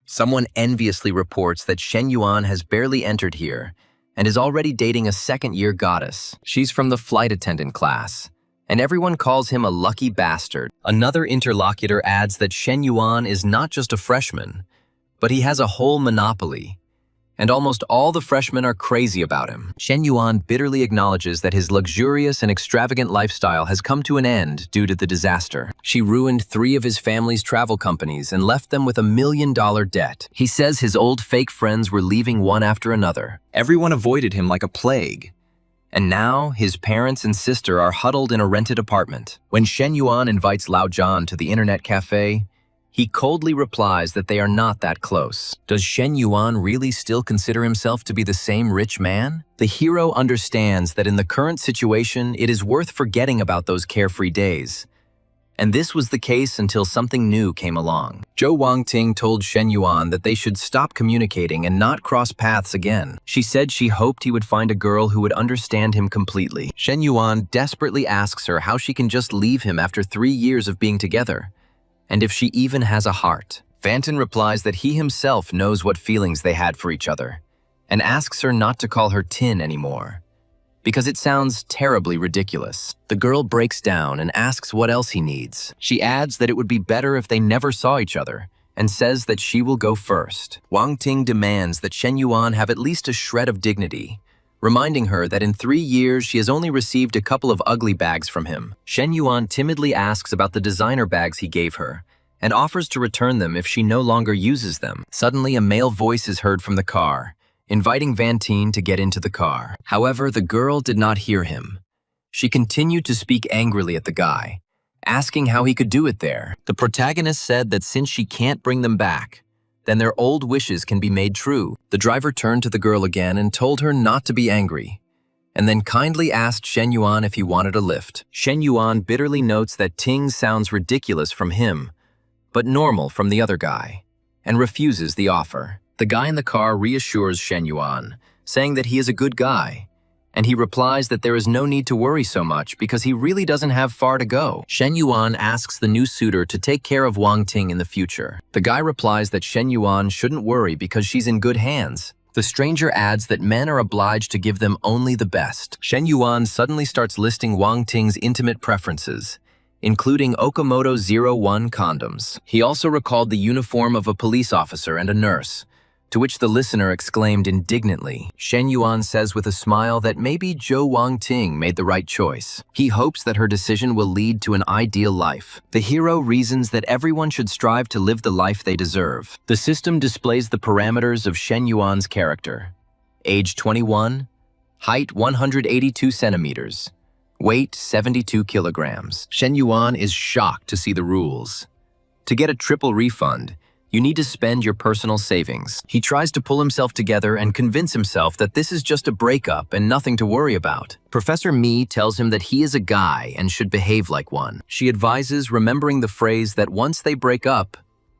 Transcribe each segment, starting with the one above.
Someone enviously reports that Shen Yuan has barely entered here and is already dating a second-year goddess. She's from the flight attendant class, and everyone calls him a lucky bastard. Another interlocutor adds that Shen Yuan is not just a freshman, but he has a whole monopoly, and almost all the freshmen are crazy about him. Shen Yuan bitterly acknowledges that his luxurious and extravagant lifestyle has come to an end due to the disaster. She ruined 3 of his family's travel companies and left them with $1 million debt. He says his old fake friends were leaving one after another. Everyone avoided him like a plague. And now, his parents and sister are huddled in a rented apartment. When Shen Yuan invites Lao Zhan to the internet cafe, he coldly replies that they are not that close. Does Shen Yuan really still consider himself to be the same rich man? The hero understands that in the current situation, it is worth forgetting about those carefree days. And this was the case until something new came along. Zhou Wangting told Shen Yuan that they should stop communicating and not cross paths again. She said she hoped he would find a girl who would understand him completely. Shen Yuan desperately asks her how she can just leave him after 3 years of being together, and if she even has a heart. Vanton replies that he himself knows what feelings they had for each other, and asks her not to call her Tin anymore, because it sounds terribly ridiculous. The girl breaks down and asks what else he needs. She adds that it would be better if they never saw each other, and says that she will go first. Wang Ting demands that Shen Yuan have at least a shred of dignity, reminding her that in 3 years she has only received a couple of ugly bags from him. Shen Yuan timidly asks about the designer bags he gave her, and offers to return them if she no longer uses them. Suddenly, a male voice is heard from the car, inviting Vanteen to get into the car. However, the girl did not hear him. She continued to speak angrily at the guy, asking how he could do it there. The protagonist said that since she can't bring them back, then their old wishes can be made true. The driver turned to the girl again and told her not to be angry, and then kindly asked Shen Yuan if he wanted a lift. Shen Yuan bitterly notes that Ting sounds ridiculous from him, but normal from the other guy, and refuses the offer. The guy in the car reassures Shen Yuan, saying that he is a good guy, and he replies that there is no need to worry so much because he really doesn't have far to go. Shen Yuan asks the new suitor to take care of Wang Ting in the future. The guy replies that Shen Yuan shouldn't worry because she's in good hands. The stranger adds that men are obliged to give them only the best. Shen Yuan suddenly starts listing Wang Ting's intimate preferences, including Okamoto 01 condoms. He also recalled the uniform of a police officer and a nurse, to which the listener exclaimed indignantly. Shen Yuan says with a smile that maybe Zhou Wangting made the right choice. He hopes that her decision will lead to an ideal life. The hero reasons that everyone should strive to live the life they deserve. The system displays the parameters of Shen Yuan's character. Age 21, height 182 centimeters, weight 72 kilograms. Shen Yuan is shocked to see the rules. To get a triple refund, you need to spend your personal savings. He tries to pull himself together and convince himself that this is just a breakup and nothing to worry about. Professor Mi tells him that he is a guy and should behave like one. She advises remembering the phrase that once they break up,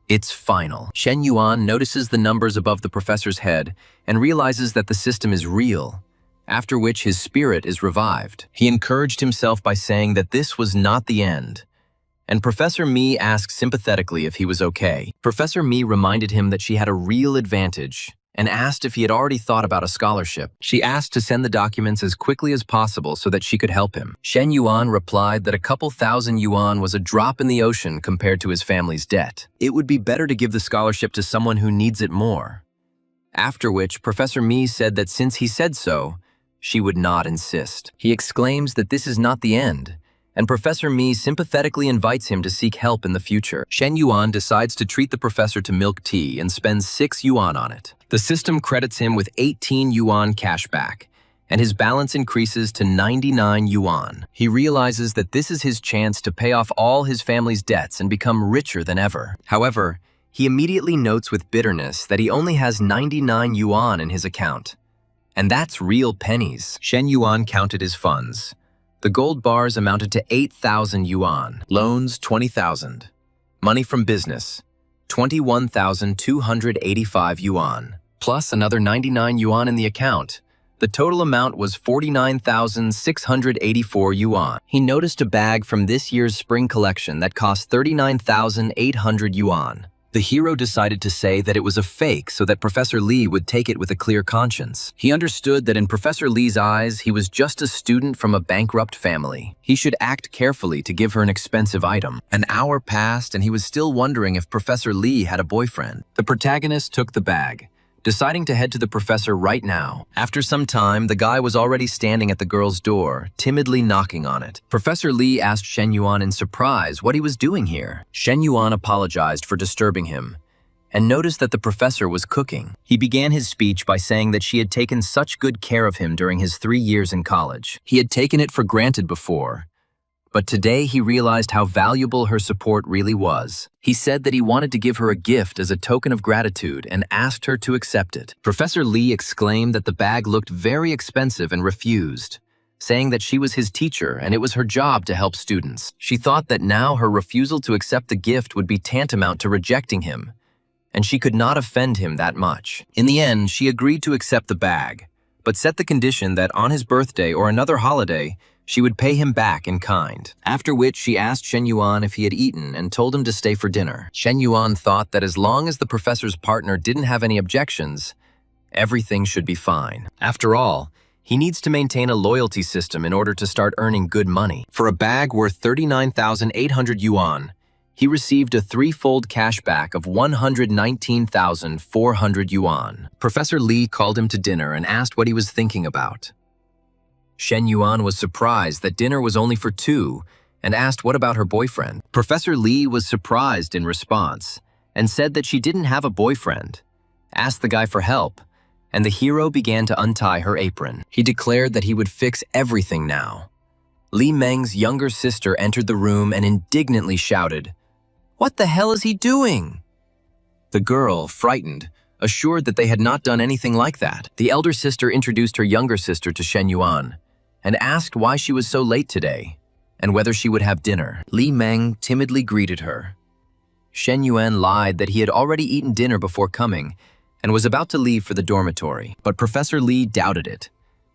it's final. Shen Yuan notices the numbers above the professor's head and realizes that the system is real, after which his spirit is revived. He encouraged himself by saying that this was not the end, and Professor Mi asked sympathetically if he was okay. Professor Mi reminded him that she had a real advantage and asked if he had already thought about a scholarship. She asked to send the documents as quickly as possible so that she could help him. Shen Yuan replied that a couple thousand yuan was a drop in the ocean compared to his family's debt. It would be better to give the scholarship to someone who needs it more. After which, Professor Mi said that since he said so, she would not insist. He exclaims that this is not the end, and Professor Mi sympathetically invites him to seek help in the future. Shen Yuan decides to treat the professor to milk tea and spends 6 yuan on it. The system credits him with 18 yuan cashback, and his balance increases to 99 yuan. He realizes that this is his chance to pay off all his family's debts and become richer than ever. However, he immediately notes with bitterness that he only has 99 yuan in his account. And that's real pennies. Shen Yuan counted his funds. The gold bars amounted to 8,000 yuan, loans 20,000, money from business 21,285 yuan, plus another 99 yuan in the account. The total amount was 49,684 yuan. He noticed a bag from this year's spring collection that cost 39,800 yuan. The hero decided to say that it was a fake so that Professor Lee would take it with a clear conscience. He understood that in Professor Lee's eyes, he was just a student from a bankrupt family. He should act carefully to give her an expensive item. An hour passed and he was still wondering if Professor Lee had a boyfriend. The protagonist took the bag, deciding to head to the professor right now. After some time, the guy was already standing at the girl's door, timidly knocking on it. Professor Lee asked Shen Yuan in surprise what he was doing here. Shen Yuan apologized for disturbing him and noticed that the professor was cooking. He began his speech by saying that she had taken such good care of him during his 3 years in college. He had taken it for granted before, but today he realized how valuable her support really was. He said that he wanted to give her a gift as a token of gratitude and asked her to accept it. Professor Lee exclaimed that the bag looked very expensive and refused, saying that she was his teacher and it was her job to help students. She thought that now her refusal to accept the gift would be tantamount to rejecting him, and she could not offend him that much. In the end, she agreed to accept the bag, but set the condition that on his birthday or another holiday, she would pay him back in kind. After which, she asked Shen Yuan if he had eaten and told him to stay for dinner. Shen Yuan thought that as long as the professor's partner didn't have any objections, everything should be fine. After all, he needs to maintain a loyalty system in order to start earning good money. For a bag worth 39,800 yuan, he received a threefold cashback of 119,400 yuan. Professor Lee called him to dinner and asked what he was thinking about. Shen Yuan was surprised that dinner was only for two and asked what about her boyfriend. Professor Lee was surprised in response and said that she didn't have a boyfriend, asked the guy for help, and the hero began to untie her apron. He declared that he would fix everything now. Li Meng's younger sister entered the room and indignantly shouted, "What the hell is he doing?" The girl, frightened, assured that they had not done anything like that. The elder sister introduced her younger sister to Shen Yuan and asked why she was so late today and whether she would have dinner. Li Meng timidly greeted her. Shen Yuan lied that he had already eaten dinner before coming and was about to leave for the dormitory, but Professor Lee doubted it,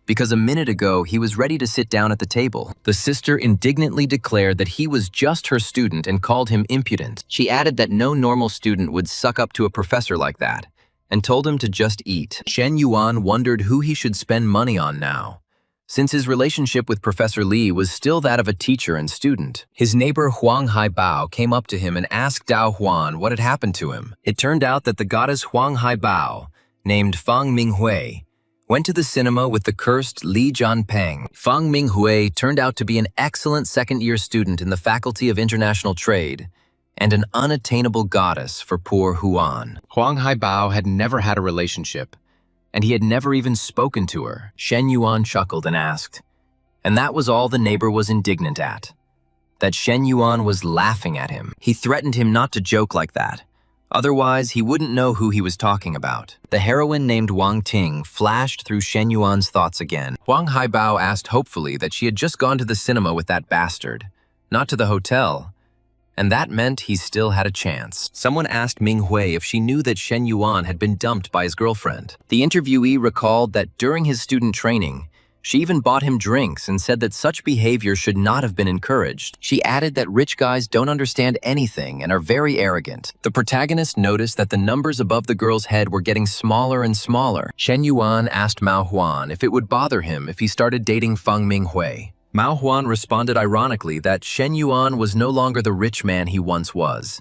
because a minute ago he was ready to sit down at the table. The sister indignantly declared that he was just her student and called him impudent. She added that no normal student would suck up to a professor like that, and told him to just eat. Shen Yuan wondered who he should spend money on now, since his relationship with Professor Lee was still that of a teacher and student. His neighbor Huang Haibao came up to him and asked Dao Huan what had happened to him. It turned out that the goddess Huang Haibao, named Fang Minghui, went to the cinema with the cursed Li Jianpeng. Fang Minghui turned out to be an excellent second-year student in the Faculty of International Trade, and an unattainable goddess for poor Huan. Huang Haibao had never had a relationship, and he had never even spoken to her. Shen Yuan chuckled and asked, and that was all the neighbor was indignant at, that Shen Yuan was laughing at him. He threatened him not to joke like that, otherwise he wouldn't know who he was talking about. The heroine named Wang Ting flashed through Shen Yuan's thoughts again. Huang Haibao asked hopefully that she had just gone to the cinema with that bastard, not to the hotel, and that meant he still had a chance. Someone asked Ming Hui if she knew that Shen Yuan had been dumped by his girlfriend. The interviewee recalled that during his student training, she even bought him drinks and said that such behavior should not have been encouraged. She added that rich guys don't understand anything and are very arrogant. The protagonist noticed that the numbers above the girl's head were getting smaller and smaller. Shen Yuan asked Mao Huan if it would bother him if he started dating Fang Minghui. Mao Huan responded ironically that Shen Yuan was no longer the rich man he once was.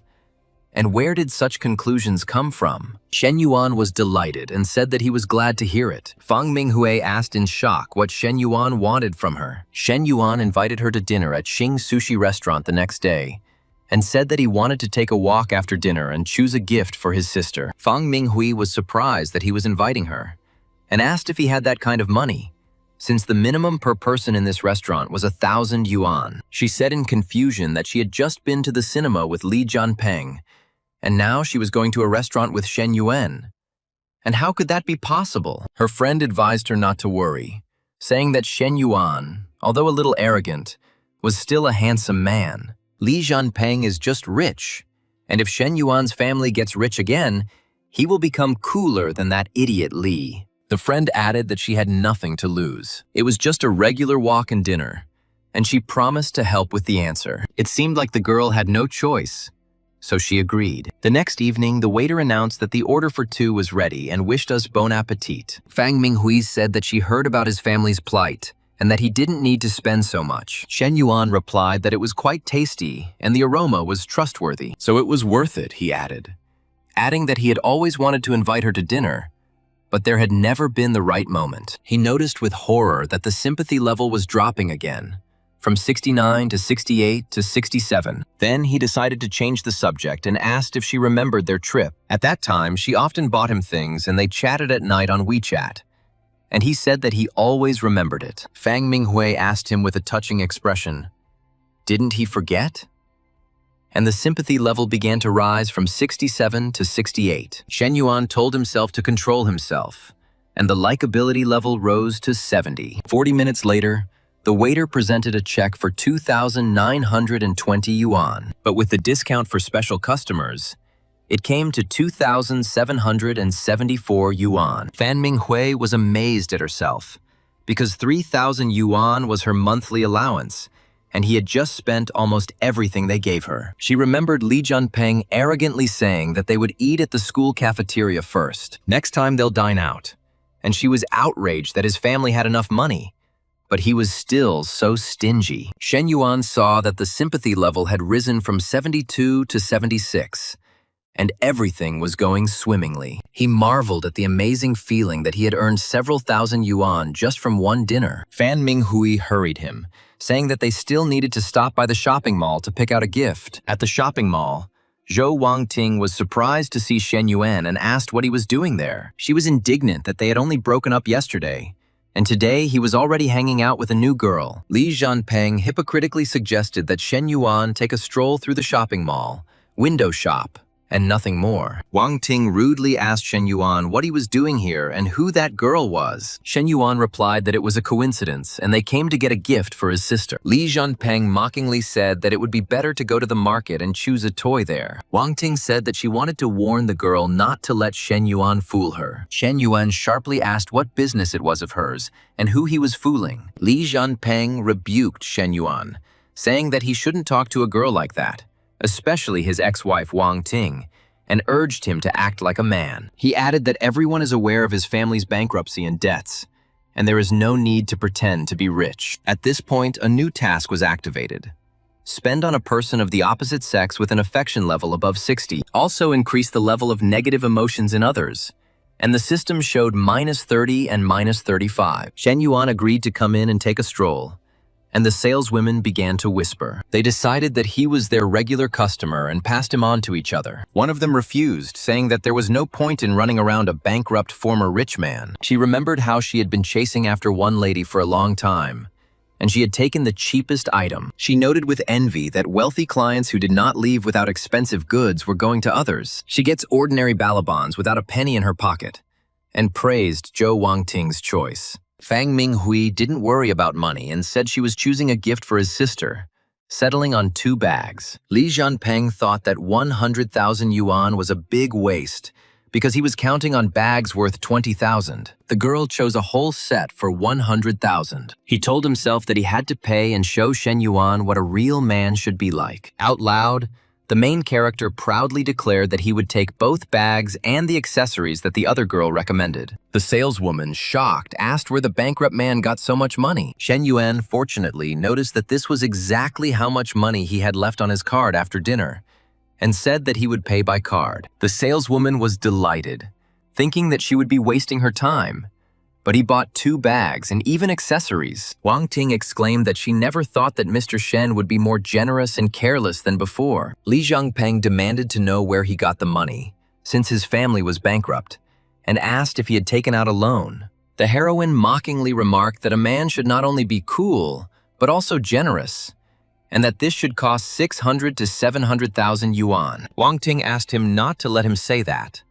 And where did such conclusions come from? Shen Yuan was delighted and said that he was glad to hear it. Fang Minghui asked in shock what Shen Yuan wanted from her. Shen Yuan invited her to dinner at Xing Sushi Restaurant the next day and said that he wanted to take a walk after dinner and choose a gift for his sister. Fang Minghui was surprised that he was inviting her and asked if he had that kind of money, since the minimum per person in this restaurant was 1,000 yuan. She said in confusion that she had just been to the cinema with Li Jianpeng, and now she was going to a restaurant with Shen Yuan. And how could that be possible? Her friend advised her not to worry, saying that Shen Yuan, although a little arrogant, was still a handsome man. Li Jianpeng is just rich, and if Shen Yuan's family gets rich again, he will become cooler than that idiot Li. The friend added that she had nothing to lose. It was just a regular walk and dinner, and she promised to help with the answer. It seemed like the girl had no choice, so she agreed. The next evening, the waiter announced that the order for two was ready and wished us bon appetit. Fang Minghui said that she heard about his family's plight and that he didn't need to spend so much. Shen Yuan replied that it was quite tasty and the aroma was trustworthy. So it was worth it, he added, adding that he had always wanted to invite her to dinner, but there had never been the right moment. He noticed with horror that the sympathy level was dropping again, from 69 to 68 to 67. Then he decided to change the subject and asked if she remembered their trip. At that time, she often bought him things and they chatted at night on WeChat. And he said that he always remembered it. Fang Minghui asked him with a touching expression, "Didn't he forget?" And the sympathy level began to rise from 67 to 68. Shen Yuan told himself to control himself, and the likability level rose to 70. 40 minutes later, the waiter presented a check for 2,920 yuan, but with the discount for special customers, it came to 2,774 yuan. Fan Minghui was amazed at herself, because 3,000 yuan was her monthly allowance, and he had just spent almost everything they gave her. She remembered Li Junpeng arrogantly saying that they would eat at the school cafeteria first. Next time they'll dine out. And she was outraged that his family had enough money, but he was still so stingy. Shen Yuan saw that the sympathy level had risen from 72 to 76, and everything was going swimmingly. He marveled at the amazing feeling that he had earned several thousand yuan just from one dinner. Fan Minghui hurried him, saying that they still needed to stop by the shopping mall to pick out a gift. At the shopping mall, Zhou Wangting was surprised to see Shen Yuan and asked what he was doing there. She was indignant that they had only broken up yesterday, and today he was already hanging out with a new girl. Li Junpeng hypocritically suggested that Shen Yuan take a stroll through the shopping mall, window shop, and nothing more. Wang Ting rudely asked Shen Yuan what he was doing here and who that girl was. Shen Yuan replied that it was a coincidence and they came to get a gift for his sister. Li Junpeng mockingly said that it would be better to go to the market and choose a toy there. Wang Ting said that she wanted to warn the girl not to let Shen Yuan fool her. Shen Yuan sharply asked what business it was of hers and who he was fooling. Li Junpeng rebuked Shen Yuan, saying that he shouldn't talk to a girl like that, especially his ex-wife Wang Ting, and urged him to act like a man. He added that everyone is aware of his family's bankruptcy and debts, and there is no need to pretend to be rich. At this point, a new task was activated. Spend on a person of the opposite sex with an affection level above 60. Also increase the level of negative emotions in others, and the system showed -30 and -35. Shen Yuan agreed to come in and take a stroll, and the saleswomen began to whisper. They decided that he was their regular customer and passed him on to each other. One of them refused, saying that there was no point in running around a bankrupt former rich man. She remembered how she had been chasing after one lady for a long time, and she had taken the cheapest item. She noted with envy that wealthy clients who did not leave without expensive goods were going to others. She gets ordinary balabons without a penny in her pocket, and praised Zhou Wangting's choice. Fang Minghui didn't worry about money and said she was choosing a gift for his sister, settling on 2 bags. Li Junpeng thought that 100,000 yuan was a big waste because he was counting on bags worth 20,000. The girl chose a whole set for 100,000. He told himself that he had to pay and show Shen Yuan what a real man should be like. Out loud, the main character proudly declared that he would take both bags and the accessories that the other girl recommended. The saleswoman, shocked, asked where the bankrupt man got so much money. Shen Yuan, fortunately, noticed that this was exactly how much money he had left on his card after dinner, and said that he would pay by card. The saleswoman was delighted, thinking that she would be wasting her time. But he bought 2 bags and even accessories. Wang Ting exclaimed that she never thought that Mr. Shen would be more generous and careless than before. Li Junpeng demanded to know where he got the money, since his family was bankrupt, and asked if he had taken out a loan. The heroine mockingly remarked that a man should not only be cool, but also generous, and that this should cost 600 to 700,000 yuan. Wang Ting asked him not to let him say that,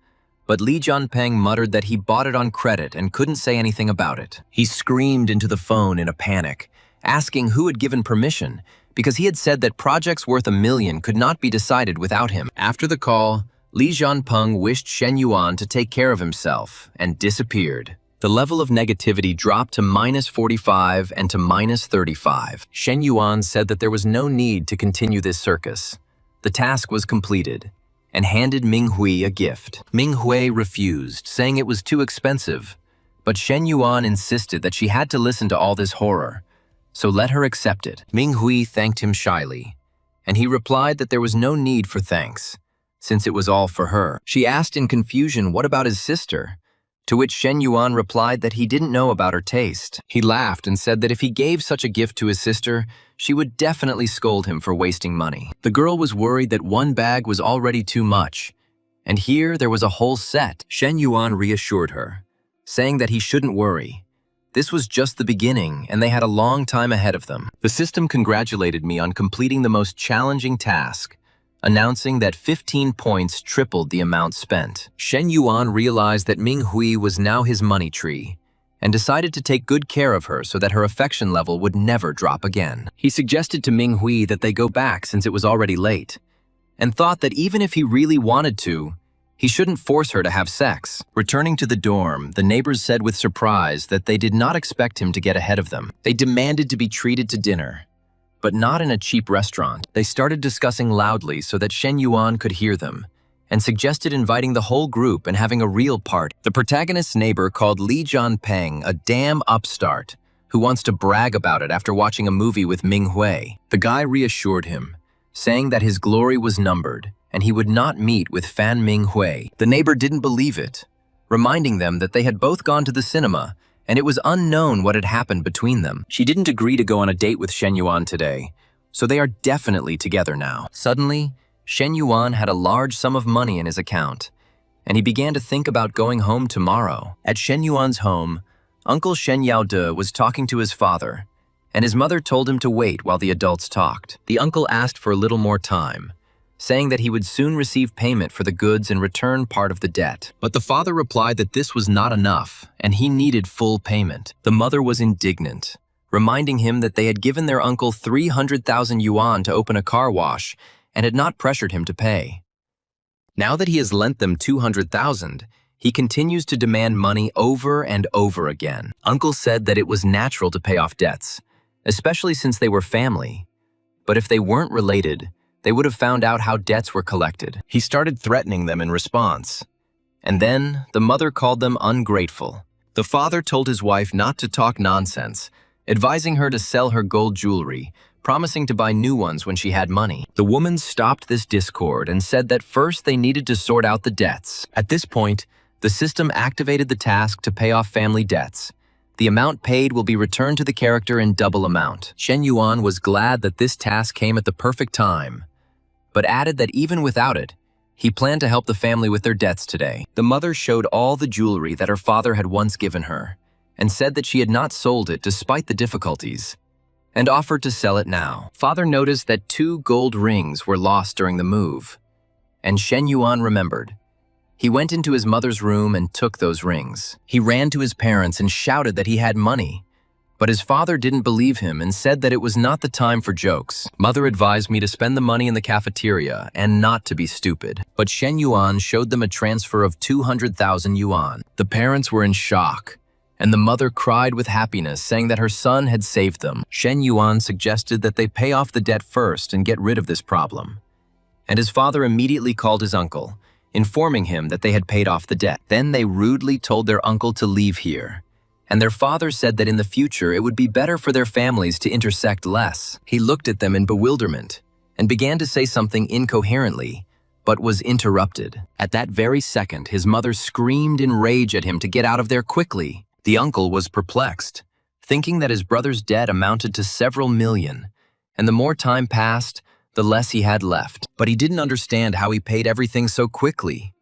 but Li Junpeng muttered that he bought it on credit and couldn't say anything about it. He screamed into the phone in a panic, asking who had given permission, because he had said that projects worth $1 million could not be decided without him. After the call, Li Junpeng wished Shen Yuan to take care of himself and disappeared. The level of negativity dropped to -45 and to -35. Shen Yuan said that there was no need to continue this circus, The task was completed, and handed Minghui a gift. Minghui refused, saying it was too expensive, but Shen Yuan insisted that she had to listen to all this horror, so let her accept it. Minghui thanked him shyly, and he replied that there was no need for thanks, since it was all for her. She asked in confusion what about his sister, to which Shen Yuan replied that he didn't know about her taste. He laughed and said that if he gave such a gift to his sister, she would definitely scold him for wasting money. The girl was worried that one bag was already too much, and here there was a whole set. Shen Yuan reassured her, saying that he shouldn't worry. This was just the beginning, and they had a long time ahead of them. The system congratulated me on completing the most challenging task, announcing that 15 points tripled the amount spent. Shen Yuan realized that Minghui was now his money tree, and decided to take good care of her so that her affection level would never drop again. He suggested to Minghui that they go back since it was already late, and thought that even if he really wanted to, he shouldn't force her to have sex. Returning to the dorm, the neighbors said with surprise that they did not expect him to get ahead of them. They demanded to be treated to dinner, but not in a cheap restaurant. They started discussing loudly so that Shen Yuan could hear them, and suggested inviting the whole group and having a real party. The protagonist's neighbor called Li Jianpeng a damn upstart who wants to brag about it after watching a movie with Minghui. The guy reassured him, saying that his glory was numbered and he would not meet with Fan Minghui. The neighbor didn't believe it, reminding them that they had both gone to the cinema and it was unknown what had happened between them. She didn't agree to go on a date with Shen Yuan today, so they are definitely together now. Suddenly, Shen Yuan had a large sum of money in his account, and he began to think about going home tomorrow. At Shen Yuan's home, Uncle Shen Yaode was talking to his father, and his mother told him to wait while the adults talked. The uncle asked for a little more time, saying that he would soon receive payment for the goods and return part of the debt. But the father replied that this was not enough, and he needed full payment. The mother was indignant, reminding him that they had given their uncle 300,000 yuan to open a car wash and had not pressured him to pay. Now that he has lent them 200,000, he continues to demand money over and over again. Uncle said that it was natural to pay off debts, especially since they were family. But if they weren't related, they would have found out how debts were collected. He started threatening them in response. And then the mother called them ungrateful. The father told his wife not to talk nonsense, advising her to sell her gold jewelry, promising to buy new ones when she had money. The woman stopped this discord and said that first they needed to sort out the debts. At this point, the system activated the task to pay off family debts. The amount paid will be returned to the character in double amount. Shen Yuan was glad that this task came at the perfect time, but added that even without it, he planned to help the family with their debts today. The mother showed all the jewelry that her father had once given her, and said that she had not sold it despite the difficulties, and offered to sell it now. Father noticed that 2 gold rings were lost during the move, and Shen Yuan remembered. He went into his mother's room and took those rings. He ran to his parents and shouted that he had money, but his father didn't believe him and said that it was not the time for jokes. Mother advised me to spend the money in the cafeteria and not to be stupid. But Shen Yuan showed them a transfer of 200,000 yuan. The parents were in shock, and the mother cried with happiness, saying that her son had saved them. Shen Yuan suggested that they pay off the debt first and get rid of this problem. And his father immediately called his uncle, informing him that they had paid off the debt. Then they rudely told their uncle to leave here, and their father said that in the future it would be better for their families to intersect less. He looked at them in bewilderment and began to say something incoherently, but was interrupted. At that very second, his mother screamed in rage at him to get out of there quickly. The uncle was perplexed, thinking that his brother's debt amounted to several million, and the more time passed, the less he had left. But he didn't understand how he paid everything so quickly.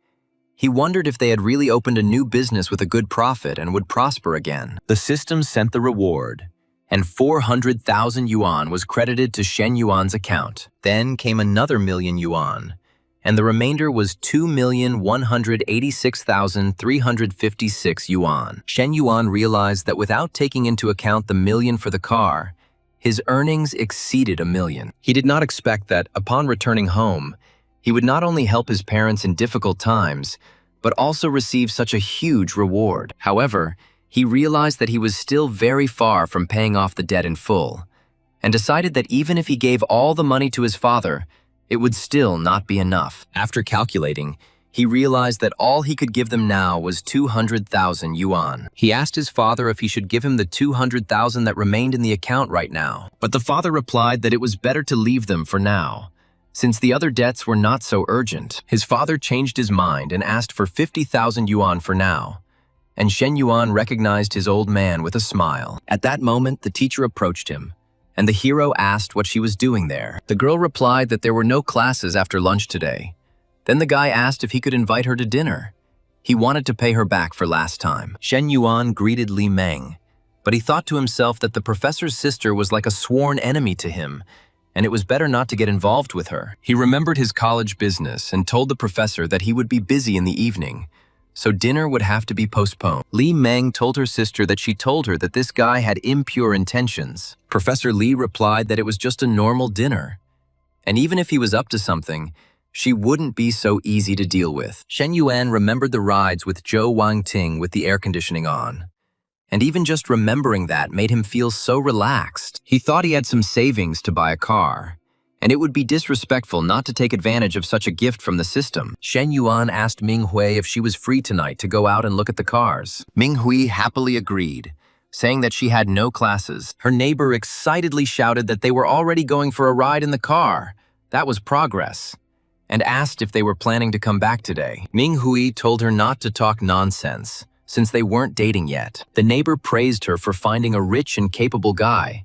He wondered if they had really opened a new business with a good profit and would prosper again. The system sent the reward, and 400,000 yuan was credited to Shen Yuan's account. Then came another million yuan, and the remainder was 2,186,356 yuan. Shen Yuan realized that without taking into account the million for the car, his earnings exceeded $1 million. He did not expect that, upon returning home, he would not only help his parents in difficult times, but also receive such a huge reward. However, he realized that he was still very far from paying off the debt in full, and decided that even if he gave all the money to his father, it would still not be enough. After calculating, he realized that all he could give them now was 200,000 yuan. He asked his father if he should give him the 200,000 that remained in the account right now, but the father replied that it was better to leave them for now, since the other debts were not so urgent. His father changed his mind and asked for 50,000 yuan for now, and Shen Yuan recognized his old man with a smile. At that moment, the teacher approached him, and the hero asked what she was doing there. The girl replied that there were no classes after lunch today. Then the guy asked if he could invite her to dinner. He wanted to pay her back for last time. Shen Yuan greeted Li Meng, but he thought to himself that the professor's sister was like a sworn enemy to him, and it was better not to get involved with her. He remembered his college business and told the professor that he would be busy in the evening, so dinner would have to be postponed. Li Meng told her sister that she told her that this guy had impure intentions. Professor Li replied that it was just a normal dinner, and even if he was up to something, she wouldn't be so easy to deal with. Shen Yuan remembered the rides with Zhou Wangting with the air conditioning on, and even just remembering that made him feel so relaxed. He thought he had some savings to buy a car, and it would be disrespectful not to take advantage of such a gift from the system. Shen Yuan asked Ming Hui if she was free tonight to go out and look at the cars. Ming Hui happily agreed, saying that she had no classes. Her neighbor excitedly shouted that they were already going for a ride in the car. That was progress, and asked if they were planning to come back today. Ming Hui told her not to talk nonsense, since they weren't dating yet. The neighbor praised her for finding a rich and capable guy,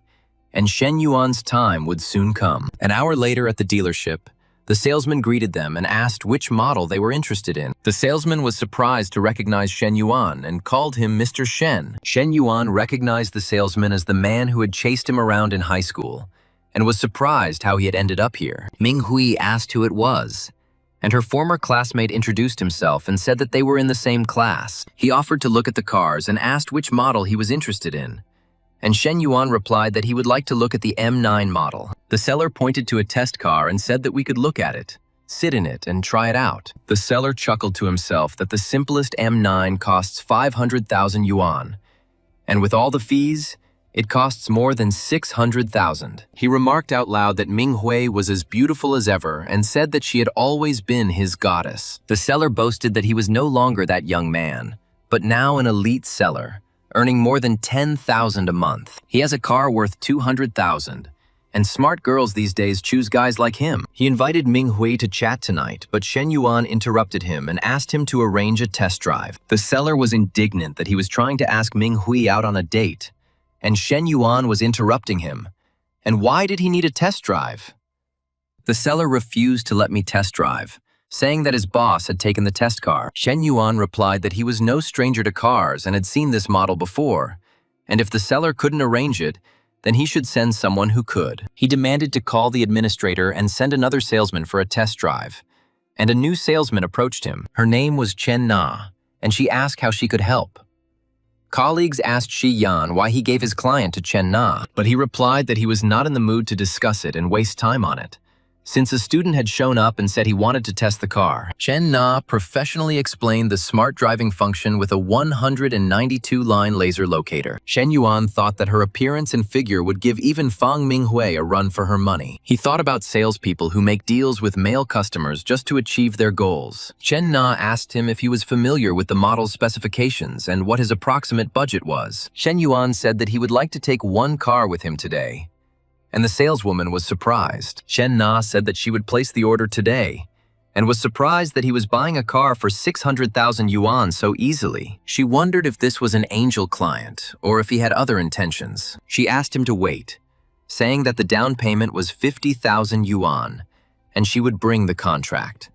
and Shen Yuan's time would soon come. An hour later at the dealership, the salesman greeted them and asked which model they were interested in. The salesman was surprised to recognize Shen Yuan and called him Mr. Shen. Shen Yuan recognized the salesman as the man who had chased him around in high school, and was surprised how he had ended up here. Ming Hui asked who it was, and her former classmate introduced himself and said that they were in the same class. He offered to look at the cars and asked which model he was interested in, and Shen Yuan replied that he would like to look at the M9 model. The seller pointed to a test car and said that we could look at it, sit in it, and try it out. The seller chuckled to himself that the simplest M9 costs 500,000 yuan, and with all the fees, it costs more than 600,000. He remarked out loud that Ming Hui was as beautiful as ever and said that she had always been his goddess. The seller boasted that he was no longer that young man, but now an elite seller, earning more than 10,000 a month. He has a car worth 200,000, and smart girls these days choose guys like him. He invited Ming Hui to chat tonight, but Shen Yuan interrupted him and asked him to arrange a test drive. The seller was indignant that he was trying to ask Ming Hui out on a date, and Shen Yuan was interrupting him. And why did he need a test drive? The seller refused to let me test drive, saying that his boss had taken the test car. Shen Yuan replied that he was no stranger to cars and had seen this model before, and if the seller couldn't arrange it, then he should send someone who could. He demanded to call the administrator and send another salesman for a test drive, and a new salesman approached him. Her name was Chen Na, and she asked how she could help. Colleagues asked Shi Yan why he gave his client to Chen Na, but he replied that he was not in the mood to discuss it and waste time on it, since a student had shown up and said he wanted to test the car. Chen Na professionally explained the smart driving function with a 192-line laser locator. Shen Yuan thought that her appearance and figure would give even Fang Minghui a run for her money. He thought about salespeople who make deals with male customers just to achieve their goals. Chen Na asked him if he was familiar with the model's specifications and what his approximate budget was. Shen Yuan said that he would like to take one car with him today, and the saleswoman was surprised. Chen Na said that she would place the order today, and was surprised that he was buying a car for 600,000 yuan so easily. She wondered if this was an angel client, or if he had other intentions. She asked him to wait, saying that the down payment was 50,000 yuan, and she would bring the contract.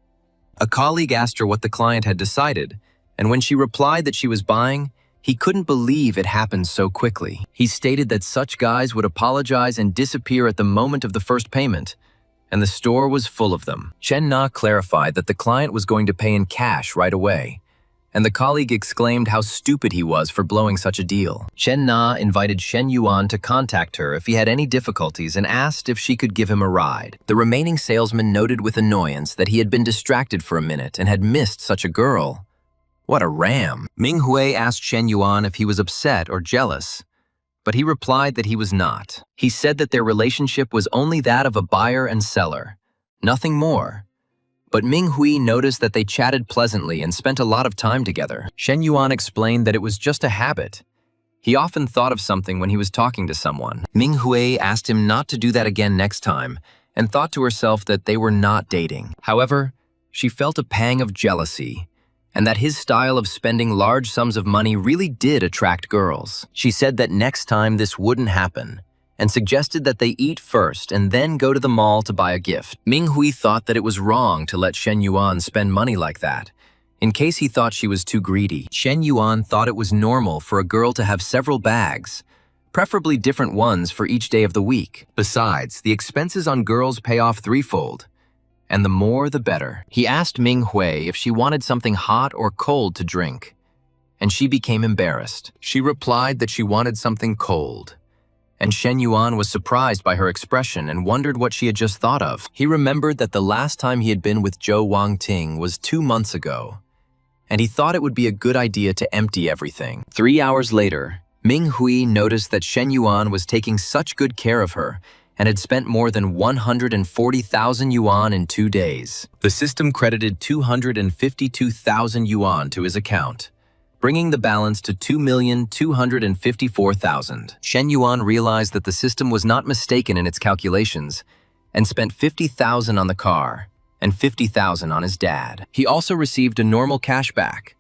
A colleague asked her what the client had decided, and when she replied that she was buying, he couldn't believe it happened so quickly. He stated that such guys would apologize and disappear at the moment of the first payment, and the store was full of them. Chen Na clarified that the client was going to pay in cash right away, and the colleague exclaimed how stupid he was for blowing such a deal. Chen Na invited Shen Yuan to contact her if he had any difficulties and asked if she could give him a ride. The remaining salesman noted with annoyance that he had been distracted for a minute and had missed such a girl. What a ram! Ming Hui asked Shen Yuan if he was upset or jealous, but he replied that he was not. He said that their relationship was only that of a buyer and seller, Nothing more. But Ming Hui noticed that they chatted pleasantly and spent a lot of time together. Shen Yuan explained that it was just a habit. He often thought of something when he was talking to someone. Ming Hui asked him not to do that again next time, and thought to herself that they were not dating. However, she felt a pang of jealousy, and that his style of spending large sums of money really did attract girls. She said that next time this wouldn't happen, and suggested that they eat first and then go to the mall to buy a gift. Ming Hui thought that it was wrong to let Shen Yuan spend money like that, in case he thought she was too greedy. Shen Yuan thought it was normal for a girl to have several bags, preferably different ones for each day of the week. Besides, the expenses on girls pay off threefold, and the more the better. He asked Ming Hui if she wanted something hot or cold to drink, and she became embarrassed. She replied that she wanted something cold, and Shen Yuan was surprised by her expression and wondered what she had just thought of. He remembered that the last time he had been with Zhou Wangting was 2 months ago, and he thought it would be a good idea to empty everything. 3 hours later, Ming Hui noticed that Shen Yuan was taking such good care of her and had spent more than 140,000 yuan in 2 days. The system credited 252,000 yuan to his account, bringing the balance to 2,254,000. Shen Yuan realized that the system was not mistaken in its calculations and spent 50,000 on the car and 50,000 on his dad. He also received a normal cashback,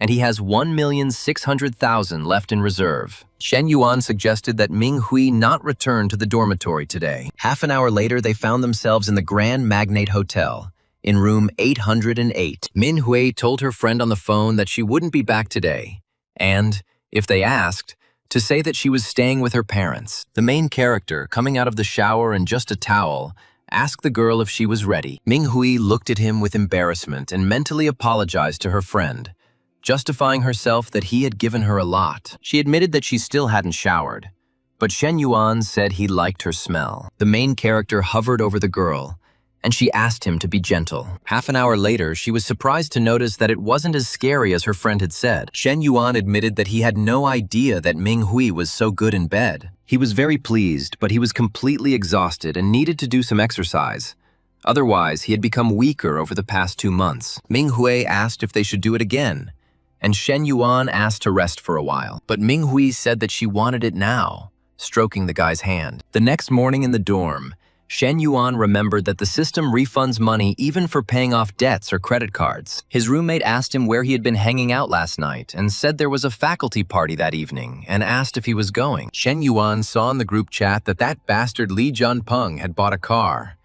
and he has 1,600,000 left in reserve. Shen Yuan suggested that Ming Hui not return to the dormitory today. Half an hour later, they found themselves in the Grand Magnate Hotel, in room 808. Min Hui told her friend on the phone that she wouldn't be back today, and, if they asked, to say that she was staying with her parents. The main character, coming out of the shower in just a towel, asked the girl if she was ready. Ming Hui looked at him with embarrassment and mentally apologized to her friend, justifying herself that he had given her a lot. She admitted that she still hadn't showered, but Shen Yuan said he liked her smell. The main character hovered over the girl, and she asked him to be gentle. Half an hour later, she was surprised to notice that it wasn't as scary as her friend had said. Shen Yuan admitted that he had no idea that Ming Hui was so good in bed. He was very pleased, but he was completely exhausted and needed to do some exercise. Otherwise, he had become weaker over the past 2 months. Ming Hui asked if they should do it again, and Shen Yuan asked to rest for a while. But Ming Hui said that she wanted it now, stroking the guy's hand. The next morning in the dorm, Shen Yuan remembered that the system refunds money even for paying off debts or credit cards. His roommate asked him where he had been hanging out last night and said there was a faculty party that evening and asked if he was going. Shen Yuan saw in the group chat that bastard Li Junpeng had bought a car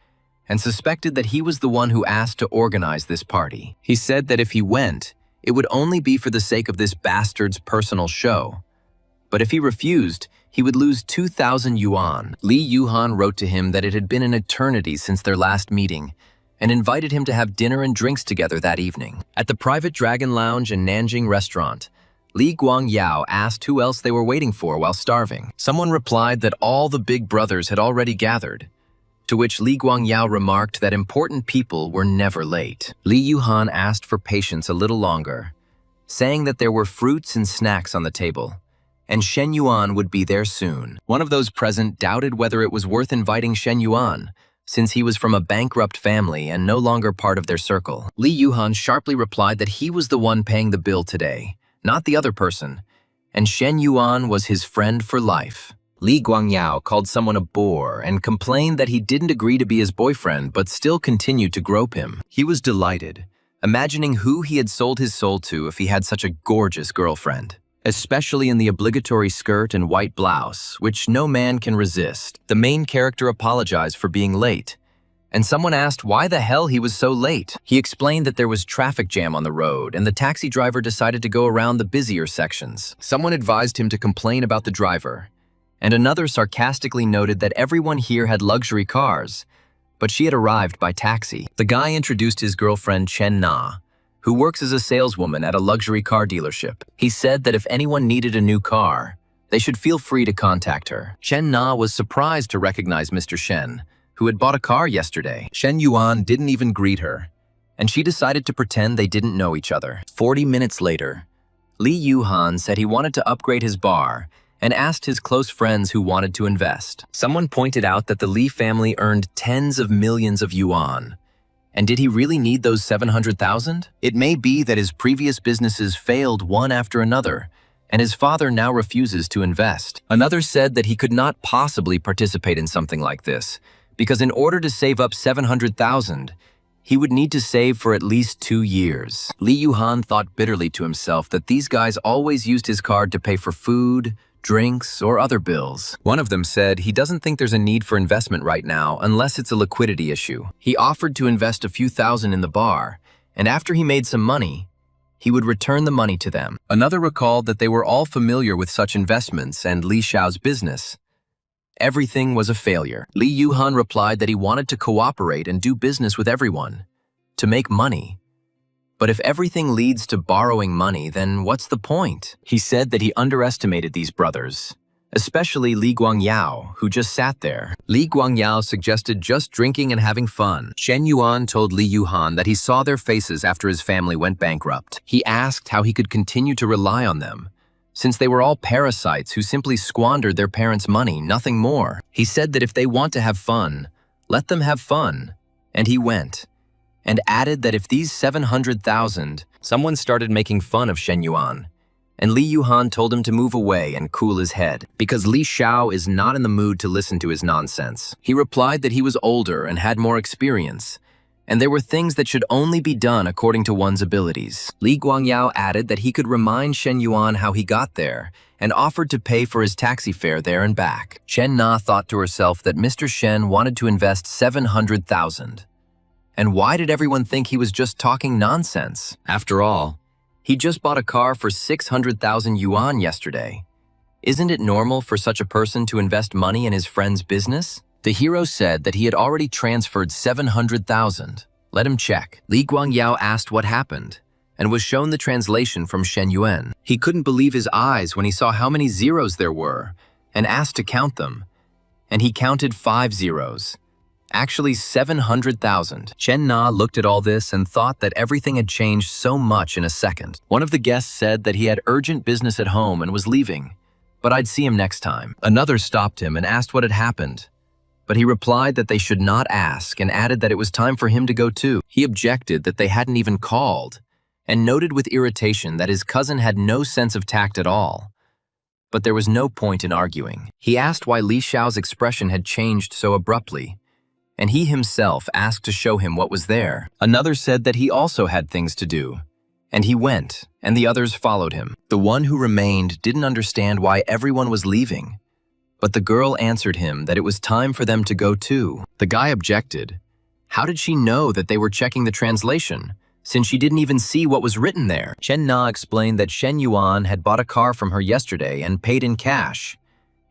and suspected that he was the one who asked to organize this party. He said that if he went, it would only be for the sake of this bastard's personal show. But if he refused, he would lose 2,000 yuan. Li Yuhan wrote to him that it had been an eternity since their last meeting and invited him to have dinner and drinks together that evening. At the private Dragon Lounge and Nanjing restaurant, Li Guangyao asked who else they were waiting for while starving. Someone replied that all the big brothers had already gathered, to which Li Guangyao remarked that important people were never late. Li Yuhan asked for patience a little longer, saying that there were fruits and snacks on the table, and Shen Yuan would be there soon. One of those present doubted whether it was worth inviting Shen Yuan, since he was from a bankrupt family and no longer part of their circle. Li Yuhan sharply replied that he was the one paying the bill today, not the other person, and Shen Yuan was his friend for life. Li Guangyao called someone a bore and complained that he didn't agree to be his boyfriend but still continued to grope him. He was delighted, imagining who he had sold his soul to if he had such a gorgeous girlfriend, especially in the obligatory skirt and white blouse, which no man can resist. The main character apologized for being late, and someone asked why the hell he was so late. He explained that there was traffic jam on the road, and the taxi driver decided to go around the busier sections. Someone advised him to complain about the driver, and another sarcastically noted that everyone here had luxury cars, but she had arrived by taxi. The guy introduced his girlfriend Chen Na, who works as a saleswoman at a luxury car dealership. He said that if anyone needed a new car, they should feel free to contact her. Chen Na was surprised to recognize Mr. Shen, who had bought a car yesterday. Shen Yuan didn't even greet her, and she decided to pretend they didn't know each other. 40 minutes later, Li Yuhan said he wanted to upgrade his bar and asked his close friends who wanted to invest. Someone pointed out that the Li family earned tens of millions of yuan. And did he really need those 700,000? It may be that his previous businesses failed one after another, and his father now refuses to invest. Another said that he could not possibly participate in something like this, because in order to save up 700,000, he would need to save for at least 2 years. Li Yuhan thought bitterly to himself that these guys always used his card to pay for food, drinks, or other bills. One of them said he doesn't think there's a need for investment right now unless it's a liquidity issue. He offered to invest a few thousand in the bar, and after he made some money, he would return the money to them. Another recalled that they were all familiar with such investments and Li Xiao's business. Everything was a failure. Li Yuhan replied that he wanted to cooperate and do business with everyone, to make money. But if everything leads to borrowing money, then what's the point? He said that he underestimated these brothers, especially Li Guangyao, who just sat there. Li Guangyao suggested just drinking and having fun. Shen Yuan told Li Yuhan that he saw their faces after his family went bankrupt. He asked how he could continue to rely on them, since they were all parasites who simply squandered their parents' money, nothing more. He said that if they want to have fun, let them have fun. And he went, and added that if these 700,000, someone started making fun of Shen Yuan, and Li Yuhan told him to move away and cool his head, because Li Xiao is not in the mood to listen to his nonsense. He replied that he was older and had more experience, and there were things that should only be done according to one's abilities. Li Guangyao added that he could remind Shen Yuan how he got there, and offered to pay for his taxi fare there and back. Chen Na thought to herself that Mr. Shen wanted to invest 700,000. And why did everyone think he was just talking nonsense? After all, he just bought a car for 600,000 yuan yesterday. Isn't it normal for such a person to invest money in his friend's business? The hero said that he had already transferred 700,000. Let him check. Li Guangyao asked what happened, and was shown the translation from Shen Yuan. He couldn't believe his eyes when he saw how many zeros there were, and asked to count them. And he counted 5 zeros. Actually 700,000. Chen Na looked at all this and thought that everything had changed so much in a second. One of the guests said that he had urgent business at home and was leaving, but I'd see him next time. Another stopped him and asked what had happened, but he replied that they should not ask and added that it was time for him to go too. He objected that they hadn't even called and noted with irritation that his cousin had no sense of tact at all. But there was no point in arguing. He asked why Li Xiao's expression had changed so abruptly, and he himself asked to show him what was there. Another said that he also had things to do, and he went, and the others followed him. The one who remained didn't understand why everyone was leaving, but the girl answered him that it was time for them to go too. The guy objected. How did she know that they were checking the translation, since she didn't even see what was written there? Chen Na explained that Shen Yuan had bought a car from her yesterday and paid in cash,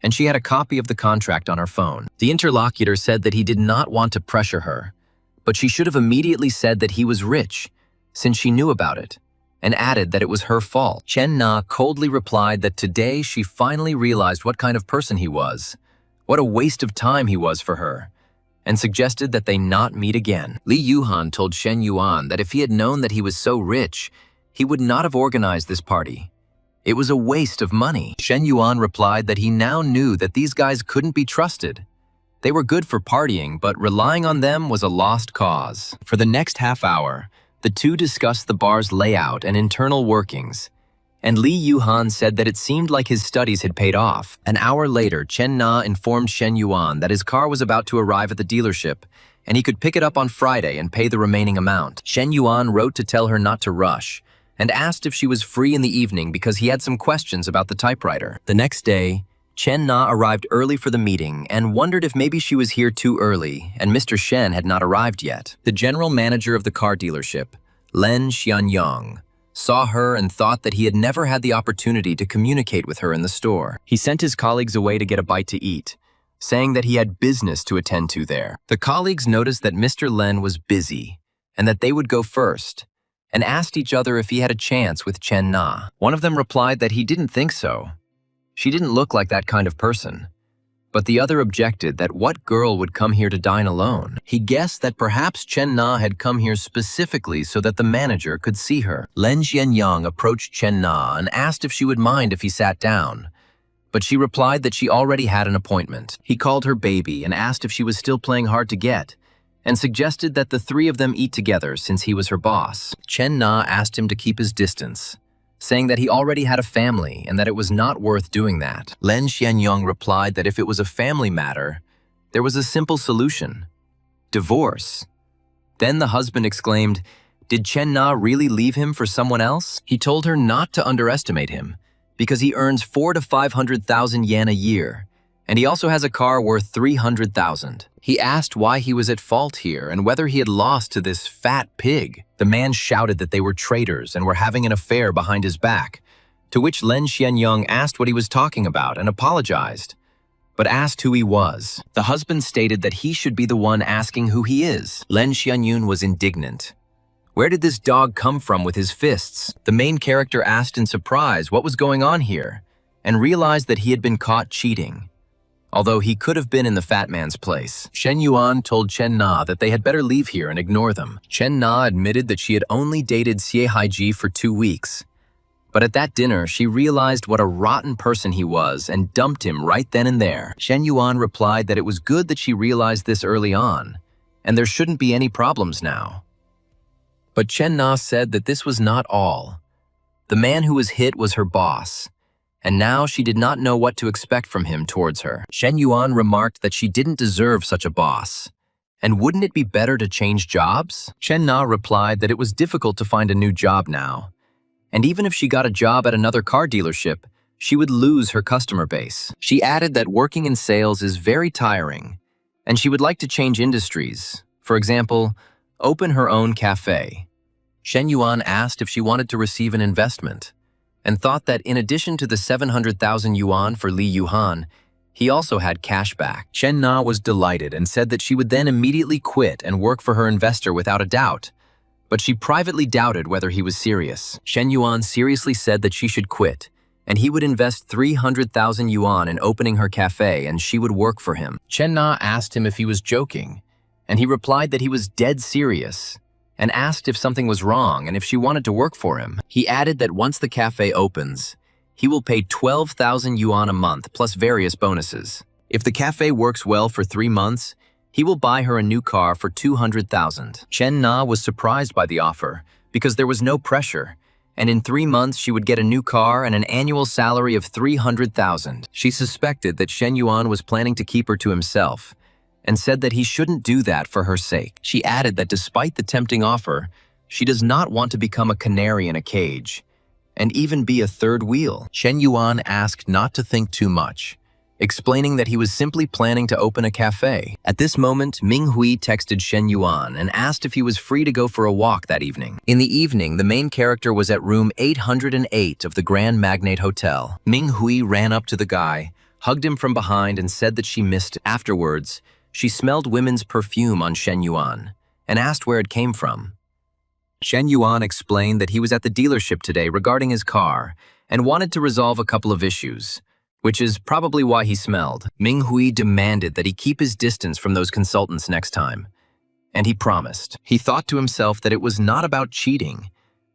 and she had a copy of the contract on her phone. The interlocutor said that he did not want to pressure her, but she should have immediately said that he was rich, since she knew about it, and added that it was her fault. Chen Na coldly replied that today she finally realized what kind of person he was, what a waste of time he was for her, and suggested that they not meet again. Li Yuhan told Shen Yuan that if he had known that he was so rich, he would not have organized this party. It was a waste of money. Shen Yuan replied that he now knew that these guys couldn't be trusted. They were good for partying, but relying on them was a lost cause. For the next half hour, the two discussed the bar's layout and internal workings, and Li Yuhan said that it seemed like his studies had paid off. An hour later, Chen Na informed Shen Yuan that his car was about to arrive at the dealership, and he could pick it up on Friday and pay the remaining amount. Shen Yuan wrote to tell her not to rush, and asked if she was free in the evening because he had some questions about the typewriter. The next day, Chen Na arrived early for the meeting and wondered if maybe she was here too early and Mr. Shen had not arrived yet. The general manager of the car dealership, Len Xianyang, saw her and thought that he had never had the opportunity to communicate with her in the store. He sent his colleagues away to get a bite to eat, saying that he had business to attend to there. The colleagues noticed that Mr. Len was busy and that they would go first, and asked each other if he had a chance with Chen Na. One of them replied that he didn't think so. She didn't look like that kind of person. But the other objected that what girl would come here to dine alone? He guessed that perhaps Chen Na had come here specifically so that the manager could see her. Len Xianyang approached Chen Na and asked if she would mind if he sat down, but she replied that she already had an appointment. He called her baby and asked if she was still playing hard to get, and suggested that the three of them eat together since he was her boss. Chen Na asked him to keep his distance, saying that he already had a family and that it was not worth doing that. Lin Xianyong replied that if it was a family matter, there was a simple solution: divorce. Then the husband exclaimed, "Did Chen Na really leave him for someone else?" He told her not to underestimate him, because he earns 400,000 to 500,000 yen a year, and he also has a car worth 300,000. He asked why he was at fault here and whether he had lost to this fat pig. The man shouted that they were traitors and were having an affair behind his back, to which Lin Xianyong asked what he was talking about and apologized, but asked who he was. The husband stated that he should be the one asking who he is. Lin Xianyun was indignant. Where did this dog come from with his fists? The main character asked in surprise what was going on here, and realized that he had been caught cheating, although he could have been in the fat man's place. Shen Yuan told Chen Na that they had better leave here and ignore them. Chen Na admitted that she had only dated Xie Haiji for 2 weeks, but at that dinner she realized what a rotten person he was and dumped him right then and there. Shen Yuan replied that it was good that she realized this early on, and there shouldn't be any problems now. But Chen Na said that this was not all. The man who was hit was her boss, and now she did not know what to expect from him towards her. Shen Yuan remarked that she didn't deserve such a boss, and wouldn't it be better to change jobs? Chen Na replied that it was difficult to find a new job now, and even if she got a job at another car dealership, she would lose her customer base. She added that working in sales is very tiring, and she would like to change industries, for example, open her own cafe. Shen Yuan asked if she wanted to receive an investment, and thought that in addition to the 700,000 yuan for Li Yuhan, he also had cash back. Chen Na was delighted and said that she would then immediately quit and work for her investor without a doubt, but she privately doubted whether he was serious. Shen Yuan seriously said that she should quit, and he would invest 300,000 yuan in opening her cafe and she would work for him. Chen Na asked him if he was joking, and he replied that he was dead serious, and asked if something was wrong and if she wanted to work for him. He added that once the cafe opens, he will pay 12,000 yuan a month plus various bonuses. If the cafe works well for 3 months, he will buy her a new car for 200,000. Chen Na was surprised by the offer because there was no pressure, and in 3 months she would get a new car and an annual salary of 300,000. She suspected that Shen Yuan was planning to keep her to himself, and said that he shouldn't do that for her sake. She added that despite the tempting offer, she does not want to become a canary in a cage, and even be a third wheel. Shen Yuan asked not to think too much, explaining that he was simply planning to open a cafe. At this moment, Ming Hui texted Shen Yuan and asked if he was free to go for a walk that evening. In the evening, the main character was at room 808 of the Grand Magnate Hotel. Ming Hui ran up to the guy, hugged him from behind, and said that she missed it. Afterwards, she smelled women's perfume on Shen Yuan and asked where it came from. Shen Yuan explained that he was at the dealership today regarding his car and wanted to resolve a couple of issues, which is probably why he smelled. Ming Hui demanded that he keep his distance from those consultants next time, and he promised. He thought to himself that it was not about cheating,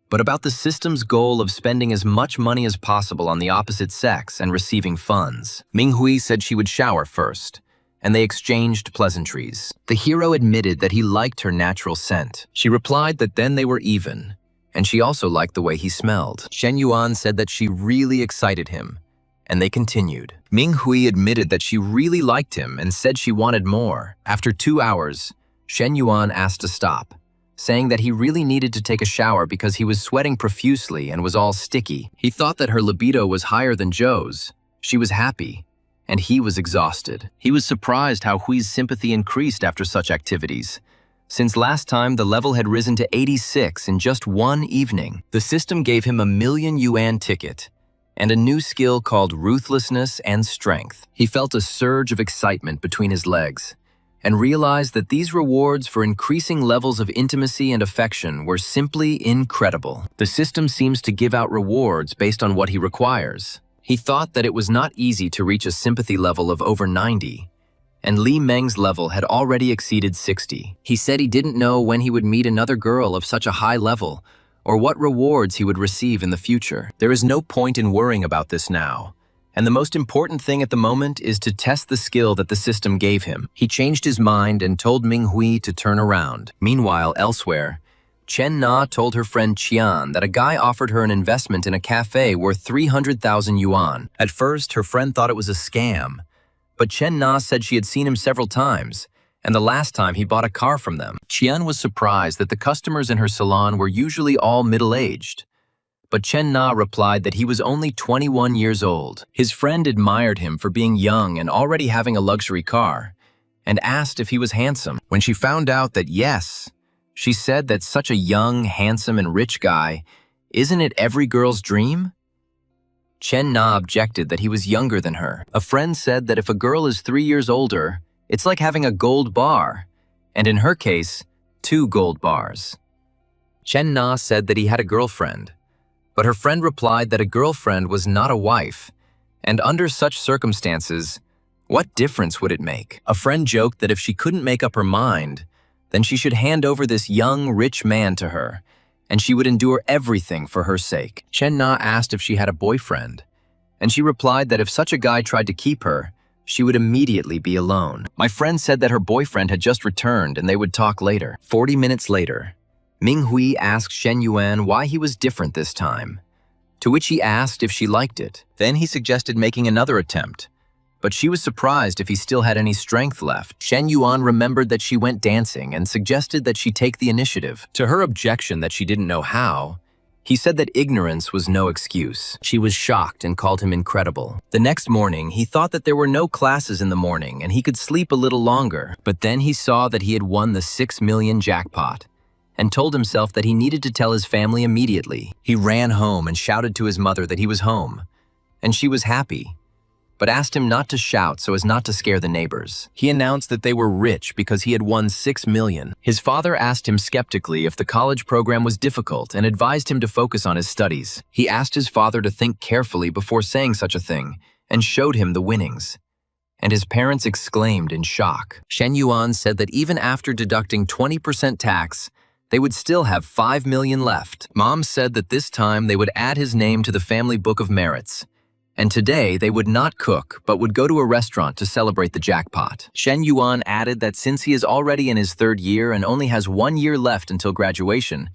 but about the system's goal of spending as much money as possible on the opposite sex and receiving funds. Ming Hui said she would shower first, and they exchanged pleasantries. The hero admitted that he liked her natural scent. She replied that then they were even, and she also liked the way he smelled. Shen Yuan said that she really excited him, and they continued. Ming Hui admitted that she really liked him and said she wanted more. After 2 hours, Shen Yuan asked to stop, saying that he really needed to take a shower because he was sweating profusely and was all sticky. He thought that her libido was higher than Zhou's. She was happy, and he was exhausted. He was surprised how Hui's sympathy increased after such activities. Since last time, the level had risen to 86 in just 1 evening. The system gave him a 1,000,000 yuan ticket and a new skill called ruthlessness and strength. He felt a surge of excitement between his legs and realized that these rewards for increasing levels of intimacy and affection were simply incredible. The system seems to give out rewards based on what he requires. He thought that it was not easy to reach a sympathy level of over 90, and Li Meng's level had already exceeded 60. He said he didn't know when he would meet another girl of such a high level, or what rewards he would receive in the future. There is no point in worrying about this now, and the most important thing at the moment is to test the skill that the system gave him. He changed his mind and told Minghui to turn around. Meanwhile, elsewhere, Chen Na told her friend Qian that a guy offered her an investment in a cafe worth 300,000 yuan. At first, her friend thought it was a scam, but Chen Na said she had seen him several times, and the last time he bought a car from them. Qian was surprised that the customers in her salon were usually all middle-aged, but Chen Na replied that he was only 21 years old. His friend admired him for being young and already having a luxury car, and asked if he was handsome. When she found out that yes, she said that such a young, handsome, and rich guy, isn't it every girl's dream? Chen Na objected that he was younger than her. A friend said that if a girl is 3 years older, it's like having a gold bar, and in her case, 2 gold bars. Chen Na said that he had a girlfriend, but her friend replied that a girlfriend was not a wife, and under such circumstances, what difference would it make? A friend joked that if she couldn't make up her mind, then she should hand over this young, rich man to her, and she would endure everything for her sake. Chen Na asked if she had a boyfriend, and she replied that if such a guy tried to keep her, she would immediately be alone. My friend said that her boyfriend had just returned and they would talk later. 40 minutes later, Minghui asked Shen Yuan why he was different this time, to which he asked if she liked it. Then he suggested making another attempt, but she was surprised if he still had any strength left. Shen Yuan remembered that she went dancing and suggested that she take the initiative. To her objection that she didn't know how, he said that ignorance was no excuse. She was shocked and called him incredible. The next morning, he thought that there were no classes in the morning and he could sleep a little longer. But then he saw that he had won the 6 million jackpot and told himself that he needed to tell his family immediately. He ran home and shouted to his mother that he was home, and she was happy, but asked him not to shout so as not to scare the neighbors. He announced that they were rich because he had won 6 million. His father asked him skeptically if the college program was difficult and advised him to focus on his studies. He asked his father to think carefully before saying such a thing and showed him the winnings, and his parents exclaimed in shock. Shen Yuan said that even after deducting 20% tax, they would still have 5 million left. Mom said that this time they would add his name to the family book of merits, and today they would not cook but would go to a restaurant to celebrate the jackpot. Shen Yuan added that since he is already in his 3rd year and only has 1 year left until graduation,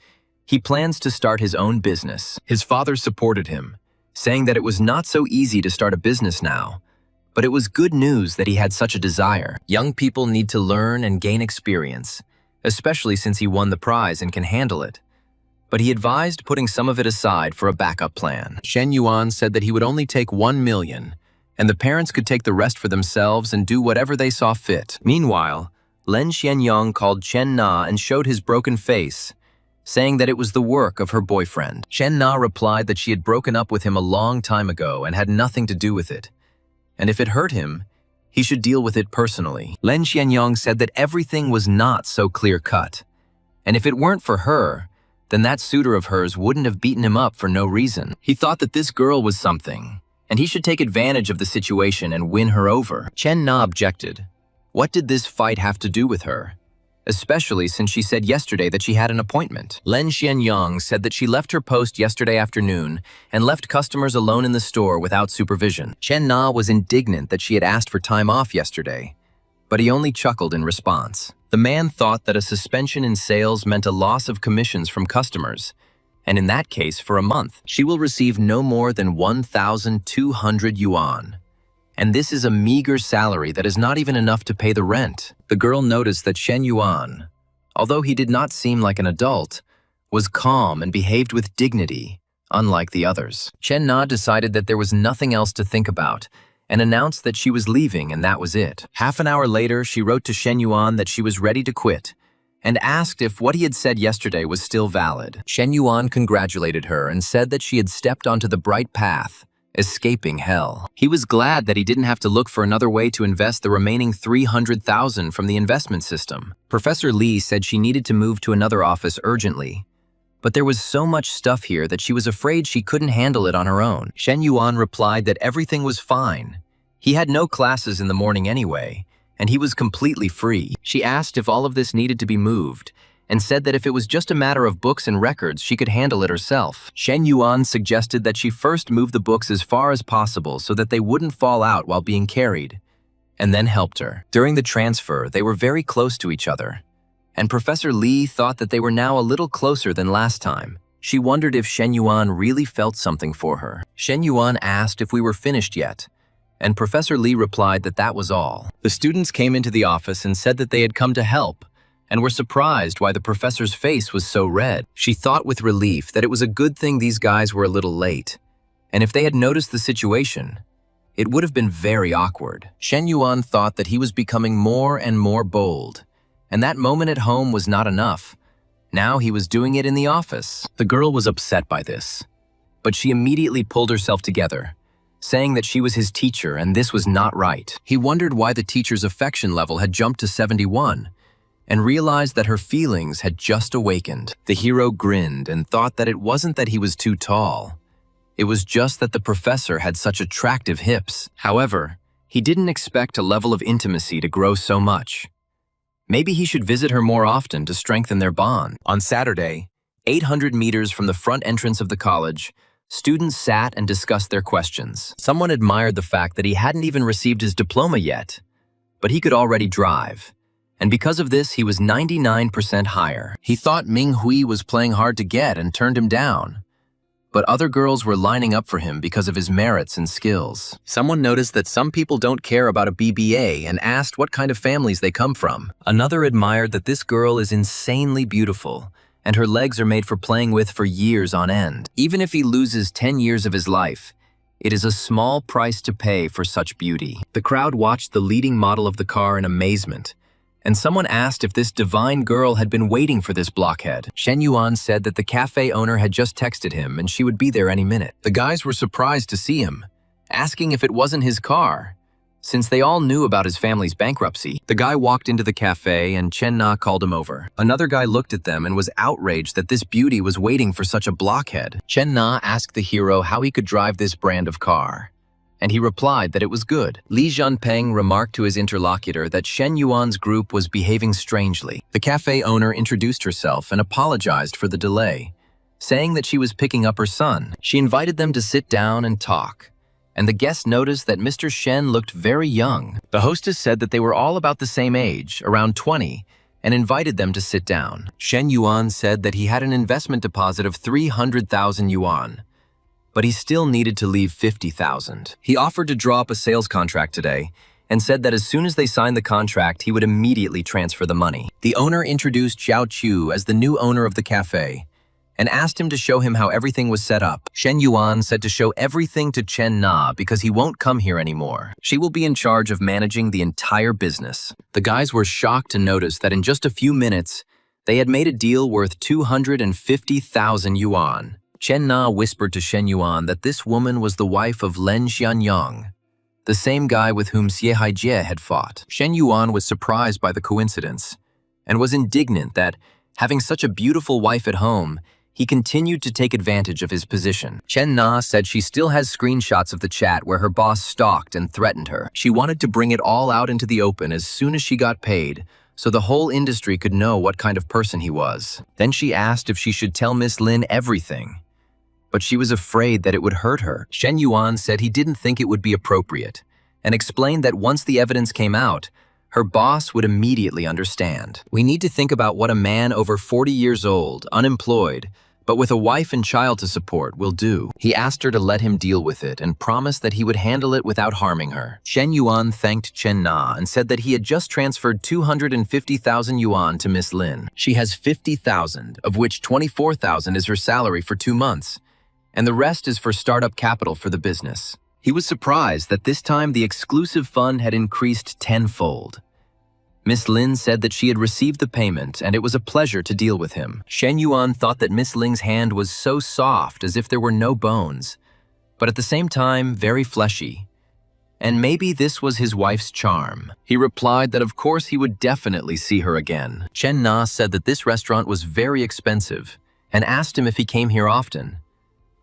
he plans to start his own business. His father supported him, saying that it was not so easy to start a business now, but it was good news that he had such a desire. Young people need to learn and gain experience, especially since he won the prize and can handle it. But he advised putting some of it aside for a backup plan. Shen Yuan said that he would only take 1 million, and the parents could take the rest for themselves and do whatever they saw fit. Meanwhile, Len Xianyang called Chen Na and showed his broken face, saying that it was the work of her boyfriend. Chen Na replied that she had broken up with him a long time ago and had nothing to do with it, and if it hurt him, he should deal with it personally. Len Xianyang said that everything was not so clear-cut, and if it weren't for her, then that suitor of hers wouldn't have beaten him up for no reason. He thought that this girl was something, and he should take advantage of the situation and win her over. Chen Na objected. What did this fight have to do with her? Especially since she said yesterday that she had an appointment. Len Xianyang said that she left her post yesterday afternoon and left customers alone in the store without supervision. Chen Na was indignant that she had asked for time off yesterday, but he only chuckled in response. The man thought that a suspension in sales meant a loss of commissions from customers, and in that case, for a month, she will receive no more than 1,200 yuan. And this is a meager salary that is not even enough to pay the rent. The girl noticed that Shen Yuan, although he did not seem like an adult, was calm and behaved with dignity, unlike the others. Chen Na decided that there was nothing else to think about and announced that she was leaving, and that was it. Half an hour later, she wrote to Shen Yuan that she was ready to quit and asked if what he had said yesterday was still valid. Shen Yuan congratulated her and said that she had stepped onto the bright path, escaping hell. He was glad that he didn't have to look for another way to invest the remaining 300,000 from the investment system. Professor Li said she needed to move to another office urgently, but there was so much stuff here that she was afraid she couldn't handle it on her own. Shen Yuan replied that everything was fine. He had no classes in the morning anyway, and he was completely free. She asked if all of this needed to be moved, and said that if it was just a matter of books and records, she could handle it herself. Shen Yuan suggested that she first move the books as far as possible so that they wouldn't fall out while being carried, and then helped her. During the transfer, they were very close to each other, and Professor Li thought that they were now a little closer than last time. She wondered if Shen Yuan really felt something for her. Shen Yuan asked if we were finished yet, and Professor Li replied that that was all. The students came into the office and said that they had come to help, and were surprised why the professor's face was so red. She thought with relief that it was a good thing these guys were a little late, and if they had noticed the situation, it would have been very awkward. Shen Yuan thought that he was becoming more and more bold, and that moment at home was not enough. Now he was doing it in the office. The girl was upset by this, but she immediately pulled herself together, saying that she was his teacher and this was not right. He wondered why the teacher's affection level had jumped to 71, and realized that her feelings had just awakened. The hero grinned and thought that it wasn't that he was too tall. It was just that the professor had such attractive hips. However, he didn't expect a level of intimacy to grow so much. Maybe he should visit her more often to strengthen their bond. On Saturday, 800 meters from the front entrance of the college, students sat and discussed their questions. Someone admired the fact that he hadn't even received his diploma yet, but he could already drive. And because of this, he was 99% higher. He thought Ming Hui was playing hard to get and turned him down. But other girls were lining up for him because of his merits and skills. Someone noticed that some people don't care about a BBA and asked what kind of families they come from. Another admired that this girl is insanely beautiful, and her legs are made for playing with for years on end. Even if he loses 10 years of his life, it is a small price to pay for such beauty. The crowd watched the leading model of the car in amazement, and someone asked if this divine girl had been waiting for this blockhead. Shen Yuan said that the cafe owner had just texted him and she would be there any minute. The guys were surprised to see him, asking if it wasn't his car, since they all knew about his family's bankruptcy. The guy walked into the cafe and Chen Na called him over. Another guy looked at them and was outraged that this beauty was waiting for such a blockhead. Chen Na asked the hero how he could drive this brand of car, and he replied that it was good. Li Zhanpeng remarked to his interlocutor that Shen Yuan's group was behaving strangely. The cafe owner introduced herself and apologized for the delay, saying that she was picking up her son. She invited them to sit down and talk, and the guests noticed that Mr. Shen looked very young. The hostess said that they were all about the same age, around 20, and invited them to sit down. Shen Yuan said that he had an investment deposit of 300,000 yuan, but he still needed to leave 50,000. He offered to draw up a sales contract today and said that as soon as they signed the contract, he would immediately transfer the money. The owner introduced Xiao Chu as the new owner of the cafe and asked him to show him how everything was set up. Shen Yuan said to show everything to Chen Na because he won't come here anymore. She will be in charge of managing the entire business. The guys were shocked to notice that in just a few minutes, they had made a deal worth 250,000 yuan. Chen Na whispered to Shen Yuan that this woman was the wife of Len Xianyang, the same guy with whom Xie Haijie had fought. Shen Yuan was surprised by the coincidence and was indignant that, having such a beautiful wife at home, he continued to take advantage of his position. Chen Na said she still has screenshots of the chat where her boss stalked and threatened her. She wanted to bring it all out into the open as soon as she got paid, so the whole industry could know what kind of person he was. Then she asked if she should tell Miss Lin everything, but she was afraid that it would hurt her. Shen Yuan said he didn't think it would be appropriate, and explained that once the evidence came out, her boss would immediately understand. We need to think about what a man over 40 years old, unemployed, but with a wife and child to support will do. He asked her to let him deal with it and promised that he would handle it without harming her. Shen Yuan thanked Chen Na and said that he had just transferred 250,000 yuan to Miss Lin. She has 50,000, of which 24,000 is her salary for 2 months, and the rest is for startup capital for the business. He was surprised that this time the exclusive fund had increased tenfold. Miss Lin said that she had received the payment and it was a pleasure to deal with him. Shen Yuan thought that Miss Ling's hand was so soft as if there were no bones, but at the same time very fleshy. And maybe this was his wife's charm. He replied that of course he would definitely see her again. Chen Na said that this restaurant was very expensive and asked him if he came here often,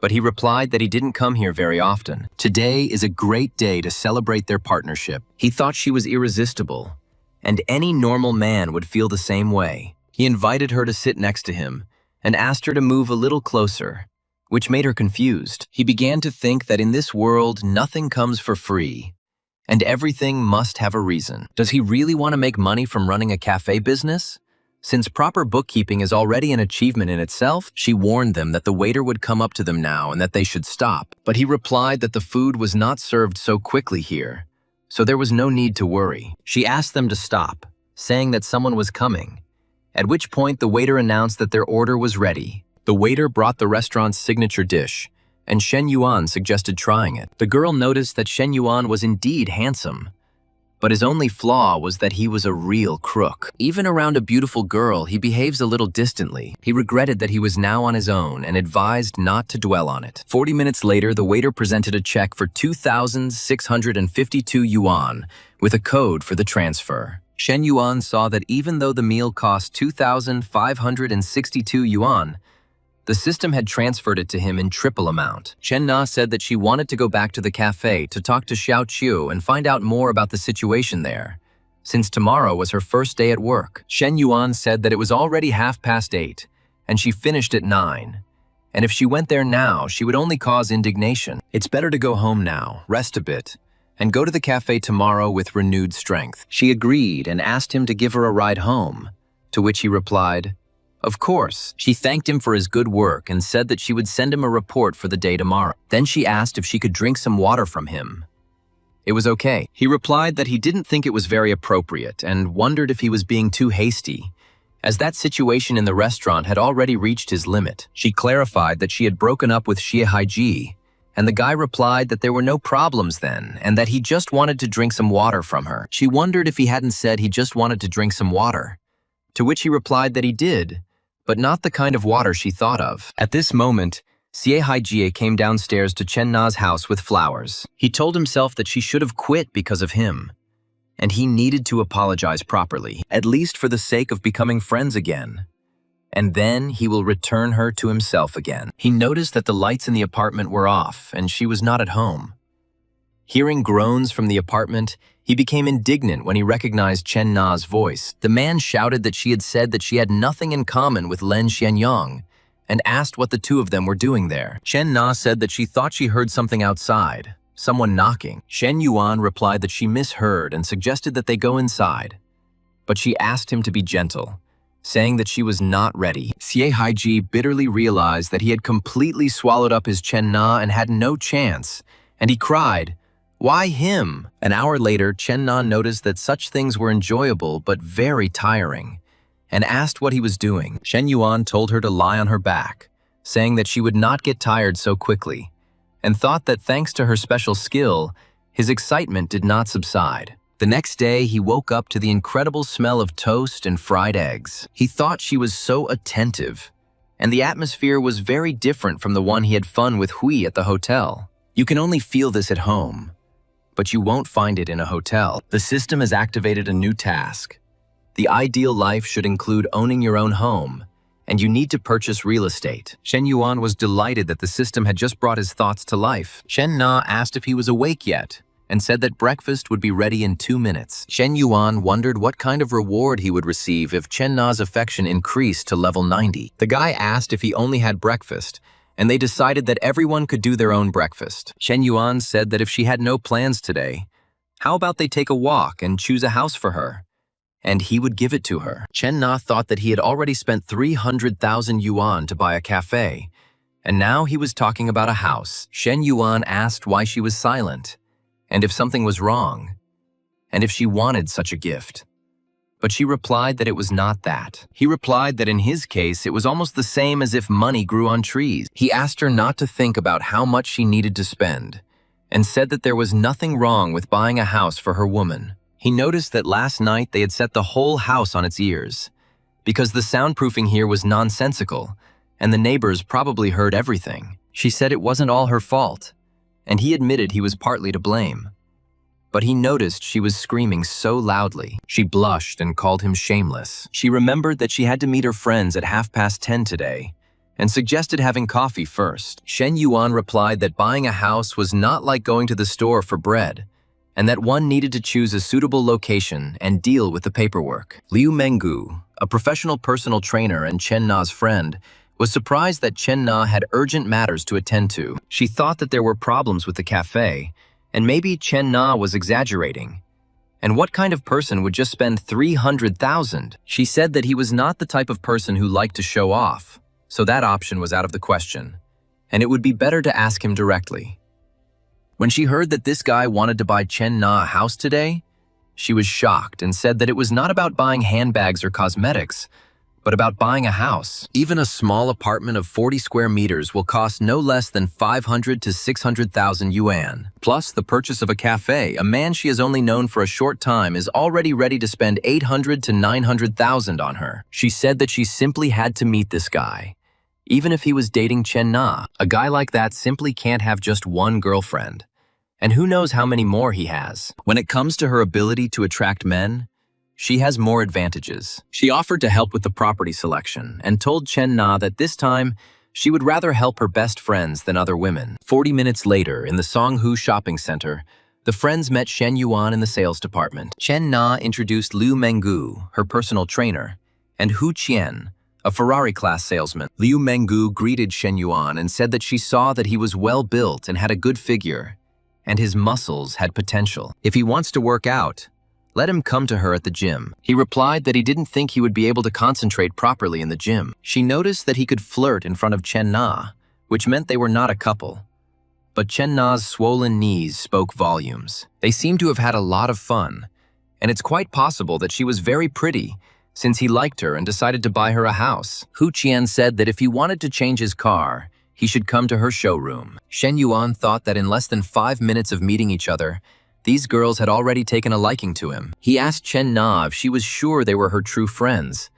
but he replied that he didn't come here very often. Today is a great day to celebrate their partnership. He thought she was irresistible, and any normal man would feel the same way. He invited her to sit next to him and asked her to move a little closer, which made her confused. He began to think that in this world, nothing comes for free, and everything must have a reason. Does he really want to make money from running a cafe business? Since proper bookkeeping is already an achievement in itself, she warned them that the waiter would come up to them now and that they should stop. But he replied that the food was not served so quickly here, so there was no need to worry. She asked them to stop, saying that someone was coming, at which point the waiter announced that their order was ready. The waiter brought the restaurant's signature dish, and Shen Yuan suggested trying it. The girl noticed that Shen Yuan was indeed handsome, but his only flaw was that he was a real crook. Even around a beautiful girl, he behaves a little distantly. He regretted that he was now on his own and advised not to dwell on it. 40 minutes later, the waiter presented a check for 2,652 yuan with a code for the transfer. Shen Yuan saw that even though the meal cost 2,562 yuan, the system had transferred it to him in triple amount. Chen Na said that she wanted to go back to the cafe to talk to Xiao Qiu and find out more about the situation there, since tomorrow was her first day at work. Shen Yuan said that it was already 8:30, and she finished at 9. And if she went there now, she would only cause indignation. It's better to go home now, rest a bit, and go to the cafe tomorrow with renewed strength. She agreed and asked him to give her a ride home, to which he replied, "Of course." She thanked him for his good work and said that she would send him a report for the day tomorrow. Then she asked if she could drink some water from him. It was okay. He replied that he didn't think it was very appropriate and wondered if he was being too hasty, as that situation in the restaurant had already reached his limit. She clarified that she had broken up with Xie Haiji, and the guy replied that there were no problems then and that he just wanted to drink some water from her. She wondered if he hadn't said he just wanted to drink some water, to which he replied that he did, but not the kind of water she thought of. At this moment, Xie Haijie came downstairs to Chen Na's house with flowers. He told himself that she should have quit because of him, and he needed to apologize properly, at least for the sake of becoming friends again. And then he will return her to himself again. He noticed that the lights in the apartment were off, and she was not at home. Hearing groans from the apartment, he became indignant when he recognized Chen Na's voice. The man shouted that she had said that she had nothing in common with Len Xianyang and asked what the two of them were doing there. Chen Na said that she thought she heard something outside, someone knocking. Shen Yuan replied that she misheard and suggested that they go inside, but she asked him to be gentle, saying that she was not ready. Xie Haiji bitterly realized that he had completely swallowed up his Chen Na and had no chance, and he cried, "Why him?" An hour later, Chen Na noticed that such things were enjoyable but very tiring, and asked what he was doing. Shen Yuan told her to lie on her back, saying that she would not get tired so quickly, and thought that thanks to her special skill, his excitement did not subside. The next day, he woke up to the incredible smell of toast and fried eggs. He thought she was so attentive, and the atmosphere was very different from the one he had fun with Hui at the hotel. You can only feel this at home, but you won't find it in a hotel. The system has activated a new task. The ideal life should include owning your own home, and you need to purchase real estate. Shen Yuan was delighted that the system had just brought his thoughts to life. Shen Na asked if he was awake yet, and said that breakfast would be ready in 2 minutes. Shen Yuan wondered what kind of reward he would receive if Chen Na's affection increased to level 90. The guy asked if he only had breakfast, and they decided that everyone could do their own breakfast. Shen Yuan said that if she had no plans today, how about they take a walk and choose a house for her, and he would give it to her. Chen Na thought that he had already spent 300,000 yuan to buy a cafe, and now he was talking about a house. Shen Yuan asked why she was silent, and if something was wrong, and if she wanted such a gift. But she replied that it was not that. He replied that in his case, it was almost the same as if money grew on trees. He asked her not to think about how much she needed to spend, and said that there was nothing wrong with buying a house for her woman. He noticed that last night they had set the whole house on its ears, because the soundproofing here was nonsensical, and the neighbors probably heard everything. She said it wasn't all her fault, and he admitted he was partly to blame. But he noticed she was screaming so loudly. She blushed and called him shameless. She remembered that she had to meet her friends at 10:30 today, and suggested having coffee first. Shen Yuan replied that buying a house was not like going to the store for bread, and that one needed to choose a suitable location and deal with the paperwork. Liu Menggu, a professional personal trainer and Chen Na's friend, was surprised that Chen Na had urgent matters to attend to. She thought that there were problems with the cafe, and maybe Chen Na was exaggerating. And what kind of person would just spend 300,000? She said that he was not the type of person who liked to show off, so that option was out of the question, and it would be better to ask him directly. When she heard that this guy wanted to buy Chen Na a house today, she was shocked and said that it was not about buying handbags or cosmetics, but about buying a house. Even a small apartment of 40 square meters will cost no less than 500 to 600,000 yuan. Plus, the purchase of a cafe, a man she has only known for a short time, is already ready to spend 800 to 900,000 on her. She said that she simply had to meet this guy. Even if he was dating Chen Na, a guy like that simply can't have just one girlfriend. And who knows how many more he has. When it comes to her ability to attract men, she has more advantages. She offered to help with the property selection and told Chen Na that this time she would rather help her best friends than other women. 40 minutes later, in the Songhu shopping center, the friends met Shen Yuan in the sales department. Chen Na introduced Liu Menggu, her personal trainer, and Hu Qian, a Ferrari-class salesman. Liu Menggu greeted Shen Yuan and said that she saw that he was well-built and had a good figure, and his muscles had potential. If he wants to work out, let him come to her at the gym. He replied that he didn't think he would be able to concentrate properly in the gym. She noticed that he could flirt in front of Chen Na, which meant they were not a couple. But Chen Na's swollen knees spoke volumes. They seemed to have had a lot of fun, and it's quite possible that she was very pretty, since he liked her and decided to buy her a house. Hu Qian said that if he wanted to change his car, he should come to her showroom. Shen Yuan thought that in less than 5 minutes of meeting each other, these girls had already taken a liking to him. He asked Chen Na if she was sure they were her true friends,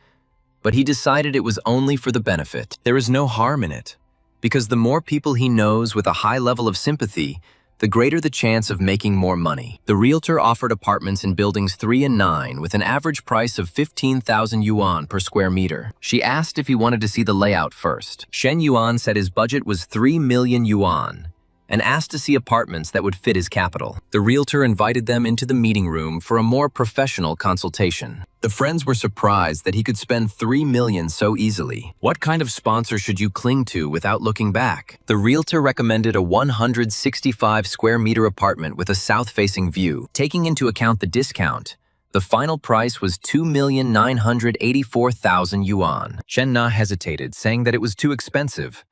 but he decided it was only for the benefit. There is no harm in it, because the more people he knows with a high level of sympathy, the greater the chance of making more money. The realtor offered apartments in buildings 3 and 9 with an average price of 15,000 yuan per square meter. She asked if he wanted to see the layout first. Shen Yuan said his budget was 3 million yuan and asked to see apartments that would fit his capital. The realtor invited them into the meeting room for a more professional consultation. The friends were surprised that he could spend 3 million so easily. What kind of sponsor should you cling to without looking back? The realtor recommended a 165 square meter apartment with a south-facing view. Taking into account the discount, the final price was 2,984,000 yuan. Chen Na hesitated, saying that it was too expensive.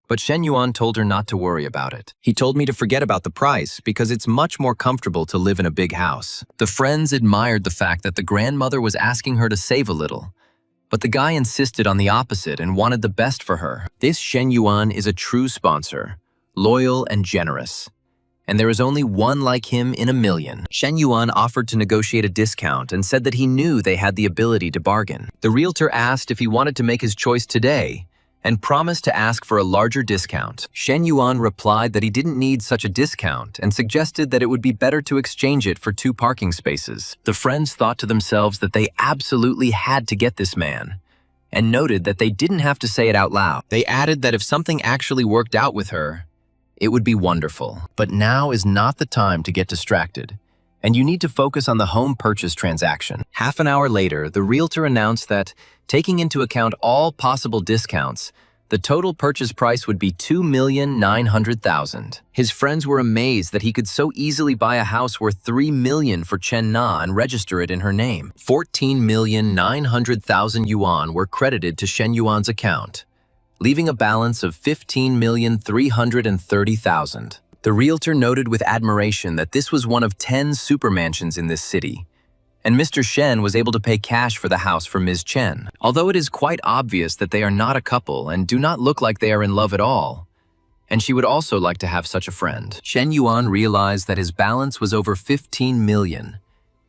But Shen Yuan told her not to worry about it. He told me to forget about the price because it's much more comfortable to live in a big house. The friends admired the fact that the grandmother was asking her to save a little, but the guy insisted on the opposite and wanted the best for her. This Shen Yuan is a true sponsor, loyal and generous, and there is only one like him in a million. Shen Yuan offered to negotiate a discount and said that he knew they had the ability to bargain. The realtor asked if he wanted to make his choice today, and promised to ask for a larger discount. Shen Yuan replied that he didn't need such a discount and suggested that it would be better to exchange it for 2 parking spaces. The friends thought to themselves that they absolutely had to get this man, and noted that they didn't have to say it out loud. They added that if something actually worked out with her, it would be wonderful. But now is not the time to get distracted, and you need to focus on the home purchase transaction. Half an hour later, the realtor announced that, taking into account all possible discounts, the total purchase price would be 2,900,000. His friends were amazed that he could so easily buy a house worth 3 million for Chen Na and register it in her name. 14,900,000 yuan were credited to Shen Yuan's account, leaving a balance of 15,330,000. The realtor noted with admiration that this was one of 10 supermansions in this city, and Mr. Shen was able to pay cash for the house for Ms. Chen. Although it is quite obvious that they are not a couple and do not look like they are in love at all, and she would also like to have such a friend. Shen Yuan realized that his balance was over 15 million,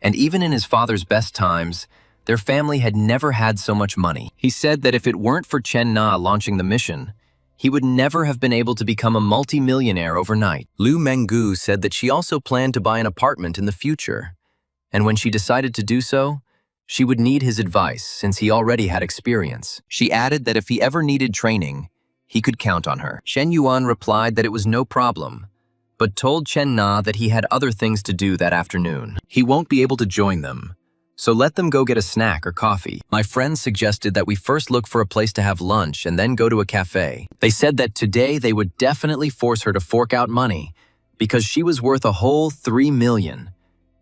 and even in his father's best times, their family had never had so much money. He said that if it weren't for Chen Na launching the mission, he would never have been able to become a multi-millionaire overnight. Liu Menggu said that she also planned to buy an apartment in the future, and when she decided to do so, she would need his advice since he already had experience. She added that if he ever needed training, he could count on her. Shen Yuan replied that it was no problem, but told Chen Na that he had other things to do that afternoon. He won't be able to join them, so let them go get a snack or coffee. My friends suggested that we first look for a place to have lunch and then go to a cafe. They said that today they would definitely force her to fork out money because she was worth a whole 3 million,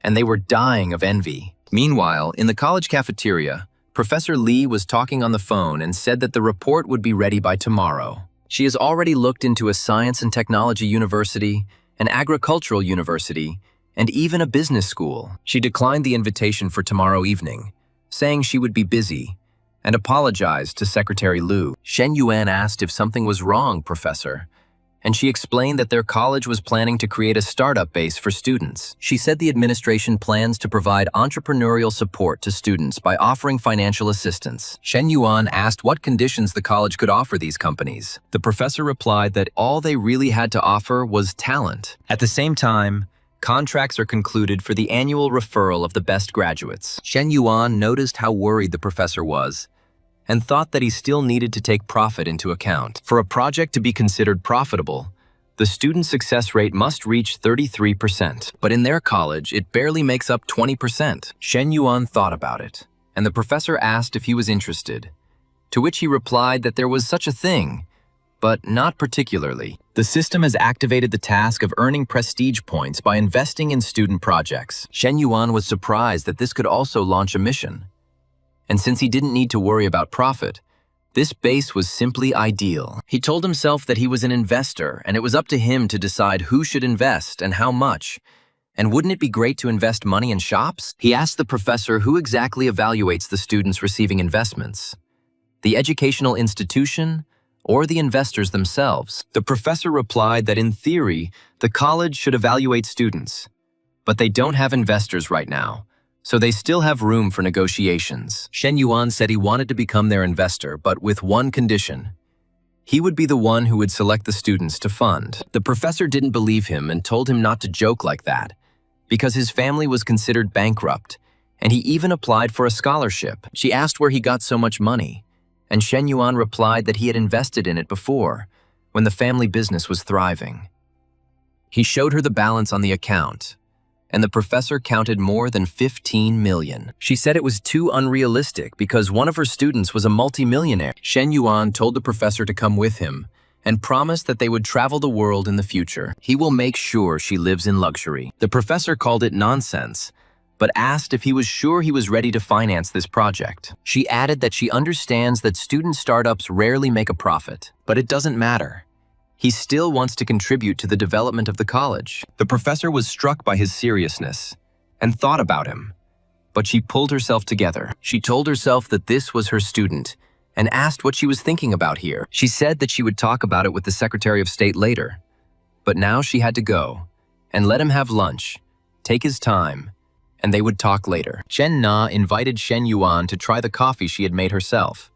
and they were dying of envy. Meanwhile, in the college cafeteria, Professor Lee was talking on the phone and said that the report would be ready by tomorrow. She has already looked into a science and technology university, an agricultural university, and even a business school. She declined the invitation for tomorrow evening, saying she would be busy, and apologized to Secretary Liu. Shen Yuan asked if something was wrong, Professor, and she explained that their college was planning to create a startup base for students. She said the administration plans to provide entrepreneurial support to students by offering financial assistance. Shen Yuan asked what conditions the college could offer these companies. The professor replied that all they really had to offer was talent. At the same time, contracts are concluded for the annual referral of the best graduates. Shen Yuan noticed how worried the professor was and thought that he still needed to take profit into account. For a project to be considered profitable, the student success rate must reach 33%. But in their college, it barely makes up 20%. Shen Yuan thought about it, and the professor asked if he was interested, to which he replied that there was such a thing, but not particularly. The system has activated the task of earning prestige points by investing in student projects. Shen Yuan was surprised that this could also launch a mission. And since he didn't need to worry about profit, this base was simply ideal. He told himself that he was an investor, and it was up to him to decide who should invest and how much. And wouldn't it be great to invest money in shops? He asked the professor who exactly evaluates the students receiving investments: the educational institution or the investors themselves? The professor replied that in theory, the college should evaluate students, but they don't have investors right now, so they still have room for negotiations. Shen Yuan said he wanted to become their investor, but with one condition. He would be the one who would select the students to fund. The professor didn't believe him and told him not to joke like that, because his family was considered bankrupt, and he even applied for a scholarship. She asked where he got so much money, and Shen Yuan replied that he had invested in it before, when the family business was thriving. He showed her the balance on the account, and the professor counted more than 15 million. She said it was too unrealistic because one of her students was a multimillionaire. Shen Yuan told the professor to come with him and promised that they would travel the world in the future. He will make sure she lives in luxury. The professor called it nonsense, but asked if he was sure he was ready to finance this project. She added that she understands that student startups rarely make a profit, but it doesn't matter. He still wants to contribute to the development of the college. The professor was struck by his seriousness and thought about him, but she pulled herself together. She told herself that this was her student and asked what she was thinking about here. She said that she would talk about it with the Secretary of State later, but now she had to go and let him have lunch, take his time, and they would talk later. Chen Na invited Shen Yuan to try the coffee she had made herself,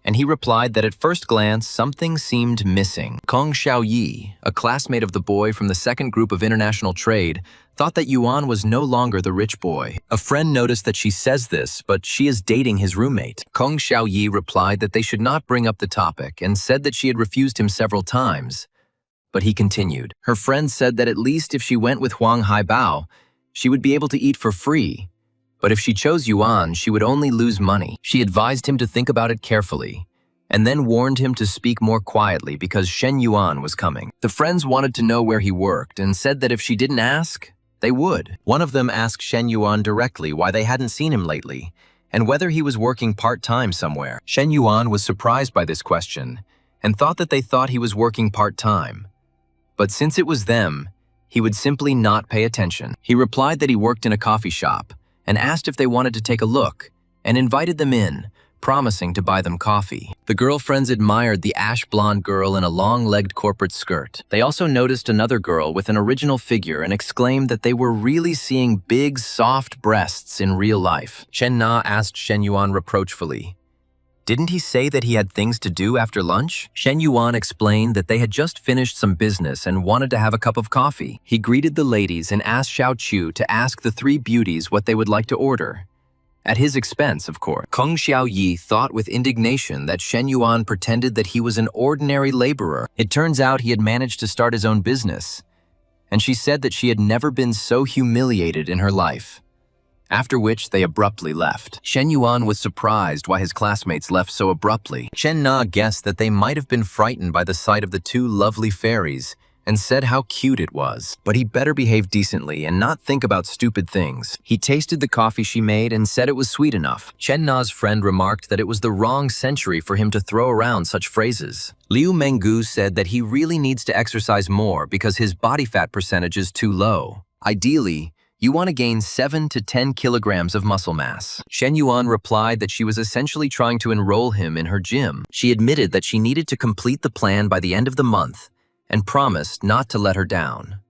and he replied that at first glance, something seemed missing. Kong Xiaoyi, a classmate of the boy from the second group of international trade, thought that Yuan was no longer the rich boy. A friend noticed that she says this, but she is dating his roommate. Kong Xiaoyi replied that they should not bring up the topic and said that she had refused him several times. But he continued. Her friend said that at least if she went with Huang Haibao, she would be able to eat for free. But if she chose Yuan, she would only lose money. She advised him to think about it carefully, and then warned him to speak more quietly because Shen Yuan was coming. The friends wanted to know where he worked and said that if she didn't ask, they would. One of them asked Shen Yuan directly why they hadn't seen him lately, and whether he was working part-time somewhere. Shen Yuan was surprised by this question, and thought that they thought he was working part-time. But since it was them, he would simply not pay attention. He replied that he worked in a coffee shop, and asked if they wanted to take a look, and invited them in, promising to buy them coffee. The girlfriends admired the ash-blonde girl in a long-legged corporate skirt. They also noticed another girl with an original figure and exclaimed that they were really seeing big, soft breasts in real life. Chen Na asked Shen Yuan reproachfully, "Didn't he say that he had things to do after lunch?" Shen Yuan explained that they had just finished some business and wanted to have a cup of coffee. He greeted the ladies and asked Xiao Chu to ask the three beauties what they would like to order. At his expense, of course. Kong Xiaoyi thought with indignation that Shen Yuan pretended that he was an ordinary laborer. It turns out he had managed to start his own business, and she said that she had never been so humiliated in her life. After which, they abruptly left. Shen Yuan was surprised why his classmates left so abruptly. Chen Na guessed that they might have been frightened by the sight of the two lovely fairies and said how cute it was. But he better behave decently and not think about stupid things. He tasted the coffee she made and said it was sweet enough. Chen Na's friend remarked that it was the wrong century for him to throw around such phrases. Liu Menggu said that he really needs to exercise more because his body fat percentage is too low. Ideally, you want to gain 7 to 10 kilograms of muscle mass. Shen Yuan replied that she was essentially trying to enroll him in her gym. She admitted that she needed to complete the plan by the end of the month and promised not to let her down.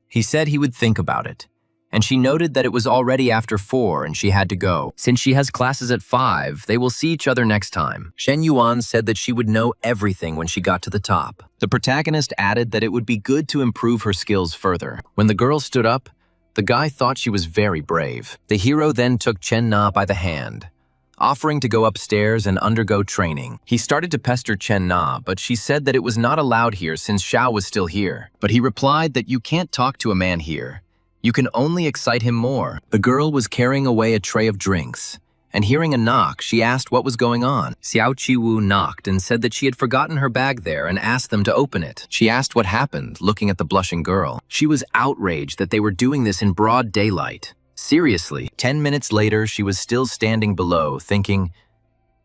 He said he would think about it, and she noted that it was already after 4 and she had to go. Since she has classes at 5, they will see each other next time. Shen Yuan said that she would know everything when she got to the top. The protagonist added that it would be good to improve her skills further. When the girl stood up, the guy thought she was very brave. The hero then took Chen Na by the hand, offering to go upstairs and undergo training. He started to pester Chen Na, but she said that it was not allowed here since Xiao was still here. But he replied that you can't talk to a man here. You can only excite him more. The girl was carrying away a tray of drinks, and hearing a knock, she asked what was going on. Xiao Qiwu knocked and said that she had forgotten her bag there and asked them to open it. She asked what happened, looking at the blushing girl. She was outraged that they were doing this in broad daylight. Seriously. 10 minutes later, she was still standing below, thinking,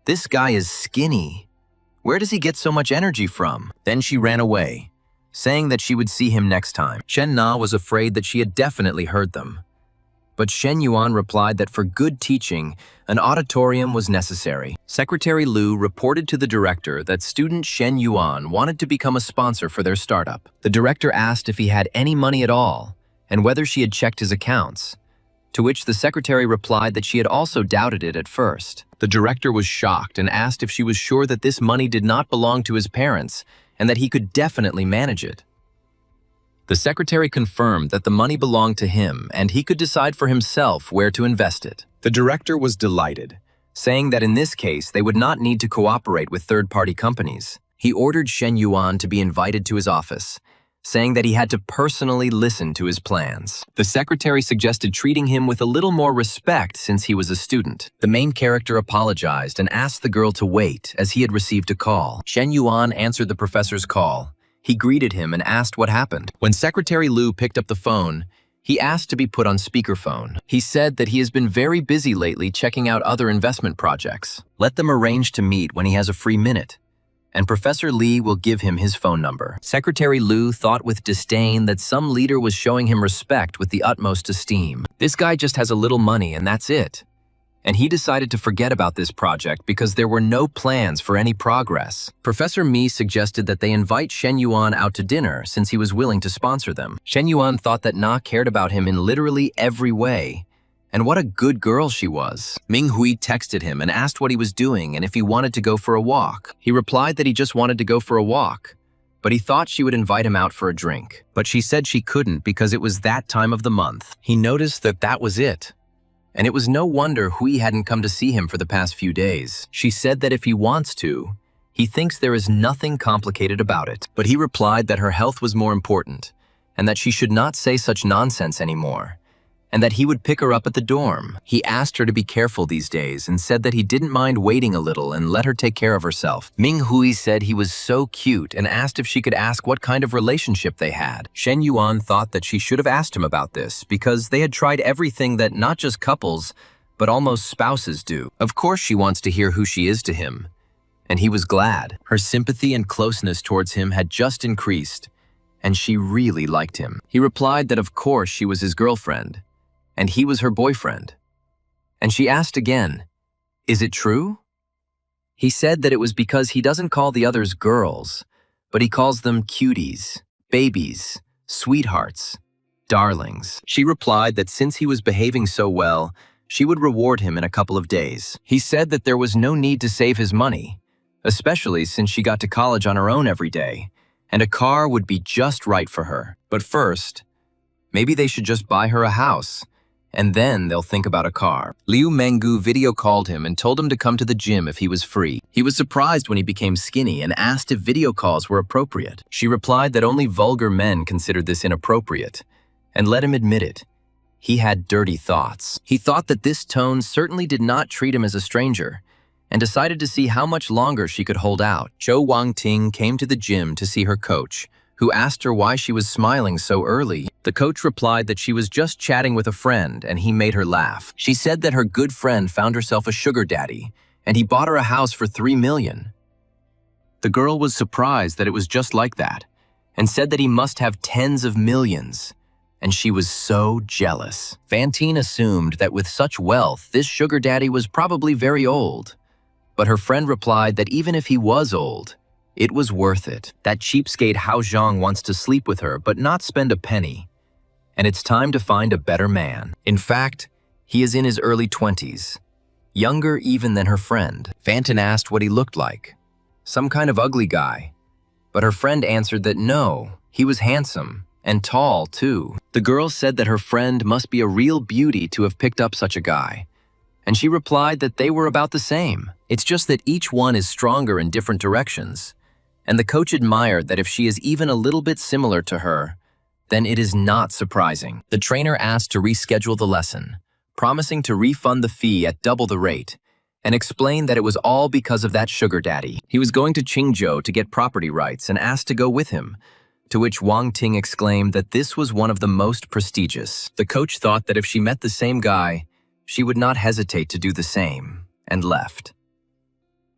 "This guy is skinny. Where does he get so much energy from?" Then she ran away, saying that she would see him next time. Chen Na was afraid that she had definitely heard them. But Shen Yuan replied that for good teaching, an auditorium was necessary. Secretary Liu reported to the director that student Shen Yuan wanted to become a sponsor for their startup. The director asked if he had any money at all, and whether she had checked his accounts, to which the secretary replied that she had also doubted it at first. The director was shocked and asked if she was sure that this money did not belong to his parents and that he could definitely manage it. The secretary confirmed that the money belonged to him and he could decide for himself where to invest it. The director was delighted, saying that in this case they would not need to cooperate with third-party companies. He ordered Shen Yuan to be invited to his office, saying that he had to personally listen to his plans. The secretary suggested treating him with a little more respect since he was a student. The main character apologized and asked the girl to wait as he had received a call. Shen Yuan answered the professor's call. He greeted him and asked what happened. When Secretary Liu picked up the phone, he asked to be put on speakerphone. He said that he has been very busy lately checking out other investment projects. Let them arrange to meet when he has a free minute, and Professor Li will give him his phone number. Secretary Liu thought with disdain that some leader was showing him respect with the utmost esteem. This guy just has a little money and that's it. And he decided to forget about this project because there were no plans for any progress. Professor Mi suggested that they invite Shen Yuan out to dinner since he was willing to sponsor them. Shen Yuan thought that Na cared about him in literally every way. And what a good girl she was. Ming Hui texted him and asked what he was doing and if he wanted to go for a walk. He replied that he just wanted to go for a walk, but he thought she would invite him out for a drink. But she said she couldn't because it was that time of the month. He noticed that that was it. And it was no wonder Hui hadn't come to see him for the past few days. She said that if he wants to, he thinks there is nothing complicated about it. But he replied that her health was more important, and that she should not say such nonsense anymore, and that he would pick her up at the dorm. He asked her to be careful these days and said that he didn't mind waiting a little and let her take care of herself. Ming Hui said he was so cute and asked if she could ask what kind of relationship they had. Shen Yuan thought that she should have asked him about this because they had tried everything that not just couples, but almost spouses do. Of course she wants to hear who she is to him, and he was glad. Her sympathy and closeness towards him had just increased, and she really liked him. He replied that of course she was his girlfriend, and he was her boyfriend. And she asked again, "Is it true?" He said that it was because he doesn't call the others girls, but he calls them cuties, babies, sweethearts, darlings. She replied that since he was behaving so well, she would reward him in a couple of days. He said that there was no need to save his money, especially since she got to college on her own every day, and a car would be just right for her. But first, maybe they should just buy her a house and then they'll think about a car. Liu Menggu video called him and told him to come to the gym if he was free. He was surprised when he became skinny and asked if video calls were appropriate. She replied that only vulgar men considered this inappropriate, and let him admit it. He had dirty thoughts. He thought that this tone certainly did not treat him as a stranger, and decided to see how much longer she could hold out. Zhou Wangting came to the gym to see her coach, who asked her why she was smiling so early. The coach replied that she was just chatting with a friend, and he made her laugh. She said that her good friend found herself a sugar daddy, and he bought her a house for $3 million. The girl was surprised that it was just like that, and said that he must have tens of millions, and she was so jealous. Fantine assumed that with such wealth, this sugar daddy was probably very old. But her friend replied that even if he was old, it was worth it. That cheapskate Hao Zhang wants to sleep with her but not spend a penny. And it's time to find a better man. In fact, he is in his early 20s, younger even than her friend. Fantine asked what he looked like. Some kind of ugly guy. But her friend answered that no, he was handsome and tall too. The girl said that her friend must be a real beauty to have picked up such a guy. And she replied that they were about the same. It's just that each one is stronger in different directions. And the coach admired that if she is even a little bit similar to her, then it is not surprising. The trainer asked to reschedule the lesson, promising to refund the fee at double the rate, and explained that it was all because of that sugar daddy. He was going to Qingzhou to get property rights and asked to go with him, to which Wang Ting exclaimed that this was one of the most prestigious. The coach thought that if she met the same guy, she would not hesitate to do the same, and left.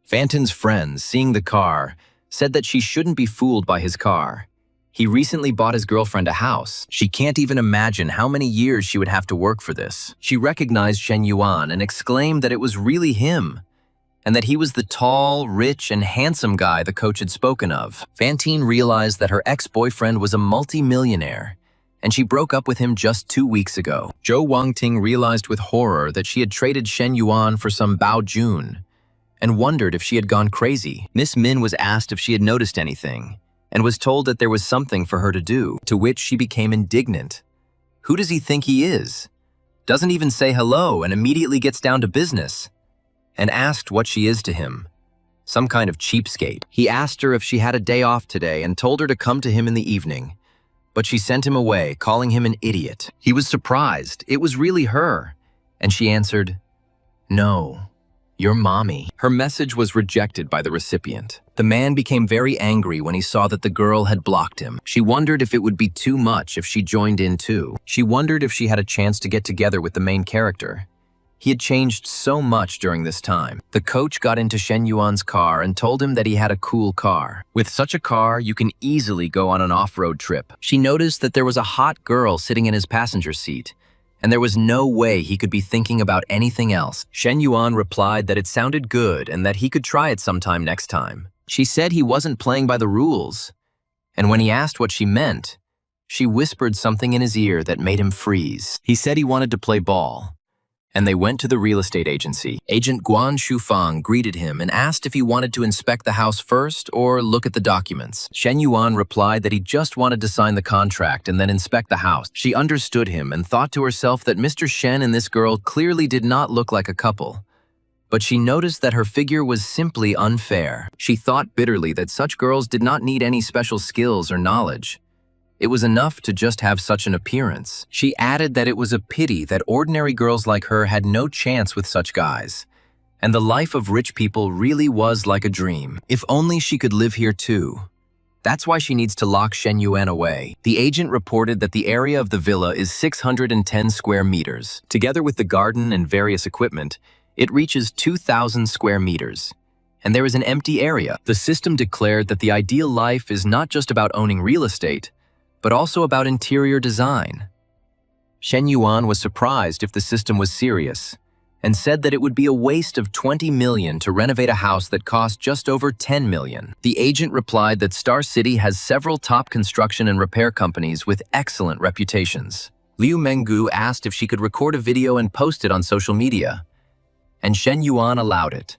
Fantine's friends, seeing the car, said that she shouldn't be fooled by his car. He recently bought his girlfriend a house. She can't even imagine how many years she would have to work for this. She recognized Shen Yuan and exclaimed that it was really him, and that he was the tall, rich, and handsome guy the coach had spoken of. Fantine realized that her ex-boyfriend was a multi-millionaire, and she broke up with him just 2 weeks ago. Zhou Wangting realized with horror that she had traded Shen Yuan for some Bao Jun, and wondered if she had gone crazy. Miss Min was asked if she had noticed anything, and was told that there was something for her to do, to which she became indignant. Who does he think he is? Doesn't even say hello and immediately gets down to business, and asked what she is to him. Some kind of cheapskate. He asked her if she had a day off today and told her to come to him in the evening, but she sent him away, calling him an idiot. He was surprised. It was really her, and she answered, "No. Your mommy." Her message was rejected by the recipient. The man became very angry when he saw that the girl had blocked him. She wondered if it would be too much if she joined in too. She wondered if she had a chance to get together with the main character. He had changed so much during this time. The coach got into Shen Yuan's car and told him that he had a cool car. With such a car, you can easily go on an off-road trip. She noticed that there was a hot girl sitting in his passenger seat, and there was no way he could be thinking about anything else. Shen Yuan replied that it sounded good and that he could try it sometime next time. She said he wasn't playing by the rules, and when he asked what she meant, she whispered something in his ear that made him freeze. He said he wanted to play ball, and they went to the real estate agency. Agent Guan Shufang greeted him and asked if he wanted to inspect the house first or look at the documents. Shen Yuan replied that he just wanted to sign the contract and then inspect the house. She understood him and thought to herself that Mr. Shen and this girl clearly did not look like a couple. But she noticed that her figure was simply unfair. She thought bitterly that such girls did not need any special skills or knowledge. It was enough to just have such an appearance. She added that it was a pity that ordinary girls like her had no chance with such guys, and the life of rich people really was like a dream. If only she could live here too. That's why she needs to lock Shen Yuan away. The agent reported that the area of the villa is 610 square meters. Together with the garden and various equipment, it reaches 2,000 square meters. And there is an empty area. The system declared that the ideal life is not just about owning real estate, but also about interior design. Shen Yuan was surprised if the system was serious, and said that it would be a waste of 20 million to renovate a house that cost just over 10 million. The agent replied that Star City has several top construction and repair companies with excellent reputations. Liu Menggu asked if she could record a video and post it on social media, and Shen Yuan allowed it,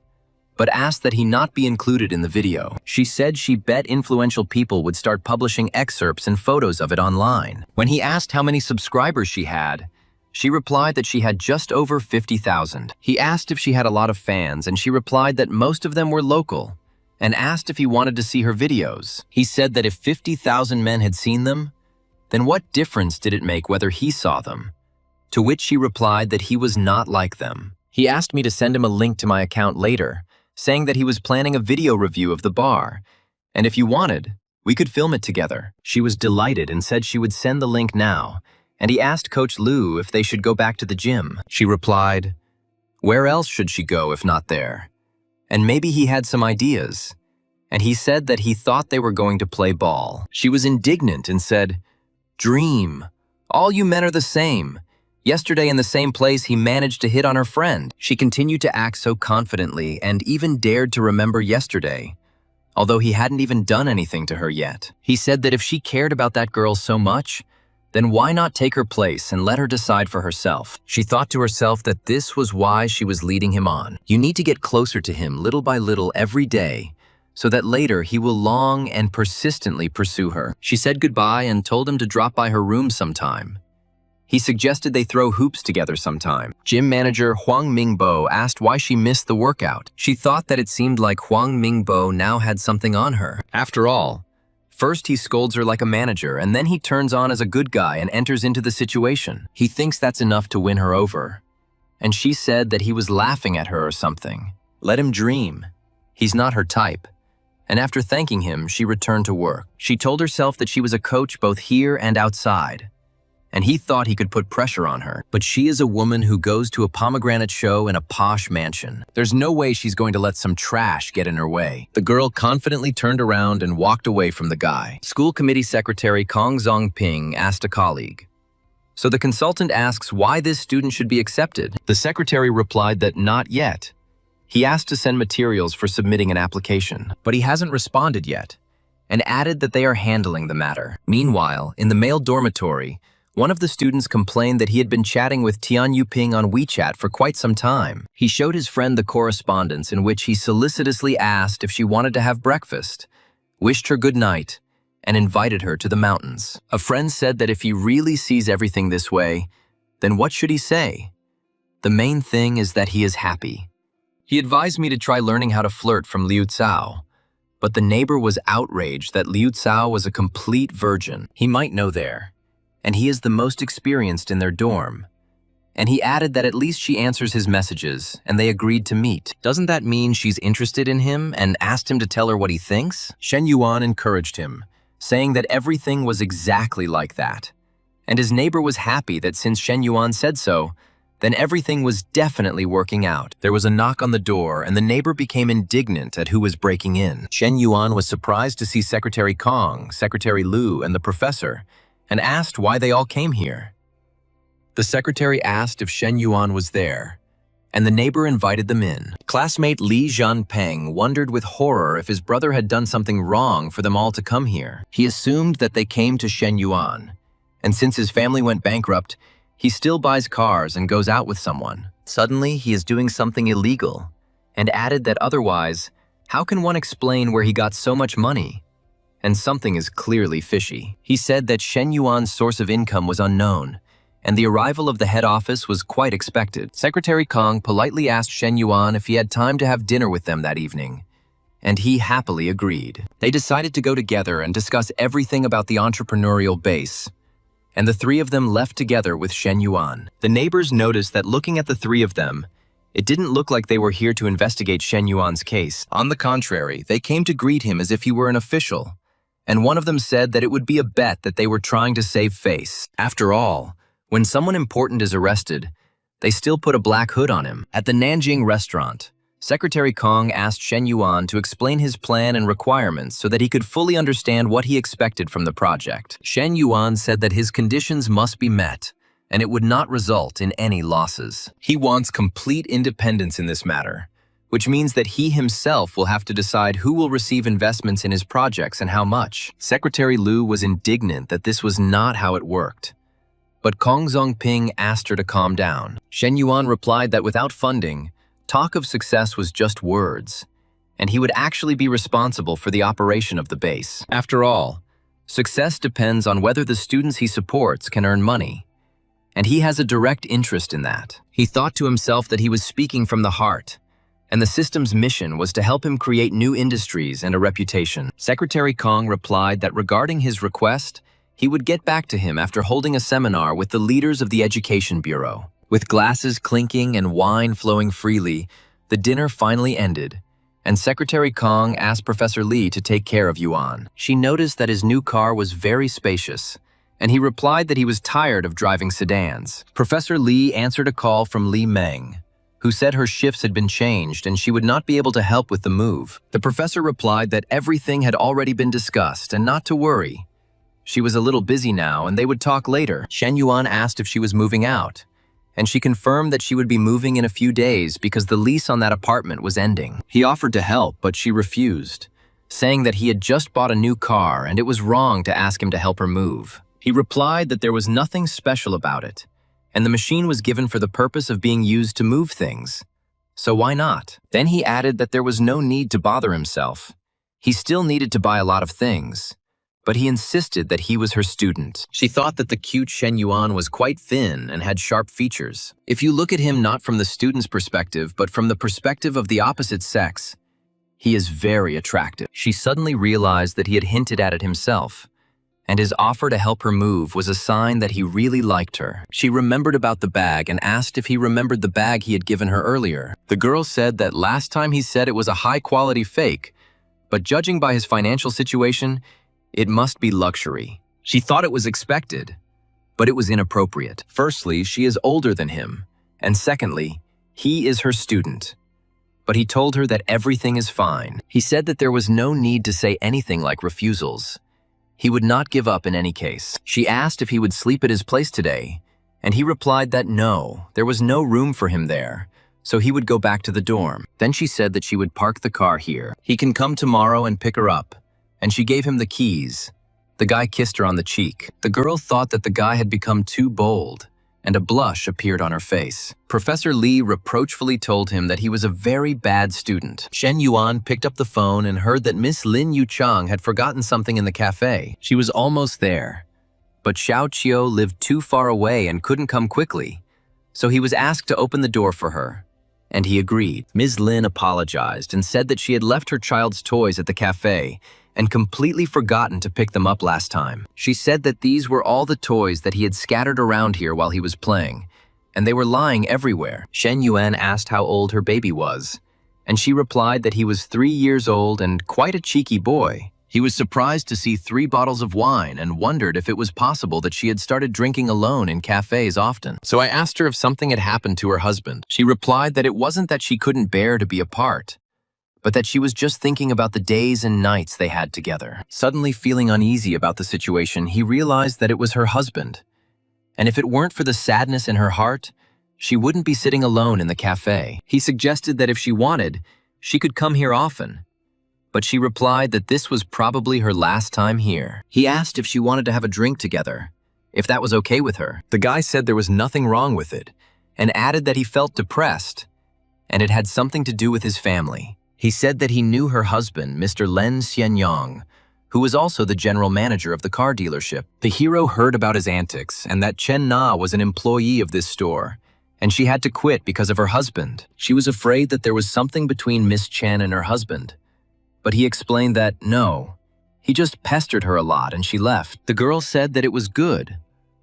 but asked that he not be included in the video. She said she bet influential people would start publishing excerpts and photos of it online. When he asked how many subscribers she had, She replied that she had just over 50,000. He asked if she had a lot of fans, and she replied that most of them were local, and asked if he wanted to see her videos. He said that if 50,000 men had seen them, then what difference did it make whether he saw them? To which she replied that he was not like them. He asked me to send him a link to my account later, saying that he was planning a video review of the bar, and if you wanted, we could film it together. She was delighted and said she would send the link now, and he asked Coach Lou if they should go back to the gym. She replied, where else should she go if not there? And maybe he had some ideas. And he said that he thought they were going to play ball. She was indignant and said, dream. All you men are the same. Yesterday in the same place he managed to hit on her friend. She continued to act so confidently and even dared to remember yesterday, although he hadn't even done anything to her yet. He said that if she cared about that girl so much, then why not take her place and let her decide for herself? She thought to herself that this was why she was leading him on. You need to get closer to him little by little every day, so that later he will long and persistently pursue her. She said goodbye and told him to drop by her room sometime. He suggested they throw hoops together sometime. Gym manager Huang Mingbo asked why she missed the workout. She thought that it seemed like Huang Mingbo now had something on her. After all, first he scolds her like a manager, and then he turns on as a good guy and enters into the situation. He thinks that's enough to win her over. And she said that he was laughing at her or something. Let him dream. He's not her type. And after thanking him, she returned to work. She told herself that she was a coach both here and outside, and he thought he could put pressure on her. But she is a woman who goes to a pomegranate show in a posh mansion. There's no way she's going to let some trash get in her way. The girl confidently turned around and walked away from the guy. School committee secretary Kong Zongping asked a colleague, so the consultant asks why this student should be accepted. The secretary replied that not yet. He asked to send materials for submitting an application, but he hasn't responded yet, and added that they are handling the matter. Meanwhile, in the male dormitory, one of the students complained that he had been chatting with Tian Yuping on WeChat for quite some time. He showed his friend the correspondence in which he solicitously asked if she wanted to have breakfast, wished her good night, and invited her to the mountains. A friend said that if he really sees everything this way, then what should he say? The main thing is that he is happy. He advised me to try learning how to flirt from Liu Cao, but the neighbor was outraged that Liu Cao was a complete virgin. He might know there, and he is the most experienced in their dorm. And he added that at least she answers his messages, and they agreed to meet. Doesn't that mean she's interested in him and asked him to tell her what he thinks? Shen Yuan encouraged him, saying that everything was exactly like that. And his neighbor was happy that since Shen Yuan said so, then everything was definitely working out. There was a knock on the door, and the neighbor became indignant at who was breaking in. Shen Yuan was surprised to see Secretary Kong, Secretary Lu, and the professor, and asked why they all came here. The secretary asked if Shen Yuan was there, and the neighbor invited them in. Classmate Li Zhanpeng wondered with horror if his brother had done something wrong for them all to come here. He assumed that they came to Shen Yuan, and since his family went bankrupt, he still buys cars and goes out with someone. Suddenly, he is doing something illegal, and added that otherwise, how can one explain where he got so much money? And something is clearly fishy. He said that Shen Yuan's source of income was unknown, and the arrival of the head office was quite expected. Secretary Kong politely asked Shen Yuan if he had time to have dinner with them that evening, and he happily agreed. They decided to go together and discuss everything about the entrepreneurial base, and the three of them left together with Shen Yuan. The neighbors noticed that looking at the three of them, it didn't look like they were here to investigate Shen Yuan's case. On the contrary, they came to greet him as if he were an official, and one of them said that it would be a bet that they were trying to save face. After all, when someone important is arrested, they still put a black hood on him. At the Nanjing restaurant, Secretary Kong asked Shen Yuan to explain his plan and requirements so that he could fully understand what he expected from the project. Shen Yuan said that his conditions must be met, and it would not result in any losses. He wants complete independence in this matter, which means that he himself will have to decide who will receive investments in his projects and how much. Secretary Lu was indignant that this was not how it worked, but Kong Zongping asked her to calm down. Shen Yuan replied that without funding, talk of success was just words, and he would actually be responsible for the operation of the base. After all, success depends on whether the students he supports can earn money. and he has a direct interest in that. He thought to himself that he was speaking from the heart, and the system's mission was to help him create new industries and a reputation. Secretary Kong replied that regarding his request, he would get back to him after holding a seminar with the leaders of the Education Bureau. With glasses clinking and wine flowing freely, the dinner finally ended, and Secretary Kong asked Professor Lee to take care of Yuan. She noticed that his new car was very spacious, and he replied that he was tired of driving sedans. Professor Lee answered a call from Li Meng, who said her shifts had been changed and she would not be able to help with the move. The professor replied that everything had already been discussed and not to worry. She was a little busy now and they would talk later. Shen Yuan asked if she was moving out, and she confirmed that she would be moving in a few days because the lease on that apartment was ending. He offered to help, but she refused, saying that he had just bought a new car and it was wrong to ask him to help her move. He replied that there was nothing special about it, and the machine was given for the purpose of being used to move things. So why not? Then he added that there was no need to bother himself. He still needed to buy a lot of things, but he insisted that he was her student. She thought that the cute Shen Yuan was quite thin and had sharp features. If you look at him not from the student's perspective, but from the perspective of the opposite sex, he is very attractive. She suddenly realized that he had hinted at it himself, and his offer to help her move was a sign that he really liked her. She remembered about the bag and asked if he remembered the bag he had given her earlier. The girl said that last time he said it was a high-quality fake, but judging by his financial situation, it must be luxury. She thought it was expected, but it was inappropriate. Firstly, she is older than him, and secondly, he is her student. But he told her that everything is fine. He said that there was no need to say anything like refusals. He would not give up in any case. She asked if he would sleep at his place today, and he replied that no, there was no room for him there, so he would go back to the dorm. Then she said that she would park the car here. He can come tomorrow and pick her up, and she gave him the keys. The guy kissed her on the cheek. The girl thought that the guy had become too bold, and a blush appeared on her face. Professor Lee reproachfully told him that he was a very bad student. Shen Yuan picked up the phone and heard that Miss Lin Yuchang had forgotten something in the cafe. She was almost there, but Xiao Qiu lived too far away and couldn't come quickly, so he was asked to open the door for her, and he agreed. Ms. Lin apologized and said that she had left her child's toys at the cafe and completely forgotten to pick them up last time. She said that these were all the toys that he had scattered around here while he was playing, and they were lying everywhere. Shen Yuan asked how old her baby was, and she replied that he was 3 years old and quite a cheeky boy. He was surprised to see 3 bottles of wine and wondered if it was possible that she had started drinking alone in cafes often. So I asked her if something had happened to her husband. She replied that it wasn't that she couldn't bear to be apart, but that she was just thinking about the days and nights they had together. Suddenly feeling uneasy about the situation, he realized that it was her husband. And if it weren't for the sadness in her heart, she wouldn't be sitting alone in the cafe. He suggested that if she wanted, she could come here often, but she replied that this was probably her last time here. He asked if she wanted to have a drink together, if that was okay with her. The guy said there was nothing wrong with it, and added that he felt depressed, and it had something to do with his family. He said that he knew her husband, Mr. Len Xianyang, who was also the general manager of the car dealership. The hero heard about his antics and that Chen Na was an employee of this store, and she had to quit because of her husband. She was afraid that there was something between Miss Chen and her husband, but he explained that no, he just pestered her a lot and she left. The girl said that it was good.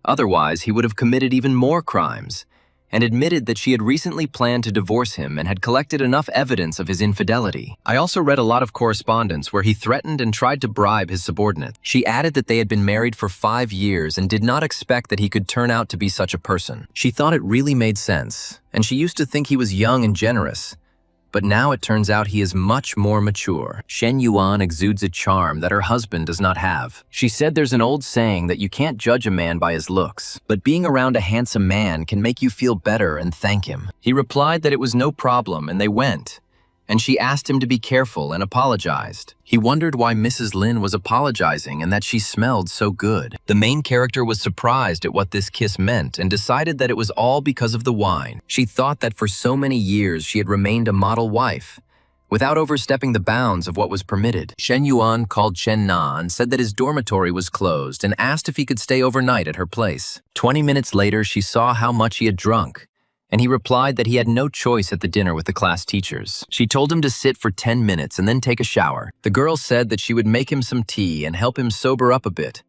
Otherwise, he would have committed even more crimes, and admitted that she had recently planned to divorce him and had collected enough evidence of his infidelity. I also read a lot of correspondence where he threatened and tried to bribe his subordinate. She added that they had been married for 5 years and did not expect that he could turn out to be such a person. She thought it really made sense, and she used to think he was young and generous, but now it turns out he is much more mature. Shen Yuan exudes a charm that her husband does not have. She said there's an old saying that you can't judge a man by his looks, but being around a handsome man can make you feel better and thank him. He replied that it was no problem and they went, and she asked him to be careful and apologized. He wondered why Mrs. Lin was apologizing and that she smelled so good. The main character was surprised at what this kiss meant and decided that it was all because of the wine. She thought that for so many years she had remained a model wife, without overstepping the bounds of what was permitted. Shen Yuan called Chen Na and said that his dormitory was closed and asked if he could stay overnight at her place. 20 minutes later, she saw how much he had drunk, and he replied that he had no choice at the dinner with the class teachers. She told him to sit for 10 minutes and then take a shower. The girl said that she would make him some tea and help him sober up a bit,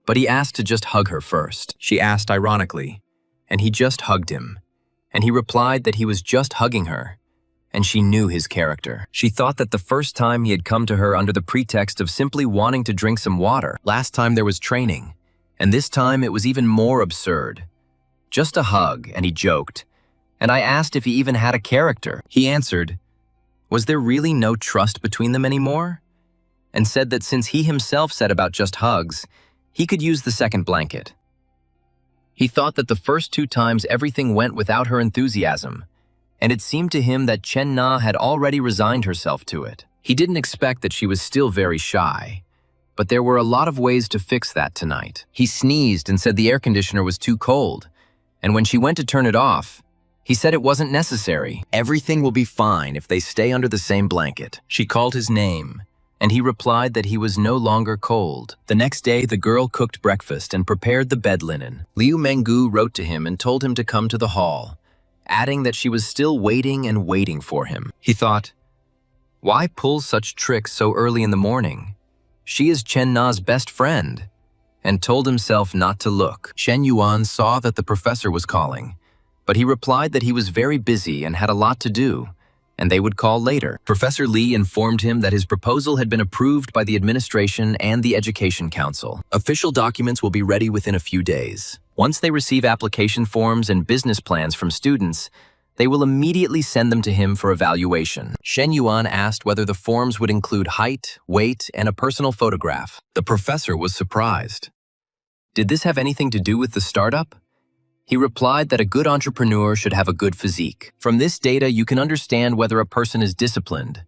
but he asked to just hug her first. She asked ironically, and he just hugged him, and he replied that he was just hugging her, and she knew his character. She thought that the first time he had come to her under the pretext of simply wanting to drink some water. Last time there was training, and this time it was even more absurd. Just a hug, and he joked, and I asked if he even had a character. He answered, was there really no trust between them anymore? And said that since he himself said about just hugs, he could use the second blanket. He thought that the first 2 times everything went without her enthusiasm, and it seemed to him that Chen Na had already resigned herself to it. He didn't expect that she was still very shy, but there were a lot of ways to fix that tonight. He sneezed and said the air conditioner was too cold, and when she went to turn it off, he said it wasn't necessary. Everything will be fine if they stay under the same blanket. She called his name, and he replied that he was no longer cold. The next day, the girl cooked breakfast and prepared the bed linen. Liu Menggu wrote to him and told him to come to the hall, adding that she was still waiting and waiting for him. He thought, why pull such tricks so early in the morning? She is Chen Na's best friend, and told himself not to look. Shen Yuan saw that the professor was calling, but he replied that he was very busy and had a lot to do, and they would call later. Professor Li informed him that his proposal had been approved by the administration and the Education Council. Official documents will be ready within a few days. Once they receive application forms and business plans from students, they will immediately send them to him for evaluation. Shen Yuan asked whether the forms would include height, weight, and a personal photograph. The professor was surprised. Did this have anything to do with the startup? He replied that a good entrepreneur should have a good physique. From this data, you can understand whether a person is disciplined.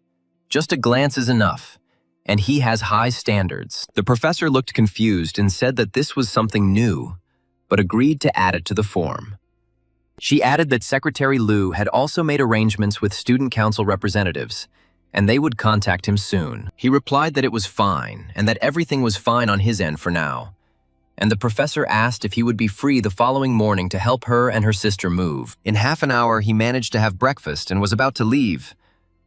Just a glance is enough, and he has high standards. The professor looked confused and said that this was something new, but agreed to add it to the form. She added that Secretary Liu had also made arrangements with student council representatives, and they would contact him soon. He replied that it was fine, and that everything was fine on his end for now. And the professor asked if he would be free the following morning to help her and her sister move. In half an hour, he managed to have breakfast and was about to leave,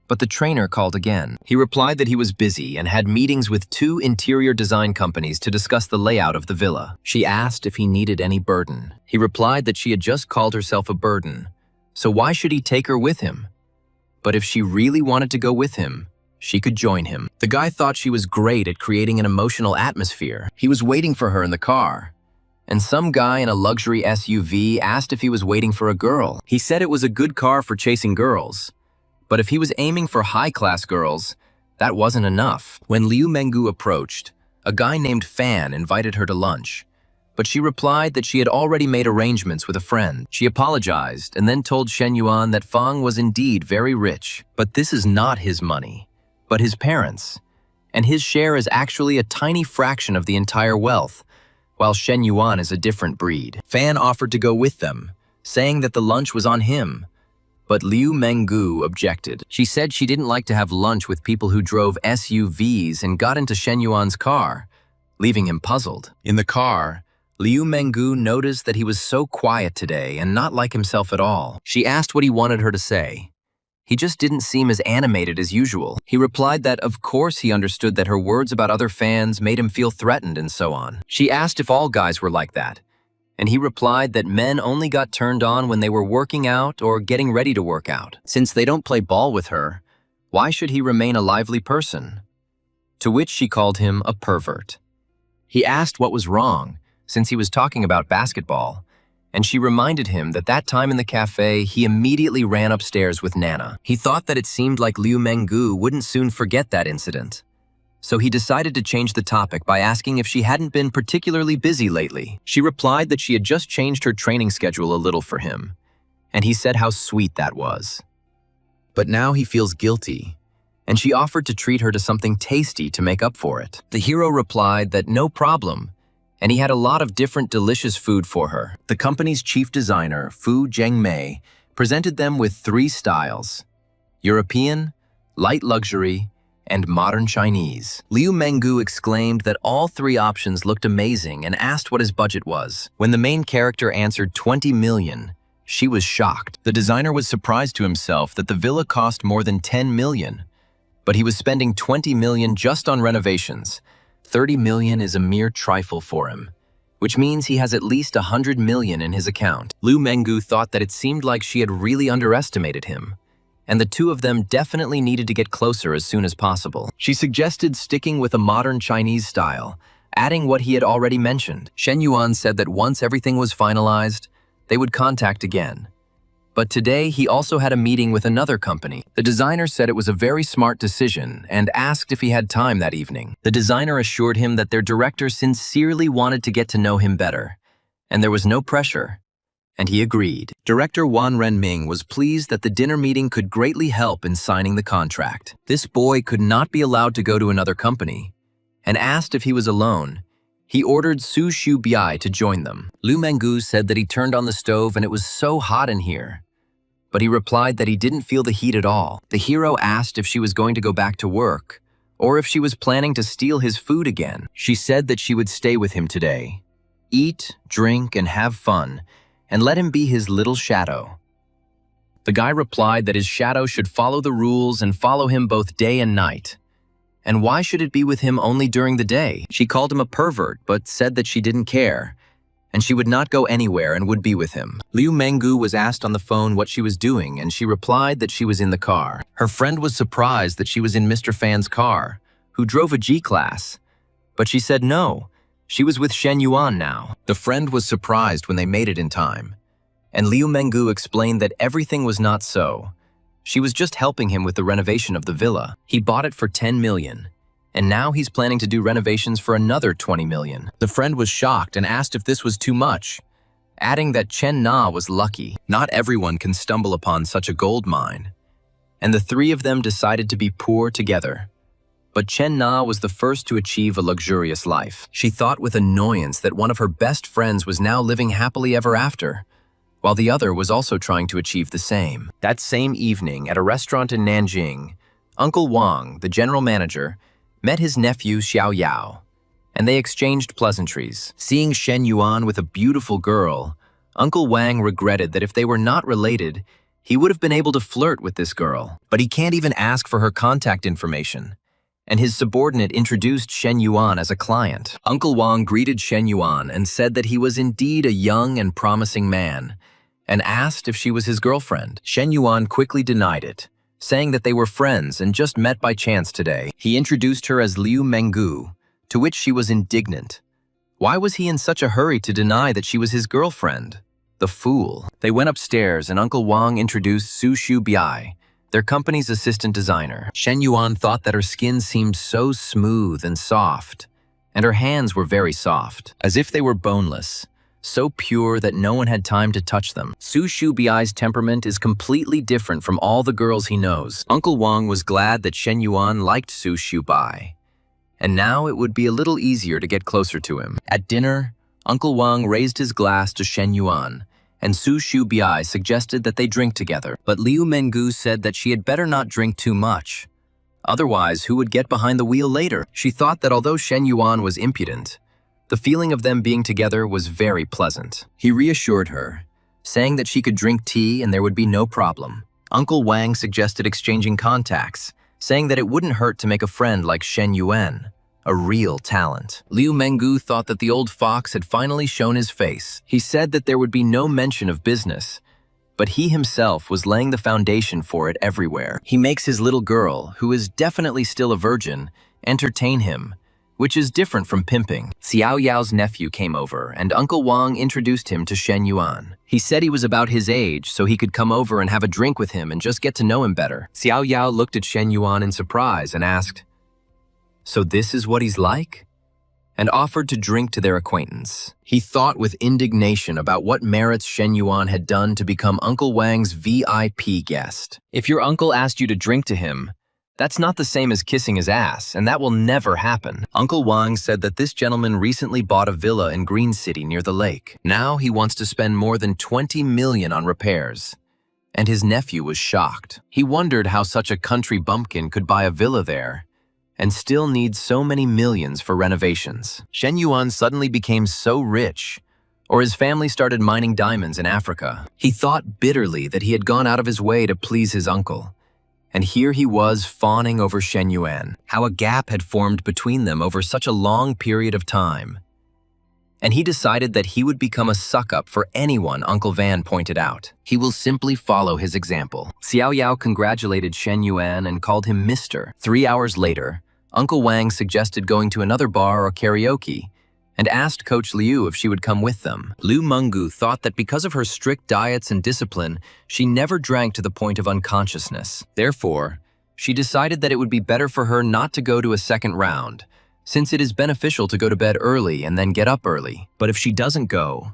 but the trainer called again. He replied that he was busy and had meetings with 2 interior design companies to discuss the layout of the villa. She asked if he needed any burden. He replied that she had just called herself a burden, so why should he take her with him? But if she really wanted to go with him, she could join him. The guy thought she was great at creating an emotional atmosphere. He was waiting for her in the car, and some guy in a luxury SUV asked if he was waiting for a girl. He said it was a good car for chasing girls, but if he was aiming for high-class girls, that wasn't enough. When Liu Menggu approached, a guy named Fan invited her to lunch, but she replied that she had already made arrangements with a friend. She apologized and then told Shen Yuan that Fang was indeed very rich, but this is not his money, but his parents', and his share is actually a tiny fraction of the entire wealth, while Shen Yuan is a different breed. Fan offered to go with them, saying that the lunch was on him, but Liu Menggu objected. She said she didn't like to have lunch with people who drove SUVs and got into Shen Yuan's car, leaving him puzzled. In the car, Liu Menggu noticed that he was so quiet today and not like himself at all. She asked what he wanted her to say. He just didn't seem as animated as usual. He replied that of course he understood that her words about other fans made him feel threatened and so on. She asked if all guys were like that, and he replied that men only got turned on when they were working out or getting ready to work out. Since they don't play ball with her, why should he remain a lively person? To which she called him a pervert. He asked what was wrong, since he was talking about basketball, and she reminded him that that time in the cafe, he immediately ran upstairs with Nana. He thought that it seemed like Liu Menggu wouldn't soon forget that incident. So he decided to change the topic by asking if she hadn't been particularly busy lately. She replied that she had just changed her training schedule a little for him, and he said how sweet that was. But now he feels guilty, and she offered to treat her to something tasty to make up for it. The hero replied that no problem, and he had a lot of different delicious food for her. The company's chief designer, Fu Zhengmei, presented them with 3 styles: European, light luxury, and modern Chinese. Liu Menggu exclaimed that all three options looked amazing and asked what his budget was. When the main character answered 20 million, she was shocked. The designer was surprised to himself that the villa cost more than 10 million, but he was spending 20 million just on renovations. 30 million is a mere trifle for him, which means he has at least 100 million in his account. Liu Menggu thought that it seemed like she had really underestimated him, and the two of them definitely needed to get closer as soon as possible. She suggested sticking with a modern Chinese style, adding what he had already mentioned. Shen Yuan said that once everything was finalized, they would contact again. But today, he also had a meeting with another company. The designer said it was a very smart decision and asked if he had time that evening. The designer assured him that their director sincerely wanted to get to know him better, and there was no pressure. And he agreed. Director Wan Renming was pleased that the dinner meeting could greatly help in signing the contract. This boy could not be allowed to go to another company, and asked if he was alone. He ordered Su Shubiai to join them. Liu Menggu said that he turned on the stove and it was so hot in here, but he replied that he didn't feel the heat at all. The hero asked if she was going to go back to work, or if she was planning to steal his food again. She said that she would stay with him today, eat, drink, and have fun, and let him be his little shadow. The guy replied that his shadow should follow the rules and follow him both day and night. And why should it be with him only during the day? She called him a pervert, but said that she didn't care, and she would not go anywhere and would be with him. Liu Menggu was asked on the phone what she was doing, and she replied that she was in the car. Her friend was surprised that she was in Mr. Fan's car, who drove a G-Class, but she said no. She was with Shen Yuan now. The friend was surprised when they made it in time, and Liu Menggu explained that everything was not so. She was just helping him with the renovation of the villa. He bought it for 10 million, and now he's planning to do renovations for another 20 million. The friend was shocked and asked if this was too much, adding that Chen Na was lucky. Not everyone can stumble upon such a gold mine, and the three of them decided to be poor together. But Chen Na was the first to achieve a luxurious life. She thought with annoyance that one of her best friends was now living happily ever after, while the other was also trying to achieve the same. That same evening, at a restaurant in Nanjing, Uncle Wang, the general manager, met his nephew Xiao Yao, and they exchanged pleasantries. Seeing Shen Yuan with a beautiful girl, Uncle Wang regretted that if they were not related, he would have been able to flirt with this girl. But he can't even ask for her contact information, and his subordinate introduced Shen Yuan as a client. Uncle Wang greeted Shen Yuan and said that he was indeed a young and promising man, and asked if she was his girlfriend. Shen Yuan quickly denied it, saying that they were friends and just met by chance today. He introduced her as Liu Menggu, to which she was indignant. Why was he in such a hurry to deny that she was his girlfriend? The fool. They went upstairs and Uncle Wang introduced Su Shubiai, their company's assistant designer. Shen Yuan thought that her skin seemed so smooth and soft, and her hands were very soft, as if they were boneless, so pure that no one had time to touch them. Su Shubiai's temperament is completely different from all the girls he knows. Uncle Wang was glad that Shen Yuan liked Su Shubai, and now it would be a little easier to get closer to him. At dinner, Uncle Wang raised his glass to Shen Yuan, and Su Shubiai suggested that they drink together. But Liu Menggu said that she had better not drink too much. Otherwise, who would get behind the wheel later? She thought that although Shen Yuan was impudent, the feeling of them being together was very pleasant. He reassured her, saying that she could drink tea and there would be no problem. Uncle Wang suggested exchanging contacts, saying that it wouldn't hurt to make a friend like Shen Yuan, a real talent. Liu Menggu thought that the old fox had finally shown his face. He said that there would be no mention of business, but he himself was laying the foundation for it everywhere. He makes his little girl, who is definitely still a virgin, entertain him, which is different from pimping. Xiao Yao's nephew came over, and Uncle Wang introduced him to Shen Yuan. He said he was about his age, so he could come over and have a drink with him and just get to know him better. Xiao Yao looked at Shen Yuan in surprise and asked, "So this is what he's like?" and offered to drink to their acquaintance. He thought with indignation about what merits Shen Yuan had done to become Uncle Wang's VIP guest. If your uncle asked you to drink to him, that's not the same as kissing his ass, and that will never happen. Uncle Wang said that this gentleman recently bought a villa in Green City near the lake. Now he wants to spend more than 20 million on repairs, and his nephew was shocked. He wondered how such a country bumpkin could buy a villa there and still need so many millions for renovations. Shen Yuan suddenly became so rich, or his family started mining diamonds in Africa. He thought bitterly that he had gone out of his way to please his uncle, and here he was fawning over Shen Yuan, how a gap had formed between them over such a long period of time. And he decided that he would become a suck-up for anyone Uncle Van pointed out. He will simply follow his example. Xiao Yao congratulated Shen Yuan and called him Mr. 3 hours later, Uncle Wang suggested going to another bar or karaoke and asked Coach Liu if she would come with them. Liu Menggu thought that because of her strict diets and discipline, she never drank to the point of unconsciousness. Therefore, she decided that it would be better for her not to go to a second round, since it is beneficial to go to bed early and then get up early. But if she doesn't go,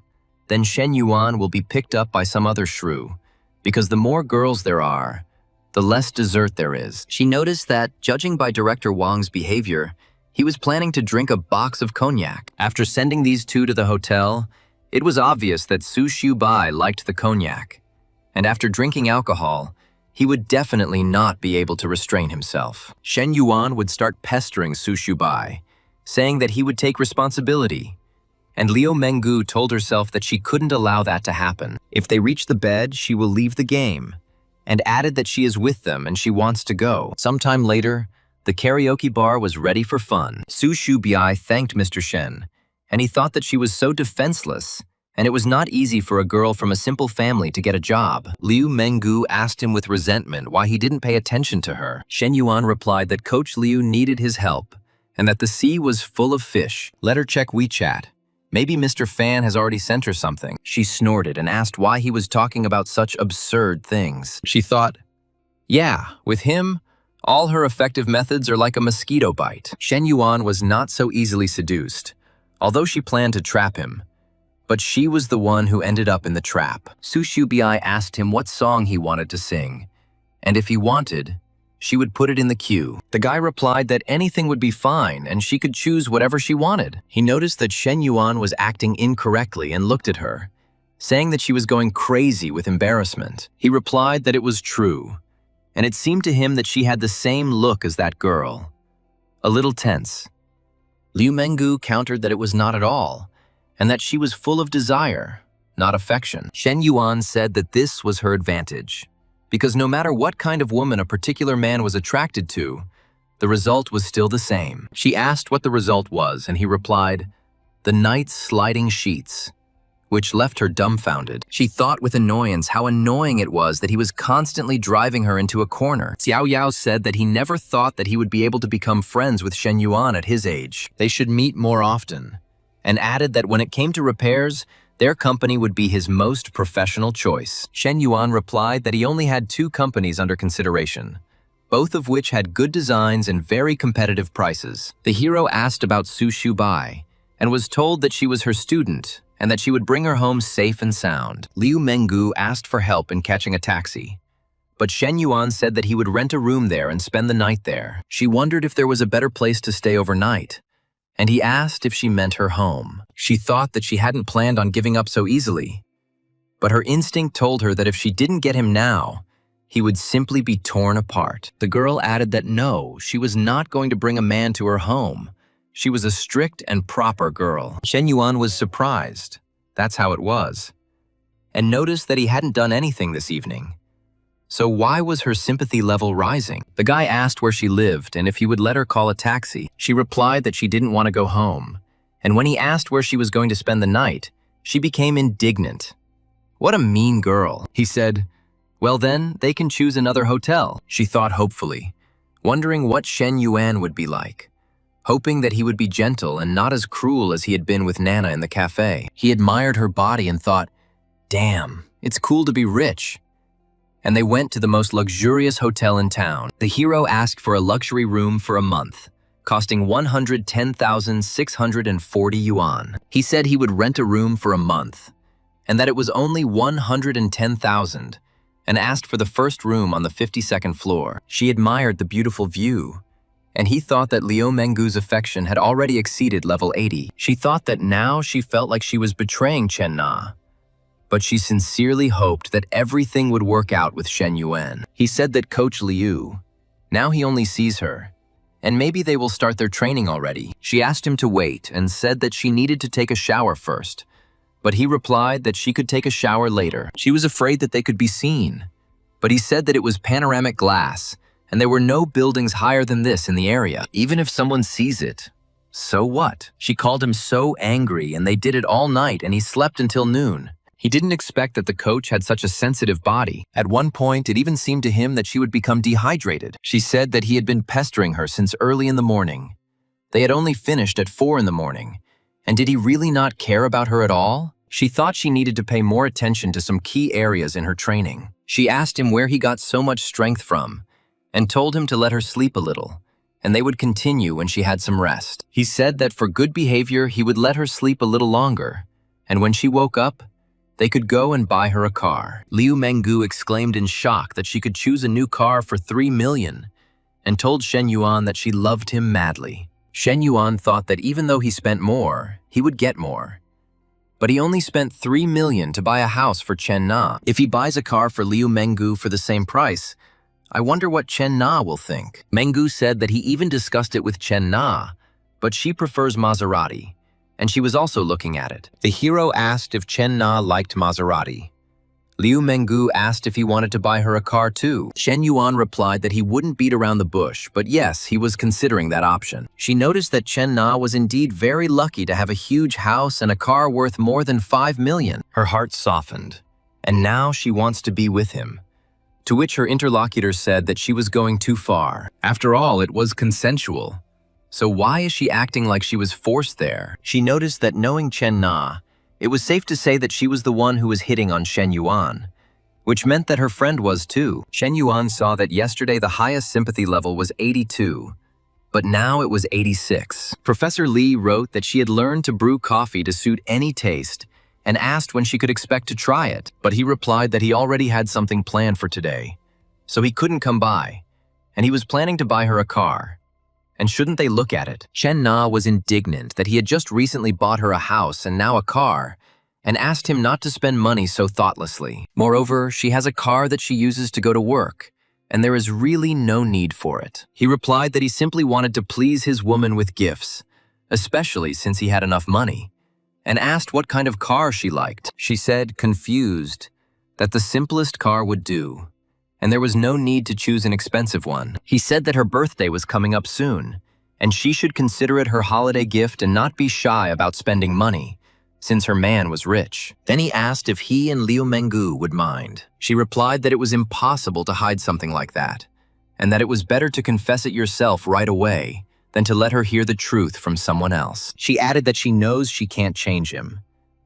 then Shen Yuan will be picked up by some other shrew, because the more girls there are, the less dessert there is. She noticed that, judging by Director Wang's behavior, he was planning to drink a box of cognac. After sending these two to the hotel, it was obvious that Su Xiubai liked the cognac, and after drinking alcohol, he would definitely not be able to restrain himself. Shen Yuan would start pestering Su Xiubai, saying that he would take responsibility, and Liu Menggu told herself that she couldn't allow that to happen. If they reach the bed, she will leave the game, and added that she is with them and she wants to go. Sometime later, the karaoke bar was ready for fun. Su Xiubai thanked Mr. Shen, and he thought that she was so defenseless, and it was not easy for a girl from a simple family to get a job. Liu Menggu asked him with resentment why he didn't pay attention to her. Shen Yuan replied that Coach Liu needed his help, and that the sea was full of fish. Let her check WeChat. Maybe Mr. Fan has already sent her something. She snorted and asked why he was talking about such absurd things. She thought, yeah, with him, all her effective methods are like a mosquito bite. Shen Yuan was not so easily seduced, although she planned to trap him. But she was the one who ended up in the trap. Su Xiubai asked him what song he wanted to sing, and if he wanted, she would put it in the queue. The guy replied that anything would be fine and she could choose whatever she wanted. He noticed that Shen Yuan was acting incorrectly and looked at her, saying that she was going crazy with embarrassment. He replied that it was true, and it seemed to him that she had the same look as that girl, a little tense. Liu Menggu countered that it was not at all, and that she was full of desire, not affection. Shen Yuan said that this was her advantage, because no matter what kind of woman a particular man was attracted to, the result was still the same. She asked what the result was, and he replied, "The night's sliding sheets," which left her dumbfounded. She thought with annoyance how annoying it was that he was constantly driving her into a corner. Xiao Yao said that he never thought that he would be able to become friends with Shen Yuan at his age. They should meet more often, and added that when it came to repairs, their company would be his most professional choice. Shen Yuan replied that he only had 2 companies under consideration, both of which had good designs and very competitive prices. The hero asked about Su Xiubai, and was told that she was her student, and that she would bring her home safe and sound. Liu Menggu asked for help in catching a taxi, but Shen Yuan said that he would rent a room there and spend the night there. She wondered if there was a better place to stay overnight, and he asked if she meant her home. She thought that she hadn't planned on giving up so easily, but her instinct told her that if she didn't get him now, he would simply be torn apart. The girl added that no, she was not going to bring a man to her home. She was a strict and proper girl. Shen Yuan was surprised, that's how it was, and noticed that he hadn't done anything this evening. So why was her sympathy level rising? The guy asked where she lived and if he would let her call a taxi. She replied that she didn't want to go home, and when he asked where she was going to spend the night, she became indignant. What a mean girl. He said, well then, they can choose another hotel. She thought hopefully, wondering what Shen Yuan would be like, hoping that he would be gentle and not as cruel as he had been with Nana in the cafe. He admired her body and thought, damn, it's cool to be rich. And they went to the most luxurious hotel in town. The hero asked for a luxury room for a month, costing 110,640 yuan. He said he would rent a room for a month, and that it was only 110,000, and asked for the first room on the 52nd floor. She admired the beautiful view, and he thought that Liu Menggu's affection had already exceeded level 80. She thought that now she felt like she was betraying Chen Na, but she sincerely hoped that everything would work out with Shen Yuan. He said that Coach Liu, now he only sees her, and maybe they will start their training already. She asked him to wait and said that she needed to take a shower first, but he replied that she could take a shower later. She was afraid that they could be seen, but he said that it was panoramic glass, and there were no buildings higher than this in the area. Even if someone sees it, so what? She called him so angry, and they did it all night, and he slept until noon. He didn't expect that the coach had such a sensitive body. At one point, it even seemed to him that she would become dehydrated. She said that he had been pestering her since early in the morning. They had only finished at 4 in the morning. And did he really not care about her at all? She thought she needed to pay more attention to some key areas in her training. She asked him where he got so much strength from, and told him to let her sleep a little, and they would continue when she had some rest. He said that for good behavior, he would let her sleep a little longer, and when she woke up, they could go and buy her a car. Liu Menggu exclaimed in shock that she could choose a new car for 3 million, and told Shen Yuan that she loved him madly. Shen Yuan thought that even though he spent more, he would get more. But he only spent 3 million to buy a house for Chen Na. If he buys a car for Liu Menggu for the same price, I wonder what Chen Na will think. Menggu said that he even discussed it with Chen Na, but she prefers Maserati, and she was also looking at it. The hero asked if Chen Na liked Maserati. Liu Menggu asked if he wanted to buy her a car too. Shen Yuan replied that he wouldn't beat around the bush, but yes, he was considering that option. She noticed that Chen Na was indeed very lucky to have a huge house and a car worth more than 5 million. Her heart softened, and now she wants to be with him. To which her interlocutor said that she was going too far. After all, it was consensual. So why is she acting like she was forced there? She noticed that knowing Chen Na, it was safe to say that she was the one who was hitting on Shen Yuan, which meant that her friend was too. Shen Yuan saw that yesterday the highest sympathy level was 82, but now it was 86. Professor Lee wrote that she had learned to brew coffee to suit any taste and asked when she could expect to try it, but he replied that he already had something planned for today, so he couldn't come by, and he was planning to buy her a car. And shouldn't they look at it? Chen Na was indignant that he had just recently bought her a house and now a car, and asked him not to spend money so thoughtlessly. Moreover, she has a car that she uses to go to work, and there is really no need for it. He replied that he simply wanted to please his woman with gifts, especially since he had enough money, and asked what kind of car she liked. She said, confused, that the simplest car would do, and there was no need to choose an expensive one. He said that her birthday was coming up soon, and she should consider it her holiday gift and not be shy about spending money, since her man was rich. Then he asked if he and Liu Menggu would mind. She replied that it was impossible to hide something like that, and that it was better to confess it yourself right away than to let her hear the truth from someone else. She added that she knows she can't change him,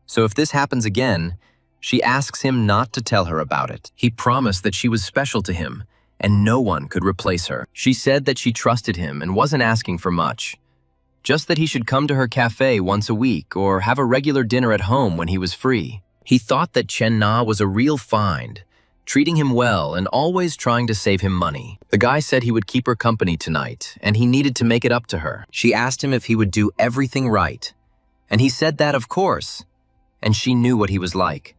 so if this happens again, she asks him not to tell her about it. He promised that she was special to him, and no one could replace her. She said that she trusted him and wasn't asking for much, just that he should come to her cafe once a week or have a regular dinner at home when he was free. He thought that Chen Na was a real find, treating him well and always trying to save him money. The guy said he would keep her company tonight, and he needed to make it up to her. She asked him if he would do everything right, and he said that of course, and she knew what he was like.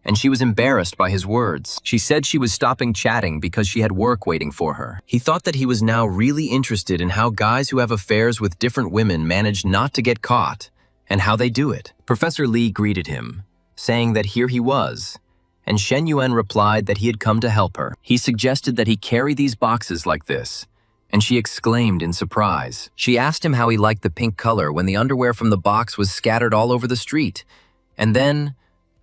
And she was embarrassed by his words. She said she was stopping chatting because she had work waiting for her. He thought that he was now really interested in how guys who have affairs with different women manage not to get caught, and how they do it. Professor Lee greeted him, saying that here he was, and Shen Yuan replied that he had come to help her. He suggested that he carry these boxes like this, and she exclaimed in surprise. She asked him how he liked the pink color when the underwear from the box was scattered all over the street, and then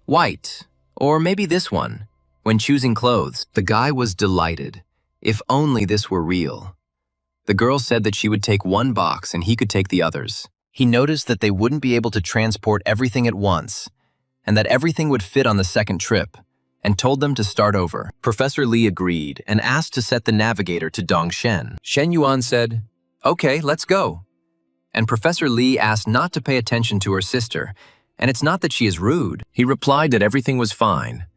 white, or maybe this one, when choosing clothes. The guy was delighted. If only this were real. The girl said that she would take one box and he could take the others. He noticed that they wouldn't be able to transport everything at once, and that everything would fit on the second trip, and told them to start over. Professor Lee agreed and asked to set the navigator to Dongshen. Shen Yuan said, "Okay, let's go." And Professor Lee asked not to pay attention to her sister, and it's not that she is rude. He replied that everything was fine,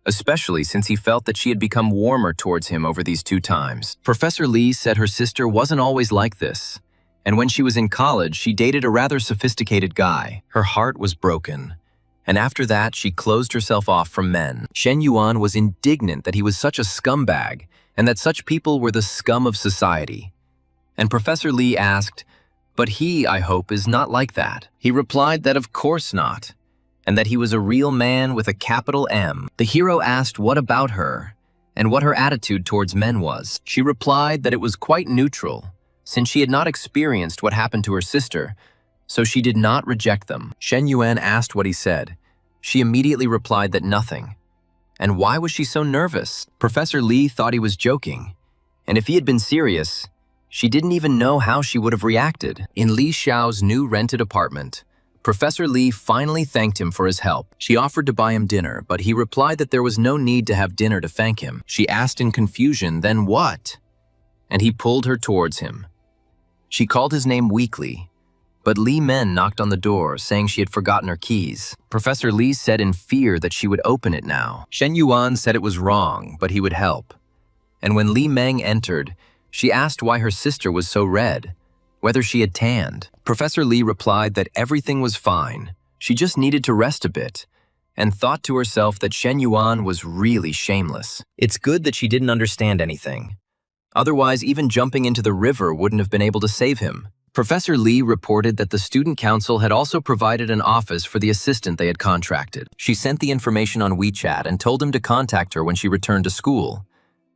especially since he felt that she had become warmer towards him over these 2 times. Professor Lee said her sister wasn't always like this, and when she was in college, she dated a rather sophisticated guy. Her heart was broken, And after that, she closed herself off from men. Shen Yuan was indignant that he was such a scumbag and that such people were the scum of society. And Professor Lee asked, "But he, I hope, is not like that." He replied that of course not, and that he was a real man with a capital M. The hero asked what about her, and what her attitude towards men was. She replied that it was quite neutral, since she had not experienced what happened to her sister, so she did not reject them. Shen Yuan asked what he said. She immediately replied that nothing. And why was she so nervous? Professor Lee thought he was joking, and if he had been serious, she didn't even know how she would have reacted. In Li Xiao's new rented apartment, Professor Lee finally thanked him for his help. She offered to buy him dinner, but he replied that there was no need to have dinner to thank him. She asked in confusion, "Then what?" And he pulled her towards him. She called his name weakly, but Li Men knocked on the door, saying she had forgotten her keys. Professor Lee said in fear that she would open it now. Shen Yuan said it was wrong, but he would help. And when Li Meng entered, she asked why her sister was so red, whether she had tanned. Professor Lee replied that everything was fine. She just needed to rest a bit, and thought to herself that Shen Yuan was really shameless. It's good that she didn't understand anything. Otherwise, even jumping into the river wouldn't have been able to save him. Professor Lee reported that the student council had also provided an office for the assistant they had contracted. She sent the information on WeChat and told him to contact her when she returned to school,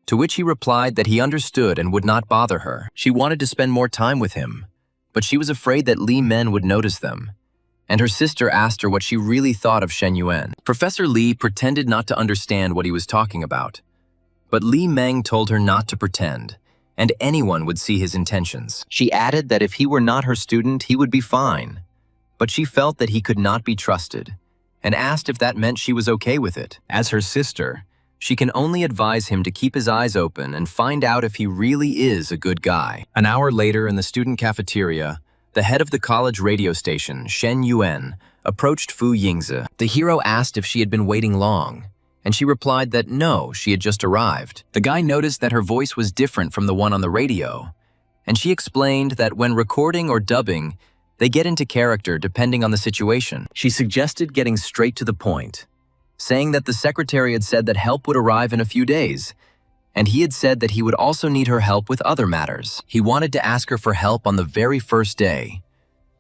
to which he replied that he understood and would not bother her. She wanted to spend more time with him, but she was afraid that Li Men would notice them, and her sister asked her what she really thought of Shen Yuan. Professor Lee pretended not to understand what he was talking about, but Li Meng told her not to pretend, and anyone would see his intentions. She added that if he were not her student, he would be fine, but she felt that he could not be trusted, and asked if that meant she was okay with it. As her sister, she can only advise him to keep his eyes open and find out if he really is a good guy. An hour later in the student cafeteria, the head of the college radio station, Shen Yuan, approached Fu Yingzi. The hero asked if she had been waiting long, and she replied that no, she had just arrived. The guy noticed that her voice was different from the one on the radio, and she explained that when recording or dubbing, they get into character depending on the situation. She suggested getting straight to the point, saying that the secretary had said that help would arrive in a few days, and he had said that he would also need her help with other matters. He wanted to ask her for help on the very first day,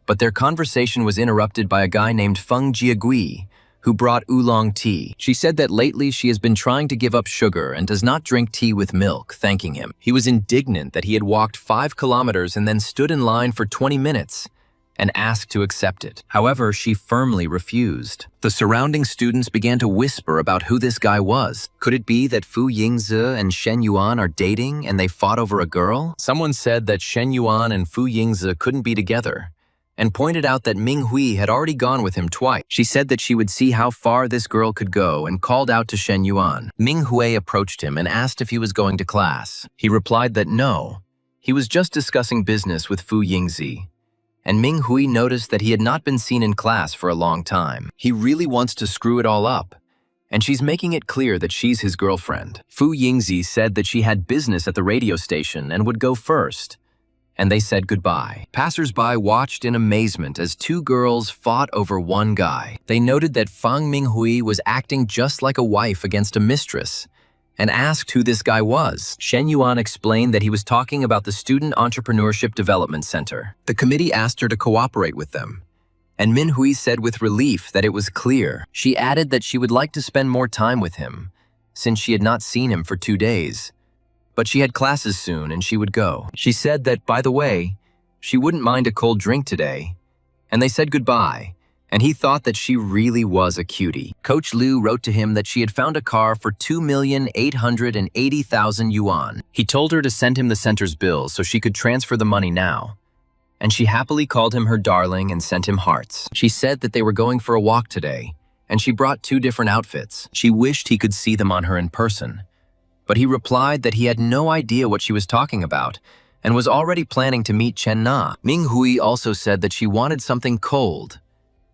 but their conversation was interrupted by a guy named Feng Jiagui, who brought oolong tea. She said that lately she has been trying to give up sugar and does not drink tea with milk, thanking him. He was indignant that he had walked 5 kilometers and then stood in line for 20 minutes and asked to accept it. However, she firmly refused. The surrounding students began to whisper about who this guy was. Could it be that Fu Yingzi and Shen Yuan are dating and they fought over a girl? Someone said that Shen Yuan and Fu Yingzi couldn't be together, and pointed out that Ming Hui had already gone with him twice. She said that she would see how far this girl could go and called out to Shen Yuan. Ming Hui approached him and asked if he was going to class. He replied that no, he was just discussing business with Fu Yingzi. And Ming Hui noticed that he had not been seen in class for a long time. He really wants to screw it all up, and she's making it clear that she's his girlfriend. Fu Yingzi said that she had business at the radio station and would go first, and they said goodbye. Passers-by watched in amazement as 2 girls fought over one guy. They noted that Fang Minghui was acting just like a wife against a mistress, and asked who this guy was. Shen Yuan explained that he was talking about the Student Entrepreneurship Development Center. The committee asked her to cooperate with them, and Min Hui said with relief that it was clear. She added that she would like to spend more time with him, since she had not seen him for 2 days. But she had classes soon and she would go. She said that, by the way, she wouldn't mind a cold drink today, and they said goodbye, and he thought that she really was a cutie. Coach Liu wrote to him that she had found a car for 2,880,000 yuan. He told her to send him the center's bill so she could transfer the money now, and she happily called him her darling and sent him hearts. She said that they were going for a walk today, and she brought 2 different outfits. She wished he could see them on her in person, but he replied that he had no idea what she was talking about and was already planning to meet Chen Na. Ming Hui also said that she wanted something cold.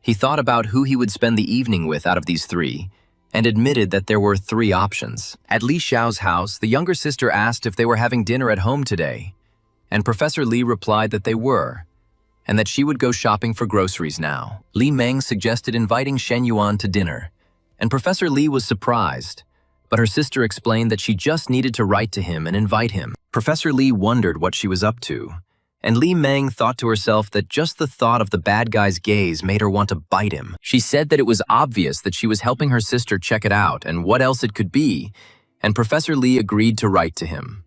He thought about who he would spend the evening with out of these 3, and admitted that there were 3 options. At Li Xiao's house, the younger sister asked if they were having dinner at home today, and Professor Li replied that they were, and that she would go shopping for groceries now. Li Meng suggested inviting Shen Yuan to dinner, and Professor Li was surprised, but her sister explained that she just needed to write to him and invite him. Professor Li wondered what she was up to, and Li Meng thought to herself that just the thought of the bad guy's gaze made her want to bite him. She said that it was obvious that she was helping her sister check it out and what else it could be, and Professor Li agreed to write to him.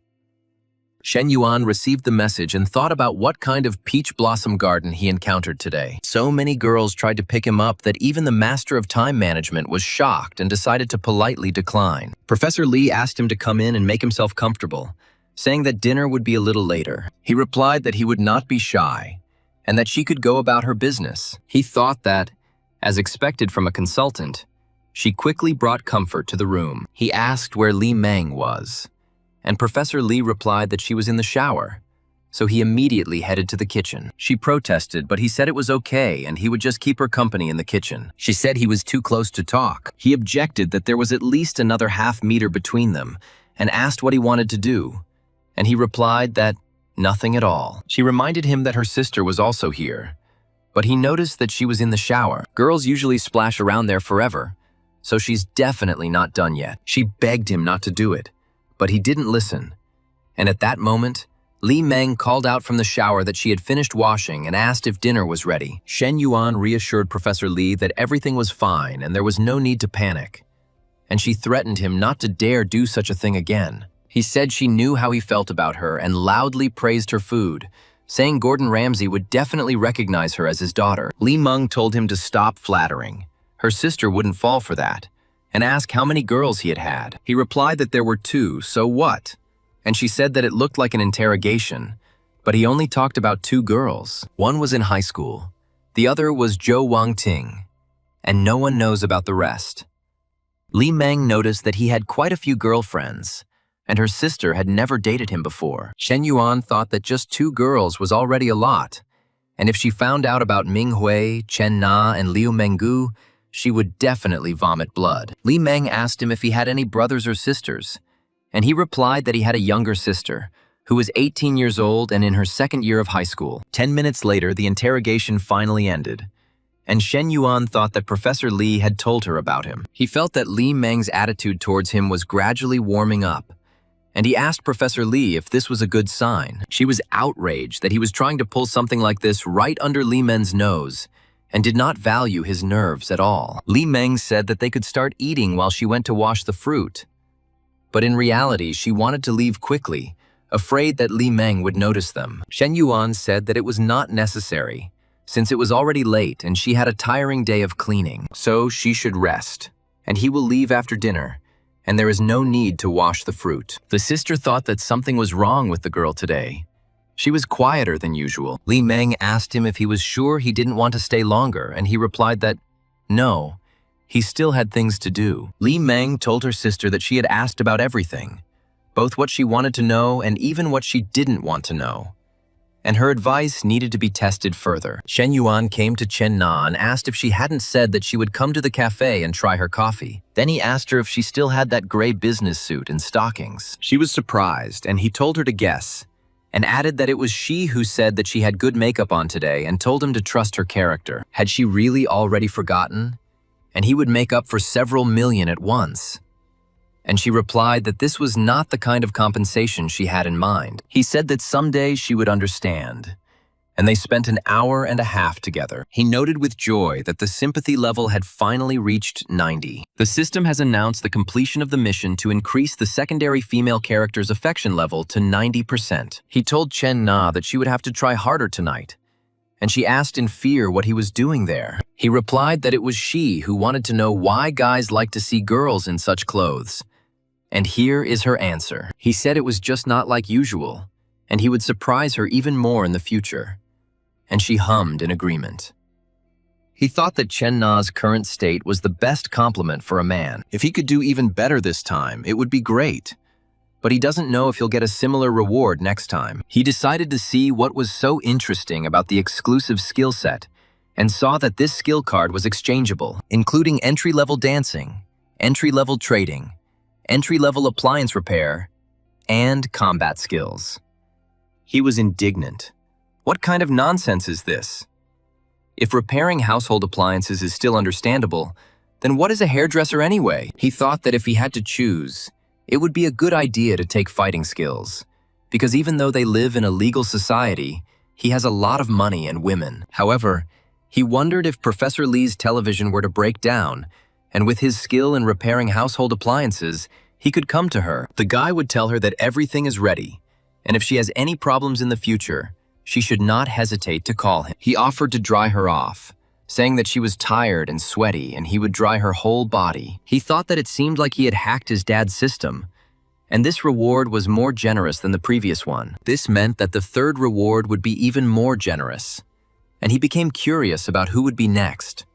Shen Yuan received the message and thought about what kind of peach blossom garden he encountered today. So many girls tried to pick him up that even the master of time management was shocked and decided to politely decline. Professor Li asked him to come in and make himself comfortable, saying that dinner would be a little later. He replied that he would not be shy and that she could go about her business. He thought that, as expected from a consultant, she quickly brought comfort to the room. He asked where Li Meng was, and Professor Li replied that she was in the shower, so he immediately headed to the kitchen. She protested, but he said it was okay and he would just keep her company in the kitchen. She said he was too close to talk. He objected that there was at least another half-meter between them and asked what he wanted to do, and he replied that nothing at all. She reminded him that her sister was also here, but he noticed that she was in the shower. Girls usually splash around there forever, so she's definitely not done yet. She begged him not to do it, but he didn't listen. And at that moment, Li Meng called out from the shower that she had finished washing and asked if dinner was ready. Shen Yuan reassured Professor Li that everything was fine and there was no need to panic, and she threatened him not to dare do such a thing again. He said she knew how he felt about her and loudly praised her food, saying Gordon Ramsay would definitely recognize her as his daughter. Li Meng told him to stop flattering. Her sister wouldn't fall for that, and asked how many girls he had had. He replied that there were 2, so what? And she said that it looked like an interrogation, but he only talked about 2 girls. One was in high school, the other was Zhou Wangting, and no one knows about the rest. Li Meng noticed that he had quite a few girlfriends, and her sister had never dated him before. Shen Yuan thought that just 2 girls was already a lot, and if she found out about Ming Hui, Chen Na, and Liu Menggu, she would definitely vomit blood. Li Meng asked him if he had any brothers or sisters, and he replied that he had a younger sister, who was 18 years old and in her 2nd year of high school. 10 minutes later, the interrogation finally ended, and Shen Yuan thought that Professor Li had told her about him. He felt that Li Meng's attitude towards him was gradually warming up, and he asked Professor Li if this was a good sign. She was outraged that he was trying to pull something like this right under Li Meng's nose, and did not value his nerves at all. Li Meng said that they could start eating while she went to wash the fruit, but in reality she wanted to leave quickly, afraid that Li Meng would notice them. Shen Yuan said that it was not necessary, since it was already late and she had a tiring day of cleaning, so she should rest, and he will leave after dinner, and there is no need to wash the fruit. The sister thought that something was wrong with the girl today. She was quieter than usual. Li Meng asked him if he was sure he didn't want to stay longer, and he replied that no, he still had things to do. Li Meng told her sister that she had asked about everything, both what she wanted to know and even what she didn't want to know, and her advice needed to be tested further. Shen Yuan came to Chen Na and asked if she hadn't said that she would come to the cafe and try her coffee. Then he asked her if she still had that gray business suit and stockings. She was surprised, and he told her to guess, and added that it was she who said that she had good makeup on today and told him to trust her character. Had she really already forgotten? And he would make up for several million at once. And she replied that this was not the kind of compensation she had in mind. He said that someday she would understand, and they spent an hour and a half together. He noted with joy that the sympathy level had finally reached 90. The system has announced the completion of the mission to increase the secondary female character's affection level to 90%. He told Chen Na that she would have to try harder tonight, and she asked in fear what he was doing there. He replied that it was she who wanted to know why guys like to see girls in such clothes. And here is her answer. He said it was just not like usual, and he would surprise her even more in the future. And she hummed in agreement. He thought that Chen Na's current state was the best compliment for a man. If he could do even better this time, it would be great. But he doesn't know if he'll get a similar reward next time. He decided to see what was so interesting about the exclusive skill set, and saw that this skill card was exchangeable, including entry-level dancing, entry-level trading, entry-level appliance repair, and combat skills. He was indignant. What kind of nonsense is this? If repairing household appliances is still understandable, then what is a hairdresser anyway? He thought that if he had to choose, it would be a good idea to take fighting skills, because even though they live in a legal society, he has a lot of money and women. However, he wondered if Professor Lee's television were to break down, and with his skill in repairing household appliances, he could come to her. The guy would tell her that everything is ready, and if she has any problems in the future, she should not hesitate to call him. He offered to dry her off, saying that she was tired and sweaty and he would dry her whole body. He thought that it seemed like he had hacked his dad's system, and this reward was more generous than the previous one. This meant that the third reward would be even more generous, and he became curious about who would be next.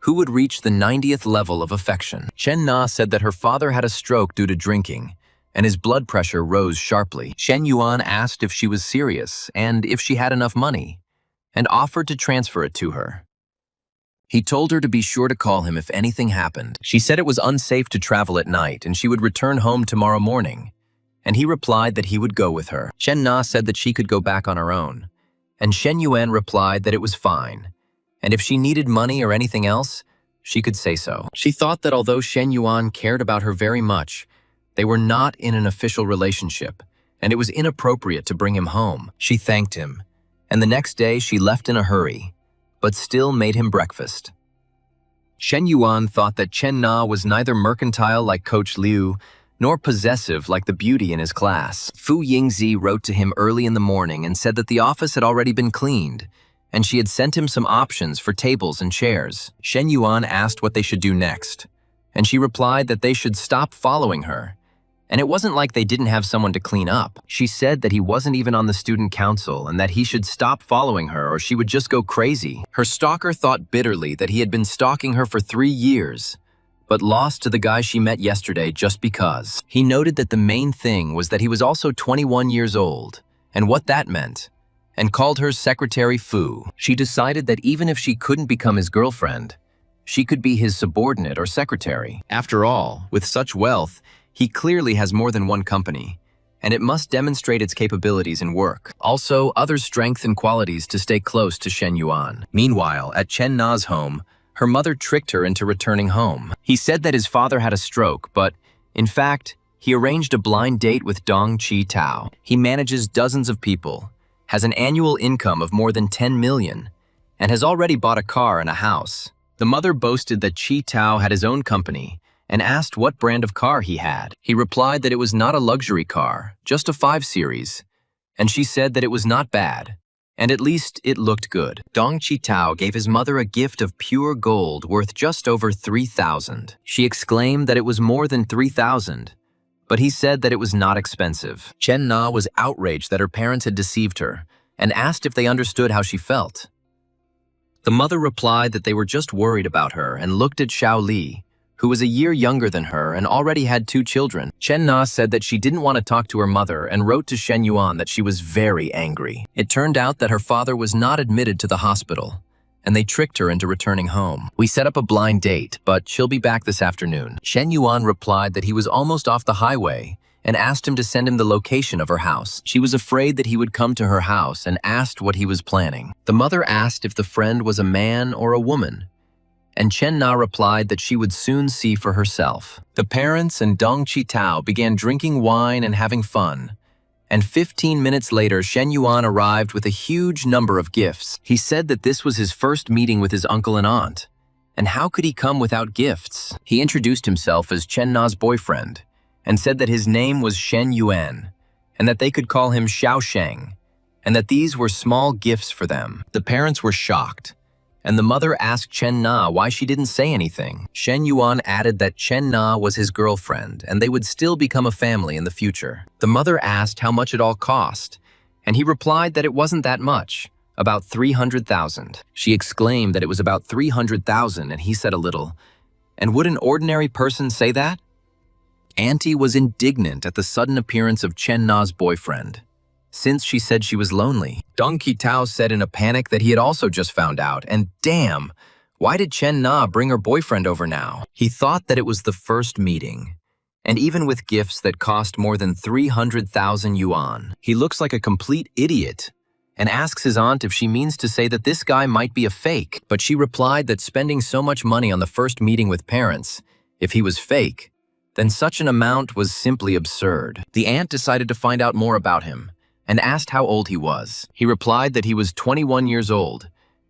Who would reach the 90th level of affection? Chen Na said that her father had a stroke due to drinking, and his blood pressure rose sharply. Shen Yuan asked if she was serious and if she had enough money, and offered to transfer it to her. He told her to be sure to call him if anything happened. She said it was unsafe to travel at night and she would return home tomorrow morning, and he replied that he would go with her. Chen Na said that she could go back on her own, and Shen Yuan replied that it was fine, and if she needed money or anything else, she could say so. She thought that although Shen Yuan cared about her very much, they were not in an official relationship, and it was inappropriate to bring him home. She thanked him, and the next day she left in a hurry, but still made him breakfast. Shen Yuan thought that Chen Na was neither mercantile like Coach Liu, nor possessive like the beauty in his class. Fu Yingzi wrote to him early in the morning and said that the office had already been cleaned, and she had sent him some options for tables and chairs. Shen Yuan asked what they should do next, and she replied that they should stop following her. And it wasn't like they didn't have someone to clean up. She said that he wasn't even on the student council and that he should stop following her or she would just go crazy. Her stalker thought bitterly that he had been stalking her for 3 years, but lost to the guy she met yesterday just because. He noted that the main thing was that he was also 21 years old, and what that meant, and called her Secretary Fu. She decided that even if she couldn't become his girlfriend, she could be his subordinate or secretary. After all, with such wealth, he clearly has more than one company, and it must demonstrate its capabilities in work. Also, other strengths and qualities to stay close to Shen Yuan. Meanwhile, at Chen Na's home, her mother tricked her into returning home. He said that his father had a stroke, but, in fact, he arranged a blind date with Dong Chi Tao. He manages dozens of people, has an annual income of more than 10 million, and has already bought a car and a house. The mother boasted that Chi Tao had his own company, and asked what brand of car he had. He replied that it was not a luxury car, just a 5 Series, and she said that it was not bad, and at least it looked good. Dong Chi Tao gave his mother a gift of pure gold worth just over 3,000. She exclaimed that it was more than 3,000, but he said that it was not expensive. Chen Na was outraged that her parents had deceived her, and asked if they understood how she felt. The mother replied that they were just worried about her and looked at Xiao Li, who was a year younger than her and already had 2 children. Chen Na said that she didn't want to talk to her mother and wrote to Shen Yuan that she was very angry. It turned out that her father was not admitted to the hospital, and they tricked her into returning home. We set up a blind date, but she'll be back this afternoon. Shen Yuan replied that he was almost off the highway and asked him to send him the location of her house. She was afraid that he would come to her house and asked what he was planning. The mother asked if the friend was a man or a woman, and Chen Na replied that she would soon see for herself. The parents and Dong Chi Tao began drinking wine and having fun, and 15 minutes later Shen Yuan arrived with a huge number of gifts. He said that this was his first meeting with his uncle and aunt, and how could he come without gifts? He introduced himself as Chen Na's boyfriend, and said that his name was Shen Yuan, and that they could call him Xiao Sheng, and that these were small gifts for them. The parents were shocked, and the mother asked Chen Na why she didn't say anything. Shen Yuan added that Chen Na was his girlfriend, and they would still become a family in the future. The mother asked how much it all cost, and he replied that it wasn't that much, about 300,000. She exclaimed that it was about 300,000, and he said a little, "And would an ordinary person say that?" Auntie was indignant at the sudden appearance of Chen Na's boyfriend, since she said she was lonely. Dong Qi Tao said in a panic that he had also just found out, and damn, why did Chen Na bring her boyfriend over now? He thought that it was the first meeting, and even with gifts that cost more than 300,000 yuan, he looks like a complete idiot, and asks his aunt if she means to say that this guy might be a fake, but she replied that spending so much money on the first meeting with parents, if he was fake, then such an amount was simply absurd. The aunt decided to find out more about him and asked how old he was. He replied that he was 21 years old,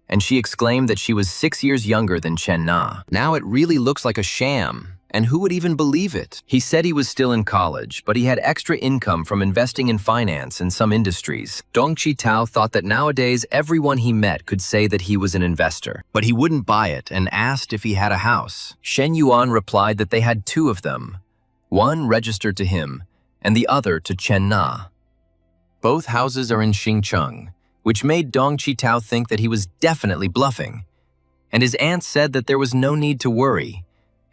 and she exclaimed that she was 6 years younger than Chen Na. Now it really looks like a sham. And who would even believe it? He said he was still in college, but he had extra income from investing in finance in some industries. Dong Qitao thought that nowadays everyone he met could say that he was an investor, but he wouldn't buy it and asked if he had a house. Shen Yuan replied that they had two of them, one registered to him and the other to Chen Na. Both houses are in Xingcheng, which made Dong Qitao think that he was definitely bluffing. And his aunt said that there was no need to worry,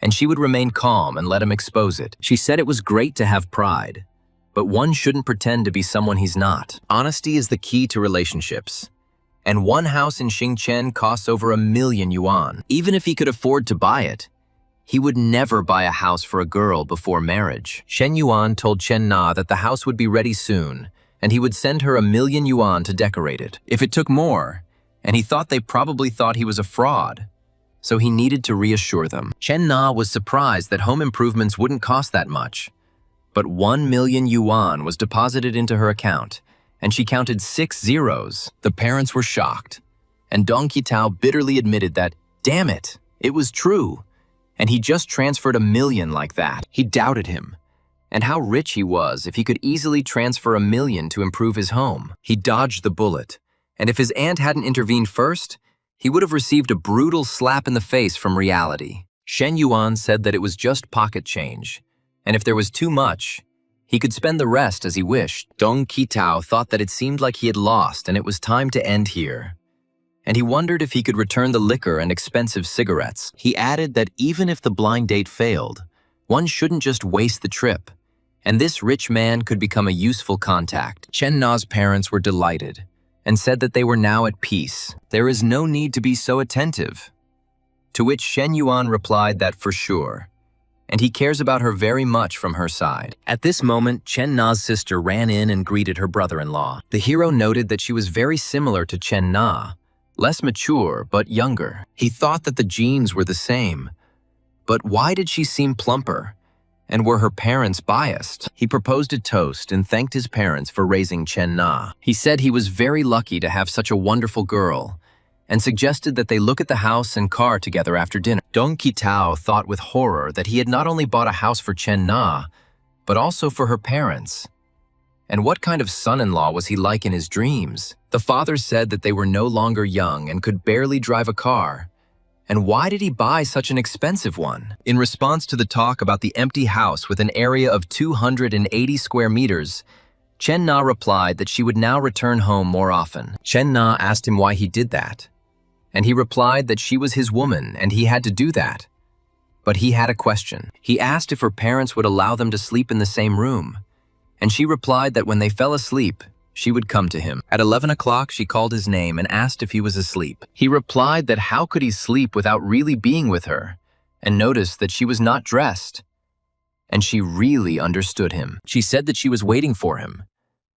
and she would remain calm and let him expose it. She said it was great to have pride, but one shouldn't pretend to be someone he's not. Honesty is the key to relationships. And one house in Xingchen costs over 1 million yuan. Even if he could afford to buy it, he would never buy a house for a girl before marriage. Shen Yuan told Chen Na that the house would be ready soon, and he would send her 1 million yuan to decorate it. If it took more, and he thought they probably thought he was a fraud, so he needed to reassure them. Chen Na was surprised that home improvements wouldn't cost that much, but 1 million yuan was deposited into her account, and she counted 6 zeros. The parents were shocked, and Dong Qitao bitterly admitted that, damn it, it was true, and he just transferred 1 million like that. He doubted him, and how rich he was if he could easily transfer 1 million to improve his home. He dodged the bullet, and if his aunt hadn't intervened first, he would have received a brutal slap in the face from reality. Shen Yuan said that it was just pocket change, and if there was too much, he could spend the rest as he wished. Dong Qitao thought that it seemed like he had lost and it was time to end here. And he wondered if he could return the liquor and expensive cigarettes. He added that even if the blind date failed, one shouldn't just waste the trip, and this rich man could become a useful contact. Chen Na's parents were delighted and said that they were now at peace. There is no need to be so attentive. To which Shen Yuan replied that for sure, and he cares about her very much from her side. At this moment, Chen Na's sister ran in and greeted her brother-in-law. The hero noted that she was very similar to Chen Na, less mature but younger. He thought that the genes were the same, but why did she seem plumper? And were her parents biased? He proposed a toast and thanked his parents for raising Chen Na. He said he was very lucky to have such a wonderful girl, and suggested that they look at the house and car together after dinner. Dong Qitao thought with horror that he had not only bought a house for Chen Na, but also for her parents. And what kind of son-in-law was he like in his dreams? The father said that they were no longer young and could barely drive a car. And why did he buy such an expensive one? In response to the talk about the empty house with an area of 280 square meters, Chen Na replied that she would now return home more often. Chen Na asked him why he did that, and he replied that she was his woman and he had to do that. But he had a question. He asked if her parents would allow them to sleep in the same room, and she replied that when they fell asleep, she would come to him. At 11 o'clock, she called his name and asked if he was asleep. He replied that how could he sleep without really being with her, and noticed that she was not dressed. And she really understood him. She said that she was waiting for him.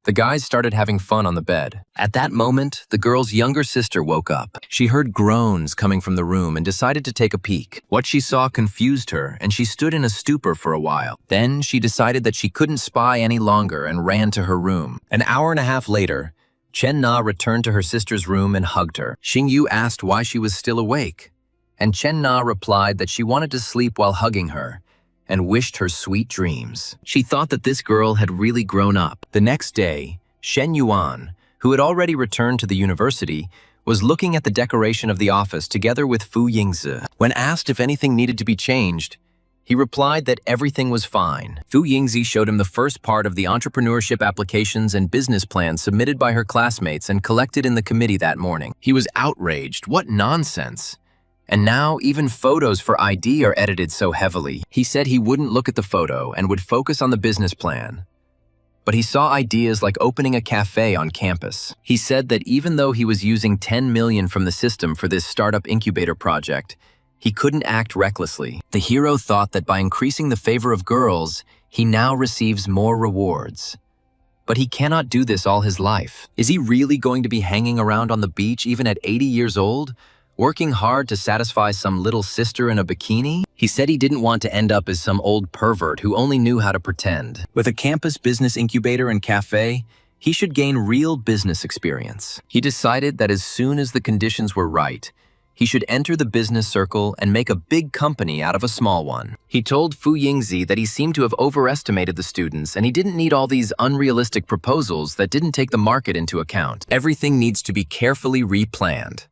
The guys started having fun on the bed. At that moment, the girl's younger sister woke up. She heard groans coming from the room and decided to take a peek. What she saw confused her, and she stood in a stupor for a while. Then she decided that she couldn't spy any longer and ran to her room. An hour and a half later, Chen Na returned to her sister's room and hugged her. Xing Yu asked why she was still awake, and Chen Na replied that she wanted to sleep while hugging her, and wished her sweet dreams. She thought that this girl had really grown up. The next day, Shen Yuan, who had already returned to the university, was looking at the decoration of the office together with Fu Yingzi. When asked if anything needed to be changed, he replied that everything was fine. Fu Yingzi showed him the first part of the entrepreneurship applications and business plans submitted by her classmates and collected in the committee that morning. He was outraged. What nonsense! And now even photos for ID are edited so heavily. He said he wouldn't look at the photo and would focus on the business plan. But he saw ideas like opening a cafe on campus. He said that even though he was using 10 million from the system for this startup incubator project, he couldn't act recklessly. The hero thought that by increasing the favor of girls, he now receives more rewards. But he cannot do this all his life. Is he really going to be hanging around on the beach even at 80 years old, working hard to satisfy some little sister in a bikini? He said he didn't want to end up as some old pervert who only knew how to pretend. With a campus business incubator and cafe, he should gain real business experience. He decided that as soon as the conditions were right, he should enter the business circle and make a big company out of a small one. He told Fu Yingzi that he seemed to have overestimated the students and he didn't need all these unrealistic proposals that didn't take the market into account. Everything needs to be carefully replanned.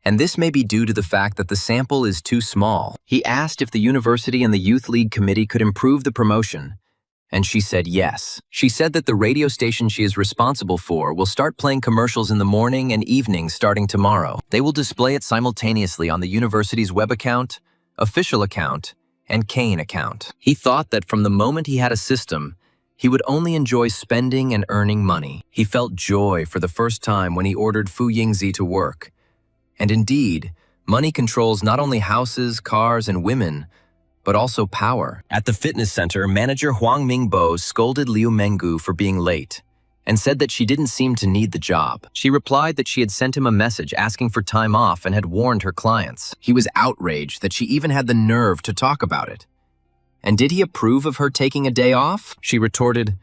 And this may be due to the fact that the sample is too small. He asked if the university and the youth league committee could improve the promotion, and she said yes. She said that the radio station she is responsible for will start playing commercials in the morning and evening starting tomorrow. They will display it simultaneously on the university's web account, official account, and Kane account. He thought that from the moment he had a system, he would only enjoy spending and earning money. He felt joy for the first time when he ordered Fu Yingzi to work. And indeed, money controls not only houses, cars, and women, but also power. At the fitness center, manager Huang Mingbo scolded Liu Menggu for being late and said that she didn't seem to need the job. She replied that she had sent him a message asking for time off and had warned her clients. He was outraged that she even had the nerve to talk about it. And did he approve of her taking a day off? She retorted,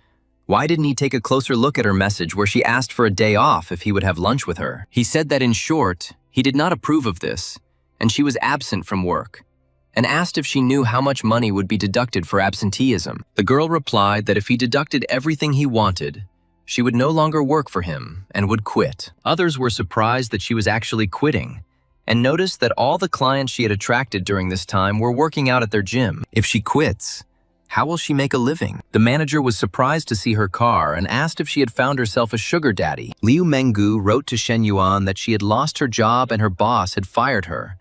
why didn't he take a closer look at her message where she asked for a day off if he would have lunch with her? He said that in short, he did not approve of this, and she was absent from work, and asked if she knew how much money would be deducted for absenteeism. The girl replied that if he deducted everything he wanted, she would no longer work for him and would quit. Others were surprised that she was actually quitting, and noticed that all the clients she had attracted during this time were working out at their gym. If she quits, how will she make a living? The manager was surprised to see her car and asked if she had found herself a sugar daddy. Liu Menggu wrote to Shen Yuan that she had lost her job and her boss had fired her,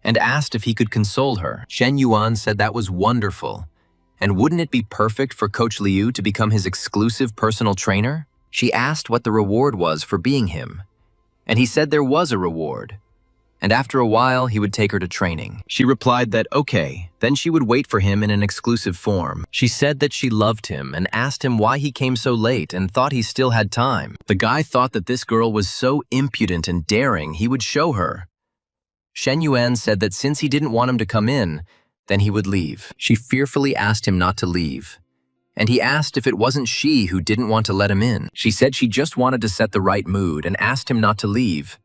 and asked if he could console her. Shen Yuan said that was wonderful, and wouldn't it be perfect for Coach Liu to become his exclusive personal trainer? She asked what the reward was for being him, and he said there was a reward, and after a while he would take her to training. She replied that okay, then she would wait for him in an exclusive form. She said that she loved him and asked him why he came so late and thought he still had time. The guy thought that this girl was so impudent and daring he would show her. Shen Yuan said that since he didn't want him to come in, then he would leave. She fearfully asked him not to leave, and he asked if it wasn't she who didn't want to let him in. She said she just wanted to set the right mood and asked him not to leave,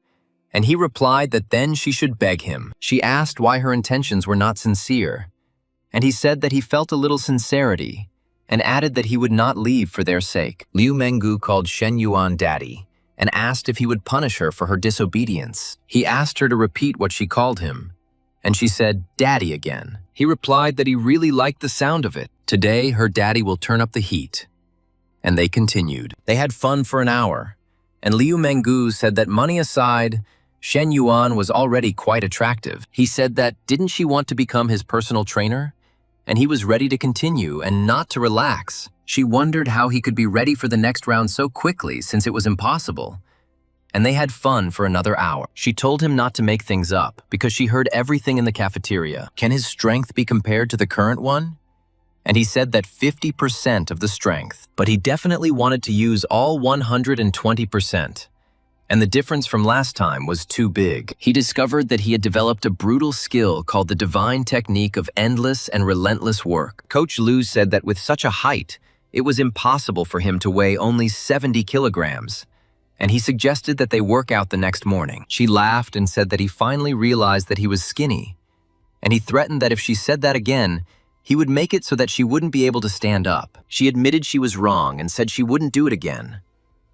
and he replied that then she should beg him. She asked why her intentions were not sincere, and he said that he felt a little sincerity and added that he would not leave for their sake. Liu Menggu called Shen Yuan daddy and asked if he would punish her for her disobedience. He asked her to repeat what she called him, and she said, "Daddy," again. He replied that he really liked the sound of it. Today, her daddy will turn up the heat. And they continued. They had fun for an hour, and Liu Menggu said that money aside, Shen Yuan was already quite attractive. He said that didn't she want to become his personal trainer? And he was ready to continue and not to relax. She wondered how he could be ready for the next round so quickly since it was impossible. And they had fun for another hour. She told him not to make things up because she heard everything in the cafeteria. Can his strength be compared to the current one? And he said that 50% of the strength, but he definitely wanted to use all 120%. And the difference from last time was too big. He discovered that he had developed a brutal skill called the divine technique of endless and relentless work. Coach Liu said that with such a height, it was impossible for him to weigh only 70 kilograms, and he suggested that they work out the next morning. She laughed and said that he finally realized that he was skinny, and he threatened that if she said that again, he would make it so that she wouldn't be able to stand up. She admitted she was wrong and said she wouldn't do it again.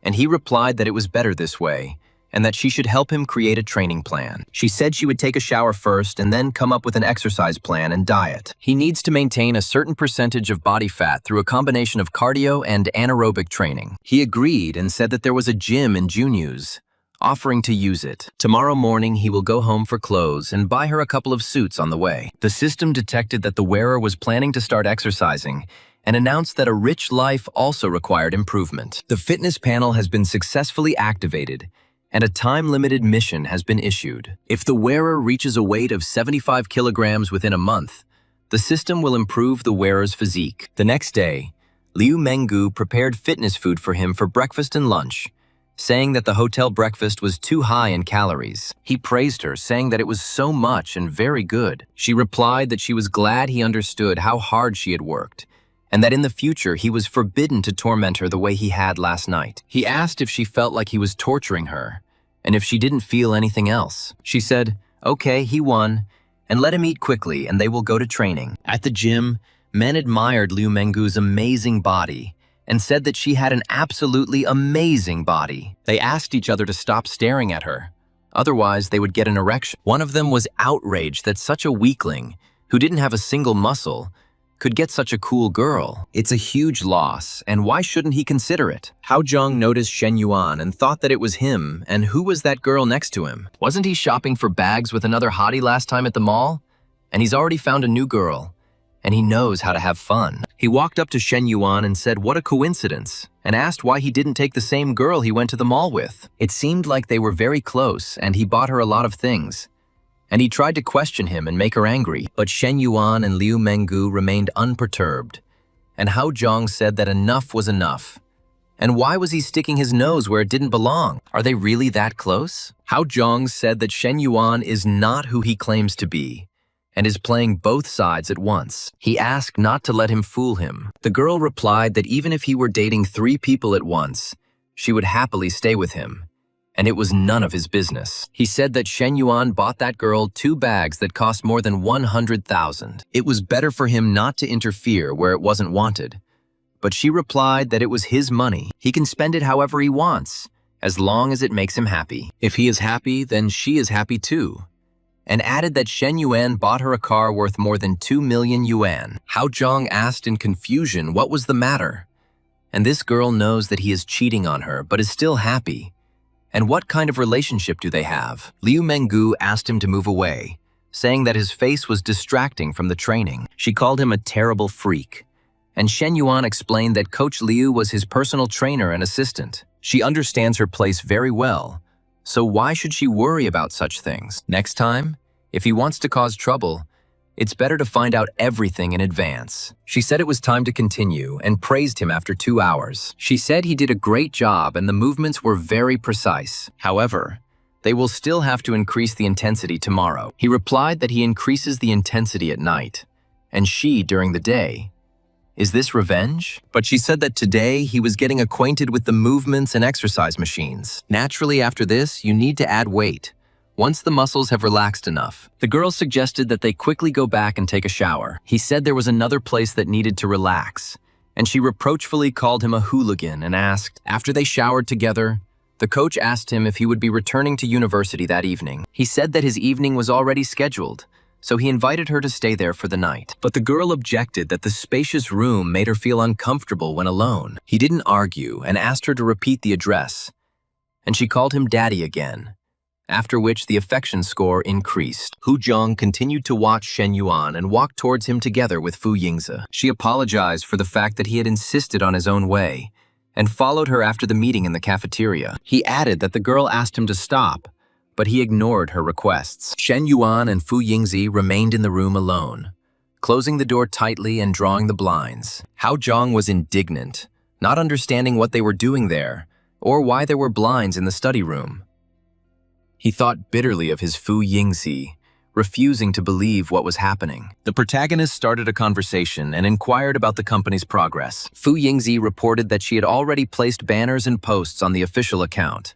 And he replied that it was better this way, and that she should help him create a training plan. She said she would take a shower first and then come up with an exercise plan and diet. He needs to maintain a certain percentage of body fat through a combination of cardio and anaerobic training. He agreed and said that there was a gym in Junyu's, offering to use it. Tomorrow morning, he will go home for clothes and buy her a couple of suits on the way. The system detected that the wearer was planning to start exercising and announced that a rich life also required improvement. The fitness panel has been successfully activated, and a time-limited mission has been issued. If the wearer reaches a weight of 75 kilograms within a month, the system will improve the wearer's physique. The next day, Liu Menggu prepared fitness food for him for breakfast and lunch, saying that the hotel breakfast was too high in calories. He praised her, saying that it was so much and very good. She replied that she was glad he understood how hard she had worked, and that in the future he was forbidden to torment her the way he had last night. He asked if she felt like he was torturing her, and if she didn't feel anything else. She said, okay, he won, and let him eat quickly and they will go to training. At the gym, men admired Liu Menggu's amazing body and said that she had an absolutely amazing body. They asked each other to stop staring at her, otherwise they would get an erection. One of them was outraged that such a weakling, who didn't have a single muscle, could get such a cool girl. It's a huge loss, and why shouldn't he consider it? Hao Zhang noticed Shen Yuan and thought that it was him, and who was that girl next to him? Wasn't he shopping for bags with another hottie last time at the mall? And he's already found a new girl, and he knows how to have fun. He walked up to Shen Yuan and said what a coincidence, and asked why he didn't take the same girl he went to the mall with. It seemed like they were very close, and he bought her a lot of things. And he tried to question him and make her angry, but Shen Yuan and Liu Menggu remained unperturbed. And Hao Zhang said that enough was enough. And why was he sticking his nose where it didn't belong? Are they really that close? Hao Zhang said that Shen Yuan is not who he claims to be, and is playing both sides at once. He asked not to let him fool him. The girl replied that even if he were dating 3 people at once, she would happily stay with him, and it was none of his business. He said that Shen Yuan bought that girl 2 bags that cost more than 100,000. It was better for him not to interfere where it wasn't wanted. But she replied that it was his money. He can spend it however he wants, as long as it makes him happy. If he is happy, then she is happy too. And added that Shen Yuan bought her a car worth more than 2 million yuan. Hao Zhang asked in confusion what was the matter. And this girl knows that he is cheating on her, but is still happy. And what kind of relationship do they have? Liu Menggu asked him to move away, saying that his face was distracting from the training. She called him a terrible freak. And Shen Yuan explained that Coach Liu was his personal trainer and assistant. She understands her place very well, so why should she worry about such things? Next time, if he wants to cause trouble, it's better to find out everything in advance. She said it was time to continue and praised him after 2 hours. She said he did a great job and the movements were very precise. However, they will still have to increase the intensity tomorrow. He replied that he increases the intensity at night, and she during the day. Is this revenge? But she said that today he was getting acquainted with the movements and exercise machines. Naturally, after this, you need to add weight. Once the muscles have relaxed enough, the girl suggested that they quickly go back and take a shower. He said there was another place that needed to relax, and she reproachfully called him a hooligan and asked. After they showered together, the coach asked him if he would be returning to university that evening. He said that his evening was already scheduled, so he invited her to stay there for the night. But the girl objected that the spacious room made her feel uncomfortable when alone. He didn't argue and asked her to repeat the address, and she called him daddy again, after which the affection score increased. Hu Zhang continued to watch Shen Yuan and walked towards him together with Fu Yingzi. She apologized for the fact that he had insisted on his own way, and followed her after the meeting in the cafeteria. He added that the girl asked him to stop, but he ignored her requests. Shen Yuan and Fu Yingzi remained in the room alone, closing the door tightly and drawing the blinds. Hao Zhang was indignant, not understanding what they were doing there, or why there were blinds in the study room. He thought bitterly of his Fu Yingzi, refusing to believe what was happening. The protagonist started a conversation and inquired about the company's progress. Fu Yingzi reported that she had already placed banners and posts on the official account,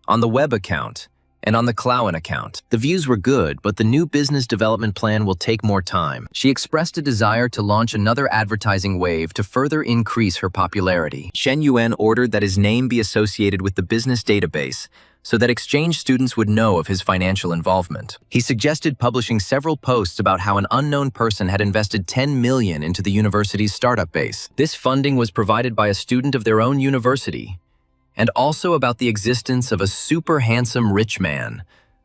on the web account, and on the Clown account. The views were good, but the new business development plan will take more time. She expressed a desire to launch another advertising wave to further increase her popularity. Shen Yuan ordered that his name be associated with the business database, so that exchange students would know of his financial involvement. He suggested publishing several posts about how an unknown person had invested 10 million into the university's startup base. This funding was provided by a student of their own university, and also about the existence of a super handsome rich man,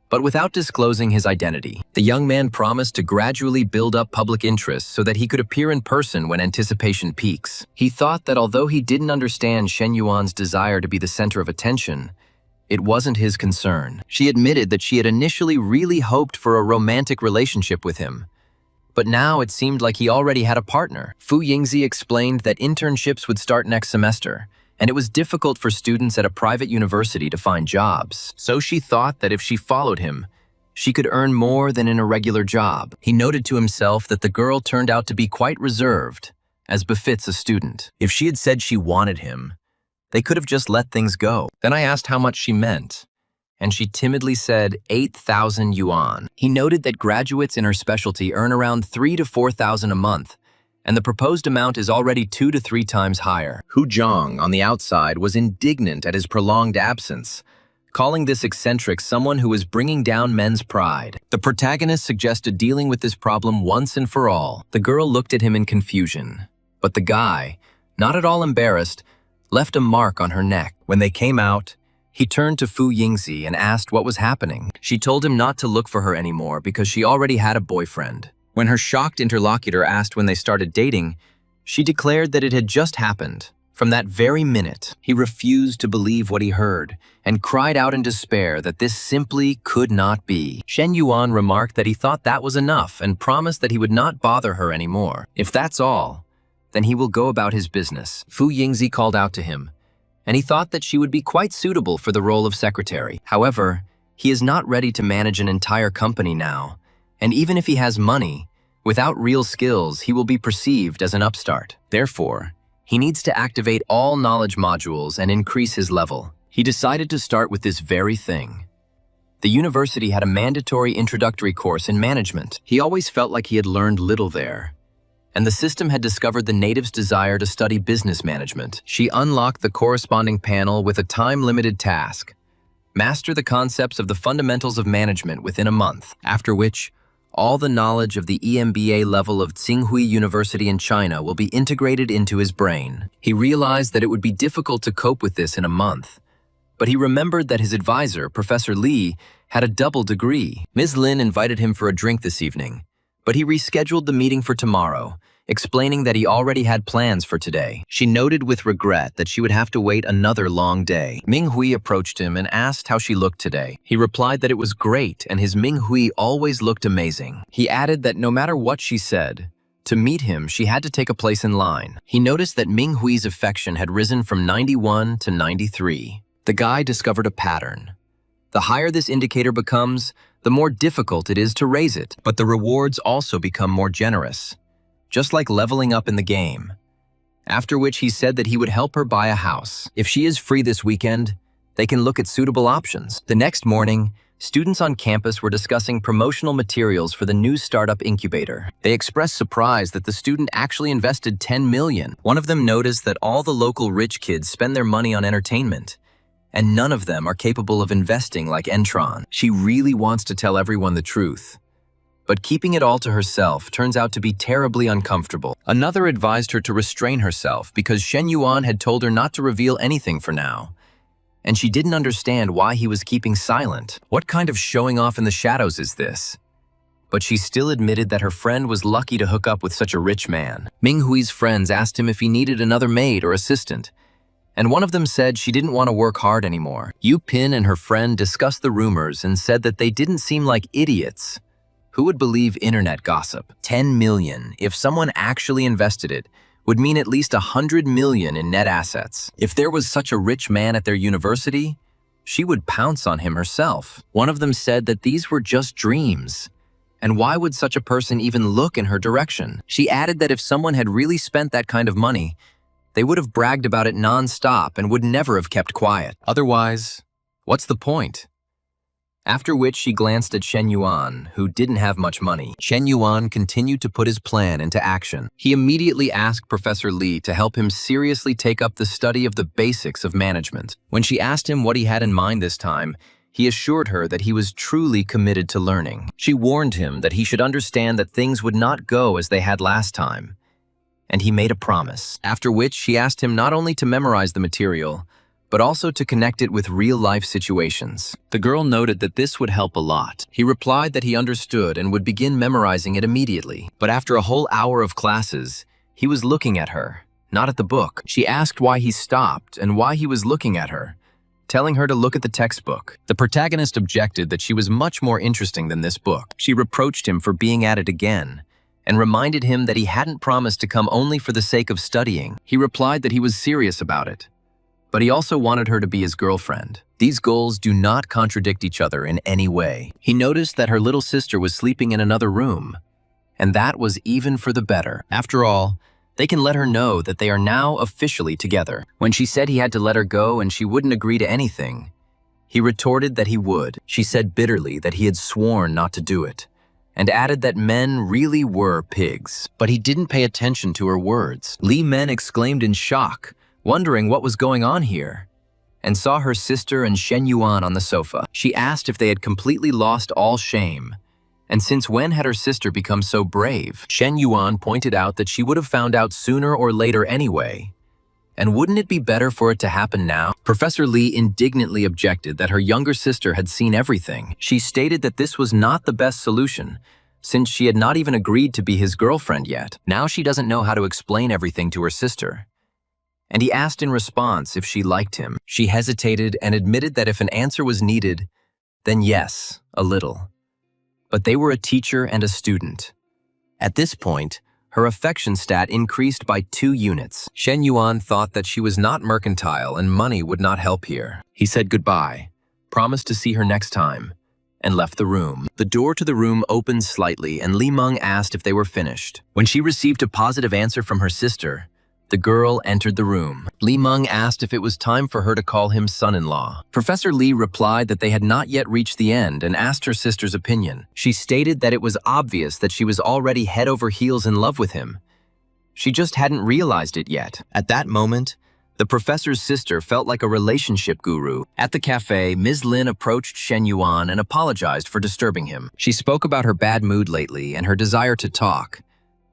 but without disclosing his identity. The young man promised to gradually build up public interest so that he could appear in person when anticipation peaks. He thought that although he didn't understand Shen Yuan's desire to be the center of attention, it wasn't his concern. She admitted that she had initially really hoped for a romantic relationship with him, But now it seemed like he already had a partner. Fu Yingzi explained that internships would start next semester, and it was difficult for students at a private university to find jobs. So she thought that if she followed him, she could earn more than in a regular job. He noted to himself that the girl turned out to be quite reserved, as befits a student. If she had said she wanted him, they could have just let things go. Then I asked how much she meant, and she timidly said 8,000 yuan. He noted that graduates in her specialty earn around 3,000 to 4,000 a month, and the proposed amount is already 2 to 3 times higher. Hu Zhang, on the outside, was indignant at his prolonged absence, calling this eccentric someone who was bringing down men's pride. The protagonist suggested dealing with this problem once and for all. The girl looked at him in confusion, but the guy, not at all embarrassed, left a mark on her neck. When they came out, he turned to Fu Yingzi and asked what was happening. She told him not to look for her anymore because she already had a boyfriend. When her shocked interlocutor asked when they started dating, she declared that it had just happened. From that very minute, he refused to believe what he heard and cried out in despair that this simply could not be. Shen Yuan remarked that he thought that was enough and promised that he would not bother her anymore. If that's all, then he will go about his business. Fu Yingzi called out to him, and he thought that she would be quite suitable for the role of secretary. However, he is not ready to manage an entire company now, and even if he has money, without real skills, he will be perceived as an upstart. Therefore, he needs to activate all knowledge modules and increase his level. He decided to start with this very thing. The university had a mandatory introductory course in management. He always felt like he had learned little there, and the system had discovered the native's desire to study business management. She unlocked the corresponding panel with a time-limited task: master the concepts of the fundamentals of management within a month, after which all the knowledge of the EMBA level of Tsinghua University in China will be integrated into his brain. He realized that it would be difficult to cope with this in a month, but he remembered that his advisor, Professor Li, had a double degree. Ms. Lin invited him for a drink this evening, but he rescheduled the meeting for tomorrow, explaining that he already had plans for today. She noted with regret that she would have to wait another long day. Ming Hui approached him and asked how she looked today. He replied that it was great, and his Ming Hui always looked amazing. He added that no matter what she said, to meet him, she had to take a place in line. He noticed that Ming Hui's affection had risen from 91 to 93. The guy discovered a pattern. The higher this indicator becomes, the more difficult it is to raise it, but the rewards also become more generous, just like leveling up in the game. After which he said that he would help her buy a house. If she is free this weekend, they can look at suitable options. The next morning, students on campus were discussing promotional materials for the new startup incubator. They expressed surprise that the student actually invested 10 million. One of them noticed that all the local rich kids spend their money on entertainment, and none of them are capable of investing like Entron. She really wants to tell everyone the truth, but keeping it all to herself turns out to be terribly uncomfortable. Another advised her to restrain herself because Shen Yuan had told her not to reveal anything for now, and she didn't understand why he was keeping silent. What kind of showing off in the shadows is this? But she still admitted that her friend was lucky to hook up with such a rich man. Ming Hui's friends asked him if he needed another maid or assistant, and one of them said she didn't want to work hard anymore. Yu Pin and her friend discussed the rumors and said that they didn't seem like idiots. Who would believe internet gossip? 10 million, if someone actually invested it, would mean at least 100 million in net assets. If there was such a rich man at their university, she would pounce on him herself. One of them said that these were just dreams, and why would such a person even look in her direction? She added that if someone had really spent that kind of money, they would have bragged about it non-stop and would never have kept quiet. Otherwise, what's the point? After which she glanced at Shen Yuan, who didn't have much money. Shen Yuan continued to put his plan into action. He immediately asked Professor Li to help him seriously take up the study of the basics of management. When she asked him what he had in mind this time, he assured her that he was truly committed to learning. She warned him that he should understand that things would not go as they had last time, and he made a promise. After which she asked him not only to memorize the material, but also to connect it with real-life situations. The girl noted that this would help a lot. He replied that he understood and would begin memorizing it immediately. But after a whole hour of classes, he was looking at her, not at the book. She asked why he stopped and why he was looking at her, telling her to look at the textbook. The protagonist objected that she was much more interesting than this book. She reproached him for being at it again, and reminded him that he hadn't promised to come only for the sake of studying. He replied that he was serious about it, but he also wanted her to be his girlfriend. These goals do not contradict each other in any way. He noticed that her little sister was sleeping in another room, and that was even for the better. After all, they can let her know that they are now officially together. When she said he had to let her go and she wouldn't agree to anything, he retorted that he would. She said bitterly that he had sworn not to do it, and added that men really were pigs. But he didn't pay attention to her words. Li Men exclaimed in shock, wondering what was going on here, and saw her sister and Shen Yuan on the sofa. She asked if they had completely lost all shame, and since when had her sister become so brave? Shen Yuan pointed out that she would have found out sooner or later anyway, and wouldn't it be better for it to happen now? Professor Li indignantly objected that her younger sister had seen everything. She stated that this was not the best solution, since she had not even agreed to be his girlfriend yet. Now she doesn't know how to explain everything to her sister. And he asked in response if she liked him. She hesitated and admitted that if an answer was needed, then yes, a little. But they were a teacher and a student. At this point, her affection stat increased by 2 units. Shen Yuan thought that she was not mercantile and money would not help here. He said goodbye, promised to see her next time, and left the room. The door to the room opened slightly and Li Meng asked if they were finished. When she received a positive answer from her sister, the girl entered the room. Li Meng asked if it was time for her to call him son-in-law. Professor Li replied that they had not yet reached the end and asked her sister's opinion. She stated that it was obvious that she was already head over heels in love with him. She just hadn't realized it yet. At that moment, the professor's sister felt like a relationship guru. At the cafe, Ms. Lin approached Shen Yuan and apologized for disturbing him. She spoke about her bad mood lately and her desire to talk,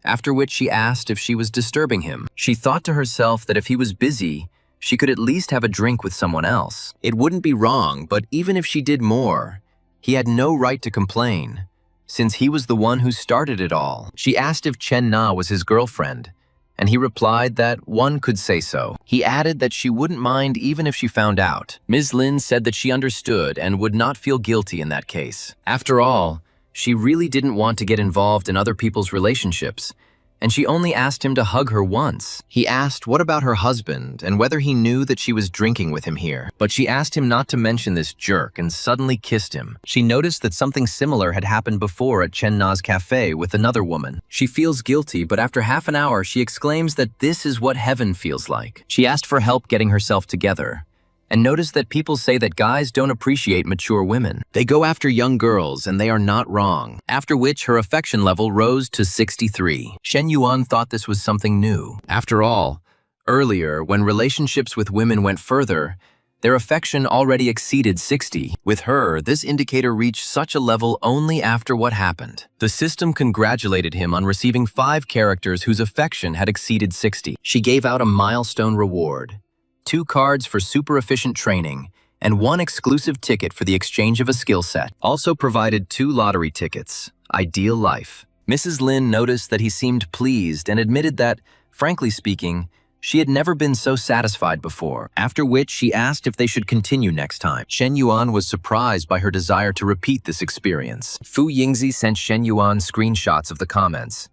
after which she asked if she was disturbing him. She thought to herself that if he was busy, she could at least have a drink with someone else. It wouldn't be wrong, but even if she did more, he had no right to complain, since he was the one who started it all. She asked if Chen Na was his girlfriend, and he replied that one could say so. He added that she wouldn't mind even if she found out. Ms. Lin said that she understood and would not feel guilty in that case. After all, she really didn't want to get involved in other people's relationships, and she only asked him to hug her once. He asked what about her husband and whether he knew that she was drinking with him here. But she asked him not to mention this jerk and suddenly kissed him. She noticed that something similar had happened before at Chen Na's cafe with another woman. She feels guilty, but after half an hour, she exclaims that this is what heaven feels like. She asked for help getting herself together, and noticed that people say that guys don't appreciate mature women. They go after young girls, and they are not wrong. After which, her affection level rose to 63. Shen Yuan thought this was something new. After all, earlier, when relationships with women went further, their affection already exceeded 60. With her, this indicator reached such a level only after what happened. The system congratulated him on receiving 5 characters whose affection had exceeded 60. She gave out a milestone reward: 2 cards for super efficient training, and 1 exclusive ticket for the exchange of a skill set. Also provided 2 lottery tickets. Ideal life. Mrs. Lin noticed that he seemed pleased and admitted that, frankly speaking, she had never been so satisfied before, after which she asked if they should continue next time. Shen Yuan was surprised by her desire to repeat this experience. Fu Yingzi sent Shen Yuan screenshots of the comments,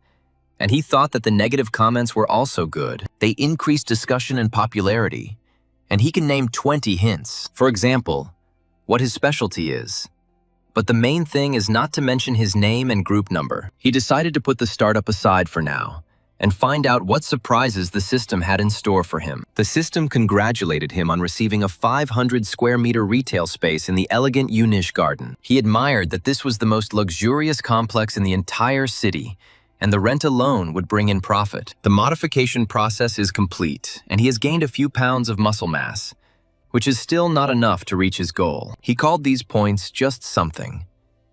and he thought that the negative comments were also good. They increased discussion and popularity, and he can name 20 hints. For example, what his specialty is. But the main thing is not to mention his name and group number. He decided to put the startup aside for now and find out what surprises the system had in store for him. The system congratulated him on receiving a 500 square meter retail space in the elegant Yunish garden. He admired that this was the most luxurious complex in the entire city, and the rent alone would bring in profit. The modification process is complete, and he has gained a few pounds of muscle mass, which is still not enough to reach his goal. He called these points just something,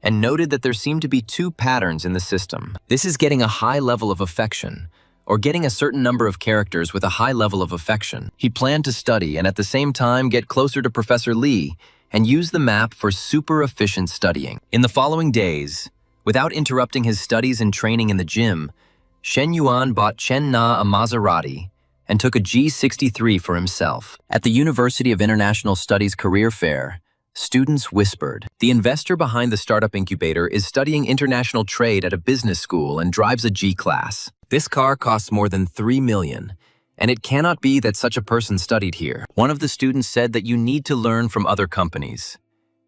and noted that there seemed to be 2 patterns in the system. This is getting a high level of affection, or getting a certain number of characters with a high level of affection. He planned to study and at the same time get closer to Professor Li and use the map for super efficient studying. In the following days, without interrupting his studies and training in the gym, Shen Yuan bought Chen Na a Maserati and took a G63 for himself. At the University of International Studies Career Fair, Students whispered. The investor behind the startup incubator is studying international trade at a business school and drives a G-class. This car costs more than 3 million, and it cannot be that such a person studied here. One of the students said that you need to learn from other companies,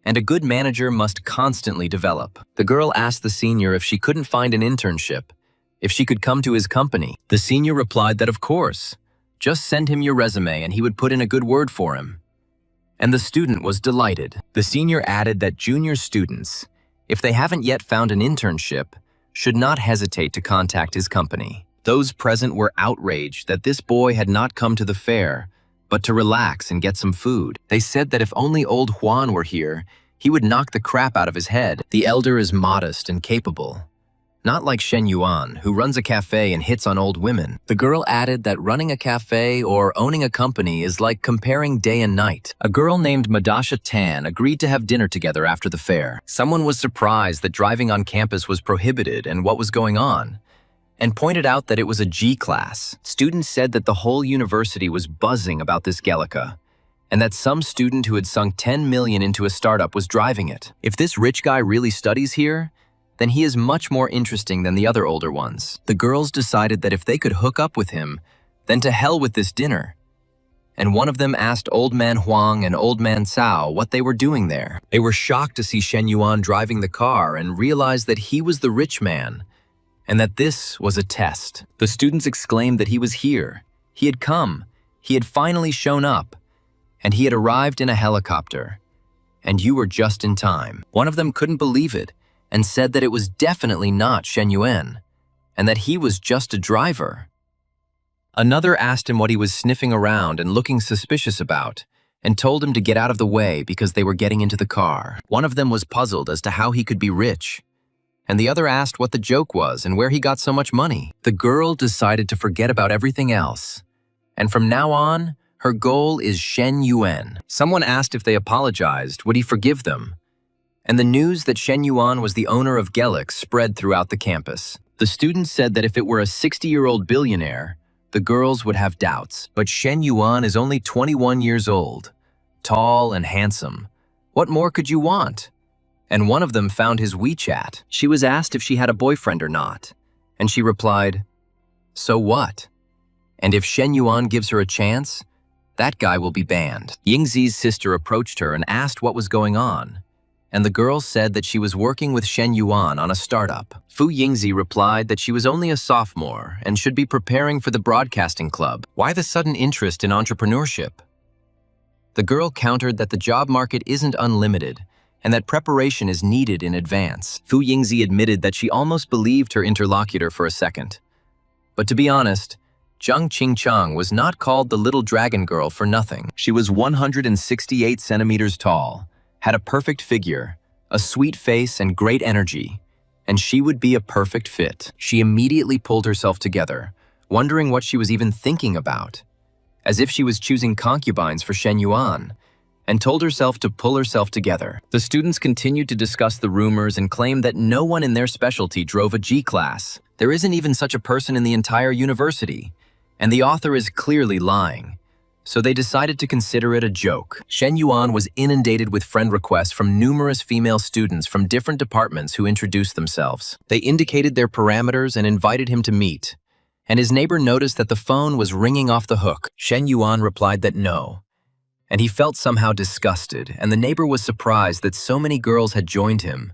and a good manager must constantly develop. The girl asked the senior if she couldn't find an internship, if she could come to his company. The senior replied that of course, just send him your resume and he would put in a good word for him. And the student was delighted. The senior added that junior students, if they haven't yet found an internship, should not hesitate to contact his company. Those present were outraged that this boy had not come to the fair, but to relax and get some food. They said that if only old Juan were here, he would knock the crap out of his head. The elder is modest and capable, not like Shen Yuan, who runs a cafe and hits on old women. The girl added that running a cafe or owning a company is like comparing day and night. A girl named Madasha Tan agreed to have dinner together after the fair. Someone was surprised that driving on campus was prohibited and what was going on, and pointed out that it was a G-class. Students said that the whole university was buzzing about this Gallica, and that some student who had sunk 10 million into a startup was driving it. If this rich guy really studies here, then he is much more interesting than the other older ones. The girls decided that if they could hook up with him, then to hell with this dinner. And one of them asked Old Man Huang and Old Man Cao what they were doing there. They were shocked to see Shen Yuan driving the car and realized that he was the rich man, and that this was a test. The students exclaimed that he was here. He had come. He had finally shown up. And he had arrived in a helicopter. And you were just in time. One of them couldn't believe it, and said that it was definitely not Shen Yuan, and that he was just a driver. Another asked him what he was sniffing around and looking suspicious about, and told him to get out of the way because they were getting into the car. One of them was puzzled as to how he could be rich, and the other asked what the joke was and where he got so much money. The girl decided to forget about everything else, and from now on, her goal is Shen Yuan. Someone asked if they apologized, would he forgive them? And the news that Shen Yuan was the owner of Gelix spread throughout the campus. The students said that if it were a 60-year-old billionaire, the girls would have doubts. But Shen Yuan is only 21 years old, tall and handsome. What more could you want? And one of them found his WeChat. She was asked if she had a boyfriend or not, and she replied, "So what? And if Shen Yuan gives her a chance, that guy will be banned." Yingzi's sister approached her and asked what was going on, and the girl said that she was working with Shen Yuan on a startup. Fu Yingzi replied that she was only a sophomore and should be preparing for the broadcasting club. Why the sudden interest in entrepreneurship? The girl countered that the job market isn't unlimited and that preparation is needed in advance. Fu Yingzi admitted that she almost believed her interlocutor for a second. But to be honest, Zhang Qingchang was not called the little dragon girl for nothing. She was 168 centimeters tall, had a perfect figure, a sweet face and great energy, and she would be a perfect fit. She immediately pulled herself together, wondering what she was even thinking about, as if she was choosing concubines for Shen Yuan, and told herself to pull herself together. The students continued to discuss the rumors and claimed that no one in their specialty drove a G-class. There isn't even such a person in the entire university, and the author is clearly lying. So they decided to consider it a joke. Shen Yuan was inundated with friend requests from numerous female students from different departments who introduced themselves. They indicated their parameters and invited him to meet, and his neighbor noticed that the phone was ringing off the hook. Shen Yuan replied that no, and he felt somehow disgusted, and the neighbor was surprised that so many girls had joined him,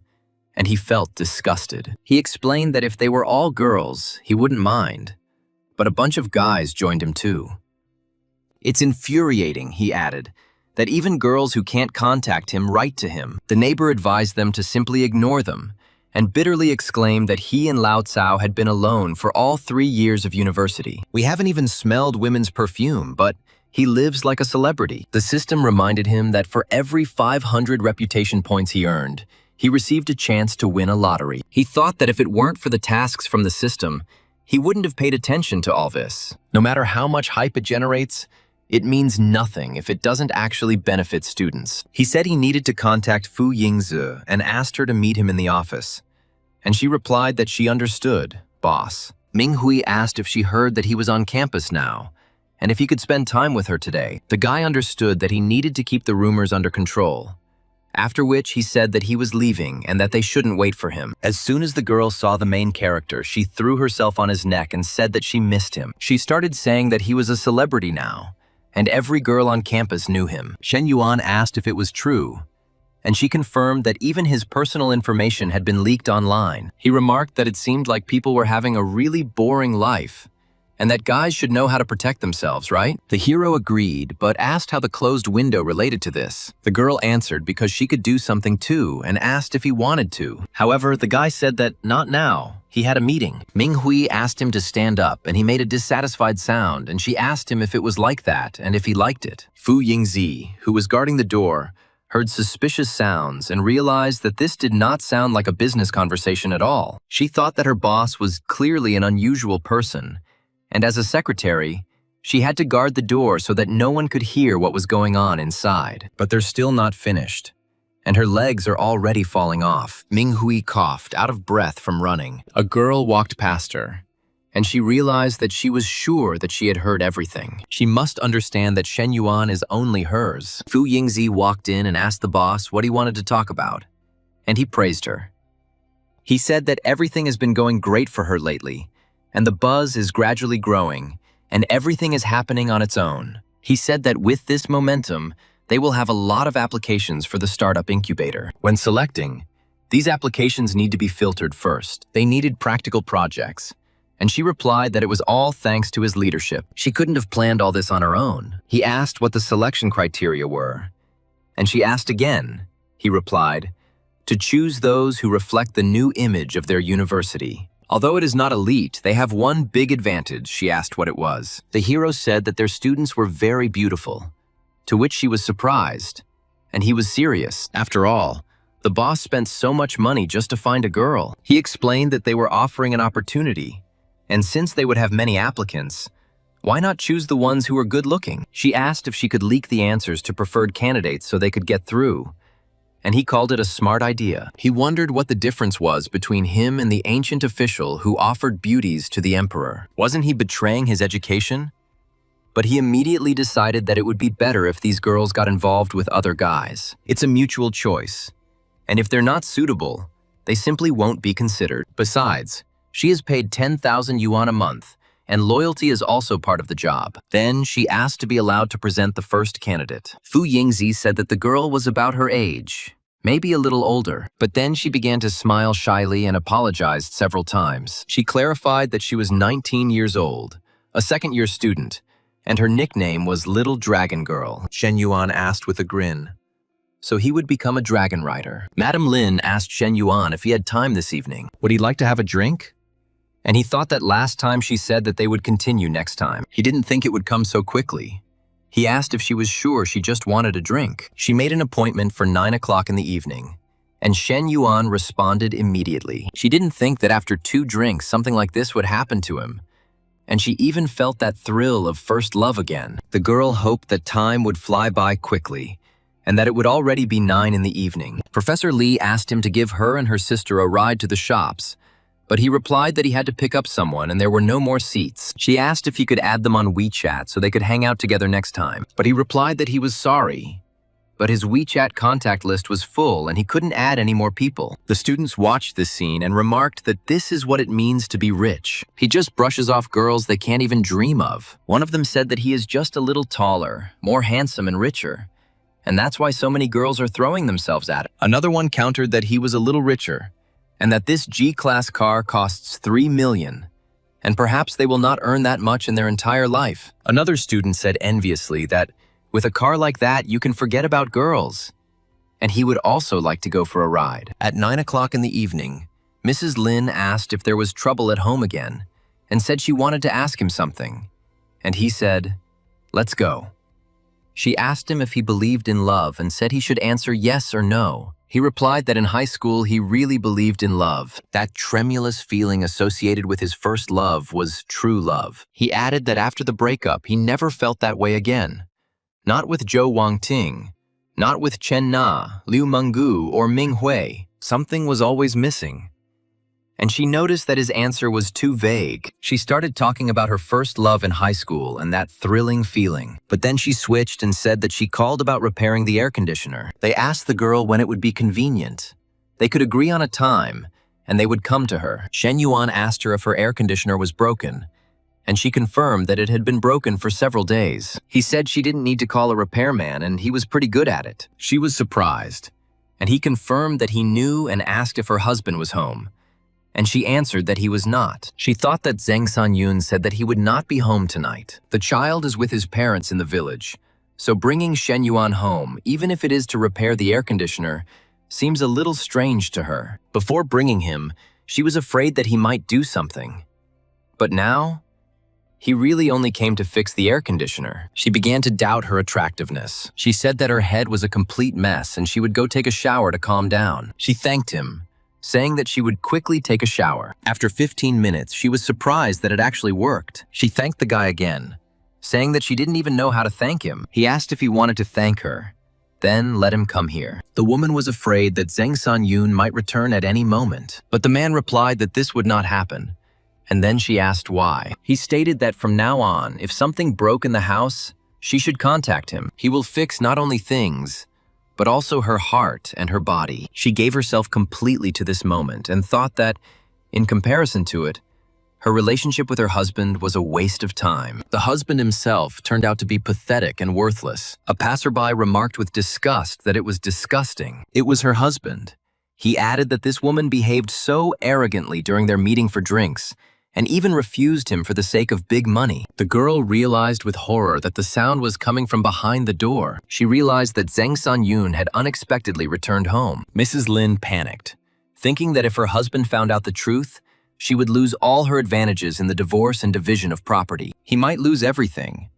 and he felt disgusted. He explained that if they were all girls, he wouldn't mind, but a bunch of guys joined him too. It's infuriating, he added, that even girls who can't contact him write to him. The neighbor advised them to simply ignore them, and bitterly exclaimed that he and Lao Cao had been alone for all 3 years of university. We haven't even smelled women's perfume, but he lives like a celebrity. The system reminded him that for every 500 reputation points he earned, he received a chance to win a lottery. He thought that if it weren't for the tasks from the system, he wouldn't have paid attention to all this. No matter how much hype it generates, it means nothing if it doesn't actually benefit students. He said he needed to contact Fu Yingzi and asked her to meet him in the office. And she replied that she understood, boss. Ming Hui asked if she heard that he was on campus now, and if he could spend time with her today. The guy understood that he needed to keep the rumors under control. after which he said that he was leaving and that they shouldn't wait for him. As soon as the girl saw the main character, she threw herself on his neck and said that she missed him. She started saying that he was a celebrity now, and every girl on campus knew him. Shen Yuan asked if it was true, and she confirmed that even his personal information had been leaked online. He remarked that it seemed like people were having a really boring life, and that guys should know how to protect themselves, right? The hero agreed, but asked how the closed window related to this. The girl answered because she could do something too, and asked if he wanted to. However, the guy said that not now. He had a meeting. Minghui asked him to stand up, and he made a dissatisfied sound, and she asked him if it was like that and if he liked it. Fu Yingzi, who was guarding the door, heard suspicious sounds and realized that this did not sound like a business conversation at all. She thought that her boss was clearly an unusual person, and as a secretary, she had to guard the door so that no one could hear what was going on inside. But they're still not finished, and her legs are already falling off. Minghui coughed, out of breath from running. A girl walked past her, and she realized that she was sure that she had heard everything. She must understand that Shen Yuan is only hers. Fu Yingzi walked in and asked the boss what he wanted to talk about, and he praised her. He said that everything has been going great for her lately, and the buzz is gradually growing, and everything is happening on its own. He said that with this momentum, they will have a lot of applications for the startup incubator. When selecting, these applications need to be filtered first. They needed practical projects, and she replied that it was all thanks to his leadership. She couldn't have planned all this on her own. He asked what the selection criteria were, and she asked again. He replied, to choose those who reflect the new image of their university. Although it is not elite, they have one big advantage. She asked what it was. The hero said that their students were very beautiful, to which she was surprised, and he was serious. After all, the boss spent so much money just to find a girl. He explained that they were offering an opportunity, and since they would have many applicants, why not choose the ones who were good-looking? She asked if she could leak the answers to preferred candidates so they could get through, and he called it a smart idea. He wondered what the difference was between him and the ancient official who offered beauties to the emperor. Wasn't he betraying his education? But he immediately decided that it would be better if these girls got involved with other guys. It's a mutual choice, and if they're not suitable, they simply won't be considered. Besides, she is paid 10,000 yuan a month, and loyalty is also part of the job. Then she asked to be allowed to present the first candidate. Fu Yingzi said that the girl was about her age, maybe a little older, but then she began to smile shyly and apologized several times. She clarified that she was 19 years old, a second-year student, and her nickname was Little Dragon Girl. Shen Yuan asked with a grin, so he would become a dragon rider. Madam Lin asked Shen Yuan if he had time this evening. Would he like to have a drink? And he thought that last time she said that they would continue next time. He didn't think it would come so quickly. He asked if she was sure she just wanted a drink. She made an appointment for 9 o'clock in the evening, and Shen Yuan responded immediately. She didn't think that after 2 drinks something like this would happen to him, and she even felt that thrill of first love again. The girl hoped that time would fly by quickly, and that it would already be 9 in the evening. Professor Lee asked him to give her and her sister a ride to the shops, but he replied that he had to pick up someone and there were no more seats. She asked if he could add them on WeChat so they could hang out together next time, but he replied that he was sorry, but his WeChat contact list was full and he couldn't add any more people. The students watched this scene and remarked that this is what it means to be rich. He just brushes off girls they can't even dream of. One of them said that he is just a little taller, more handsome and richer, and that's why so many girls are throwing themselves at him. Another one countered that he was a little richer, and that this G-Class car costs 3 million, and perhaps they will not earn that much in their entire life. Another student said enviously that with a car like that, you can forget about girls, and he would also like to go for a ride. At 9 o'clock in the evening, Mrs. Lin asked if there was trouble at home again, and said she wanted to ask him something, and he said, "Let's go." She asked him if he believed in love and said he should answer yes or no. He replied that in high school he really believed in love. That tremulous feeling associated with his first love was true love. He added that after the breakup he never felt that way again. Not with Zhou Wangting, not with Chen Na, Liu Menggu, or Ming Hui. Something was always missing. and she noticed that his answer was too vague. She started talking about her first love in high school and that thrilling feeling. But then she switched and said that she called about repairing the air conditioner. They asked the girl when it would be convenient. They could agree on a time, and they would come to her. Shen Yuan asked her if her air conditioner was broken, and she confirmed that it had been broken for several days. He said she didn't need to call a repairman, and he was pretty good at it. She was surprised, and he confirmed that he knew and asked if her husband was home. And she answered that he was not. She thought that Zheng Sanyun said that he would not be home tonight. The child is with his parents in the village, so bringing Shen Yuan home, even if it is to repair the air conditioner, seems a little strange to her. Before bringing him, she was afraid that he might do something. But now, he really only came to fix the air conditioner. She began to doubt her attractiveness. She said that her head was a complete mess and she would go take a shower to calm down. She thanked him, saying that she would quickly take a shower. After 15 minutes, she was surprised that it actually worked. She thanked the guy again, saying that she didn't even know how to thank him. He asked if he wanted to thank her, then let him come here. The woman was afraid that Zheng Sanyun might return at any moment, but the man replied that this would not happen. And then she asked why. He stated that from now on, if something broke in the house, she should contact him. He will fix not only things, but also her heart and her body. She gave herself completely to this moment and thought that, in comparison to it, her relationship with her husband was a waste of time. The husband himself turned out to be pathetic and worthless. A passerby remarked with disgust that it was disgusting. It was her husband. He added that this woman behaved so arrogantly during their meeting for drinks, and even refused him for the sake of big money. The girl realized with horror that the sound was coming from behind the door. She realized that Zheng Sanyun had unexpectedly returned home. Mrs. Lin panicked, thinking that if her husband found out the truth, she would lose all her advantages in the divorce and division of property. He might lose everything.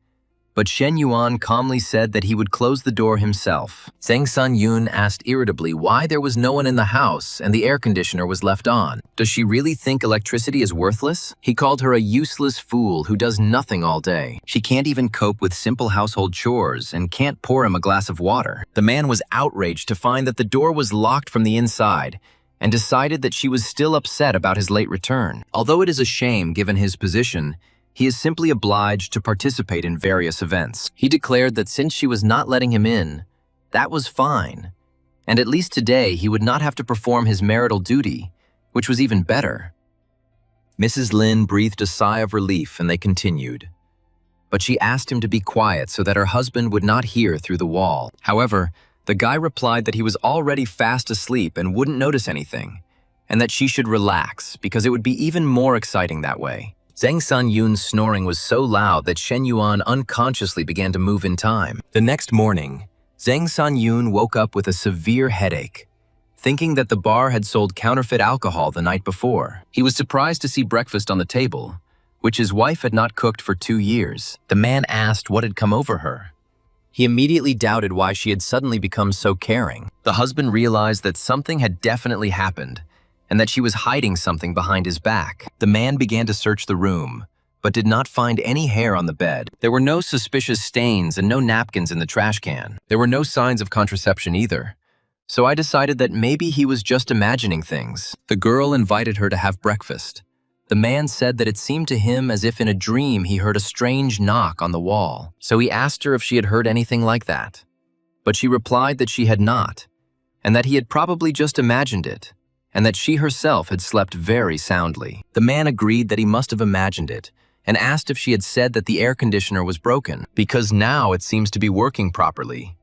But Shen Yuan calmly said that he would close the door himself. Zheng Sanyun asked irritably why there was no one in the house and the air conditioner was left on. Does she really think electricity is worthless? He called her a useless fool who does nothing all day. She can't even cope with simple household chores and can't pour him a glass of water. The man was outraged to find that the door was locked from the inside and decided that she was still upset about his late return. Although it is a shame given his position, he is simply obliged to participate in various events. He declared that since she was not letting him in, that was fine, and at least today he would not have to perform his marital duty, which was even better. Mrs. Lin breathed a sigh of relief and they continued. But she asked him to be quiet so that her husband would not hear through the wall. However, the guy replied that he was already fast asleep and wouldn't notice anything, and that she should relax because it would be even more exciting that way. Zheng Sanyun's snoring was so loud that Shen Yuan unconsciously began to move in time. The next morning, Zheng Sanyun woke up with a severe headache, thinking that the bar had sold counterfeit alcohol the night before. He was surprised to see breakfast on the table, which his wife had not cooked for 2 years. The man asked what had come over her. He immediately doubted why she had suddenly become so caring. The husband realized that something had definitely happened, and that she was hiding something behind his back. The man began to search the room, but did not find any hair on the bed. There were no suspicious stains and no napkins in the trash can. There were no signs of contraception either. So I decided that maybe he was just imagining things. The girl invited her to have breakfast. The man said that it seemed to him as if in a dream he heard a strange knock on the wall. So he asked her if she had heard anything like that. But she replied that she had not, and that he had probably just imagined it, and that she herself had slept very soundly. The man agreed that he must have imagined it, and asked if she had said that the air conditioner was broken, because now it seems to be working properly.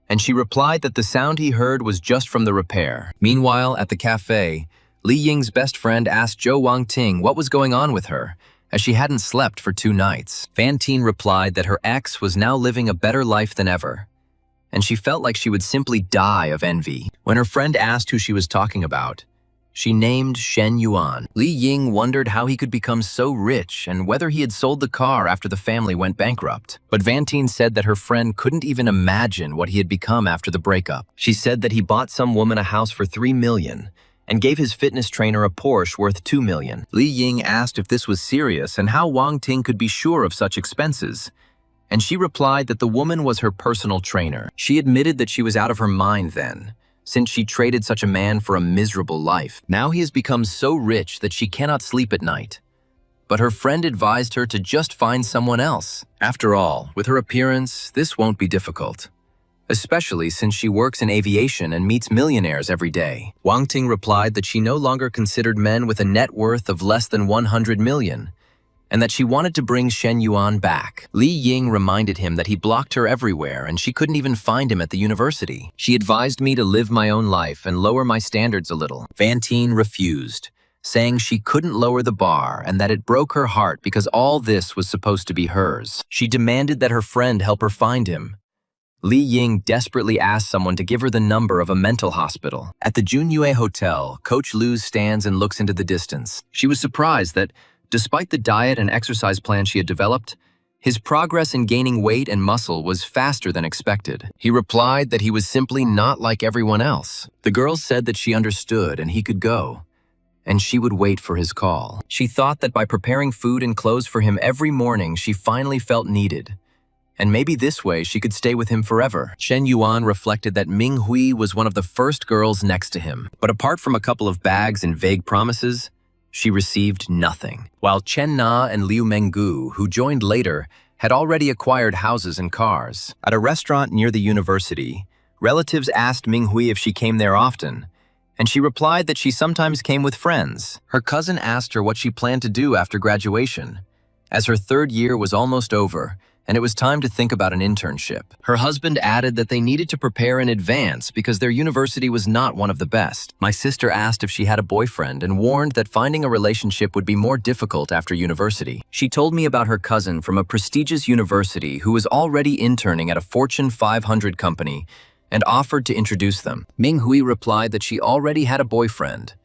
And she replied that the sound he heard was just from the repair. Meanwhile, at the cafe, Li Ying's best friend asked Zhou Wangting what was going on with her, as she hadn't slept for 2 nights. Fan Tien replied that her ex was now living a better life than ever, and she felt like she would simply die of envy. When her friend asked who she was talking about, she named Shen Yuan. Li Ying wondered how he could become so rich and whether he had sold the car after the family went bankrupt. But Van Tien said that her friend couldn't even imagine what he had become after the breakup. She said that he bought some woman a house for 3 million and gave his fitness trainer a Porsche worth 2 million. Li Ying asked if this was serious and how Wang Ting could be sure of such expenses, and she replied that the woman was her personal trainer. She admitted that she was out of her mind then, since she traded such a man for a miserable life. Now he has become so rich that she cannot sleep at night. But her friend advised her to just find someone else. After all, with her appearance, this won't be difficult, especially since she works in aviation and meets millionaires every day. Wang Ting replied that she no longer considered men with a net worth of less than 100 million, and that she wanted to bring Shen Yuan back. Li Ying reminded him that he blocked her everywhere and she couldn't even find him at the university. She advised me to live my own life and lower my standards a little. Van Tien refused, saying she couldn't lower the bar and that it broke her heart because all this was supposed to be hers. She demanded that her friend help her find him. Li Ying desperately asked someone to give her the number of a mental hospital. At the Junyue Hotel, Coach Lu stands and looks into the distance. She was surprised that, despite the diet and exercise plan she had developed, his progress in gaining weight and muscle was faster than expected. He replied that he was simply not like everyone else. The girl said that she understood and he could go, and she would wait for his call. She thought that by preparing food and clothes for him every morning, she finally felt needed. And maybe this way she could stay with him forever. Shen Yuan reflected that Ming Hui was one of the first girls next to him. But apart from a couple of bags and vague promises, she received nothing. While Chen Na and Liu Menggu, who joined later, had already acquired houses and cars. At a restaurant near the university, relatives asked Ming Hui if she came there often, and she replied that she sometimes came with friends. Her cousin asked her what she planned to do after graduation, as her third year was almost over, and it was time to think about an internship. Her husband added that they needed to prepare in advance because their university was not one of the best. My sister asked if she had a boyfriend and warned that finding a relationship would be more difficult after university. She told me about her cousin from a prestigious university who was already interning at a Fortune 500 company and offered to introduce them. Ming Hui replied that she already had a boyfriend.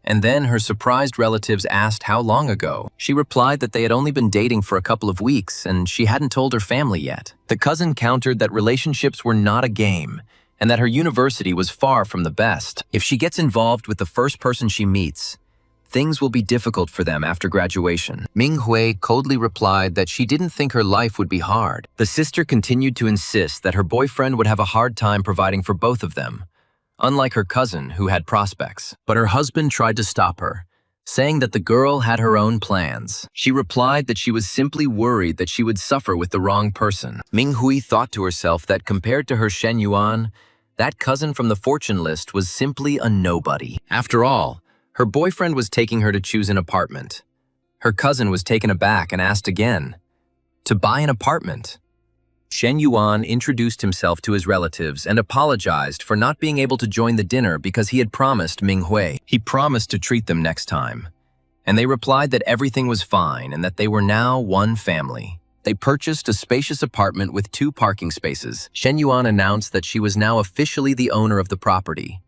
And then her surprised relatives asked how long ago. She replied that they had only been dating for a couple of weeks and she hadn't told her family yet. The cousin countered that relationships were not a game and that her university was far from the best. If she gets involved with the first person she meets, things will be difficult for them after graduation. Ming Hui coldly replied that she didn't think her life would be hard. The sister continued to insist that her boyfriend would have a hard time providing for both of them, unlike her cousin, who had prospects. But her husband tried to stop her, saying that the girl had her own plans. She replied that she was simply worried that she would suffer with the wrong person. Ming Hui thought to herself that compared to her Shen Yuan, that cousin from the fortune list was simply a nobody. After all, her boyfriend was taking her to choose an apartment. Her cousin was taken aback and asked again, to buy an apartment. Shen Yuan introduced himself to his relatives and apologized for not being able to join the dinner because he had promised Ming Hui. He promised to treat them next time. And they replied that everything was fine and that they were now one family. They purchased a spacious apartment with 2 parking spaces. Shen Yuan announced that she was now officially the owner of the property,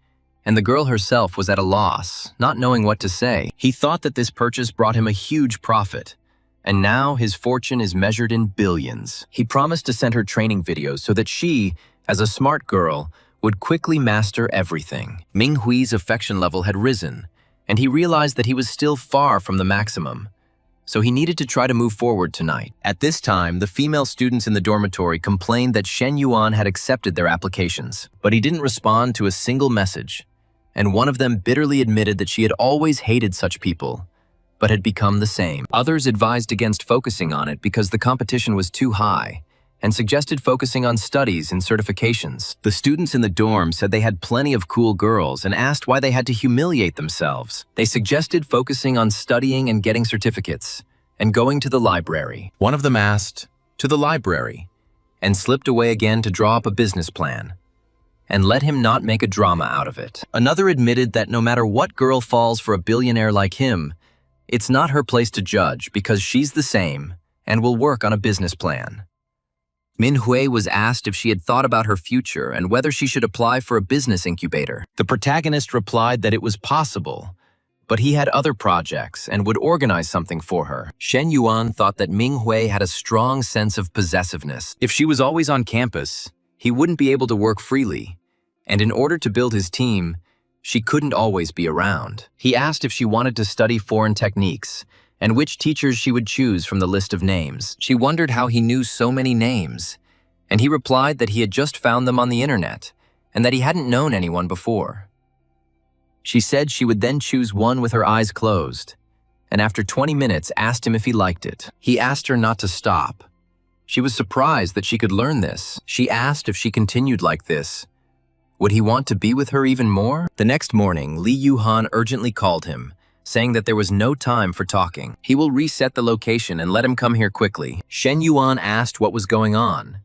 and the girl herself was at a loss, not knowing what to say. He thought that this purchase brought him a huge profit, and now his fortune is measured in billions. He promised to send her training videos so that she, as a smart girl, would quickly master everything. Ming Hui's affection level had risen, and he realized that he was still far from the maximum, so he needed to try to move forward tonight. At this time, the female students in the dormitory complained that Shen Yuan had accepted their applications, but he didn't respond to a single message, and one of them bitterly admitted that she had always hated such people, but had become the same. Others advised against focusing on it because the competition was too high, and suggested focusing on studies and certifications. The students in the dorm said they had plenty of cool girls and asked why they had to humiliate themselves. They suggested focusing on studying and getting certificates, and going to the library. One of them asked, to the library, and slipped away again to draw up a business plan, and let him not make a drama out of it. Another admitted that no matter what girl falls for a billionaire like him, it's not her place to judge because she's the same and will work on a business plan. Min Hui was asked if she had thought about her future and whether she should apply for a business incubator. The protagonist replied that it was possible, but he had other projects and would organize something for her. Shen Yuan thought that Ming Hui had a strong sense of possessiveness. If she was always on campus, he wouldn't be able to work freely, and in order to build his team, she couldn't always be around. He asked if she wanted to study foreign techniques and which teachers she would choose from the list of names. She wondered how he knew so many names, and he replied that he had just found them on the internet and that he hadn't known anyone before. She said she would then choose one with her eyes closed, and after 20 minutes asked him if he liked it. He asked her not to stop. She was surprised that she could learn this. She asked if she continued like this, would he want to be with her even more? The next morning, Lee Yu-han urgently called him, saying that there was no time for talking. He will reset the location and let him come here quickly. Shen Yuan asked what was going on,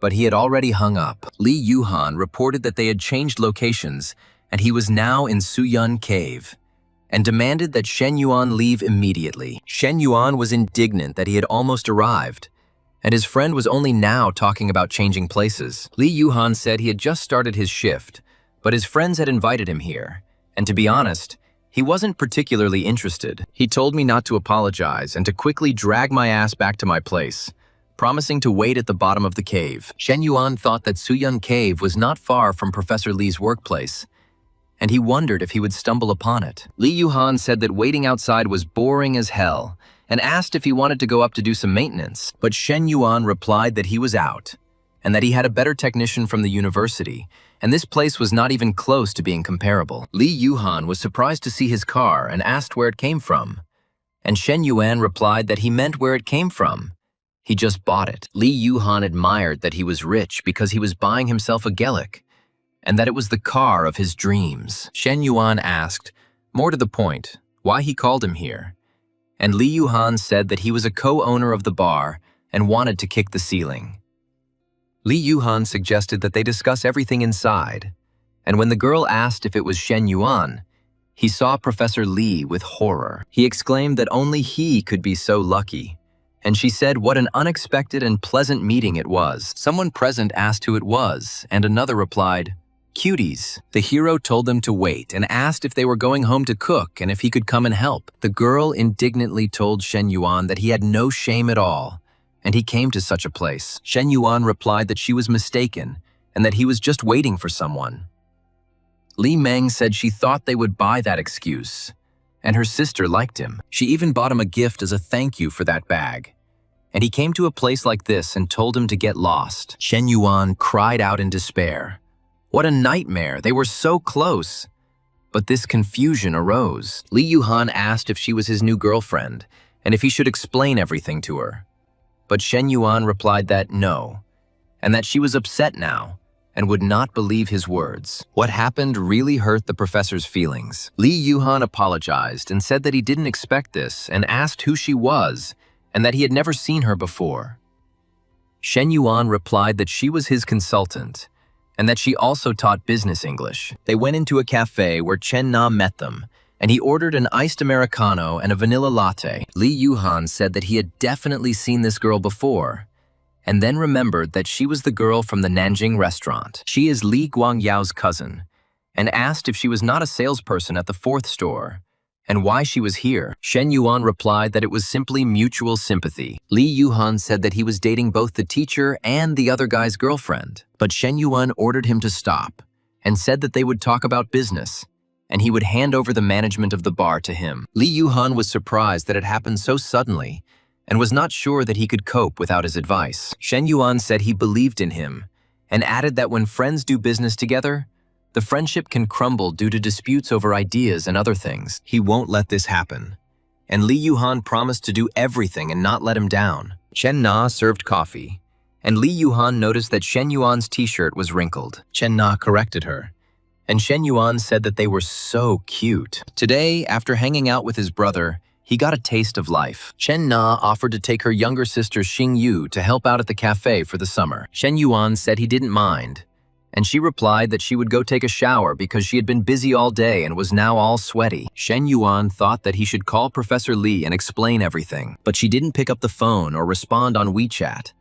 but he had already hung up. Lee Yu-han reported that they had changed locations and he was now in Suyun Cave, and demanded that Shen Yuan leave immediately. Shen Yuan was indignant that he had almost arrived, and his friend was only now talking about changing places. Lee Yu-han said he had just started his shift, but his friends had invited him here, and to be honest, he wasn't particularly interested. He told me not to apologize and to quickly drag my ass back to my place, promising to wait at the bottom of the cave. Shen Yuan thought that Suyun Cave was not far from Professor Lee's workplace, and he wondered if he would stumble upon it. Lee Yu-han said that waiting outside was boring as hell, and asked if he wanted to go up to do some maintenance. But Shen Yuan replied that he was out, and that he had a better technician from the university, and this place was not even close to being comparable. Lee Yu-han was surprised to see his car and asked where it came from, and Shen Yuan replied that he meant where it came from. He just bought it. Lee Yu-han admired that he was rich because he was buying himself a Gelik, and that it was the car of his dreams. Shen Yuan asked, more to the point, why he called him here, and Lee Yu-han said that he was a co-owner of the bar and wanted to kick the ceiling. Lee Yu-han suggested that they discuss everything inside, and when the girl asked if it was Shen Yuan, he saw Professor Lee with horror. He exclaimed that only he could be so lucky, and she said what an unexpected and pleasant meeting it was. Someone present asked who it was, and another replied, cuties. The hero told them to wait and asked if they were going home to cook and if he could come and help. The girl indignantly told Shen Yuan that he had no shame at all, and he came to such a place. Shen Yuan replied that she was mistaken and that he was just waiting for someone. Li Meng said she thought they would buy that excuse, and her sister liked him. She even bought him a gift as a thank you for that bag. And he came to a place like this and told him to get lost. Shen Yuan cried out in despair. What a nightmare, they were so close. But this confusion arose. Lee Yu-han asked if she was his new girlfriend, and if he should explain everything to her. But Shen Yuan replied that no, and that she was upset now, and would not believe his words. What happened really hurt the professor's feelings. Lee Yu-han apologized and said that he didn't expect this, and asked who she was, and that he had never seen her before. Shen Yuan replied that she was his consultant, and that she also taught business English. They went into a cafe where Chen Na met them, and he ordered an iced Americano and a vanilla latte. Lee Yu-han said that he had definitely seen this girl before, and then remembered that she was the girl from the Nanjing restaurant. She is Li Guangyao's cousin, and asked if she was not a salesperson at the fourth store, and why she was here. Shen Yuan replied that it was simply mutual sympathy. Lee Yu-han said that he was dating both the teacher and the other guy's girlfriend, but Shen Yuan ordered him to stop, and said that they would talk about business, and he would hand over the management of the bar to him. Lee Yu-han was surprised that it happened so suddenly, and was not sure that he could cope without his advice. Shen Yuan said he believed in him, and added that when friends do business together, the friendship can crumble due to disputes over ideas and other things. He won't let this happen. And Lee Yu-han promised to do everything and not let him down. Chen Na served coffee, and Lee Yu-han noticed that Shen Yuan's t-shirt was wrinkled. Chen Na corrected her, and Shen Yuan said that they were so cute. Today, after hanging out with his brother, he got a taste of life. Chen Na offered to take her younger sister Xing Yu to help out at the cafe for the summer. Shen Yuan said he didn't mind, and she replied that she would go take a shower because she had been busy all day and was now all sweaty. Shen Yuan thought that he should call Professor Lee and explain everything, but she didn't pick up the phone or respond on WeChat,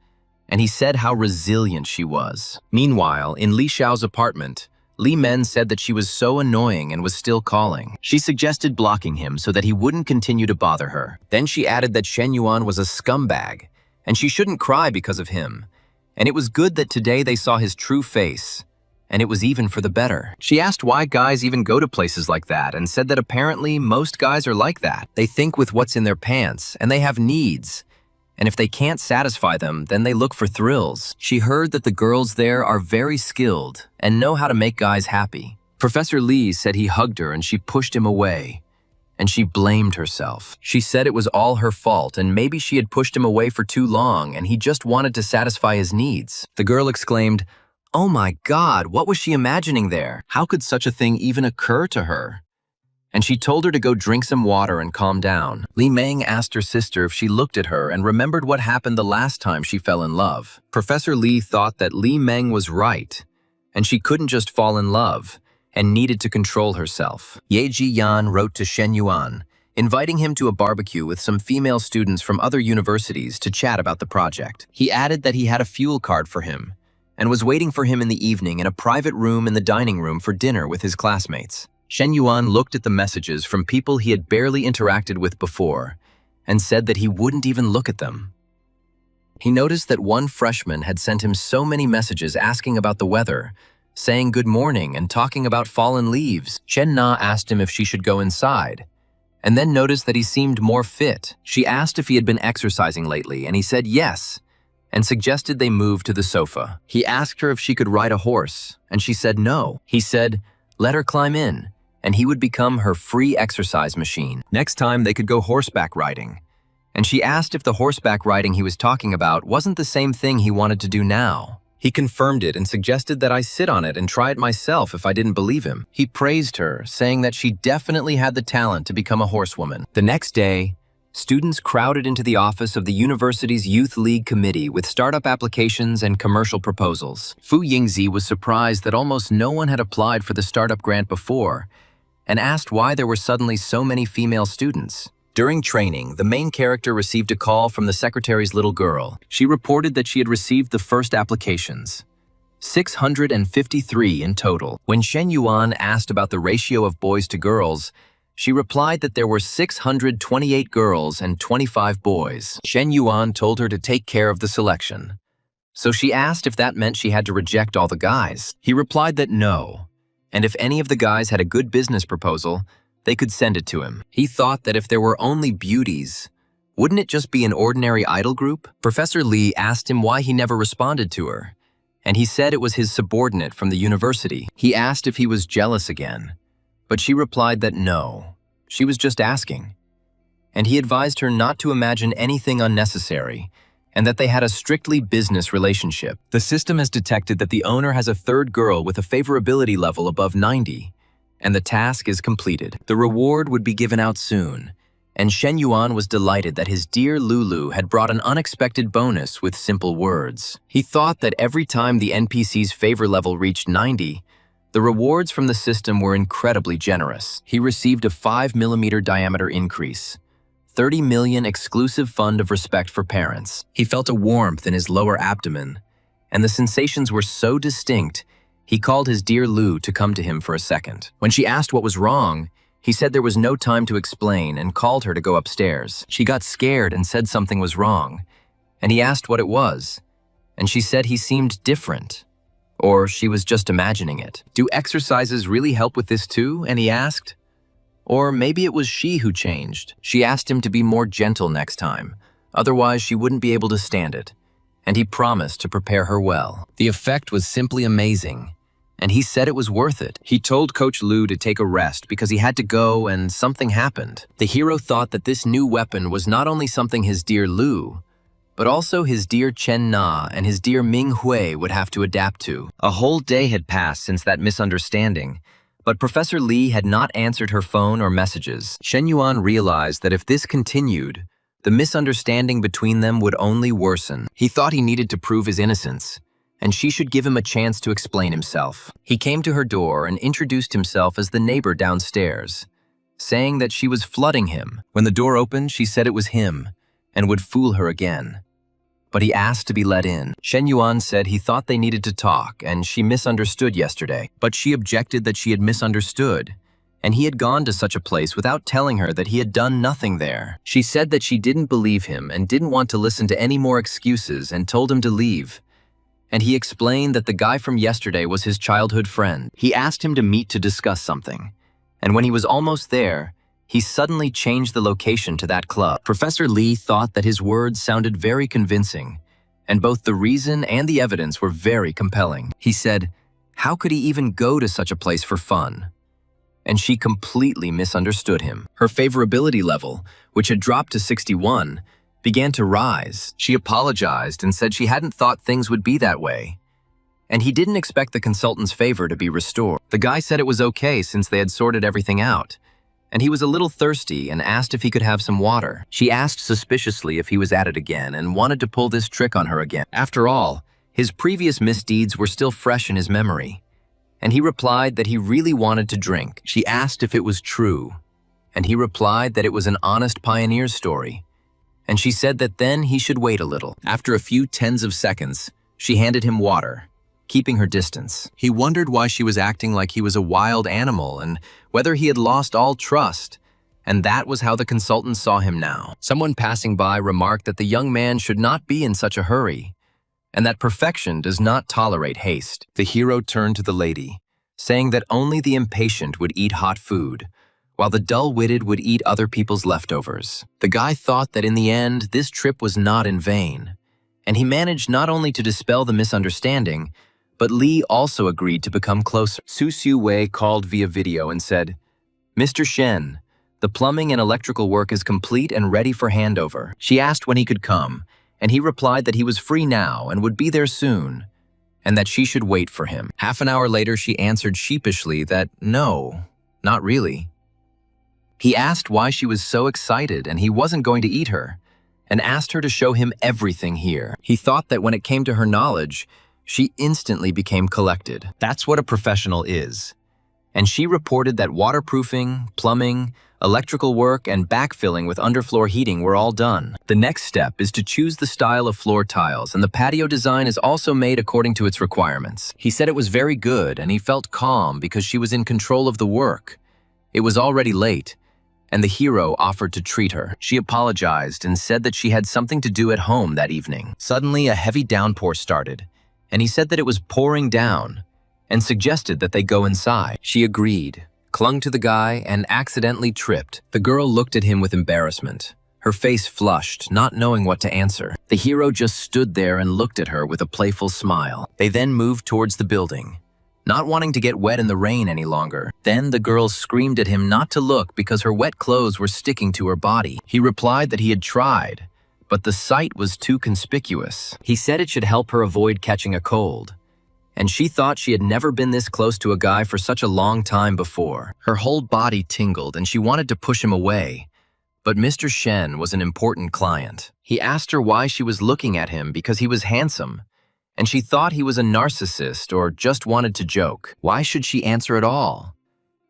and he said how resilient she was. Meanwhile, in Li Xiao's apartment, Li Men said that she was so annoying and was still calling. She suggested blocking him so that he wouldn't continue to bother her. Then she added that Shen Yuan was a scumbag, and she shouldn't cry because of him. And it was good that today they saw his true face, and it was even for the better. She asked why guys even go to places like that and said that apparently most guys are like that. They think with what's in their pants, and they have needs, and if they can't satisfy them, then they look for thrills. She heard that the girls there are very skilled and know how to make guys happy. Professor Lee said he hugged her and she pushed him away, and she blamed herself. She said it was all her fault and maybe she had pushed him away for too long and he just wanted to satisfy his needs. The girl exclaimed, "Oh my God, what was she imagining there? How could such a thing even occur to her?" And she told her to go drink some water and calm down. Li Meng asked her sister if she looked at her and remembered what happened the last time she fell in love. Professor Li thought that Li Meng was right, and she couldn't just fall in love, and needed to control herself. Ye Jiyan wrote to Shen Yuan, inviting him to a barbecue with some female students from other universities to chat about the project. He added that he had a fuel card for him, and was waiting for him in the evening in a private room in the dining room for dinner with his classmates. Shen Yuan looked at the messages from people he had barely interacted with before and said that he wouldn't even look at them. He noticed that one freshman had sent him so many messages asking about the weather, saying good morning and talking about fallen leaves. Chen Na asked him if she should go inside, and then noticed that he seemed more fit. She asked if he had been exercising lately, and he said yes, and suggested they move to the sofa. He asked her if she could ride a horse, and she said no. He said, let her climb in, and he would become her free exercise machine. Next time they could go horseback riding. And she asked if the horseback riding he was talking about wasn't the same thing he wanted to do now. He confirmed it and suggested that I sit on it and try it myself if I didn't believe him. He praised her, saying that she definitely had the talent to become a horsewoman. The next day, students crowded into the office of the university's Youth League Committee with startup applications and commercial proposals. Fu Yingzi was surprised that almost no one had applied for the startup grant before, and asked why there were suddenly so many female students. During training, the main character received a call from the secretary's little girl. She reported that she had received the first applications, 653 in total. When Shen Yuan asked about the ratio of boys to girls, she replied that there were 628 girls and 25 boys. Shen Yuan told her to take care of the selection. So she asked if that meant she had to reject all the guys. He replied that no, and if any of the guys had a good business proposal, they could send it to him. He thought that if there were only beauties, wouldn't it just be an ordinary idol group? Professor Lee asked him why he never responded to her, and he said it was his subordinate from the university. He asked if he was jealous again, but she replied that no, she was just asking. And he advised her not to imagine anything unnecessary, and that they had a strictly business relationship. The system has detected that the owner has a third girl with a favorability level above 90, and the task is completed. The reward would be given out soon, and Shen Yuan was delighted that his dear Lulu had brought an unexpected bonus with simple words. He thought that every time the NPC's favor level reached 90, the rewards from the system were incredibly generous. He received a 5mm diameter increase, 30 million exclusive fund of respect for parents. He felt a warmth in his lower abdomen, and the sensations were so distinct, he called his dear Lu to come to him for a second. When she asked what was wrong, he said there was no time to explain and called her to go upstairs. She got scared and said something was wrong, and he asked what it was, and she said he seemed different, or she was just imagining it. Do exercises really help with this too? And he asked. Or maybe it was she who changed. She asked him to be more gentle next time, otherwise she wouldn't be able to stand it, and he promised to prepare her well. The effect was simply amazing, and he said it was worth it. He told Coach Lu to take a rest because he had to go and something happened. The hero thought that this new weapon was not only something his dear Lu, but also his dear Chen Na and his dear Ming Hui would have to adapt to. A whole day had passed since that misunderstanding, but Professor Li had not answered her phone or messages. Shen Yuan realized that if this continued, the misunderstanding between them would only worsen. He thought he needed to prove his innocence, and she should give him a chance to explain himself. He came to her door and introduced himself as the neighbor downstairs, saying that she was flooding him. When the door opened, she said it was him, and would fool her again. But he asked to be let in. Shen Yuan said he thought they needed to talk, and she misunderstood yesterday. But she objected that she had misunderstood, and he had gone to such a place without telling her that he had done nothing there. She said that she didn't believe him and didn't want to listen to any more excuses and told him to leave. And he explained that the guy from yesterday was his childhood friend. He asked him to meet to discuss something, and when he was almost there, he suddenly changed the location to that club. Professor Lee thought that his words sounded very convincing, and both the reason and the evidence were very compelling. He said, how could he even go to such a place for fun? And she completely misunderstood him. Her favorability level, which had dropped to 61, began to rise. She apologized and said she hadn't thought things would be that way. And he didn't expect the consultant's favor to be restored. The guy said it was okay since they had sorted everything out, and he was a little thirsty and asked if he could have some water. She asked suspiciously if he was at it again and wanted to pull this trick on her again. After all, his previous misdeeds were still fresh in his memory, and he replied that he really wanted to drink. She asked if it was true, and he replied that it was an honest pioneer's story, and she said that then he should wait a little. After a few tens of seconds, she handed him water, keeping her distance. He wondered why she was acting like he was a wild animal and whether he had lost all trust, and that was how the consultant saw him now. Someone passing by remarked that the young man should not be in such a hurry, and that perfection does not tolerate haste. The hero turned to the lady, saying that only the impatient would eat hot food, while the dull-witted would eat other people's leftovers. The guy thought that in the end, this trip was not in vain, and he managed not only to dispel the misunderstanding, but Lee also agreed to become closer. Su Wei called via video and said, Mr. Shen, the plumbing and electrical work is complete and ready for handover. She asked when he could come, and he replied that he was free now and would be there soon, and that she should wait for him. Half an hour later, she answered sheepishly that no, not really. He asked why she was so excited and he wasn't going to eat her, and asked her to show him everything here. He thought that when it came to her knowledge, she instantly became collected. That's what a professional is. And she reported that waterproofing, plumbing, electrical work, and backfilling with underfloor heating were all done. The next step is to choose the style of floor tiles, and the patio design is also made according to its requirements. He said it was very good, and he felt calm because she was in control of the work. It was already late, and the hero offered to treat her. She apologized and said that she had something to do at home that evening. Suddenly, a heavy downpour started, and he said that it was pouring down, and suggested that they go inside. She agreed, clung to the guy, and accidentally tripped. The girl looked at him with embarrassment, her face flushed, not knowing what to answer. The hero just stood there and looked at her with a playful smile. They then moved towards the building, not wanting to get wet in the rain any longer. Then the girl screamed at him not to look because her wet clothes were sticking to her body. He replied that he had tried, but the sight was too conspicuous. He said it should help her avoid catching a cold, and she thought she had never been this close to a guy for such a long time before. Her whole body tingled and she wanted to push him away, but Mr. Shen was an important client. He asked her why she was looking at him because he was handsome, and she thought he was a narcissist or just wanted to joke. Why should she answer at all?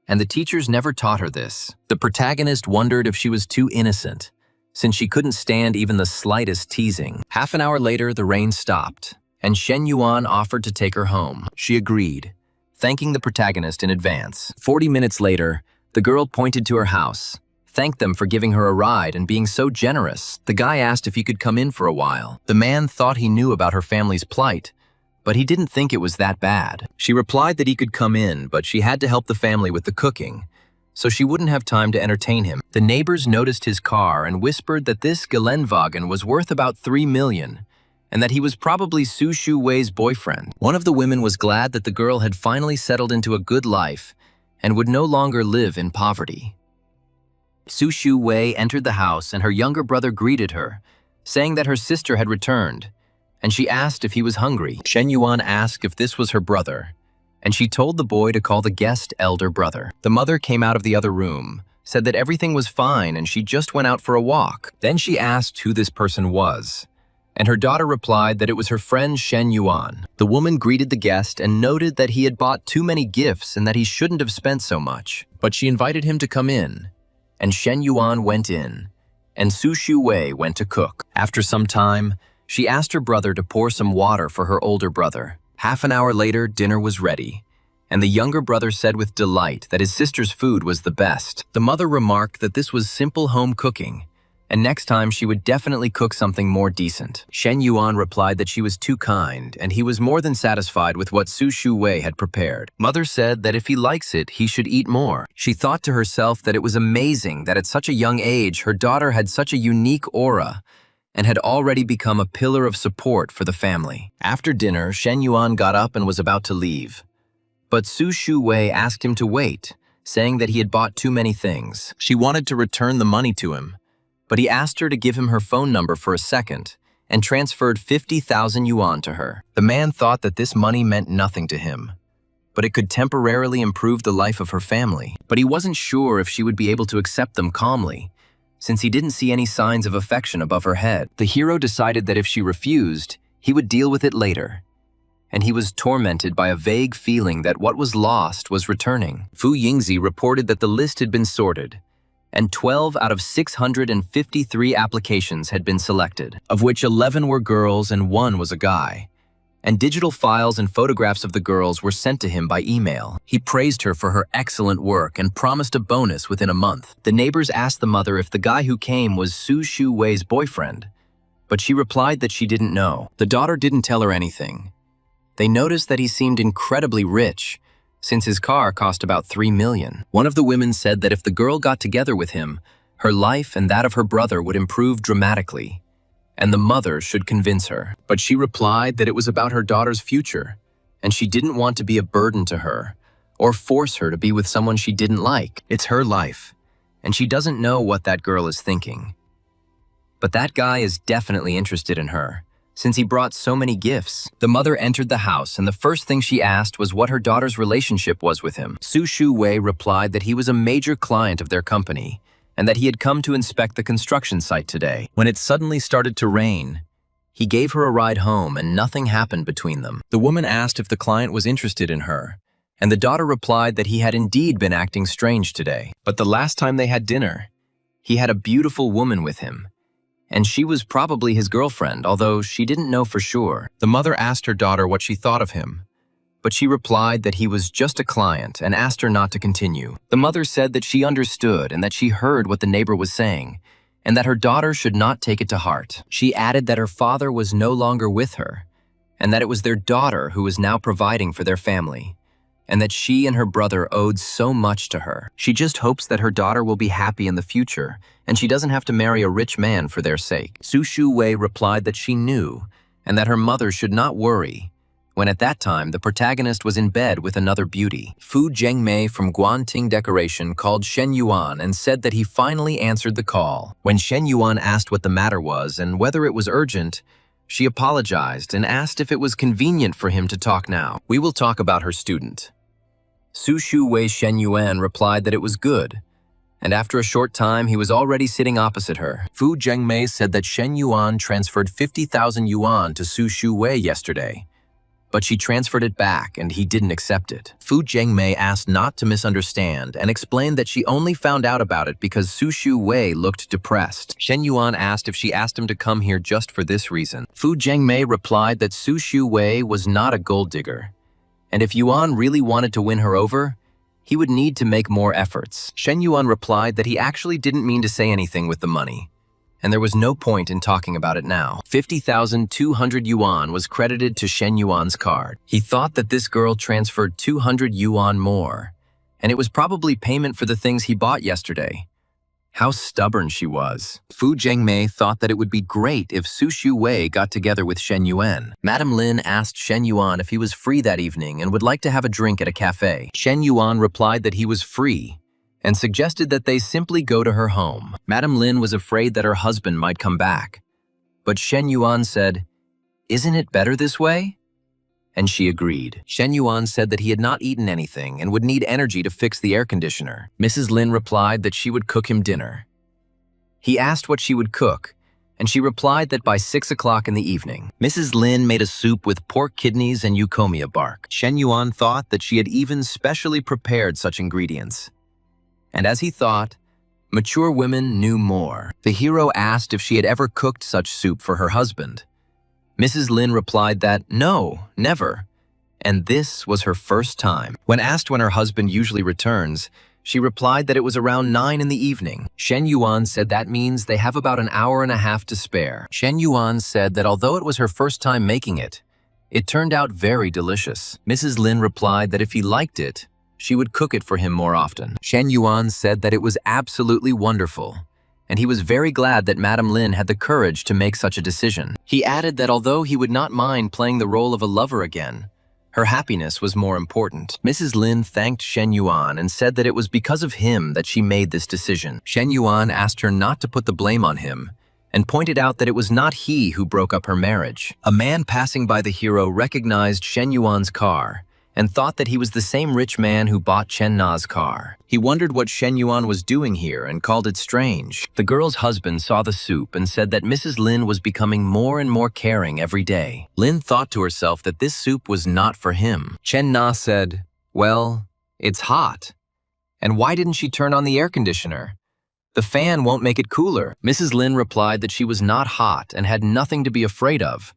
And the teachers never taught her this. The protagonist wondered if she was too innocent, since she couldn't stand even the slightest teasing. Half an hour later, the rain stopped, and Shen Yuan offered to take her home. She agreed, thanking the protagonist in advance. 40 minutes later, the girl pointed to her house, thanked them for giving her a ride and being so generous. The guy asked if he could come in for a while. The man thought he knew about her family's plight, but he didn't think it was that bad. She replied that he could come in, but she had to help the family with the cooking, so she wouldn't have time to entertain him. The neighbors noticed his car and whispered that this Geländewagen was worth about 3 million, and that he was probably Su Shu Wei's boyfriend. One of the women was glad that the girl had finally settled into a good life and would no longer live in poverty. Su Shu Wei entered the house and her younger brother greeted her, saying that her sister had returned, and she asked if he was hungry. Shen Yuan asked if this was her brother, and she told the boy to call the guest elder brother. The mother came out of the other room, said that everything was fine and she just went out for a walk. Then she asked who this person was, and her daughter replied that it was her friend Shen Yuan. The woman greeted the guest and noted that he had bought too many gifts and that he shouldn't have spent so much, but she invited him to come in, and Shen Yuan went in, and Su Shu Wei went to cook. After some time, she asked her brother to pour some water for her older brother. Half an hour later, dinner was ready, and the younger brother said with delight that his sister's food was the best. The mother remarked that this was simple home cooking, and next time she would definitely cook something more decent. Shen Yuan replied that she was too kind, and he was more than satisfied with what Su Shu Wei had prepared. Mother said that if he likes it, he should eat more. She thought to herself that it was amazing that at such a young age, her daughter had such a unique aura and had already become a pillar of support for the family. After dinner, Shen Yuan got up and was about to leave. But Su Shu Wei asked him to wait, saying that he had bought too many things. She wanted to return the money to him, but he asked her to give him her phone number for a second and transferred 50,000 yuan to her. The man thought that this money meant nothing to him, but it could temporarily improve the life of her family. But he wasn't sure if she would be able to accept them calmly, since he didn't see any signs of affection above her head. The hero decided that if she refused, he would deal with it later. And he was tormented by a vague feeling that what was lost was returning. Fu Yingzi reported that the list had been sorted, and 12 out of 653 applications had been selected, of which 11 were girls and 1 was a guy. And digital files and photographs of the girls were sent to him by email. He praised her for her excellent work and promised a bonus within a month. The neighbors asked the mother if the guy who came was Su Shu Wei's boyfriend, but she replied that she didn't know. The daughter didn't tell her anything. They noticed that he seemed incredibly rich, since his car cost about 3 million. One of the women said that if the girl got together with him, her life and that of her brother would improve dramatically, and the mother should convince her. But she replied that it was about her daughter's future, and she didn't want to be a burden to her, or force her to be with someone she didn't like. It's her life, and she doesn't know what that girl is thinking. But that guy is definitely interested in her, since he brought so many gifts. The mother entered the house, and the first thing she asked was what her daughter's relationship was with him. Su Shu Wei replied that he was a major client of their company, and that he had come to inspect the construction site today. When it suddenly started to rain, he gave her a ride home and nothing happened between them. The woman asked if the client was interested in her, and the daughter replied that he had indeed been acting strange today. But the last time they had dinner, he had a beautiful woman with him, and she was probably his girlfriend, although she didn't know for sure. The mother asked her daughter what she thought of him, but she replied that he was just a client and asked her not to continue. The mother said that she understood and that she heard what the neighbor was saying, and that her daughter should not take it to heart. She added that her father was no longer with her, and that it was their daughter who was now providing for their family, and that she and her brother owed so much to her. She just hopes that her daughter will be happy in the future, and she doesn't have to marry a rich man for their sake. Su Shu Wei replied that she knew, and that her mother should not worry, when at that time the protagonist was in bed with another beauty. Fu Zhengmei from Guanting Decoration called Shen Yuan and said that he finally answered the call. When Shen Yuan asked what the matter was and whether it was urgent, she apologized and asked if it was convenient for him to talk now. We will talk about her student. Su Shu Wei Shen Yuan replied that it was good, and after a short time he was already sitting opposite her. Fu Zhengmei said that Shen Yuan transferred 50,000 yuan to Su Shu Wei yesterday, but she transferred it back and he didn't accept it. Fu Zhengmei asked not to misunderstand and explained that she only found out about it because Su Shu Wei looked depressed. Shen Yuan asked if she asked him to come here just for this reason. Fu Zhengmei replied that Su Shu Wei was not a gold digger, and if Yuan really wanted to win her over, he would need to make more efforts. Shen Yuan replied that he actually didn't mean to say anything with the money, and there was no point in talking about it now. 50,200 yuan was credited to Shen Yuan's card. He thought that this girl transferred 200 yuan more, and it was probably payment for the things he bought yesterday. How stubborn she was. Fu Zhengmei thought that it would be great if Su Shu Wei got together with Shen Yuan. Madame Lin asked Shen Yuan if he was free that evening and would like to have a drink at a cafe. Shen Yuan replied that he was free, and suggested that they simply go to her home. Madame Lin was afraid that her husband might come back, but Shen Yuan said, "Isn't it better this way?" And she agreed. Shen Yuan said that he had not eaten anything and would need energy to fix the air conditioner. Mrs. Lin replied that she would cook him dinner. He asked what she would cook, and she replied that by 6 o'clock in the evening. Mrs. Lin made a soup with pork kidneys and eucommia bark. Shen Yuan thought that she had even specially prepared such ingredients. And as he thought, mature women knew more. The hero asked if she had ever cooked such soup for her husband. Mrs. Lin replied that, no, never, and this was her first time. When asked when her husband usually returns, She replied that it was around 9 in the evening. Shen Yuan said that means they have about an hour and a half to spare. Shen Yuan said that although it was her first time making it turned out very delicious. Mrs. Lin replied that if he liked it, she would cook it for him more often. Shen Yuan said that it was absolutely wonderful, and he was very glad that Madam Lin had the courage to make such a decision. He added that although he would not mind playing the role of a lover again, her happiness was more important. Mrs. Lin thanked Shen Yuan and said that it was because of him that she made this decision. Shen Yuan asked her not to put the blame on him and pointed out that it was not he who broke up her marriage. A man passing by the hero recognized Shen Yuan's car and thought that he was the same rich man who bought Chen Na's car. He wondered what Shen Yuan was doing here and called it strange. The girl's husband saw the soup and said that Mrs. Lin was becoming more and more caring every day. Lin thought to herself that this soup was not for him. Chen Na said, "Well, it's hot. And why didn't she turn on the air conditioner? The fan won't make it cooler." Mrs. Lin replied that she was not hot and had nothing to be afraid of,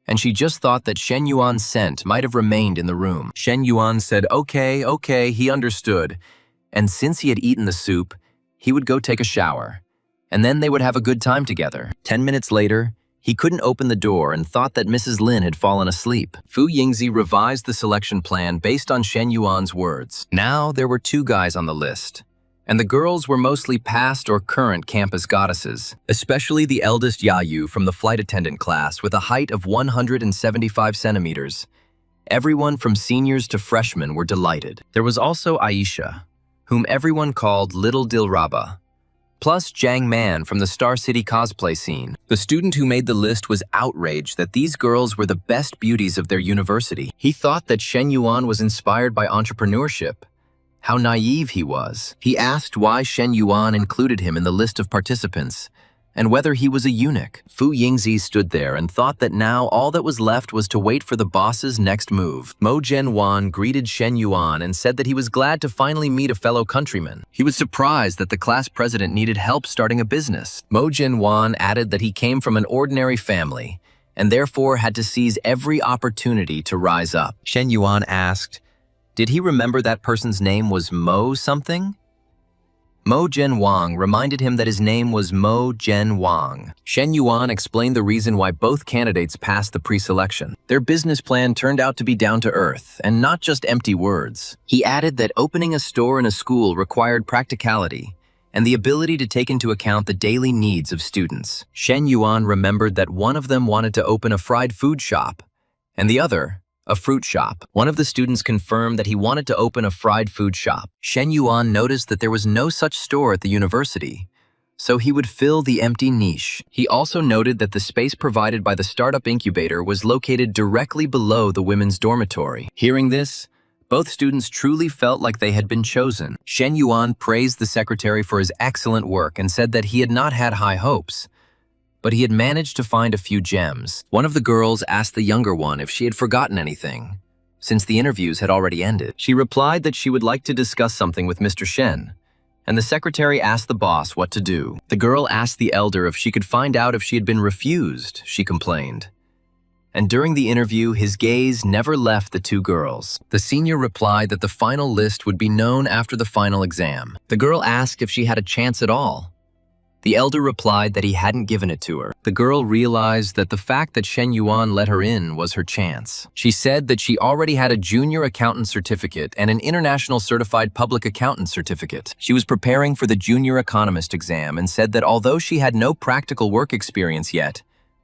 and she just thought that Shen Yuan's scent might have remained in the room. Shen Yuan said, okay, he understood, and since he had eaten the soup, he would go take a shower, and then they would have a good time together. 10 minutes later, he couldn't open the door and thought that Mrs. Lin had fallen asleep. Fu Yingzi revised the selection plan based on Shen Yuan's words. Now there were 2 guys on the list, and the girls were mostly past or current campus goddesses, especially the eldest Yayu from the flight attendant class with a height of 175 centimeters. Everyone from seniors to freshmen were delighted. There was also Aisha, whom everyone called Little Dilraba, plus Jiang Man from the Star City cosplay scene. The student who made the list was outraged that these girls were the best beauties of their university. He thought that Shen Yuan was inspired by entrepreneurship. How naive he was. He asked why Shen Yuan included him in the list of participants, and whether he was a eunuch. Fu Yingzi stood there and thought that now all that was left was to wait for the boss's next move. Mo Zhenwan greeted Shen Yuan and said that he was glad to finally meet a fellow countryman. He was surprised that the class president needed help starting a business. Mo Zhenwan added that he came from an ordinary family, and therefore had to seize every opportunity to rise up. Shen Yuan asked, did he remember that person's name was Mo something? Mo Zhenwang reminded him that his name was Mo Zhenwang. Shen Yuan explained the reason why both candidates passed the pre-selection. Their business plan turned out to be down to earth and not just empty words. He added that opening a store in a school required practicality and the ability to take into account the daily needs of students. Shen Yuan remembered that one of them wanted to open a fried food shop and the other a fruit shop. One of the students confirmed that he wanted to open a fried food shop. Shen Yuan noticed that there was no such store at the university, so he would fill the empty niche. He also noted that the space provided by the startup incubator was located directly below the women's dormitory. Hearing this, both students truly felt like they had been chosen. Shen Yuan praised the secretary for his excellent work and said that he had not had high hopes, but he had managed to find a few gems. One of the girls asked the younger one if she had forgotten anything, since the interviews had already ended. She replied that she would like to discuss something with Mr. Shen, and the secretary asked the boss what to do. The girl asked the elder if she could find out if she had been refused, she complained. And during the interview, his gaze never left the 2 girls. The senior replied that the final list would be known after the final exam. The girl asked if she had a chance at all. The elder replied that he hadn't given it to her. The girl realized that the fact that Shen Yuan let her in was her chance. She said that she already had a junior accountant certificate and an international certified public accountant certificate. She was preparing for the junior economist exam and said that although she had no practical work experience yet,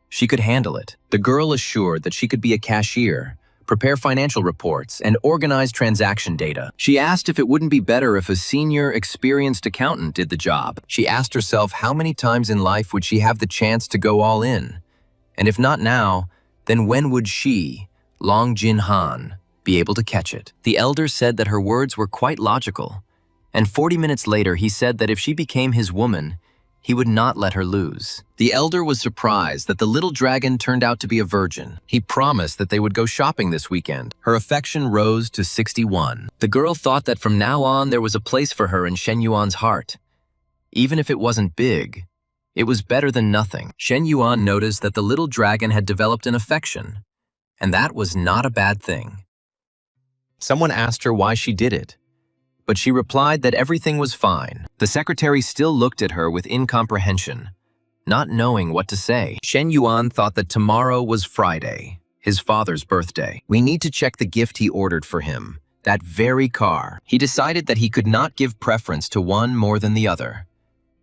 she could handle it. The girl assured that she could be a cashier, prepare financial reports, and organize transaction data. She asked if it wouldn't be better if a senior, experienced accountant did the job. She asked herself how many times in life would she have the chance to go all in? And if not now, then when would she, Long Jin Han, be able to catch it? The elder said that her words were quite logical, and 40 minutes later he said that if she became his woman, he would not let her lose. The elder was surprised that the little dragon turned out to be a virgin. He promised that they would go shopping this weekend. Her affection rose to 61. The girl thought that from now on there was a place for her in Shen Yuan's heart. Even if it wasn't big, it was better than nothing. Shen Yuan noticed that the little dragon had developed an affection, and that was not a bad thing. Someone asked her why she did it. but she replied that everything was fine. The secretary still looked at her with incomprehension, not knowing what to say. Shen Yuan thought that tomorrow was Friday, his father's birthday. We need to check the gift he ordered for him, that very car. He decided that he could not give preference to one more than the other,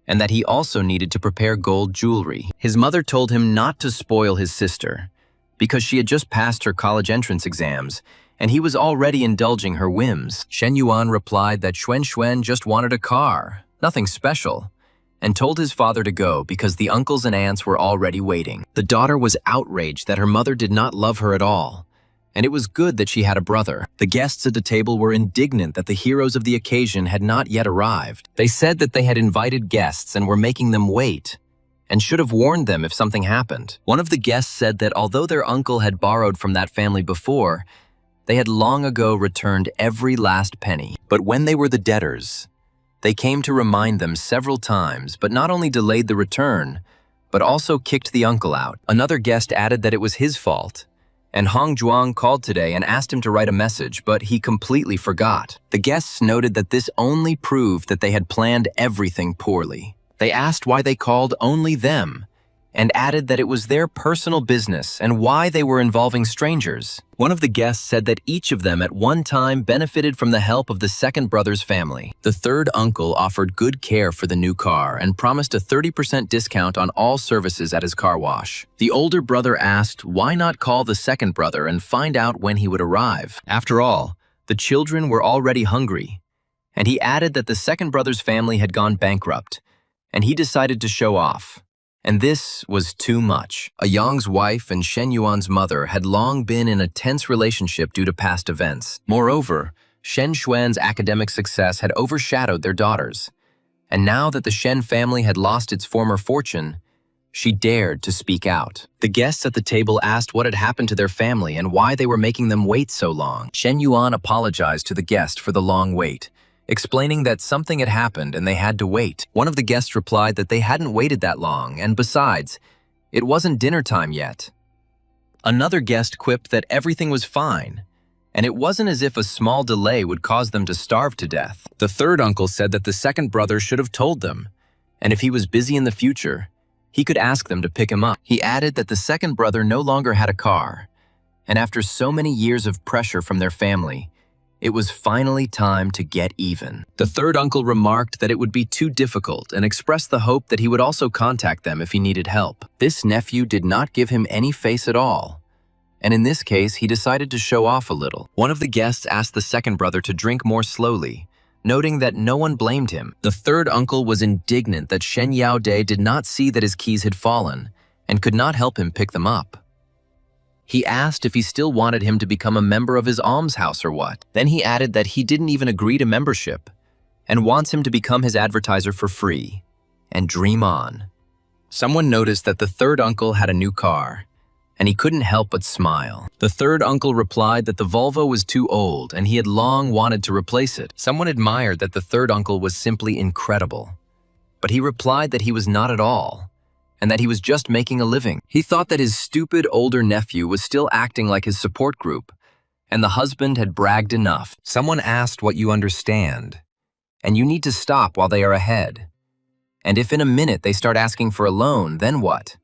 and that he also needed to prepare gold jewelry. His mother told him not to spoil his sister, because she had just passed her college entrance exams, and he was already indulging her whims. Shen Yuan replied that Xuan just wanted a car, nothing special, and told his father to go because the uncles and aunts were already waiting. The daughter was outraged that her mother did not love her at all, and it was good that she had a brother. The guests at the table were indignant that the heroes of the occasion had not yet arrived. They said that they had invited guests and were making them wait, and should have warned them if something happened. One of the guests said that although their uncle had borrowed from that family before, they had long ago returned every last penny. But when they were the debtors, they came to remind them several times, but not only delayed the return, but also kicked the uncle out. Another guest added that it was his fault, and Hong Zhuang called today and asked him to write a message, but he completely forgot. The guests noted that this only proved that they had planned everything poorly. They asked why they called only them, and added that it was their personal business and why they were involving strangers. One of the guests said that each of them at one time benefited from the help of the second brother's family. The third uncle offered good care for the new car and promised a 30% discount on all services at his car wash. The older brother asked why not call the second brother and find out when he would arrive. After all, the children were already hungry, and he added that the second brother's family had gone bankrupt, and he decided to show off. And this was too much. A Yang's wife and Shen Yuan's mother had long been in a tense relationship due to past events. Moreover, Shen Xuan's academic success had overshadowed their daughters. And now that the Shen family had lost its former fortune, she dared to speak out. The guests at the table asked what had happened to their family and why they were making them wait so long. Shen Yuan apologized to the guest for the long wait, explaining that something had happened and they had to wait. One of the guests replied that they hadn't waited that long, and besides, it wasn't dinner time yet. Another guest quipped that everything was fine, and it wasn't as if a small delay would cause them to starve to death. The third uncle said that the second brother should have told them, and if he was busy in the future, he could ask them to pick him up. He added that the second brother no longer had a car, and after so many years of pressure from their family, it was finally time to get even. The third uncle remarked that it would be too difficult and expressed the hope that he would also contact them if he needed help. This nephew did not give him any face at all, and in this case, he decided to show off a little. One of the guests asked the second brother to drink more slowly, noting that no one blamed him. The third uncle was indignant that Shen Yaode did not see that his keys had fallen and could not help him pick them up. He asked if he still wanted him to become a member of his almshouse or what. Then he added that he didn't even agree to membership and wants him to become his advertiser for free and dream on. Someone noticed that the third uncle had a new car, and he couldn't help but smile. The third uncle replied that the Volvo was too old and he had long wanted to replace it. Someone admired that the third uncle was simply incredible, but he replied that he was not at all, and that he was just making a living. He thought that his stupid older nephew was still acting like his support group, and the husband had bragged enough. Someone asked what you understand, and you need to stop while they are ahead. And if in a minute they start asking for a loan, then what?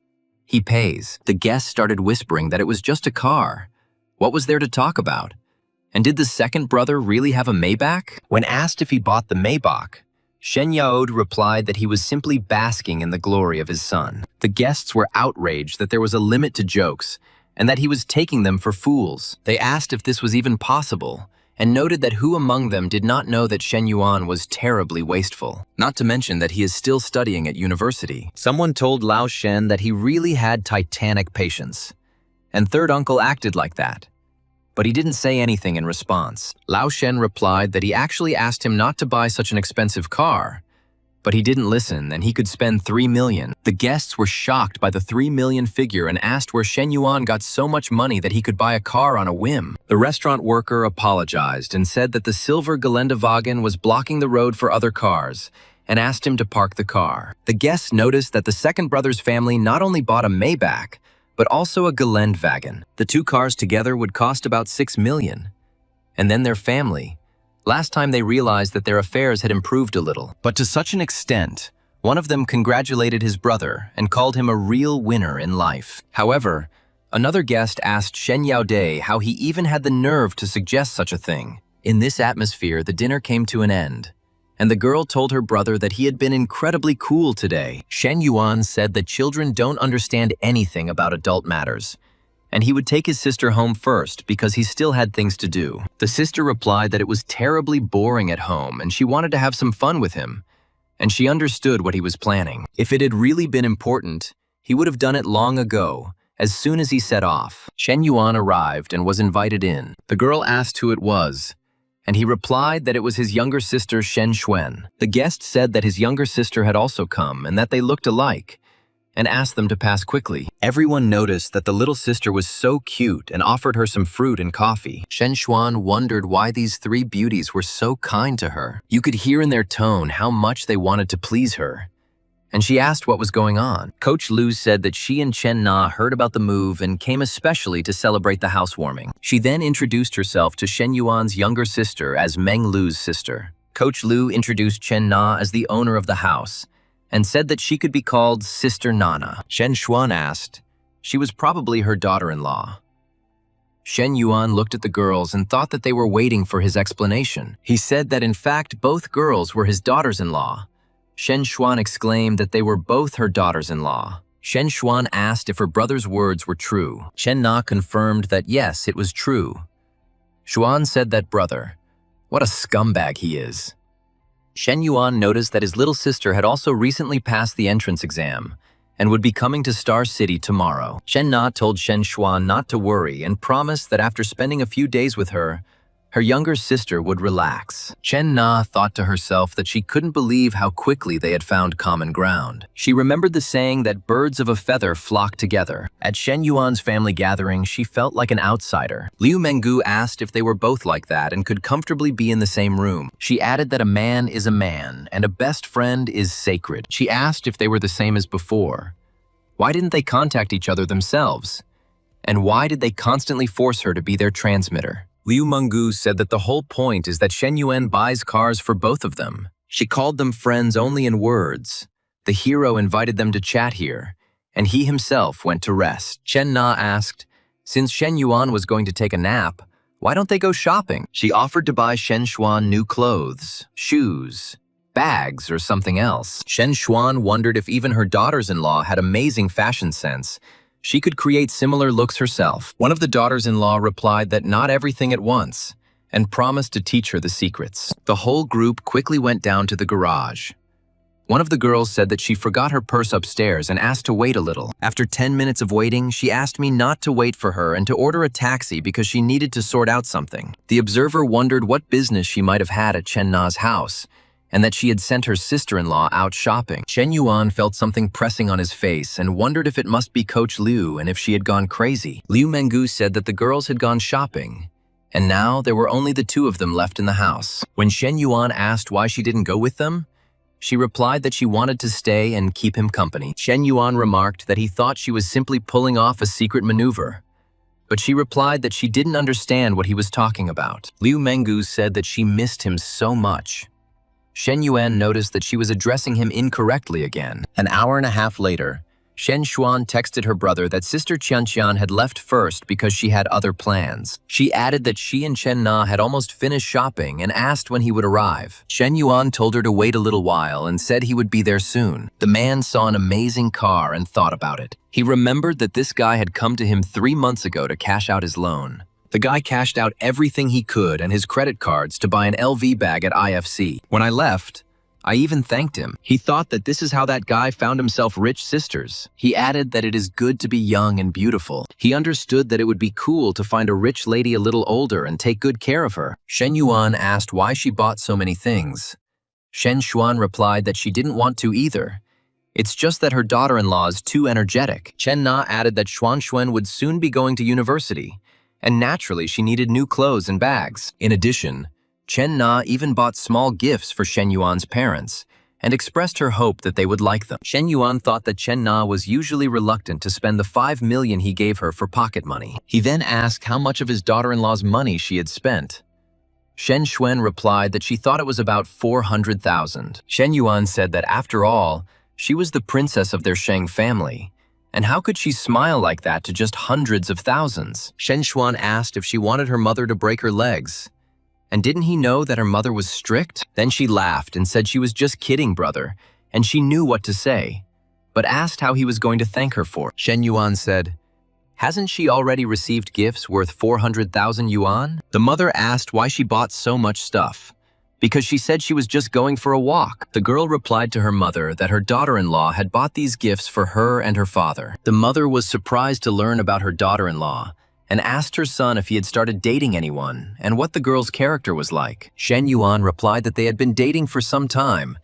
He pays. The guests started whispering that it was just a car. What was there to talk about? And did the second brother really have a Maybach? When asked if he bought the Maybach, Shen Yaode replied that he was simply basking in the glory of his son. The guests were outraged that there was a limit to jokes and that he was taking them for fools. They asked if this was even possible and noted that who among them did not know that Shen Yuan was terribly wasteful, not to mention that he is still studying at university. Someone told Lao Shen that he really had titanic patience, and third uncle acted like that. But he didn't say anything in response. Lao Shen replied that he actually asked him not to buy such an expensive car, but he didn't listen and he could spend 3 million. The guests were shocked by the 3 million figure and asked where Shen Yuan got so much money that he could buy a car on a whim. The restaurant worker apologized and said that the silver Geländewagen was blocking the road for other cars and asked him to park the car. The guests noticed that the second brother's family not only bought a Maybach, but also a Geländewagen. The two cars together would cost about 6 million. And then their family, Last time they realized that their affairs had improved a little, but to such an extent, one of them congratulated his brother and called him a real winner in life. However, another guest asked Shen Yaode how he even had the nerve to suggest such a thing. In this atmosphere, the dinner came to an end, and the girl told her brother that he had been incredibly cool today. Shen Yuan said that children don't understand anything about adult matters, and he would take his sister home first because he still had things to do. The sister replied that it was terribly boring at home and she wanted to have some fun with him, and she understood what he was planning. If it had really been important, he would have done it long ago, as soon as he set off. Shen Yuan arrived and was invited in. The girl asked who it was, and he replied that it was his younger sister Shen Xuan. The guest said that his younger sister had also come and that they looked alike, and asked them to pass quickly. Everyone noticed that the little sister was so cute and offered her some fruit and coffee. Shen Xuan wondered why these three beauties were so kind to her. You could hear in their tone how much they wanted to please her, and she asked what was going on. Coach Lu said that she and Chen Na heard about the move and came especially to celebrate the housewarming. She then introduced herself to Shen Yuan's younger sister as Meng Lu's sister. Coach Lu introduced Chen Na as the owner of the house, and said that she could be called Sister Nana. Shen Xuan asked. She was probably her daughter-in-law. Shen Yuan looked at the girls and thought that they were waiting for his explanation. He said that in fact both girls were his daughters-in-law. Shen Xuan exclaimed that they were both her daughters-in-law. Shen Xuan asked if her brother's words were true. Chen Na confirmed that yes, it was true. Xuan said that brother, what a scumbag he is. Shen Yuan noticed that his little sister had also recently passed the entrance exam and would be coming to Star City tomorrow. Shen Na told Shen Xuan not to worry and promised that after spending a few days with her, her younger sister would relax. Chen Na thought to herself that she couldn't believe how quickly they had found common ground. She remembered the saying that birds of a feather flock together. At Shen Yuan's family gathering, she felt like an outsider. Liu Menggu asked if they were both like that and could comfortably be in the same room. She added that a man is a man and a best friend is sacred. She asked if they were the same as before. Why didn't they contact each other themselves? And why did they constantly force her to be their transmitter? Liu Menggu said that the whole point is that Shen Yuan buys cars for both of them. She called them friends only in words. The hero invited them to chat here, and he himself went to rest. Chen Na asked, since Shen Yuan was going to take a nap, why don't they go shopping? She offered to buy Shen Xuan new clothes, shoes, bags, or something else. Shen Xuan wondered if even her daughters-in-law had amazing fashion sense. She could create similar looks herself. One of the daughters-in-law replied that not everything at once, and promised to teach her the secrets. The whole group quickly went down to the garage. One of the girls said that she forgot her purse upstairs and asked to wait a little. After 10 minutes of waiting, she asked me not to wait for her and to order a taxi because she needed to sort out something. The observer wondered what business she might have had at Chen Na's house, and that she had sent her sister-in-law out shopping. Shen Yuan felt something pressing on his face and wondered if it must be Coach Liu and if she had gone crazy. Liu Menggu said that the girls had gone shopping, and now there were only the two of them left in the house. When Shen Yuan asked why she didn't go with them, she replied that she wanted to stay and keep him company. Shen Yuan remarked that he thought she was simply pulling off a secret maneuver, but she replied that she didn't understand what he was talking about. Liu Menggu said that she missed him so much. Shen Yuan noticed that she was addressing him incorrectly again. An hour and a half later, Shen Xuan texted her brother that Sister Qianqian had left first because she had other plans. She added that she and Chen Na had almost finished shopping and asked when he would arrive. Shen Yuan told her to wait a little while and said he would be there soon. The man saw an amazing car and thought about it. He remembered that this guy had come to him 3 months ago to cash out his loan. The guy cashed out everything he could and his credit cards to buy an LV bag at IFC. When I left, I even thanked him. He thought that this is how that guy found himself rich sisters. He added that it is good to be young and beautiful. He understood that it would be cool to find a rich lady a little older and take good care of her. Shen Yuan asked why she bought so many things. Shen Xuan replied that she didn't want to either. It's just that her daughter-in-law is too energetic. Chen Na added that Xuan Xuan would soon be going to university, and naturally she needed new clothes and bags. In addition, Chen Na even bought small gifts for Shen Yuan's parents and expressed her hope that they would like them. Shen Yuan thought that Chen Na was usually reluctant to spend the 5 million he gave her for pocket money. He then asked how much of his daughter-in-law's money she had spent. Shen Xuan replied that she thought it was about 400,000. Shen Yuan said that after all, she was the princess of their Shang family, and how could she smile like that to just hundreds of thousands? Shen Xuan asked if she wanted her mother to break her legs. And didn't he know that her mother was strict? Then she laughed and said she was just kidding, brother, and she knew what to say, but asked how he was going to thank her for it. Shen Yuan said, "Hasn't she already received gifts worth 400,000 yuan?" The mother asked why she bought so much stuff. Because she said she was just going for a walk. The girl replied to her mother that her daughter-in-law had bought these gifts for her and her father. The mother was surprised to learn about her daughter-in-law and asked her son if he had started dating anyone and what the girl's character was like. Shen Yuan replied that they had been dating for some time,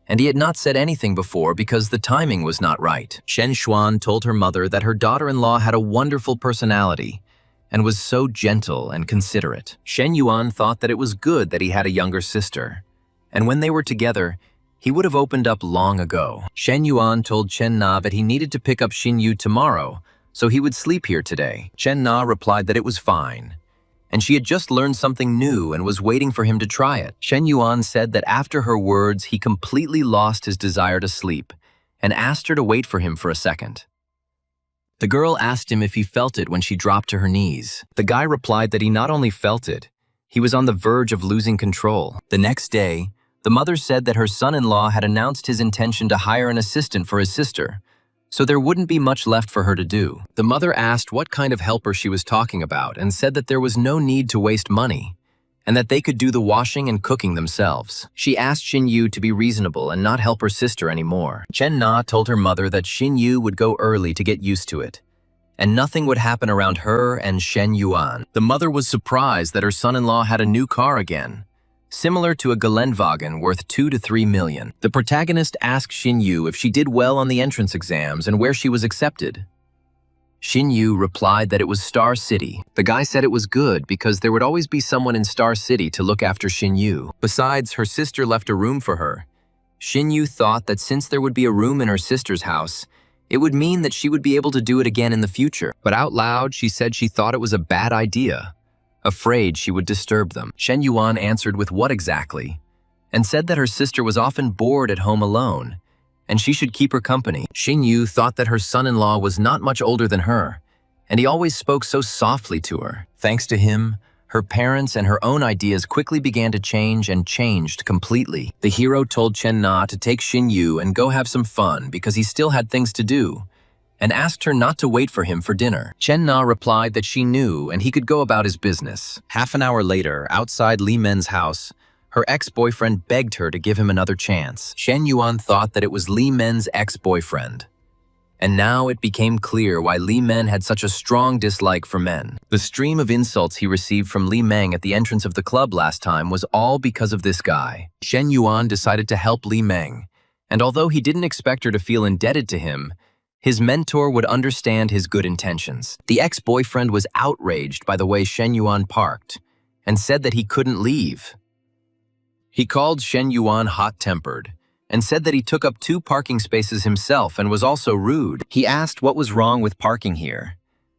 and he had not said anything before because the timing was not right. Shen Xuan told her mother that her daughter-in-law had a wonderful personality and was so gentle and considerate. Shen Yuan thought that it was good that he had a younger sister, and when they were together, he would have opened up long ago. Shen Yuan told Chen Na that he needed to pick up Xin Yu tomorrow, so he would sleep here today. Chen Na replied that it was fine, and she had just learned something new and was waiting for him to try it. Shen Yuan said that after her words, he completely lost his desire to sleep and asked her to wait for him for a second. The girl asked him if he felt it when she dropped to her knees. The guy replied that he not only felt it, he was on the verge of losing control. The next day, the mother said that her son-in-law had announced his intention to hire an assistant for his sister, so there wouldn't be much left for her to do. The mother asked what kind of helper she was talking about and said that there was no need to waste money and that they could do the washing and cooking themselves. She asked Xin Yu to be reasonable and not help her sister anymore. Chen Na told her mother that Xin Yu would go early to get used to it, and nothing would happen around her and Shen Yuan. The mother was surprised that her son-in-law had a new car again, similar to a Geländewagen worth 2 to 3 million. The protagonist asked Xin Yu if she did well on the entrance exams and where she was accepted. Xin Yu replied that it was Star City. The guy said it was good because there would always be someone in Star City to look after Xin Yu. Besides, her sister left a room for her. Xin Yu thought that since there would be a room in her sister's house, it would mean that she would be able to do it again in the future. But out loud, she said she thought it was a bad idea, afraid she would disturb them. Shen Yuan answered with what exactly, and said that her sister was often bored at home alone, and she should keep her company. Xin Yu thought that her son-in-law was not much older than her, and he always spoke so softly to her. Thanks to him, her parents and her own ideas quickly began to change and changed completely. The hero told Chen Na to take Xin Yu and go have some fun because he still had things to do, and asked her not to wait for him for dinner. Chen Na replied that she knew and he could go about his business. Half an hour later, outside Li Men's house, her ex-boyfriend begged her to give him another chance. Shen Yuan thought that it was Li Men's ex-boyfriend. And now it became clear why Li Men had such a strong dislike for men. The stream of insults he received from Li Meng at the entrance of the club last time was all because of this guy. Shen Yuan decided to help Li Meng, and although he didn't expect her to feel indebted to him, his mentor would understand his good intentions. The ex-boyfriend was outraged by the way Shen Yuan parked and said that he couldn't leave. He called Shen Yuan hot-tempered and said that he took up 2 parking spaces himself and was also rude. He asked what was wrong with parking here.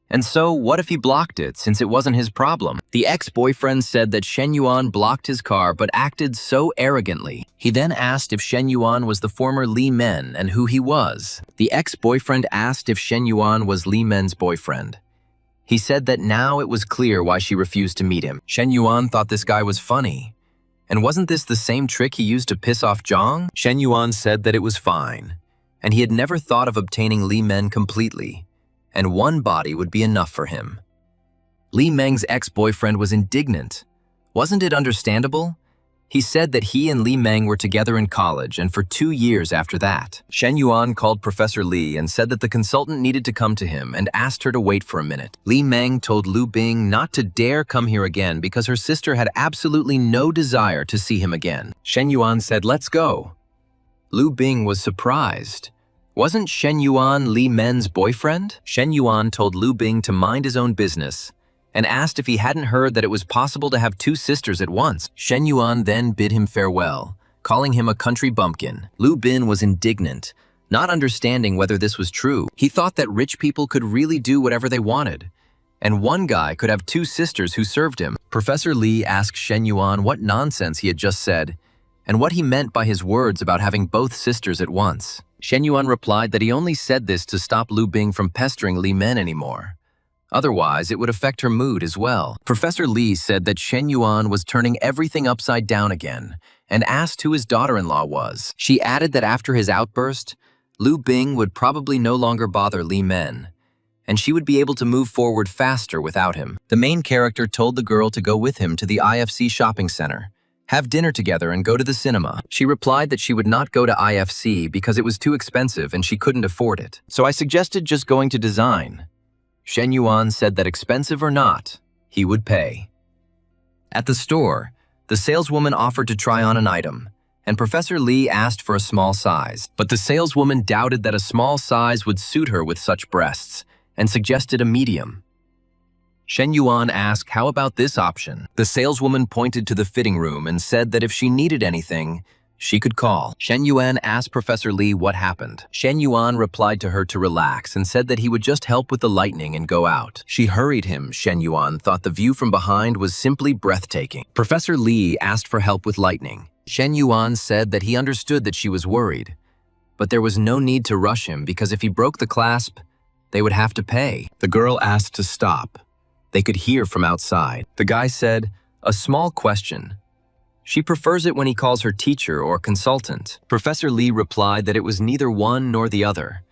And so, what if he blocked it since it wasn't his problem? The ex-boyfriend said that Shen Yuan blocked his car but acted so arrogantly. He then asked if Shen Yuan was the former Li Men and who he was. The ex-boyfriend asked if Shen Yuan was Li Men's boyfriend. He said that now it was clear why she refused to meet him. Shen Yuan thought this guy was funny. And wasn't this the same trick he used to piss off Zhang? Shen Yuan said that it was fine, and he had never thought of obtaining Li Men completely, and one body would be enough for him. Li Meng's ex-boyfriend was indignant. Wasn't it understandable? He said that he and Li Meng were together in college and for 2 years after that. Shen Yuan called Professor Li and said that the consultant needed to come to him and asked her to wait for a minute. Li Meng told Lu Bing not to dare come here again because her sister had absolutely no desire to see him again. Shen Yuan said, "Let's go." Lu Bing was surprised. Wasn't Shen Yuan Li Men's boyfriend? Shen Yuan told Lu Bing to mind his own business and asked if he hadn't heard that it was possible to have 2 sisters at once. Shen Yuan then bid him farewell, calling him a country bumpkin. Lu Bin was indignant, not understanding whether this was true. He thought that rich people could really do whatever they wanted, And one guy could have two sisters who served him. Professor Lee asked Shen Yuan what nonsense he had just said, and what he meant by his words about having both sisters at once. Shen Yuan replied that he only said this to stop Lu Bing from pestering Li Men anymore. Otherwise, it would affect her mood as well. Professor Lee said that Shen Yuan was turning everything upside down again, and asked who his daughter-in-law was. She added that after his outburst, Lu Bing would probably no longer bother Li Men, and she would be able to move forward faster without him. The main character told the girl to go with him to the IFC shopping center, have dinner together and go to the cinema. She replied that she would not go to IFC because it was too expensive and she couldn't afford it. So I suggested just going to design. Shen Yuan said that expensive or not, he would pay. At the store, the saleswoman offered to try on an item, and Professor Lee asked for a small size. But the saleswoman doubted that a small size would suit her with such breasts, and suggested a medium. Shen Yuan asked, how about this option? The saleswoman pointed to the fitting room and said that if she needed anything, she could call. Shen Yuan asked Professor Lee what happened. Shen Yuan replied to her to relax and said that he would just help with the lighting and go out. She hurried him. Shen Yuan thought the view from behind was simply breathtaking. Professor Lee asked for help with lighting. Shen Yuan said that he understood that she was worried, but there was no need to rush him because if he broke the clasp, they would have to pay. The girl asked to stop. They could hear from outside. The guy said, a small question. She prefers it when he calls her teacher or consultant. Professor Lee replied that it was neither one nor the other,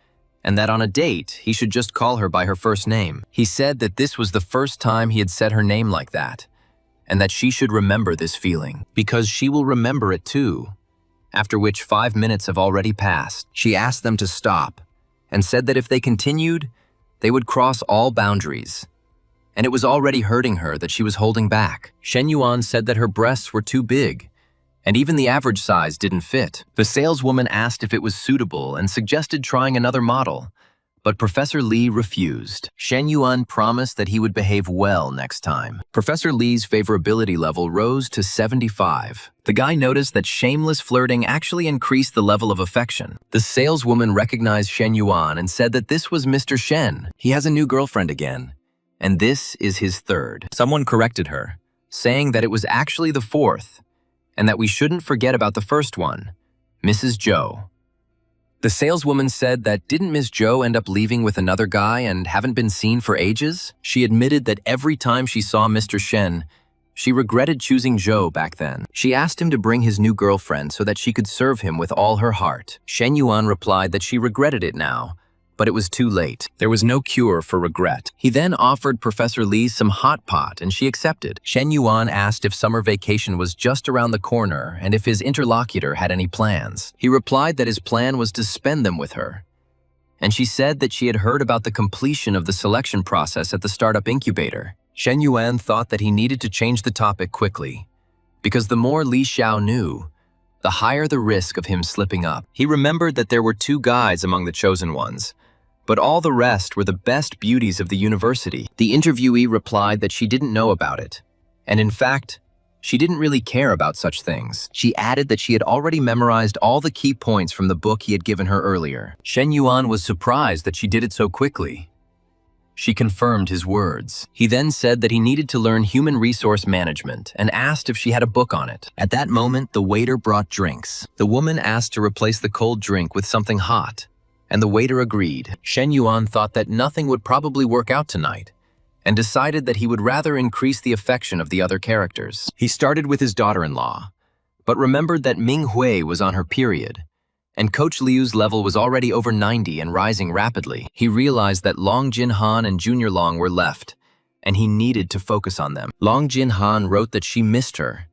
and that on a date, he should just call her by her first name. He said that this was the first time he had said her name like that, and that she should remember this feeling, because she will remember it too. After which 5 minutes have already passed. She asked them to stop, and said that if they continued, they would cross all boundaries. And it was already hurting her that she was holding back. Shen Yuan said that her breasts were too big, and even the average size didn't fit. The saleswoman asked if it was suitable and suggested trying another model, but Professor Lee refused. Shen Yuan promised that he would behave well next time. Professor Lee's favorability level rose to 75. The guy noticed that shameless flirting actually increased the level of affection. The saleswoman recognized Shen Yuan and said that this was Mr. Shen. He has a new girlfriend again, and this is his third. Someone corrected her, saying that it was actually the fourth, and that we shouldn't forget about the first one, Mrs. Zhou. The saleswoman said that didn't Ms. Zhou end up leaving with another guy and haven't been seen for ages? She admitted that every time she saw Mr. Shen, she regretted choosing Zhou back then. She asked him to bring his new girlfriend so that she could serve him with all her heart. Shen Yuan replied that she regretted it now, but it was too late. There was no cure for regret. He then offered Professor Lee some hot pot, and she accepted. Shen Yuan asked if summer vacation was just around the corner and if his interlocutor had any plans. He replied that his plan was to spend them with her. And she said that she had heard about the completion of the selection process at the startup incubator. Shen Yuan thought that he needed to change the topic quickly, because the more Li Xiao knew, the higher the risk of him slipping up. He remembered that there were 2 guys among the chosen ones, but all the rest were the best beauties of the university. The interviewee replied that she didn't know about it, and in fact, she didn't really care about such things. She added that she had already memorized all the key points from the book he had given her earlier. Shen Yuan was surprised that she did it so quickly. She confirmed his words. He then said that he needed to learn human resource management and asked if she had a book on it. At that moment, the waiter brought drinks. The woman asked to replace the cold drink with something hot, and the waiter agreed. Shen Yuan thought that nothing would probably work out tonight, and decided that he would rather increase the affection of the other characters. He started with his daughter-in-law, but remembered that Ming Hui was on her period, and Coach Liu's level was already over 90 and rising rapidly. He realized that Long Jin Han and Junior Long were left, and he needed to focus on them. Long Jin Han wrote that she missed her.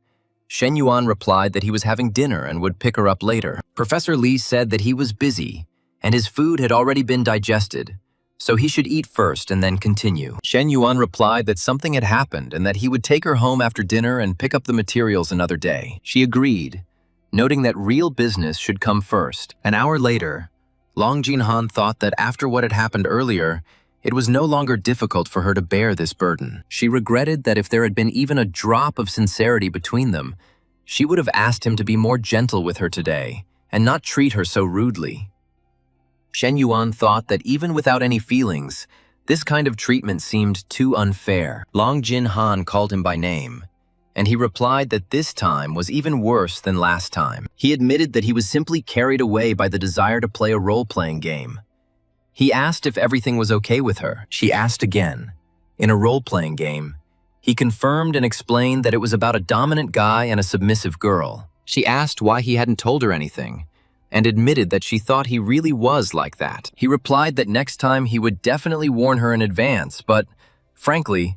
Shen Yuan replied that he was having dinner and would pick her up later. Professor Lee said that he was busy, and his food had already been digested, so he should eat first and then continue. Shen Yuan replied that something had happened and that he would take her home after dinner and pick up the materials another day. She agreed, noting that real business should come first. An hour later, Long Jinhan thought that after what had happened earlier, it was no longer difficult for her to bear this burden. She regretted that if there had been even a drop of sincerity between them, she would have asked him to be more gentle with her today and not treat her so rudely. Shen Yuan thought that even without any feelings, This kind of treatment seemed too unfair. Long Jin Han called him by name, and he replied that this time was even worse than last time. He admitted that he was simply carried away by the desire to play a role-playing game. He asked if everything was okay with her. She asked again. In a role-playing game, he confirmed and explained that it was about a dominant guy and a submissive girl. She asked why he hadn't told her anything, and admitted that she thought he really was like that. He replied that next time he would definitely warn her in advance, but, frankly,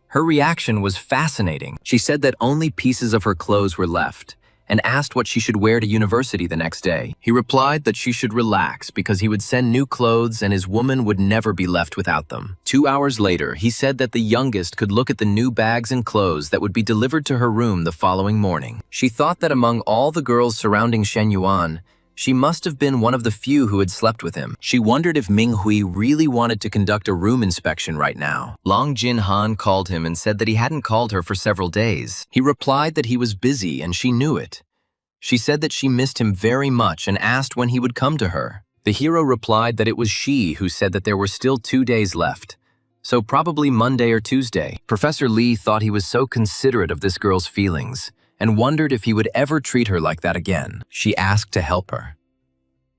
her reaction was fascinating. She said that only pieces of her clothes were left, and asked what she should wear to university the next day. He replied that she should relax because he would send new clothes and his woman would never be left without them. 2 hours later, he said that the youngest could look at the new bags and clothes that would be delivered to her room the following morning. She thought that among all the girls surrounding Shen Yuan, she must have been one of the few who had slept with him. She wondered if Ming Hui really wanted to conduct a room inspection right now. Long Jin Han called him and said that he hadn't called her for several days. He replied that he was busy and she knew it. She said that she missed him very much and asked when he would come to her. The hero replied that it was she who said that there were still 2 days left, so probably Monday or Tuesday. Professor Lee thought he was so considerate of this girl's feelings and wondered if he would ever treat her like that again. She asked to help her.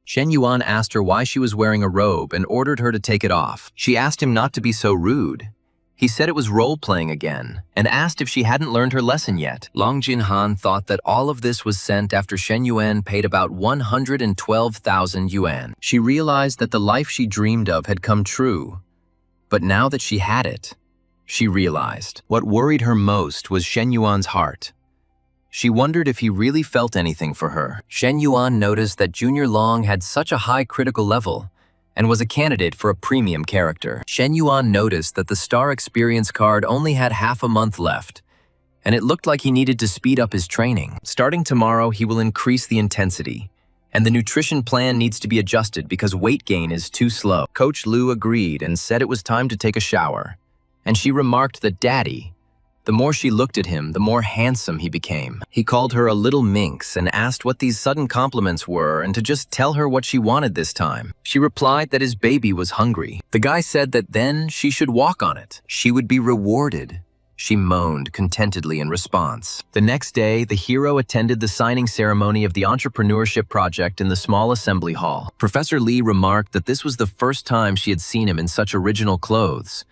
Shen Yuan asked her why she was wearing a robe and ordered her to take it off. She asked him not to be so rude. He said it was role-playing again, and asked if she hadn't learned her lesson yet. Long Jin Han thought that all of this was sent after Shen Yuan paid about 112,000 yuan. She realized that the life she dreamed of had come true, but now that she had it, she realized. What worried her most was Shen Yuan's heart. She wondered if he really felt anything for her. Shen Yuan noticed that Junior Long had such a high critical level and was a candidate for a premium character. Shen Yuan noticed that the Star Experience card only had half a month left, and it looked like he needed to speed up his training. Starting tomorrow, he will increase the intensity, and the nutrition plan needs to be adjusted because weight gain is too slow. Coach Lu agreed and said it was time to take a shower, and she remarked that Daddy, the more she looked at him, the more handsome he became. He called her a little minx and asked what these sudden compliments were and to just tell her what she wanted this time. She replied that his baby was hungry. The guy said that then she should walk on it. She would be rewarded. She moaned contentedly in response. The next day, the hero attended the signing ceremony of the entrepreneurship project in the small assembly hall. Professor Lee remarked that this was the first time she had seen him in such original clothes,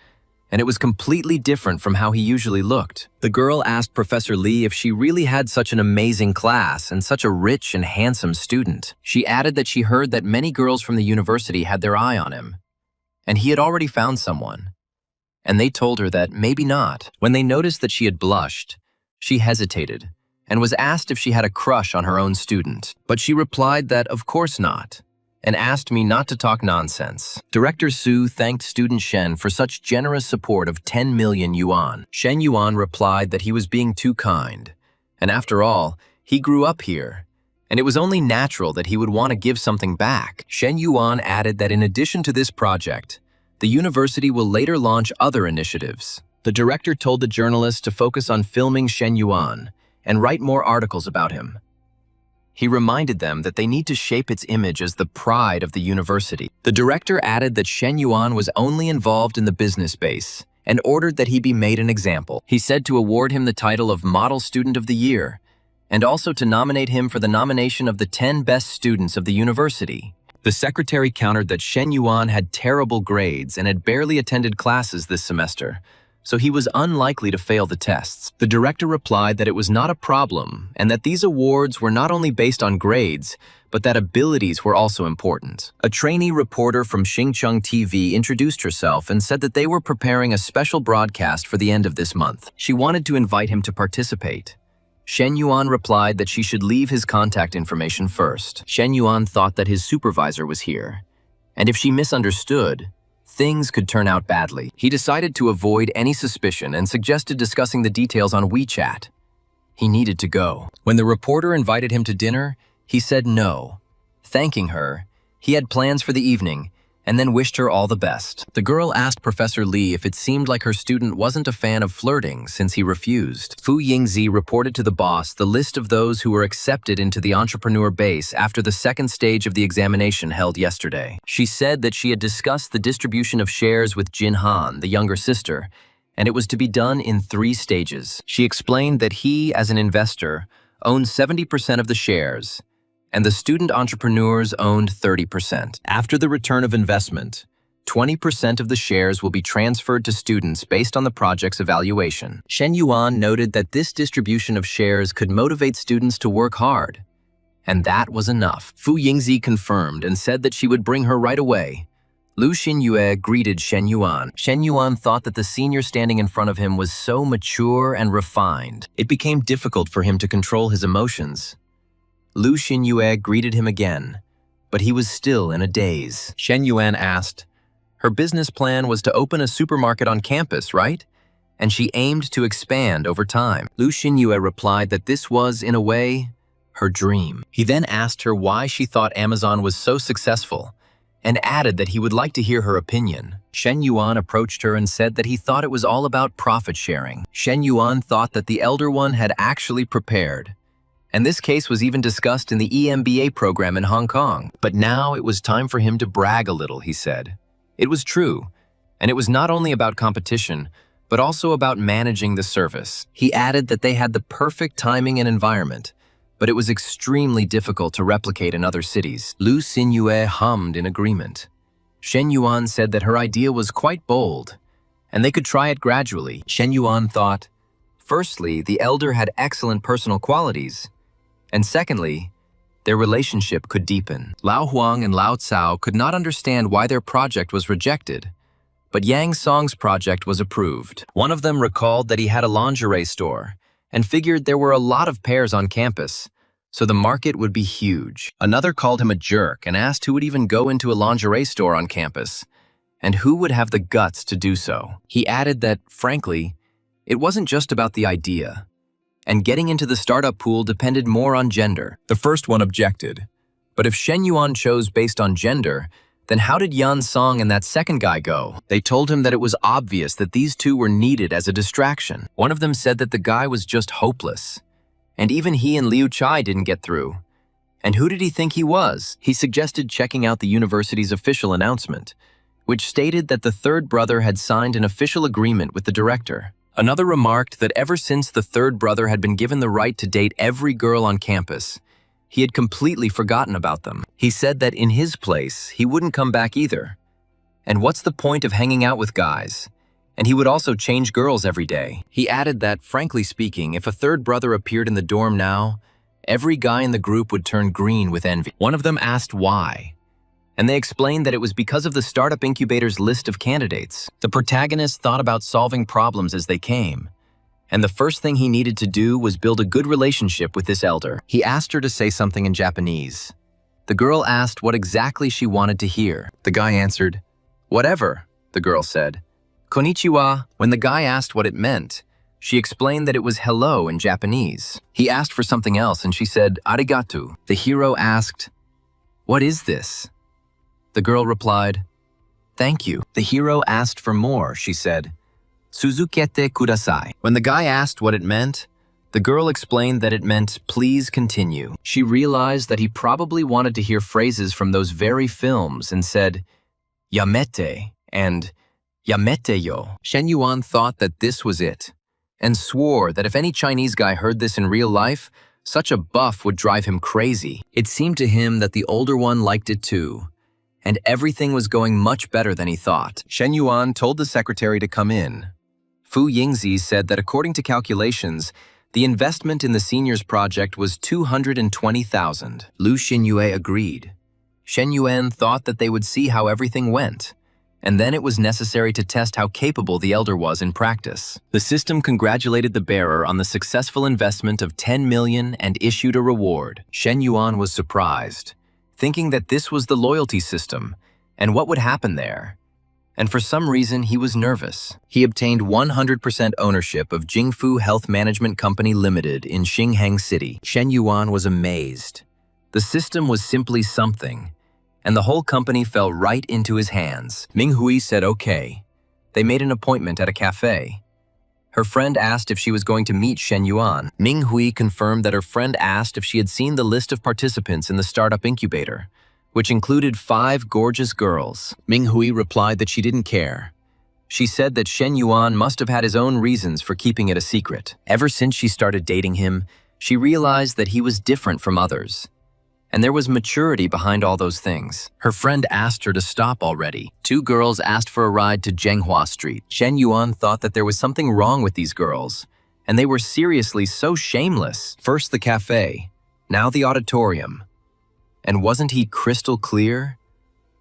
and it was completely different from how he usually looked. The girl asked Professor Lee if she really had such an amazing class and such a rich and handsome student. She added that she heard that many girls from the university had their eye on him, and he had already found someone. And they told her that maybe not. When they noticed that she had blushed, she hesitated and was asked if she had a crush on her own student. But she replied that of course not, and asked me not to talk nonsense. Director Su thanked student Shen for such generous support of 10 million yuan. Shen Yuan replied that he was being too kind, and after all, he grew up here, and it was only natural that he would want to give something back. Shen Yuan added that in addition to this project, the university will later launch other initiatives. The director told the journalists to focus on filming Shen Yuan and write more articles about him. He reminded them that they need to shape its image as the pride of the university. The director added that Shen Yuan was only involved in the business base and ordered that he be made an example. He said to award him the title of Model Student of the Year and also to nominate him for the nomination of the 10 best students of the university. The secretary countered that Shen Yuan had terrible grades and had barely attended classes this semester, so he was unlikely to fail the tests. The director replied that it was not a problem and that these awards were not only based on grades, but that abilities were also important. A trainee reporter from Xingcheng TV introduced herself and said that they were preparing a special broadcast for the end of this month. She wanted to invite him to participate. Shen Yuan replied that she should leave his contact information first. Shen Yuan thought that his supervisor was here, and if she misunderstood, things could turn out badly. He decided to avoid any suspicion and suggested discussing the details on WeChat. He needed to go. When the reporter invited him to dinner, he said no. Thanking her, he had plans for the evening and then wished her all the best. The girl asked Professor Li if it seemed like her student wasn't a fan of flirting since he refused. Fu Yingzi reported to the boss the list of those who were accepted into the entrepreneur base after the second stage of the examination held yesterday. She said that she had discussed the distribution of shares with Jin Han, the younger sister, and it was to be done in 3 stages. She explained that he, as an investor, owned 70% of the shares, and the student entrepreneurs owned 30%. After the return of investment, 20% of the shares will be transferred to students based on the project's evaluation. Shen Yuan noted that this distribution of shares could motivate students to work hard, and that was enough. Fu Yingzi confirmed and said that she would bring her right away. Lu Xinyue greeted Shen Yuan. Shen Yuan thought that the senior standing in front of him was so mature and refined. It became difficult for him to control his emotions. Lu Xinyue greeted him again, but he was still in a daze. Shen Yuan asked, her business plan was to open a supermarket on campus, right? And she aimed to expand over time. Lu Xinyue replied that this was, in a way, her dream. He then asked her why she thought Amazon was so successful, and added that he would like to hear her opinion. Shen Yuan approached her and said that he thought it was all about profit sharing. Shen Yuan thought that the elder one had actually prepared, and this case was even discussed in the EMBA program in Hong Kong. But now it was time for him to brag a little, he said. It was true, and it was not only about competition, but also about managing the service. He added that they had the perfect timing and environment, but it was extremely difficult to replicate in other cities. Lu Xinyue hummed in agreement. Shen Yuan said that her idea was quite bold, and they could try it gradually. Shen Yuan thought, firstly, the elder had excellent personal qualities, and secondly, their relationship could deepen. Lao Huang and Lao Cao could not understand why their project was rejected, but Yang Song's project was approved. One of them recalled that he had a lingerie store and figured there were a lot of pairs on campus, so the market would be huge. Another called him a jerk and asked who would even go into a lingerie store on campus, and who would have the guts to do so. He added that, frankly, it wasn't just about the idea, and getting into the startup pool depended more on gender. The first one objected, but if Shen Yuan chose based on gender, then how did Yan Song and that second guy go? They told him that it was obvious that these two were needed as a distraction. One of them said that the guy was just hopeless, and even he and Liu Chai didn't get through. And who did he think he was? He suggested checking out the university's official announcement, which stated that the third brother had signed an official agreement with the director. Another remarked that ever since the third brother had been given the right to date every girl on campus, he had completely forgotten about them. He said that in his place, he wouldn't come back either. And what's the point of hanging out with guys? And he would also change girls every day. He added that, frankly speaking, if a third brother appeared in the dorm now, every guy in the group would turn green with envy. One of them asked why, and they explained that it was because of the startup incubator's list of candidates. The protagonist thought about solving problems as they came, and the first thing he needed to do was build a good relationship with this elder. He asked her to say something in Japanese. The girl asked what exactly she wanted to hear. The guy answered, "Whatever," the girl said. "Konnichiwa." When the guy asked what it meant, she explained that it was hello in Japanese. He asked for something else and she said, "Arigato." The hero asked, "What is this?" The girl replied, "Thank you." The hero asked for more. She said, "Suzukete kudasai." When the guy asked what it meant, the girl explained that it meant, "Please continue." She realized that he probably wanted to hear phrases from those very films and said, "Yamete" and "Yamete yo." Shen Yuan thought that this was it, and swore that if any Chinese guy heard this in real life, such a buff would drive him crazy. It seemed to him that the older one liked it too, and everything was going much better than he thought. Shen Yuan told the secretary to come in. Fu Yingzi said that according to calculations, the investment in the seniors project was 220,000. Lu Xinyue agreed. Shen Yuan thought that they would see how everything went, and then it was necessary to test how capable the elder was in practice. The system congratulated the bearer on the successful investment of 10 million and issued a reward. Shen Yuan was surprised, thinking that this was the loyalty system, and what would happen there. And for some reason, he was nervous. He obtained 100% ownership of Jingfu Health Management Company Limited in Xingheng City. Shen Yuan was amazed. The system was simply something, and the whole company fell right into his hands. Minghui said okay. They made an appointment at a cafe. Her friend asked if she was going to meet Shen Yuan. Minghui confirmed that her friend asked if she had seen the list of participants in the startup incubator, which included 5 gorgeous girls. Minghui replied that she didn't care. She said that Shen Yuan must have had his own reasons for keeping it a secret. Ever since she started dating him, she realized that he was different from others. And there was maturity behind all those things. Her friend asked her to stop already. 2 girls asked for a ride to Zhenghua Street. Shen Yuan thought that there was something wrong with these girls, and they were seriously so shameless. First the cafe, now the auditorium. And wasn't he crystal clear?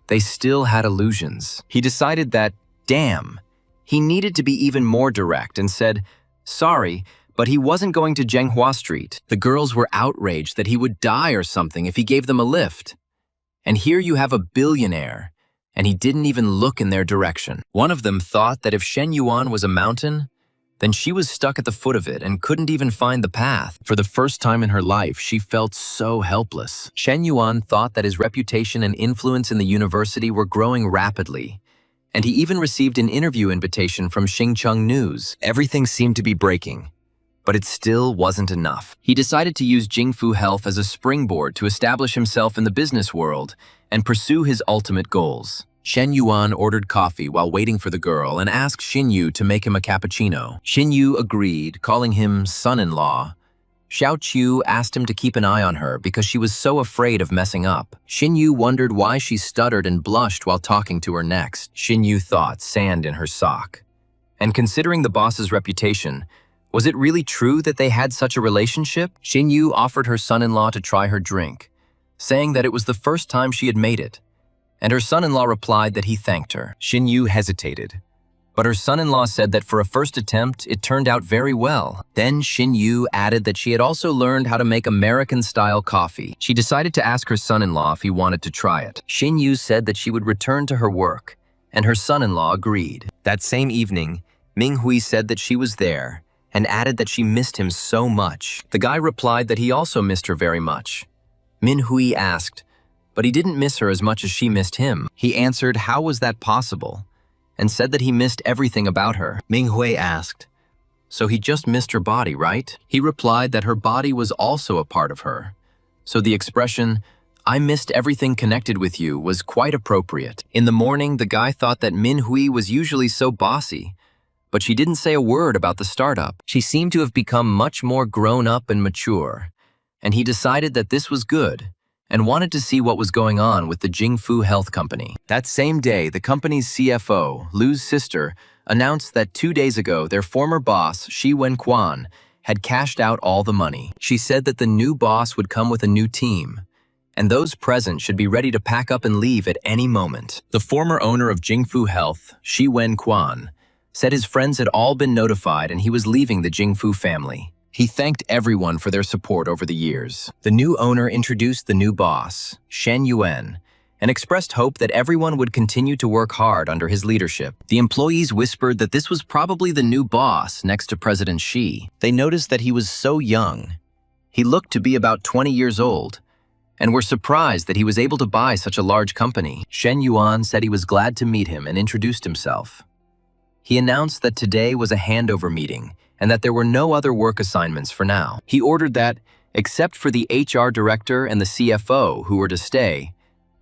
They still had illusions. He decided that, damn, he needed to be even more direct and said, sorry, but he wasn't going to Zhenghua Street. The girls were outraged that he would die or something if he gave them a lift. And here you have a billionaire, and he didn't even look in their direction. One of them thought that if Shen Yuan was a mountain, then she was stuck at the foot of it and couldn't even find the path. For the first time in her life, she felt so helpless. Shen Yuan thought that his reputation and influence in the university were growing rapidly, and he even received an interview invitation from Xingcheng News. Everything seemed to be breaking. But it still wasn't enough. He decided to use Jingfu Health as a springboard to establish himself in the business world and pursue his ultimate goals. Shen Yuan ordered coffee while waiting for the girl and asked Xin Yu to make him a cappuccino. Xin Yu agreed, calling him son-in-law. Xiao Qiu asked him to keep an eye on her because she was so afraid of messing up. Xin Yu wondered why she stuttered and blushed while talking to her next. Xin Yu thought sand in her sock. And considering the boss's reputation, was it really true that they had such a relationship? Xin Yu offered her son-in-law to try her drink, saying that it was the first time she had made it, and her son-in-law replied that he thanked her. Xin Yu hesitated, but her son-in-law said that for a first attempt, it turned out very well. Then Xin Yu added that she had also learned how to make American-style coffee. She decided to ask her son-in-law if he wanted to try it. Xin Yu said that she would return to her work, and her son-in-law agreed. That same evening, Minghui said that she was there, and added that she missed him so much. The guy replied that he also missed her very much. Minhui asked, but he didn't miss her as much as she missed him. He answered how was that possible, and said that he missed everything about her. Minghui asked, so he just missed her body, right? He replied that her body was also a part of her. So the expression, I missed everything connected with you, was quite appropriate. In the morning, the guy thought that Minhui was usually so bossy, but she didn't say a word about the startup. She seemed to have become much more grown up and mature, and he decided that this was good and wanted to see what was going on with the Jingfu Health Company. That same day, the company's CFO, Lu's sister, announced that 2 days ago their former boss, Shi Wenquan, had cashed out all the money. She said that the new boss would come with a new team, and those present should be ready to pack up and leave at any moment. The former owner of Jingfu Health, Shi Wenquan, said his friends had all been notified and he was leaving the Jingfu family. He thanked everyone for their support over the years. The new owner introduced the new boss, Shen Yuan, and expressed hope that everyone would continue to work hard under his leadership. The employees whispered that this was probably the new boss next to President Xi. They noticed that he was so young. He looked to be about 20 years old, and were surprised that he was able to buy such a large company. Shen Yuan said he was glad to meet him and introduced himself. He announced that today was a handover meeting and that there were no other work assignments for now. He ordered that, except for the HR director and the CFO who were to stay,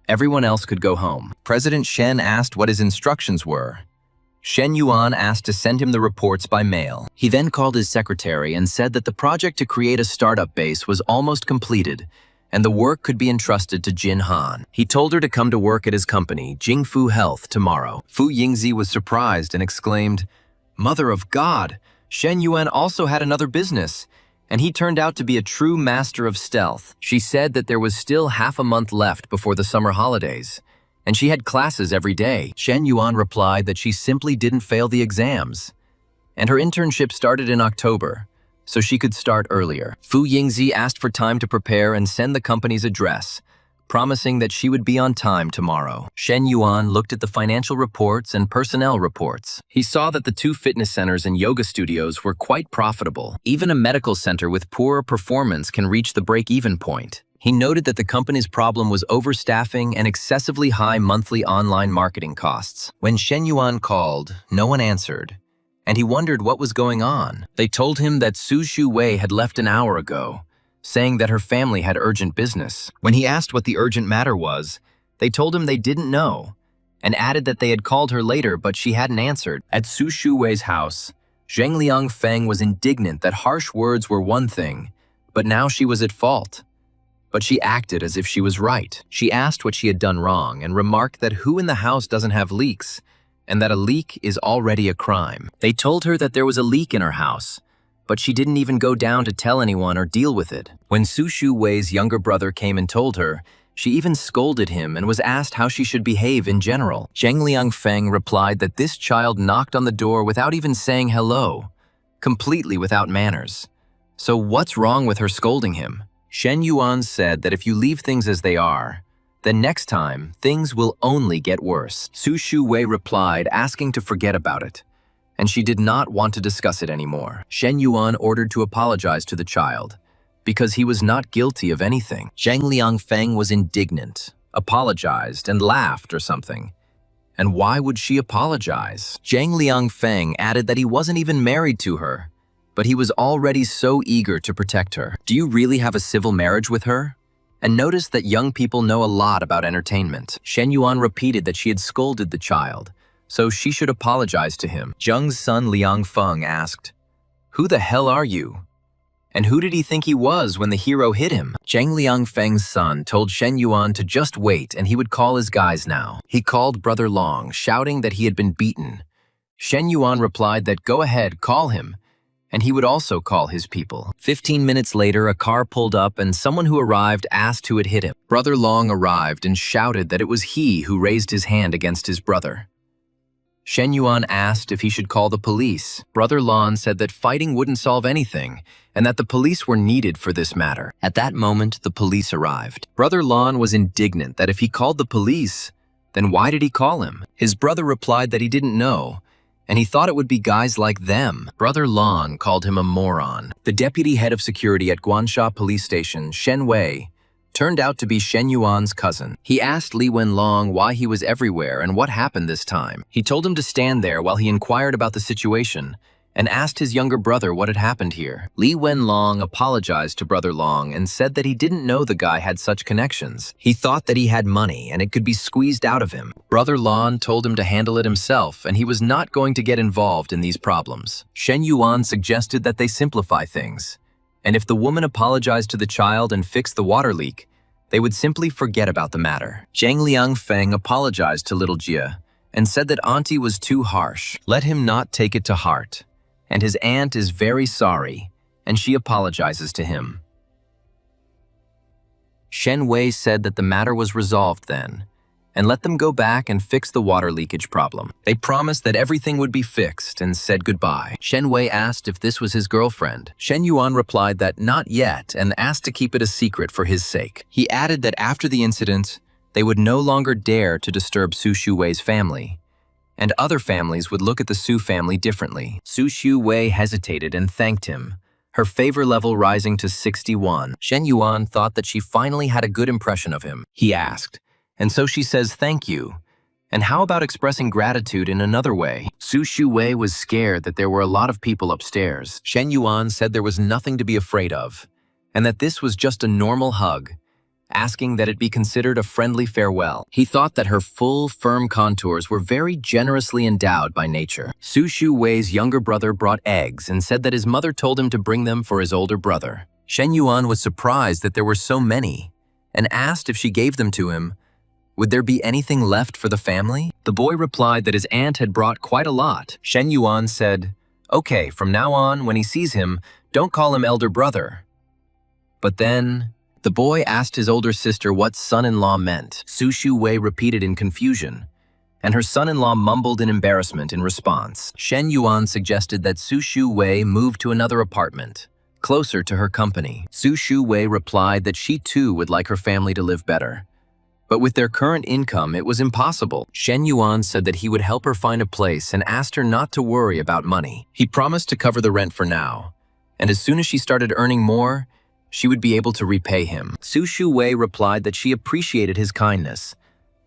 everyone else could go home. President Shen asked what his instructions were. Shen Yuan asked to send him the reports by mail. He then called his secretary and said that the project to create a startup base was almost completed and the work could be entrusted to Jin Han. He told her to come to work at his company, Jingfu Health, tomorrow. Fu Yingzi was surprised and exclaimed, Mother of God, Shen Yuan also had another business, and he turned out to be a true master of stealth. She said that there was still half a month left before the summer holidays, and she had classes every day. Shen Yuan replied that she simply didn't fail the exams, and her internship started in October, so she could start earlier. Fu Yingzi asked for time to prepare and send the company's address, promising that she would be on time tomorrow. Shen Yuan looked at the financial reports and personnel reports. He saw that the 2 fitness centers and yoga studios were quite profitable. Even a medical center with poorer performance can reach the break-even point. He noted that the company's problem was overstaffing and excessively high monthly online marketing costs. When Shen Yuan called, no one answered, and he wondered what was going on. They told him that Su Shu Wei had left an hour ago, saying that her family had urgent business. When he asked what the urgent matter was, they told him they didn't know, and added that they had called her later but she hadn't answered. At Su Shu Wei's house, Zheng Liangfeng was indignant that harsh words were one thing, but now she was at fault. But she acted as if she was right. She asked what she had done wrong and remarked that who in the house doesn't have leaks, and that a leak is already a crime. They told her that there was a leak in her house, but she didn't even go down to tell anyone or deal with it. When Su Shu Wei's younger brother came and told her, she even scolded him and was asked how she should behave in general. Zheng Liangfeng replied that this child knocked on the door without even saying hello, completely without manners. So what's wrong with her scolding him? Shen Yuan said that if you leave things as they are, then next time, things will only get worse. Su Shu Wei replied, asking to forget about it, and she did not want to discuss it anymore. Shen Yuan ordered to apologize to the child, because he was not guilty of anything. Zheng Liangfeng was indignant, apologized, and laughed or something. And why would she apologize? Zheng Liangfeng added that he wasn't even married to her, but he was already so eager to protect her. Do you really have a civil marriage with her? And noticed that young people know a lot about entertainment. Shen Yuan repeated that she had scolded the child, so she should apologize to him. Zheng's son Liang Feng asked, "Who the hell are you? And who did he think he was when the hero hit him?" Zheng Liangfeng's son told Shen Yuan to just wait and he would call his guys now. He called Brother Long, shouting that he had been beaten. Shen Yuan replied that go ahead, call him, and he would also call his people. 15 minutes later, a car pulled up and someone who arrived asked who had hit him. Brother Long arrived and shouted that it was he who raised his hand against his brother. Shen Yuan asked if he should call the police. Brother Lon said that fighting wouldn't solve anything and that the police were needed for this matter. At that moment, the police arrived. Brother Lon was indignant that if he called the police, then why did he call him? His brother replied that he didn't know, and he thought it would be guys like them. Brother Lon called him a moron. The deputy head of security at Guansha Police Station, Shen Wei, turned out to be Shen Yuan's cousin. He asked Li Wenlong why he was everywhere and what happened this time. He told him to stand there while he inquired about the situation and asked his younger brother what had happened here. Li Wenlong apologized to Brother Long and said that he didn't know the guy had such connections. He thought that he had money and it could be squeezed out of him. Brother Lon told him to handle it himself and he was not going to get involved in these problems. Shen Yuan suggested that they simplify things, and if the woman apologized to the child and fixed the water leak, they would simply forget about the matter. Zheng Liangfeng apologized to little Jia and said that auntie was too harsh. Let him not take it to heart, and his aunt is very sorry, and she apologizes to him. Shen Wei said that the matter was resolved then, and let them go back and fix the water leakage problem. They promised that everything would be fixed and said goodbye. Shen Wei asked if this was his girlfriend. Shen Yuan replied that not yet and asked to keep it a secret for his sake. He added that after the incident, they would no longer dare to disturb Su Shu Wei's family, and other families would look at the Su family differently. Su Shu Wei hesitated and thanked him, her favor level rising to 61. Shen Yuan thought that she finally had a good impression of him. He asked, and so she says thank you. And how about expressing gratitude in another way? Su Shu Wei was scared that there were a lot of people upstairs. Shen Yuan said there was nothing to be afraid of, and that this was just a normal hug, asking that it be considered a friendly farewell. He thought that her full, firm contours were very generously endowed by nature. Su Shu Wei's younger brother brought eggs and said that his mother told him to bring them for his older brother. Shen Yuan was surprised that there were so many and asked if she gave them to him, would there be anything left for the family? The boy replied that his aunt had brought quite a lot. Shen Yuan said, okay, from now on, when he sees him, don't call him elder brother. But then, the boy asked his older sister what son-in-law meant. Su Shu Wei repeated in confusion, and her son-in-law mumbled in embarrassment in response. Shen Yuan suggested that Su Shu Wei move to another apartment, closer to her company. Su Shu Wei replied that she too would like her family to live better, but with their current income, it was impossible. Shen Yuan said that he would help her find a place and asked her not to worry about money. He promised to cover the rent for now, and as soon as she started earning more, she would be able to repay him. Su Shu Wei replied that she appreciated his kindness,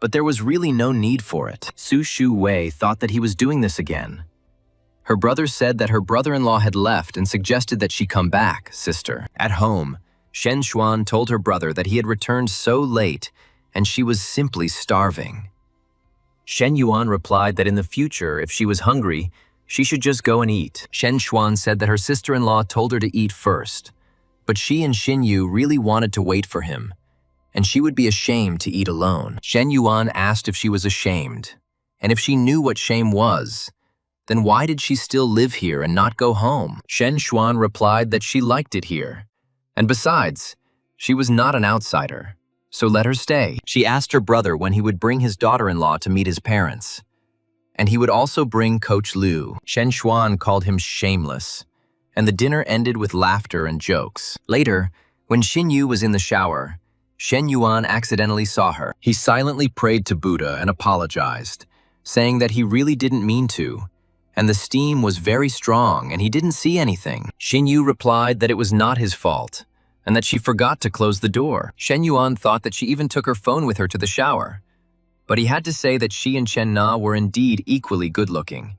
but there was really no need for it. Su Shu Wei thought that he was doing this again. Her brother said that her brother-in-law had left and suggested that she come back, sister. At home, Shen Xuan told her brother that he had returned so late and she was simply starving. Shen Yuan replied that in the future, if she was hungry, she should just go and eat. Shen Xuan said that her sister-in-law told her to eat first, but she and Xin Yu really wanted to wait for him, and she would be ashamed to eat alone. Shen Yuan asked if she was ashamed, and if she knew what shame was, then why did she still live here and not go home? Shen Xuan replied that she liked it here, and besides, she was not an outsider, so let her stay. She asked her brother when he would bring his daughter-in-law to meet his parents, and he would also bring Coach Liu. Shen Xuan called him shameless, and the dinner ended with laughter and jokes. Later, when Xin Yu was in the shower, Shen Yuan accidentally saw her. He silently prayed to Buddha and apologized, saying that he really didn't mean to, and the steam was very strong and he didn't see anything. Xin Yu replied that it was not his fault, and that she forgot to close the door. Shen Yuan thought that she even took her phone with her to the shower, but he had to say that she and Chen Na were indeed equally good-looking.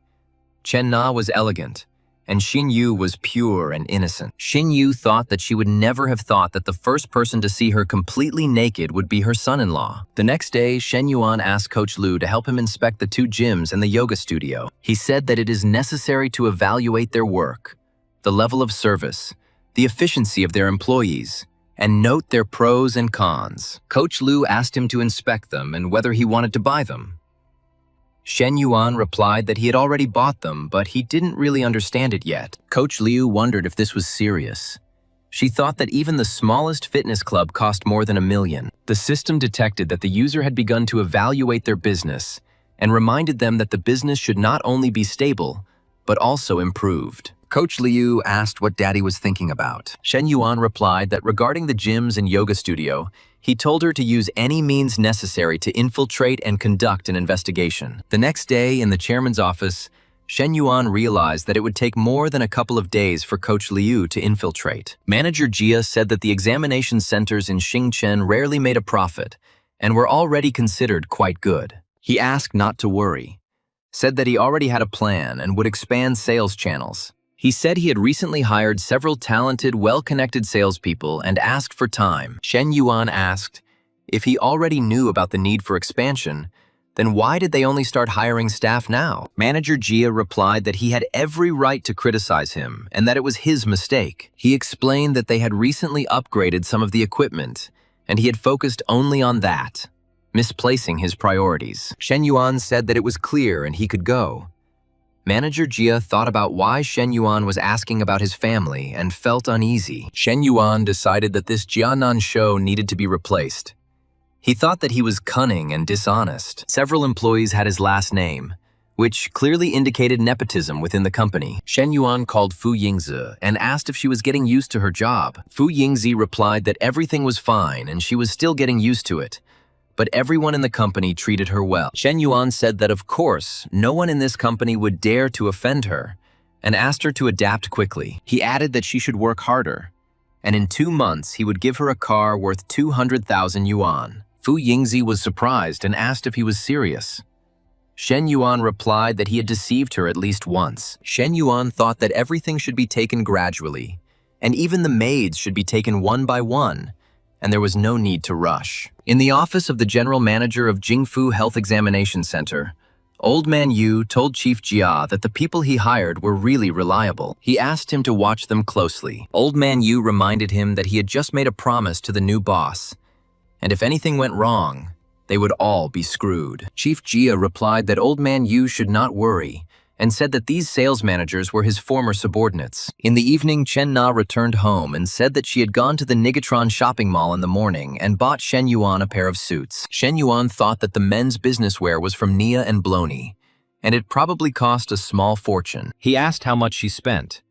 Chen Na was elegant, and Xin Yu was pure and innocent. Xin Yu thought that she would never have thought that the first person to see her completely naked would be her son-in-law. The next day, Shen Yuan asked Coach Liu to help him inspect the 2 gyms and the yoga studio. He said that it is necessary to evaluate their work, the level of service, the efficiency of their employees, and note their pros and cons. Coach Liu asked him to inspect them and whether he wanted to buy them. Shen Yuan replied that he had already bought them, but he didn't really understand it yet. Coach Liu wondered if this was serious. She thought that even the smallest fitness club cost more than $1 million. The system detected that the user had begun to evaluate their business and reminded them that the business should not only be stable, but also improved. Coach Liu asked what Daddy was thinking about. Shen Yuan replied that regarding the gyms and yoga studio, he told her to use any means necessary to infiltrate and conduct an investigation. The next day, in the chairman's office, Shen Yuan realized that it would take more than a couple of days for Coach Liu to infiltrate. Manager Jia said that the examination centers in Xingchen rarely made a profit and were already considered quite good. He asked not to worry, said that he already had a plan and would expand sales channels. He said he had recently hired several talented, well-connected salespeople and asked for time. Shen Yuan asked if he already knew about the need for expansion, then why did they only start hiring staff now? Manager Jia replied that he had every right to criticize him and that it was his mistake. He explained that they had recently upgraded some of the equipment and he had focused only on that, misplacing his priorities. Shen Yuan said that it was clear and he could go. Manager Jia thought about why Shen Yuan was asking about his family and felt uneasy. Shen Yuan decided that this Jianan show needed to be replaced. He thought that he was cunning and dishonest. Several employees had his last name, which clearly indicated nepotism within the company. Shen Yuan called Fu Yingzi and asked if she was getting used to her job. Fu Yingzi replied that everything was fine and she was still getting used to it, but everyone in the company treated her well. Shen Yuan said that of course, no one in this company would dare to offend her, and asked her to adapt quickly. He added that she should work harder, and in 2 months he would give her a car worth 200,000 yuan. Fu Yingzi was surprised and asked if he was serious. Shen Yuan replied that he had deceived her at least once. Shen Yuan thought that everything should be taken gradually, and even the maids should be taken one by one, and there was no need to rush. In the office of the general manager of Jingfu Health Examination Center, Old Man Yu told Chief Jia that the people he hired were really reliable. He asked him to watch them closely. Old Man Yu reminded him that he had just made a promise to the new boss, and if anything went wrong, they would all be screwed. Chief Jia replied that Old Man Yu should not worry, and said that these sales managers were his former subordinates. In the evening, Chen Na returned home and said that she had gone to the Nigatron shopping mall in the morning and bought Shen Yuan a pair of suits. Shen Yuan thought that the men's business wear was from Nia and Bloney, and it probably cost a small fortune. He asked how much she spent.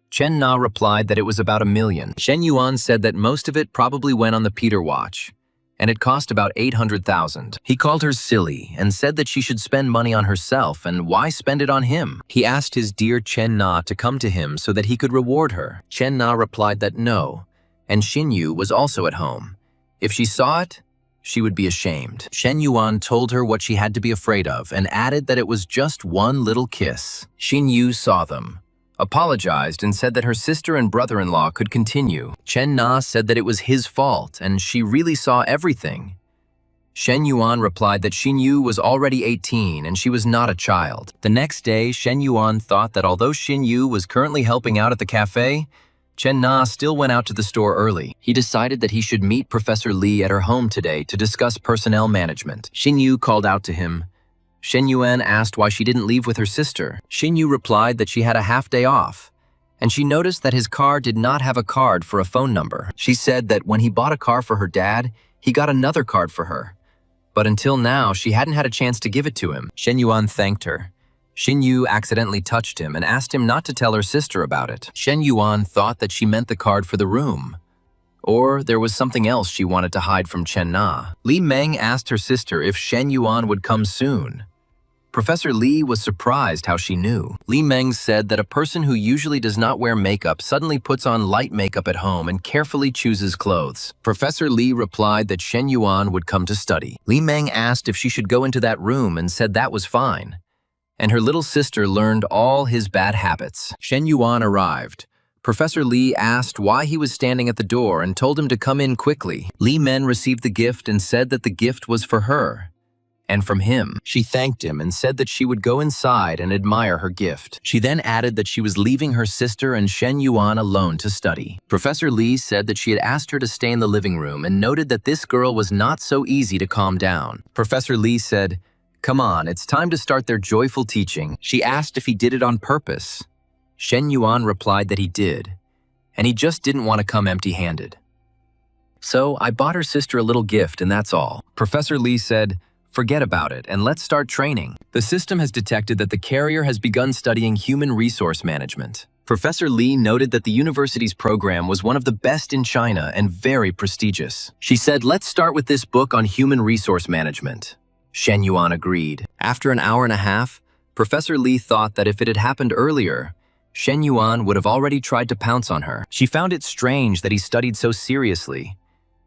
Chen Na replied that it was about $1 million. Shen Yuan said that most of it probably went on the Peter watch, and it cost about 800,000. He called her silly and said that she should spend money on herself and why spend it on him? He asked his dear Chen Na to come to him so that he could reward her. Chen Na replied that no, and Xinyu was also at home. If she saw it, she would be ashamed. Shen Yuan told her what she had to be afraid of and added that it was just one little kiss. Xinyu saw them, apologized, and said that her sister and brother-in-law could continue. Chen Na said that it was his fault and she really saw everything. Shen Yuan replied that Xinyu was already 18 and she was not a child. The next day, Shen Yuan thought that although Xinyu was currently helping out at the cafe, Chen Na still went out to the store early. He decided that he should meet Professor Li at her home today to discuss personnel management. Xinyu called out to him. Shen Yuan asked why she didn't leave with her sister. Xinyu replied that she had a half-day off, and she noticed that his car did not have a card for a phone number. She said that when he bought a car for her dad, he got another card for her. But until now, she hadn't had a chance to give it to him. Shen Yuan thanked her. Xinyu accidentally touched him and asked him not to tell her sister about it. Shen Yuan thought that she meant the card for the room. Or there was something else she wanted to hide from Chen Na. Li Meng asked her sister if Shen Yuan would come soon. Professor Li was surprised how she knew. Li Meng said that a person who usually does not wear makeup suddenly puts on light makeup at home and carefully chooses clothes. Professor Li replied that Shen Yuan would come to study. Li Meng asked if she should go into that room and said that was fine. And her little sister learned all his bad habits. Shen Yuan arrived. Professor Li asked why he was standing at the door and told him to come in quickly. Li Men received the gift and said that the gift was for her. And from him, she thanked him and said that she would go inside and admire her gift. She then added that she was leaving her sister and Shen Yuan alone to study. Professor Li said that she had asked her to stay in the living room and noted that this girl was not so easy to calm down. Professor Li said, "Come on, it's time to start their joyful teaching." She asked if he did it on purpose. Shen Yuan replied that he did, and he just didn't want to come empty-handed. "So I bought her sister a little gift and that's all." Professor Li said, "Forget about it and let's start training." The system has detected that the carrier has begun studying human resource management. Professor Li noted that the university's program was one of the best in China and very prestigious. She said, "Let's start with this book on human resource management." Shen Yuan agreed. After an hour and a half, Professor Li thought that if it had happened earlier, Shen Yuan would have already tried to pounce on her. She found it strange that he studied so seriously,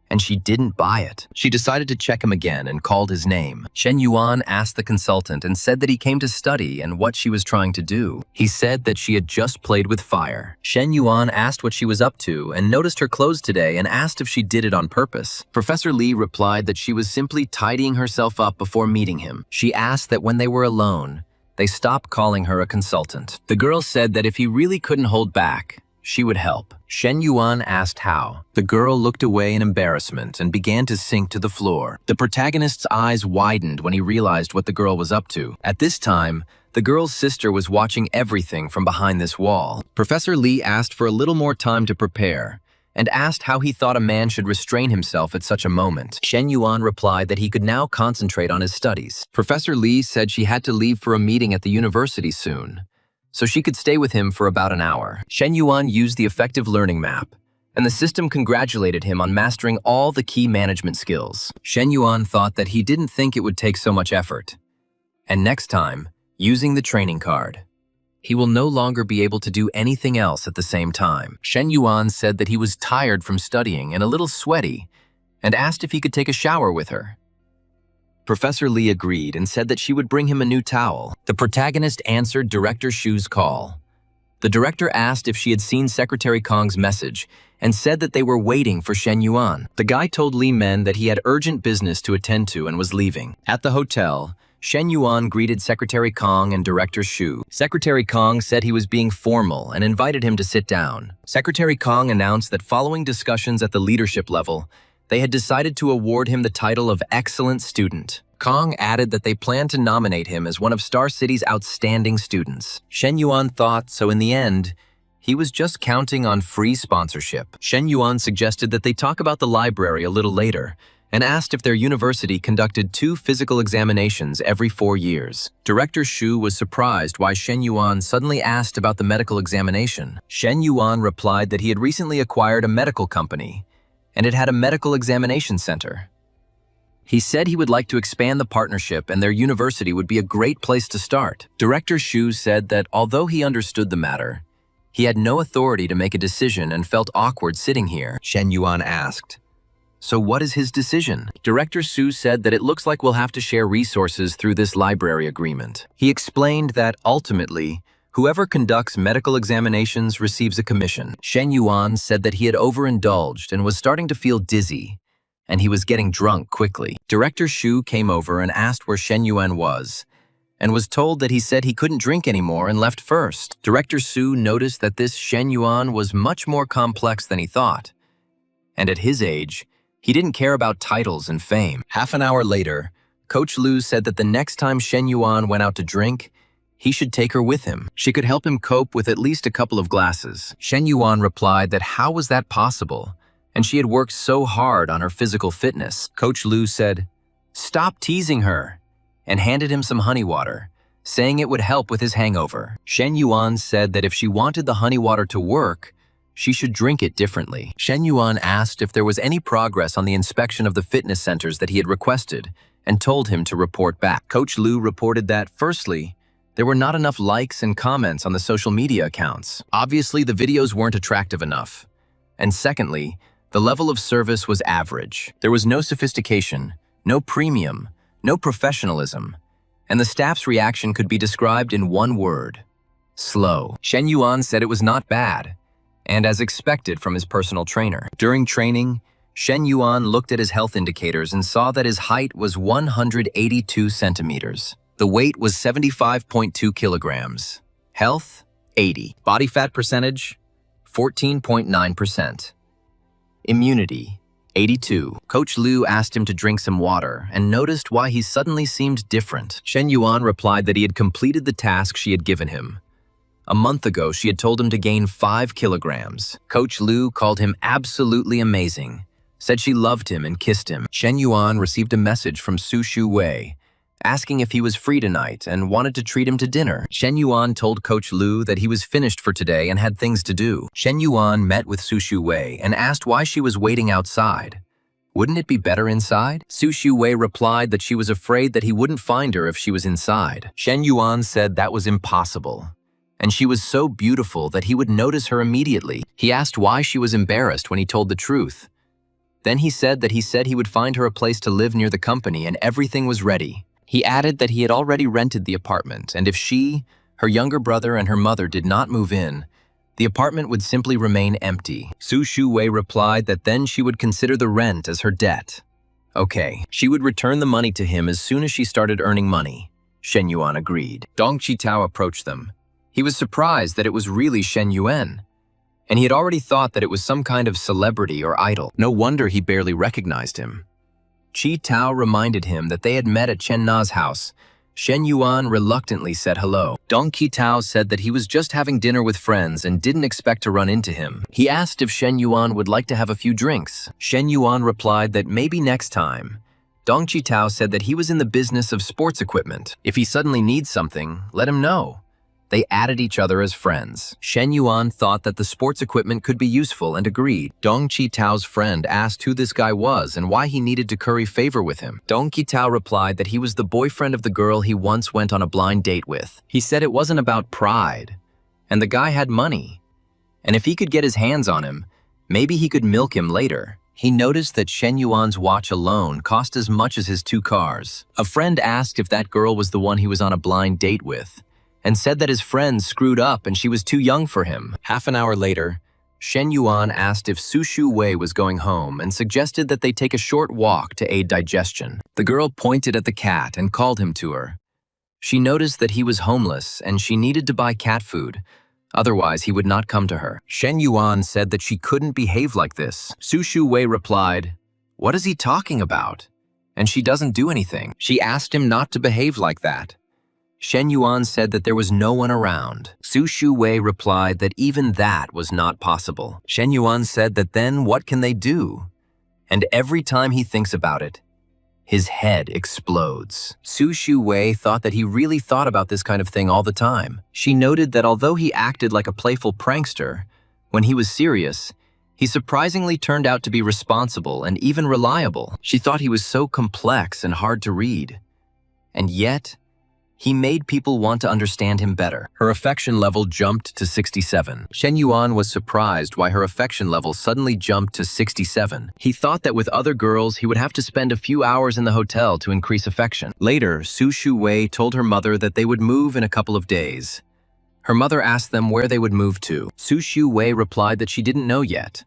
and she didn't buy it. She decided to check him again and called his name. Shen Yuan asked the consultant and said that he came to study and what she was trying to do. He said that she had just played with fire. Shen Yuan asked what she was up to and noticed her clothes today and asked if she did it on purpose. Professor Li replied that she was simply tidying herself up before meeting him. She asked that when they were alone, they stop calling her a consultant. The girl said that if he really couldn't hold back, she would help. Shen Yuan asked how. The girl looked away in embarrassment and began to sink to the floor. The protagonist's eyes widened when he realized what the girl was up to. At this time, the girl's sister was watching everything from behind this wall. Professor Li asked for a little more time to prepare and asked how he thought a man should restrain himself at such a moment. Shen Yuan replied that he could now concentrate on his studies. Professor Li said she had to leave for a meeting at the university soon, so she could stay with him for about an hour. Shen Yuan used the effective learning map, and the system congratulated him on mastering all the key management skills. Shen Yuan thought that he didn't think it would take so much effort. And next time, using the training card, he will no longer be able to do anything else at the same time. Shen Yuan said that he was tired from studying and a little sweaty, and asked if he could take a shower with her. Professor Li agreed and said that she would bring him a new towel. The protagonist answered Director Shu's call. The director asked if she had seen Secretary Kong's message and said that they were waiting for Shen Yuan. The guy told Li Men that he had urgent business to attend to and was leaving. At the hotel, Shen Yuan greeted Secretary Kong and Director Shu. Secretary Kong said he was being formal and invited him to sit down. Secretary Kong announced that following discussions at the leadership level, they had decided to award him the title of Excellent Student. Kong added that they planned to nominate him as one of Star City's outstanding students. Shen Yuan thought, so in the end, he was just counting on free sponsorship. Shen Yuan suggested that they talk about the library a little later, and asked if their university conducted 2 physical examinations every 4 years. Director Shu was surprised why Shen Yuan suddenly asked about the medical examination. Shen Yuan replied that he had recently acquired a medical company, and it had a medical examination center. He said he would like to expand the partnership and their university would be a great place to start. Director Shu said that although he understood the matter, He had no authority to make a decision and felt awkward sitting here. Shen Yuan asked, "So what is his decision?" Director Su said that it looks like we'll have to share resources through this library agreement. He explained that ultimately, whoever conducts medical examinations receives a commission. Shen Yuan said that he had overindulged and was starting to feel dizzy, and he was getting drunk quickly. Director Shu came over and asked where Shen Yuan was, and was told that he said he couldn't drink anymore and left first. Director Su noticed that this Shen Yuan was much more complex than he thought, and at his age, he didn't care about titles and fame. Half an hour later, Coach Lu said that the next time Shen Yuan went out to drink, he should take her with him. She could help him cope with at least a couple of glasses. Shen Yuan replied that how was that possible, and she had worked so hard on her physical fitness. Coach Lu said, "Stop teasing her," and handed him some honey water, saying it would help with his hangover. Shen Yuan said that if she wanted the honey water to work, she should drink it differently. Shen Yuan asked if there was any progress on the inspection of the fitness centers that he had requested and told him to report back. Coach Lu reported that, firstly, there were not enough likes and comments on the social media accounts. Obviously, the videos weren't attractive enough. And secondly, the level of service was average. There was no sophistication, no premium, no professionalism, and the staff's reaction could be described in one word: slow. Shen Yuan said it was not bad, and as expected from his personal trainer. During training, Shen Yuan looked at his health indicators and saw that his height was 182 centimeters. The weight was 75.2 kilograms. Health, 80. Body fat percentage, 14.9%. Immunity, 82. Coach Lu asked him to drink some water and noticed why he suddenly seemed different. Shen Yuan replied that he had completed the task she had given him. A month ago, she had told him to gain 5 kilograms. Coach Lu called him absolutely amazing, said she loved him and kissed him. Shen Yuan received a message from Su Shu Wei, asking if he was free tonight and wanted to treat him to dinner. Shen Yuan told Coach Lu that he was finished for today and had things to do. Shen Yuan met with Su Shu Wei and asked why she was waiting outside. Wouldn't it be better inside? Su Shu Wei replied that she was afraid that he wouldn't find her if she was inside. Shen Yuan said that was impossible, and she was so beautiful that he would notice her immediately. He asked why she was embarrassed when he told the truth. Then he said he would find her a place to live near the company and everything was ready. He added that he had already rented the apartment, and if she, her younger brother, and her mother did not move in, the apartment would simply remain empty. Su Shu Wei replied that then she would consider the rent as her debt. Okay, she would return the money to him as soon as she started earning money. Shen Yuan agreed. Dong Qitao approached them. He was surprised that it was really Shen Yuan, and he had already thought that it was some kind of celebrity or idol. No wonder he barely recognized him. Qi Tao reminded him that they had met at Chen Na's house. Shen Yuan reluctantly said hello. Dong Qitao said that he was just having dinner with friends and didn't expect to run into him. He asked if Shen Yuan would like to have a few drinks. Shen Yuan replied that maybe next time. Dong Qitao said that he was in the business of sports equipment. If he suddenly needs something, let him know. They added each other as friends. Shen Yuan thought that the sports equipment could be useful and agreed. Dong Qitao's friend asked who this guy was and why he needed to curry favor with him. Dong Qitao replied that he was the boyfriend of the girl he once went on a blind date with. He said it wasn't about pride, and the guy had money. And if he could get his hands on him, maybe he could milk him later. He noticed that Shen Yuan's watch alone cost as much as his 2 cars. A friend asked if that girl was the one he was on a blind date with, and said that his friend screwed up and she was too young for him. Half an hour later, Shen Yuan asked if Su Shu Wei was going home and suggested that they take a short walk to aid digestion. The girl pointed at the cat and called him to her. She noticed that he was homeless and she needed to buy cat food, otherwise he would not come to her. Shen Yuan said that she couldn't behave like this. Su Shu Wei replied, "What is he talking about? And she doesn't do anything." She asked him not to behave like that. Shen Yuan said that there was no one around. Su Shu Wei replied that even that was not possible. Shen Yuan said that then what can they do? And every time he thinks about it, his head explodes. Su Shu Wei thought that he really thought about this kind of thing all the time. She noted that although he acted like a playful prankster, when he was serious, he surprisingly turned out to be responsible and even reliable. She thought he was so complex and hard to read. And yet, He made people want to understand him better. Her affection level jumped to 67. Shen Yuan was surprised why her affection level suddenly jumped to 67. He thought that with other girls, he would have to spend a few hours in the hotel to increase affection. Later, Su Shuwei told her mother that they would move in a couple of days. Her mother asked them where they would move to. Su Shuwei replied that she didn't know yet.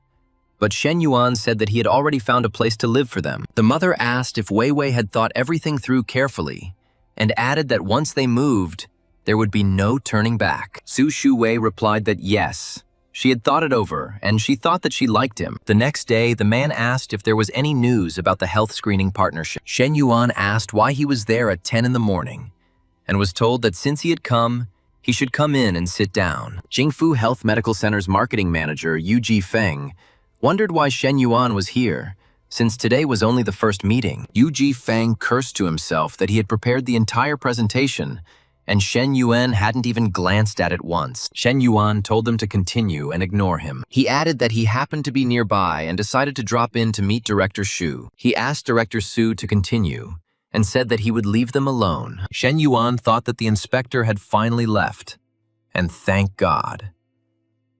But Shen Yuan said that he had already found a place to live for them. The mother asked if Wei Wei had thought everything through carefully, and added that once they moved, there would be no turning back. Su Shuwei replied that yes, she had thought it over, and she thought that she liked him. The next day, the man asked if there was any news about the health screening partnership. Shen Yuan asked why he was there at 10 in the morning, and was told that since he had come, he should come in and sit down. Jingfu Health Medical Center's marketing manager, Yu Feng, wondered why Shen Yuan was here, since today was only the first meeting. Yu Feng cursed to himself that he had prepared the entire presentation, and Shen Yuan hadn't even glanced at it once. Shen Yuan told them to continue and ignore him. He added that he happened to be nearby and decided to drop in to meet Director Shu. He asked Director Su to continue, and said that he would leave them alone. Shen Yuan thought that the inspector had finally left, and thank God.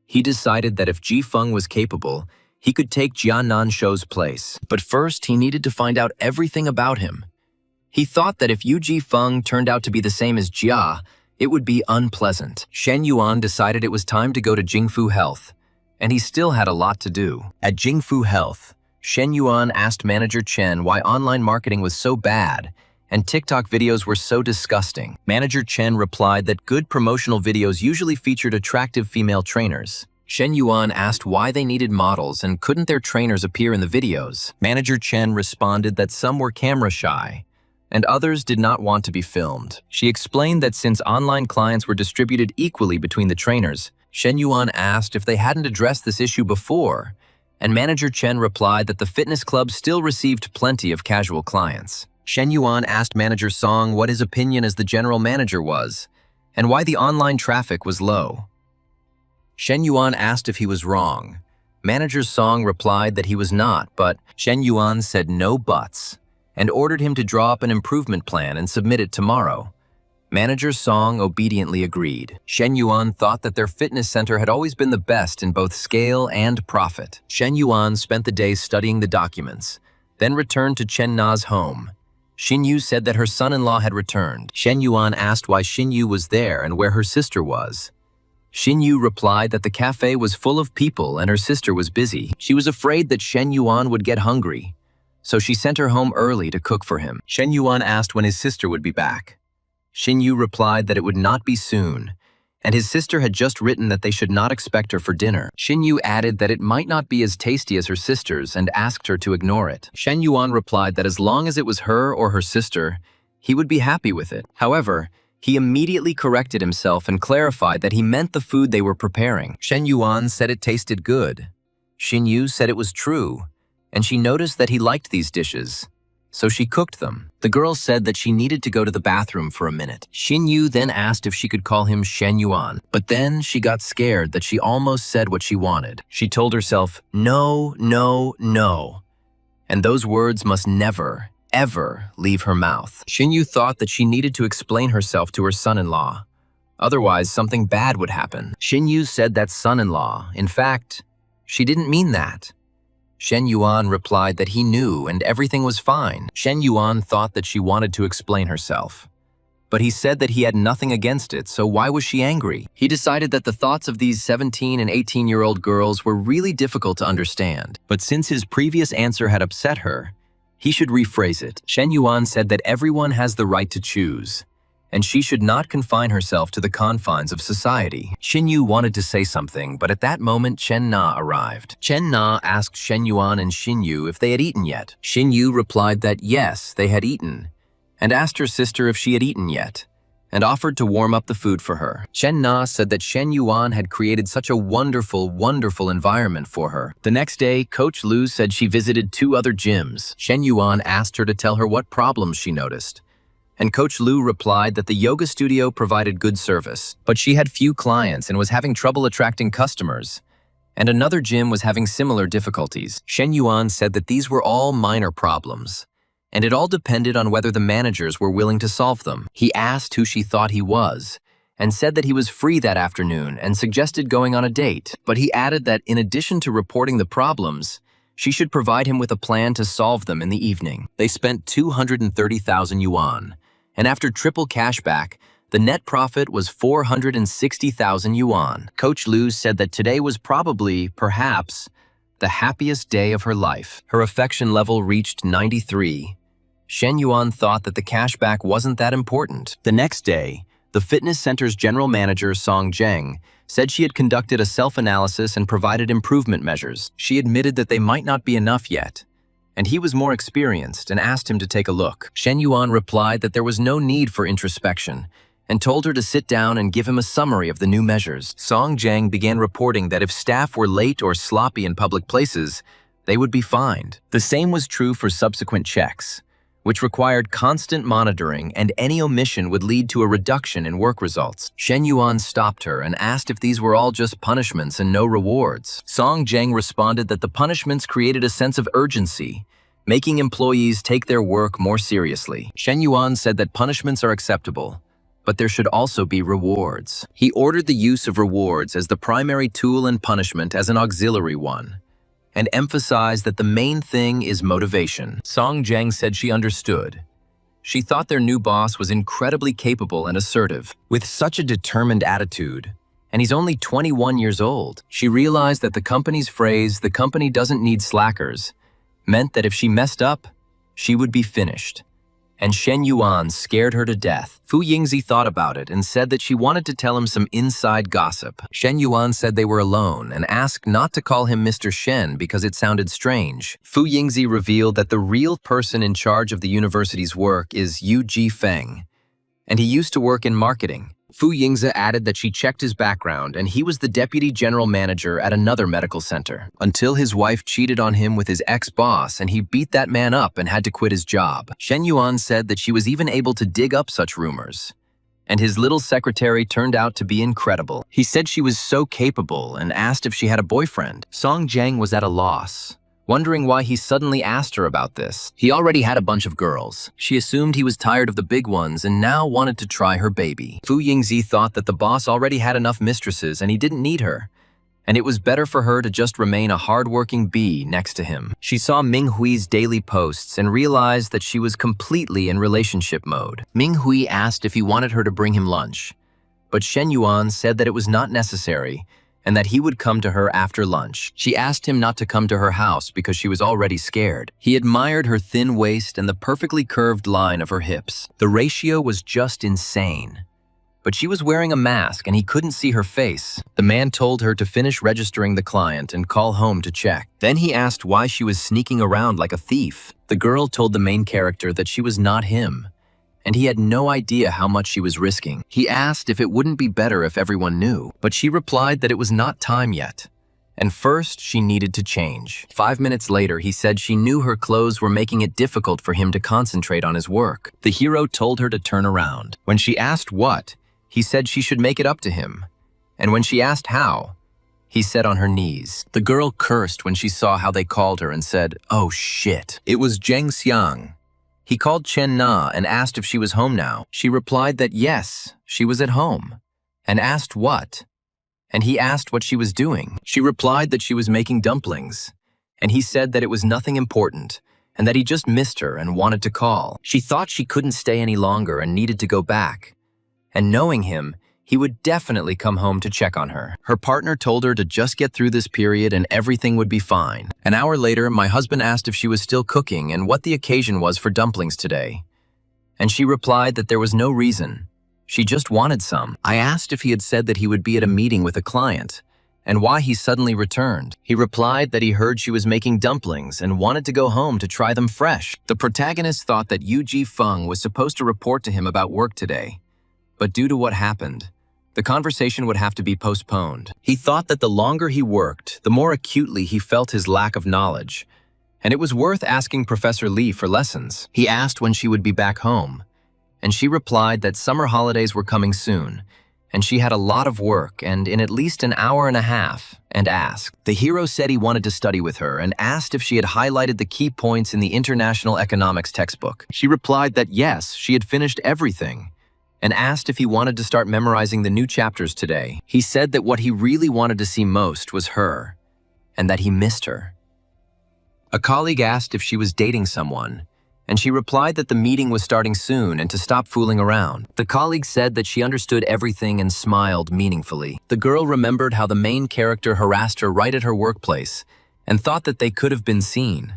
He decided that if Ji Feng was capable, he could take Jiannan Shou's place. But first, he needed to find out everything about him. He thought that if Yu Feng turned out to be the same as Jia, it would be unpleasant. Shen Yuan decided it was time to go to Jingfu Health, and he still had a lot to do. At Jingfu Health, Shen Yuan asked Manager Chen why online marketing was so bad and TikTok videos were so disgusting. Manager Chen replied that good promotional videos usually featured attractive female trainers. Shen Yuan asked why they needed models and couldn't their trainers appear in the videos. Manager Chen responded that some were camera shy and others did not want to be filmed. She explained that since online clients were distributed equally between the trainers, Shen Yuan asked if they hadn't addressed this issue before, and Manager Chen replied that the fitness club still received plenty of casual clients. Shen Yuan asked Manager Song what his opinion as the general manager was, and why the online traffic was low. Shen Yuan asked if he was wrong. Manager Song replied that he was not, but Shen Yuan said no buts, and ordered him to draw up an improvement plan and submit it tomorrow. Manager Song obediently agreed. Shen Yuan thought that their fitness center had always been the best in both scale and profit. Shen Yuan spent the day studying the documents, then returned to Chen Na's home. Xin Yu said that her son-in-law had returned. Shen Yuan asked why Xin Yu was there and where her sister was. Xin Yu replied that the cafe was full of people and her sister was busy. She was afraid that Shen Yuan would get hungry, so she sent her home early to cook for him. Shen Yuan asked when his sister would be back. Xin Yu replied that it would not be soon, and his sister had just written that they should not expect her for dinner. Xin Yu added that it might not be as tasty as her sister's and asked her to ignore it. Shen Yuan replied that as long as it was her or her sister, he would be happy with it. However, he immediately corrected himself and clarified that he meant the food they were preparing. Shen Yuan said it tasted good. Xin Yu said it was true, and she noticed that he liked these dishes, so she cooked them. The girl said that she needed to go to the bathroom for a minute. Xin Yu then asked if she could call him Shen Yuan, but then she got scared that she almost said what she wanted. She told herself, no, no, no, and those words must never, ever leave her mouth. Xin Yu thought that she needed to explain herself to her son-in-law. Otherwise, something bad would happen. Xin Yu said that son-in-law. In fact, she didn't mean that. Shen Yuan replied that he knew and everything was fine. Shen Yuan thought that she wanted to explain herself, but he said that he had nothing against it, so why was she angry? He decided that the thoughts of these 17 and 18-year-old girls were really difficult to understand, but since his previous answer had upset her, he should rephrase it. Shen Yuan said that everyone has the right to choose, and she should not confine herself to the confines of society. Xin Yu wanted to say something, but at that moment Chen Na arrived. Chen Na asked Shen Yuan and Xin Yu if they had eaten yet. Xin Yu replied that yes, they had eaten, and asked her sister if she had eaten yet, and offered to warm up the food for her. Chen Na said that Shen Yuan had created such a wonderful, wonderful environment for her. The next day, Coach Lu said she visited 2 other gyms. Shen Yuan asked her to tell her what problems she noticed, and Coach Lu replied that the yoga studio provided good service, but she had few clients and was having trouble attracting customers, and another gym was having similar difficulties. Shen Yuan said that these were all minor problems, and it all depended on whether the managers were willing to solve them. He asked who she thought he was, and said that he was free that afternoon and suggested going on a date, but he added that in addition to reporting the problems, she should provide him with a plan to solve them in the evening. They spent 230,000 yuan, and after triple cashback, the net profit was 460,000 yuan. Coach Lu said that today was probably, perhaps, the happiest day of her life. Her affection level reached 93. Shen Yuan thought that the cashback wasn't that important. The next day, the fitness center's general manager, Song Zheng, said she had conducted a self-analysis and provided improvement measures. She admitted that they might not be enough yet, and he was more experienced and asked him to take a look. Shen Yuan replied that there was no need for introspection and told her to sit down and give him a summary of the new measures. Song Zheng began reporting that if staff were late or sloppy in public places, they would be fined. The same was true for subsequent checks, which required constant monitoring, and any omission would lead to a reduction in work results. Shen Yuan stopped her and asked if these were all just punishments and no rewards. Song Zheng responded that the punishments created a sense of urgency, making employees take their work more seriously. Shen Yuan said that punishments are acceptable, but there should also be rewards. He ordered the use of rewards as the primary tool and punishment as an auxiliary one, and emphasized that the main thing is motivation. Song Zheng said she understood. She thought their new boss was incredibly capable and assertive, with such a determined attitude, and he's only 21 years old. She realized that the company's phrase, "the company doesn't need slackers," meant that if she messed up, she would be finished. And Shen Yuan scared her to death. Fu Yingzi thought about it and said that she wanted to tell him some inside gossip. Shen Yuan said they were alone and asked not to call him Mr. Shen because it sounded strange. Fu Yingzi revealed that the real person in charge of the university's work is Yu Ji Feng, and he used to work in marketing. Fu Yingzi added that she checked his background and he was the deputy general manager at another medical center, until his wife cheated on him with his ex-boss and he beat that man up and had to quit his job. Shen Yuan said that she was even able to dig up such rumors, and his little secretary turned out to be incredible. He said she was so capable and asked if she had a boyfriend. Song Zheng was at a loss, wondering why he suddenly asked her about this. He already had a bunch of girls. She assumed he was tired of the big ones and now wanted to try her baby. Fu Yingzi thought that the boss already had enough mistresses and he didn't need her, and it was better for her to just remain a hardworking bee next to him. She saw Ming Hui's daily posts and realized that she was completely in relationship mode. Ming Hui asked if he wanted her to bring him lunch, but Shen Yuan said that it was not necessary and that he would come to her after lunch. She asked him not to come to her house because she was already scared. He admired her thin waist and the perfectly curved line of her hips. The ratio was just insane. But she was wearing a mask and he couldn't see her face. The man told her to finish registering the client and call home to check. Then he asked why she was sneaking around like a thief. The girl told the main character that she was not him, and he had no idea how much she was risking. He asked if it wouldn't be better if everyone knew, but she replied that it was not time yet, and first she needed to change. 5 minutes later, he said she knew her clothes were making it difficult for him to concentrate on his work. The hero told her to turn around. When she asked what, he said she should make it up to him, and when she asked how, he said on her knees. The girl cursed when she saw how they called her and said, "Oh shit." It was Zheng Xiang. He called Chen Na and asked if she was home now. She replied that yes, she was at home, and asked what, and he asked what she was doing. She replied that she was making dumplings, and he said that it was nothing important, and that he just missed her and wanted to call. She thought she couldn't stay any longer and needed to go back, and knowing him, he would definitely come home to check on her. Her partner told her to just get through this period and everything would be fine. An hour later, my husband asked if she was still cooking and what the occasion was for dumplings today, and she replied that there was no reason. She just wanted some. I asked if he had said that he would be at a meeting with a client, and why he suddenly returned. He replied that he heard she was making dumplings and wanted to go home to try them fresh. The protagonist thought that Yu Ji Feng was supposed to report to him about work today, but due to what happened, the conversation would have to be postponed. He thought that the longer he worked, the more acutely he felt his lack of knowledge, and it was worth asking Professor Li for lessons. He asked when she would be back home, and she replied that summer holidays were coming soon, and she had a lot of work and in at least an hour and a half, and asked. The hero said he wanted to study with her and asked if she had highlighted the key points in the International Economics textbook. She replied that yes, she had finished everything, and asked if he wanted to start memorizing the new chapters today. He said that what he really wanted to see most was her, and that he missed her. A colleague asked if she was dating someone, and she replied that the meeting was starting soon and to stop fooling around. The colleague said that she understood everything and smiled meaningfully. The girl remembered how the main character harassed her right at her workplace and thought that they could have been seen.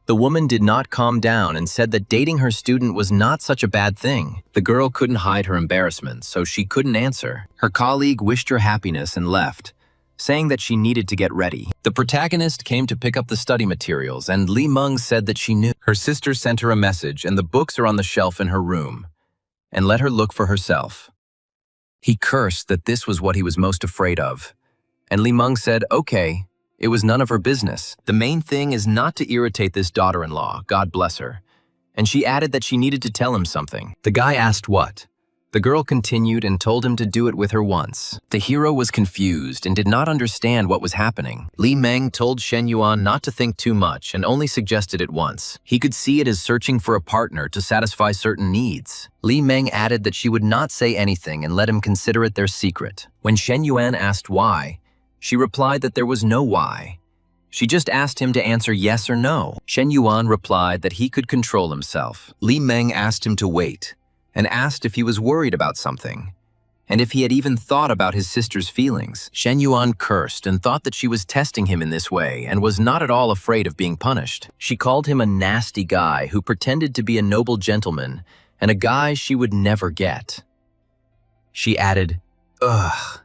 The woman did not calm down and said that dating her student was not such a bad thing. The girl couldn't hide her embarrassment, so she couldn't answer. Her colleague wished her happiness and left, saying that she needed to get ready. The protagonist came to pick up the study materials, and Lee Mung said that she knew. Her sister sent her a message, and the books are on the shelf in her room, and let her look for herself. He cursed that this was what he was most afraid of, and Lee Mung said, okay, it was none of her business. The main thing is not to irritate this daughter-in-law, God bless her. And she added that she needed to tell him something. The guy asked what? The girl continued and told him to do it with her once. The hero was confused and did not understand what was happening. Li Meng told Shen Yuan not to think too much and only suggested it once. He could see it as searching for a partner to satisfy certain needs. Li Meng added that she would not say anything and let him consider it their secret. When Shen Yuan asked why, she replied that there was no why. She just asked him to answer yes or no. Shen Yuan replied that he could control himself. Li Meng asked him to wait, and asked if he was worried about something, and if he had even thought about his sister's feelings. Shen Yuan cursed and thought that she was testing him in this way and was not at all afraid of being punished. She called him a nasty guy who pretended to be a noble gentleman and a guy she would never get. She added, ugh,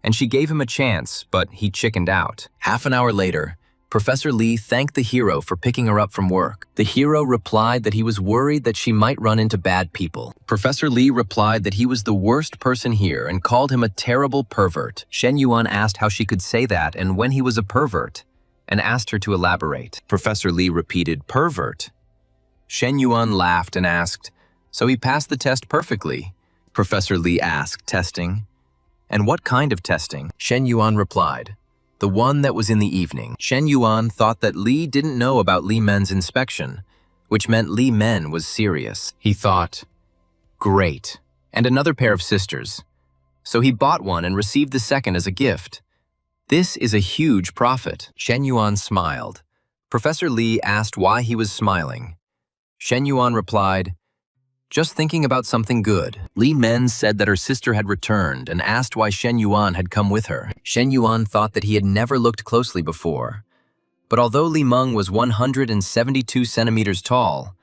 and she gave him a chance, but he chickened out. Half an hour later, Professor Lee thanked the hero for picking her up from work. The hero replied that he was worried that she might run into bad people. Professor Lee replied that he was the worst person here and called him a terrible pervert. Shen Yuan asked how she could say that and when he was a pervert, and asked her to elaborate. Professor Lee repeated, pervert. Shen Yuan laughed and asked, so he passed the test perfectly? Professor Lee asked, testing? And what kind of testing? Shen Yuan replied, the one that was in the evening. Shen Yuan thought that Li didn't know about Li Men's inspection, which meant Li Men was serious. He thought, great, and another pair of sisters. So he bought one and received the second as a gift. This is a huge profit. Shen Yuan smiled. Professor Lee asked why he was smiling. Shen Yuan replied, just thinking about something good. Li Men said that her sister had returned and asked why Shen Yuan had come with her. Shen Yuan thought that he had never looked closely before. But although Li Meng was 172 centimeters tall,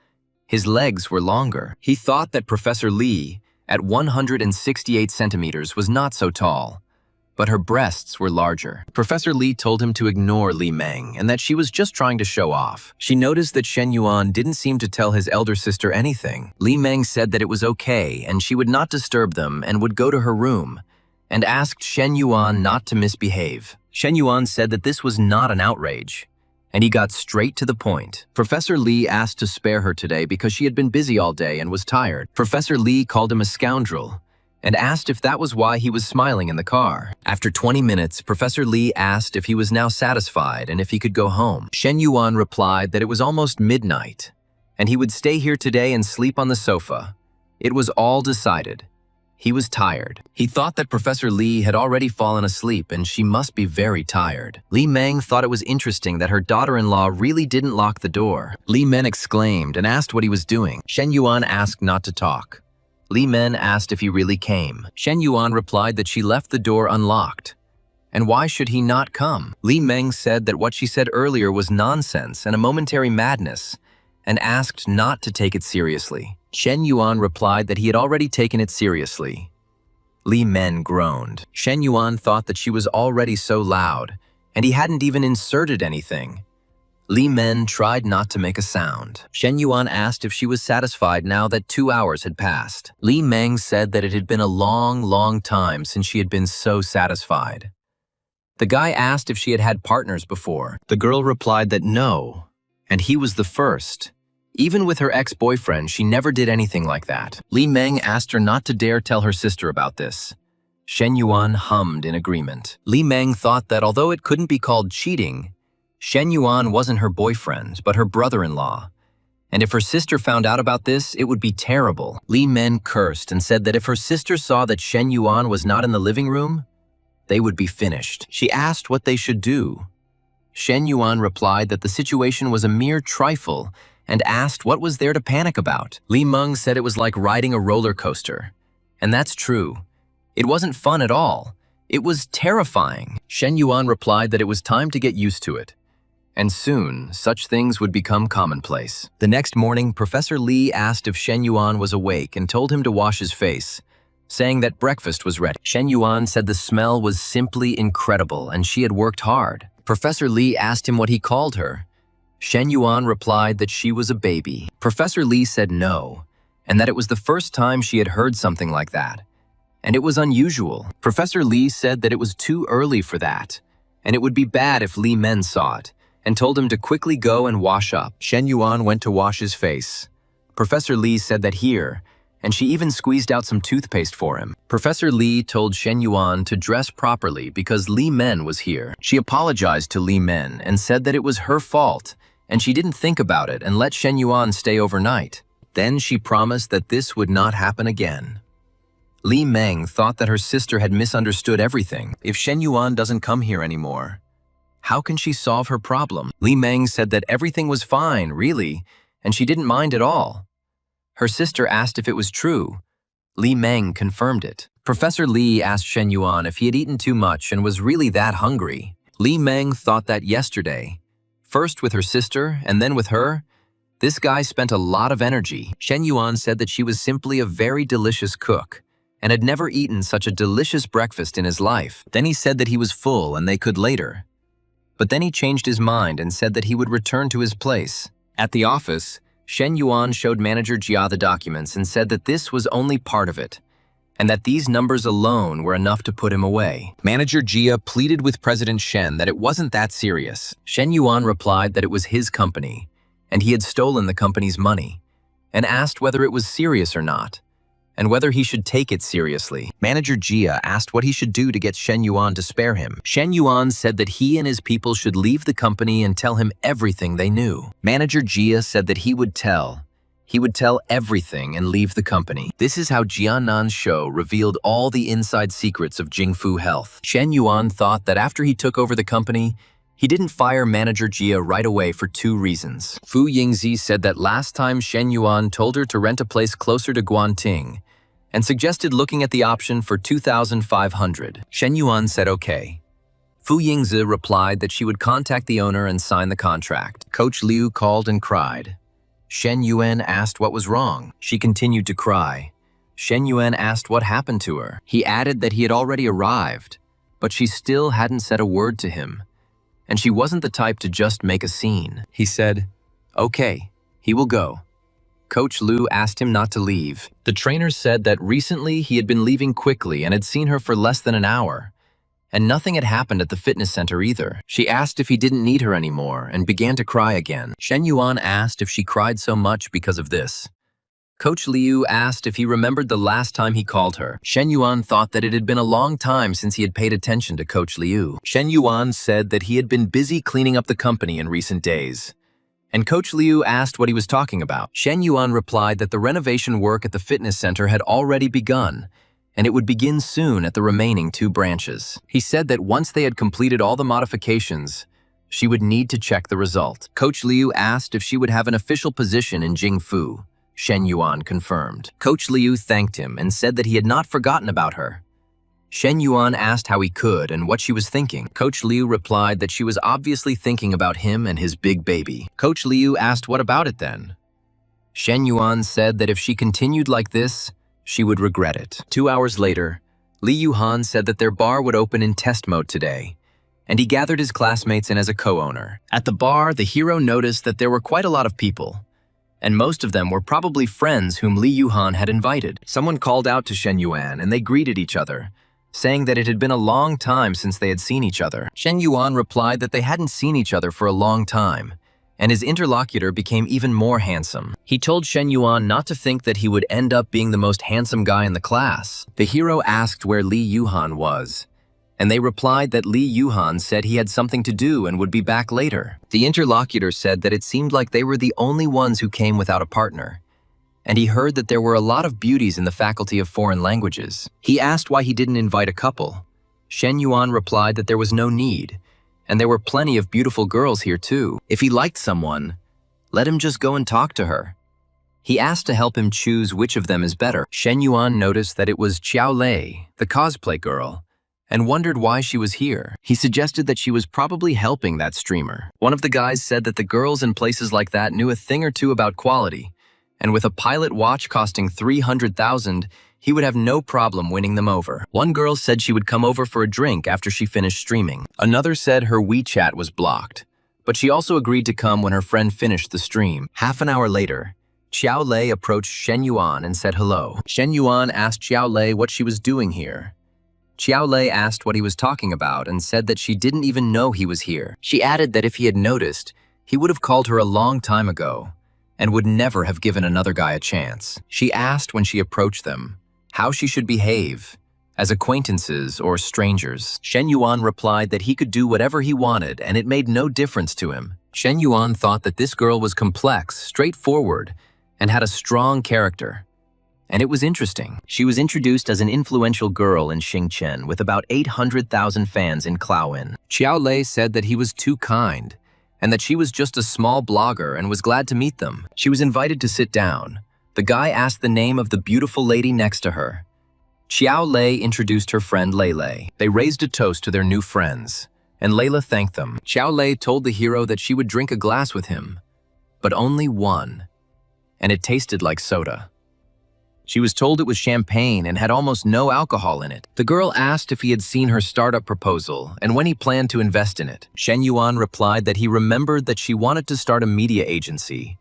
his legs were longer. He thought that Professor Lee, at 168 centimeters, was not so tall, but her breasts were larger. Professor Lee told him to ignore Li Meng and that she was just trying to show off. She noticed that Shen Yuan didn't seem to tell his elder sister anything. Li Meng said that it was okay and she would not disturb them and would go to her room, and asked Shen Yuan not to misbehave. Shen Yuan said that this was not an outrage, and he got straight to the point. Professor Lee asked to spare her today because she had been busy all day and was tired. Professor Lee called him a scoundrel and asked if that was why he was smiling in the car. After 20 minutes, Professor Lee asked if he was now satisfied and if he could go home. Shen Yuan replied that it was almost midnight, and he would stay here today and sleep on the sofa. It was all decided. He was tired. He thought that Professor Lee had already fallen asleep and she must be very tired. Li Meng thought it was interesting that her daughter-in-law really didn't lock the door. Li Men exclaimed and asked what he was doing. Shen Yuan asked not to talk. Li Men asked if he really came. Shen Yuan replied that she left the door unlocked. And why should he not come? Li Meng said that what she said earlier was nonsense and a momentary madness, and asked not to take it seriously. Shen Yuan replied that he had already taken it seriously. Li Men groaned. Shen Yuan thought that she was already so loud, and he hadn't even inserted anything. Li Men tried not to make a sound. Shen Yuan asked if she was satisfied now that 2 hours had passed. Li Meng said that it had been a long, long time since she had been so satisfied. The guy asked if she had had partners before. The girl replied that no, and he was the first. Even with her ex-boyfriend, she never did anything like that. Li Meng asked her not to dare tell her sister about this, Shen Yuan hummed in agreement. Li Meng thought that although it couldn't be called cheating, Shen Yuan wasn't her boyfriend, but her brother-in-law. And if her sister found out about this, it would be terrible. Li Meng cursed and said that if her sister saw that Shen Yuan was not in the living room, they would be finished. She asked what they should do. Shen Yuan replied that the situation was a mere trifle and asked what was there to panic about. Li Meng said it was like riding a roller coaster. And that's true. It wasn't fun at all. It was terrifying. Shen Yuan replied that it was time to get used to it. And soon, such things would become commonplace. The next morning, Professor Li asked if Shen Yuan was awake and told him to wash his face, saying that breakfast was ready. Shen Yuan said the smell was simply incredible and she had worked hard. Professor Li asked him what he called her. Shen Yuan replied that she was a baby. Professor Li said no, and that it was the first time she had heard something like that. And it was unusual. Professor Li said that it was too early for that, and it would be bad if Li Men saw it, and told him to quickly go and wash up. Shen Yuan went to wash his face. Professor Li said that here, and she even squeezed out some toothpaste for him. Professor Li told Shen Yuan to dress properly because Li Men was here. She apologized to Li Men and said that it was her fault, and she didn't think about it and let Shen Yuan stay overnight. Then she promised that this would not happen again. Li Meng thought that her sister had misunderstood everything. If Shen Yuan doesn't come here anymore, how can she solve her problem? Li Meng said that everything was fine, really, and she didn't mind at all. Her sister asked if it was true. Li Meng confirmed it. Professor Li asked Shen Yuan if he had eaten too much and was really that hungry. Li Meng thought that yesterday, first with her sister and then with her, this guy spent a lot of energy. Shen Yuan said that she was simply a very delicious cook and had never eaten such a delicious breakfast in his life. Then he said that he was full and they could later. But then he changed his mind and said that he would return to his place. At the office, Shen Yuan showed Manager Jia the documents and said that this was only part of it, and that these numbers alone were enough to put him away. Manager Jia pleaded with President Shen that it wasn't that serious. Shen Yuan replied that it was his company, and he had stolen the company's money, and asked whether it was serious or not, and whether he should take it seriously. Manager Jia asked what he should do to get Shen Yuan to spare him. Shen Yuan said that he and his people should leave the company and tell him everything they knew. Manager Jia said that he would tell everything and leave the company. This is how Jiannan's show revealed all the inside secrets of Jingfu Health. Shen Yuan thought that after he took over the company, he didn't fire Manager Jia right away for 2 reasons. Fu Yingzi said that last time Shen Yuan told her to rent a place closer to Guanting and suggested looking at the option for 2,500. Shen Yuan said okay. Fu Yingzi replied that she would contact the owner and sign the contract. Coach Liu called and cried. Shen Yuan asked what was wrong. She continued to cry. Shen Yuan asked what happened to her. He added that he had already arrived, but she still hadn't said a word to him. And she wasn't the type to just make a scene. He said, okay, he will go. Coach Liu asked him not to leave. The trainer said that recently he had been leaving quickly and had seen her for less than an hour. And nothing had happened at the fitness center either. She asked if he didn't need her anymore and began to cry again. Shen Yuan asked if she cried so much because of this. Coach Liu asked if he remembered the last time he called her. Shen Yuan thought that it had been a long time since he had paid attention to Coach Liu. Shen Yuan said that he had been busy cleaning up the company in recent days. And Coach Liu asked what he was talking about. Shen Yuan replied that the renovation work at the fitness center had already begun, and it would begin soon at the remaining 2 branches. He said that once they had completed all the modifications, she would need to check the result. Coach Liu asked if she would have an official position in Jingfu. Shen Yuan confirmed. Coach Liu thanked him and said that he had not forgotten about her. Shen Yuan asked how he could and what she was thinking. Coach Liu replied that she was obviously thinking about him and his big baby. Coach Liu asked what about it then? Shen Yuan said that if she continued like this, she would regret it. 2 hours later, Li Yuhan said that their bar would open in test mode today, and he gathered his classmates in as a co-owner. At the bar, the hero noticed that there were quite a lot of people, and most of them were probably friends whom Li Yuhan had invited. Someone called out to Shen Yuan and they greeted each other, saying that it had been a long time since they had seen each other. Shen Yuan replied that they hadn't seen each other for a long time, and his interlocutor became even more handsome. He told Shen Yuan not to think that he would end up being the most handsome guy in the class. The hero asked where Li Yuhan was, and they replied that Li Yuhan said he had something to do and would be back later. The interlocutor said that it seemed like they were the only ones who came without a partner, and he heard that there were a lot of beauties in the Faculty of Foreign Languages. He asked why he didn't invite a couple. Shen Yuan replied that there was no need, and there were plenty of beautiful girls here too. If he liked someone, let him just go and talk to her. He asked to help him choose which of them is better. Shen Yuan noticed that it was Xiao Lei, the cosplay girl, and wondered why she was here. He suggested that she was probably helping that streamer. One of the guys said that the girls in places like that knew a thing or two about quality, and with a pilot watch costing 300,000, he would have no problem winning them over. One girl said she would come over for a drink after she finished streaming. Another said her WeChat was blocked, but she also agreed to come when her friend finished the stream. Half an hour later, Xiao Lei approached Shen Yuan and said hello. Shen Yuan asked Xiao Lei what she was doing here. Xiao Lei asked what he was talking about and said that she didn't even know he was here. She added that if he had noticed, he would have called her a long time ago and would never have given another guy a chance. She asked when she approached them how she should behave, as acquaintances or strangers. Shen Yuan replied that he could do whatever he wanted and it made no difference to him. Shen Yuan thought that this girl was complex, straightforward, and had a strong character. And it was interesting. She was introduced as an influential girl in Xingchen with about 800,000 fans in Klaoyin. Xiao Lei said that he was too kind and that she was just a small blogger and was glad to meet them. She was invited to sit down. The guy asked the name of the beautiful lady next to her. Xiao Lei introduced her friend Lei. They raised a toast to their new friends, and Layla thanked them. Xiao Lei told the hero that she would drink a glass with him, but only one, and it tasted like soda. She was told it was champagne and had almost no alcohol in it. The girl asked if he had seen her startup proposal and when he planned to invest in it. Shen Yuan replied that he remembered that she wanted to start a media agency,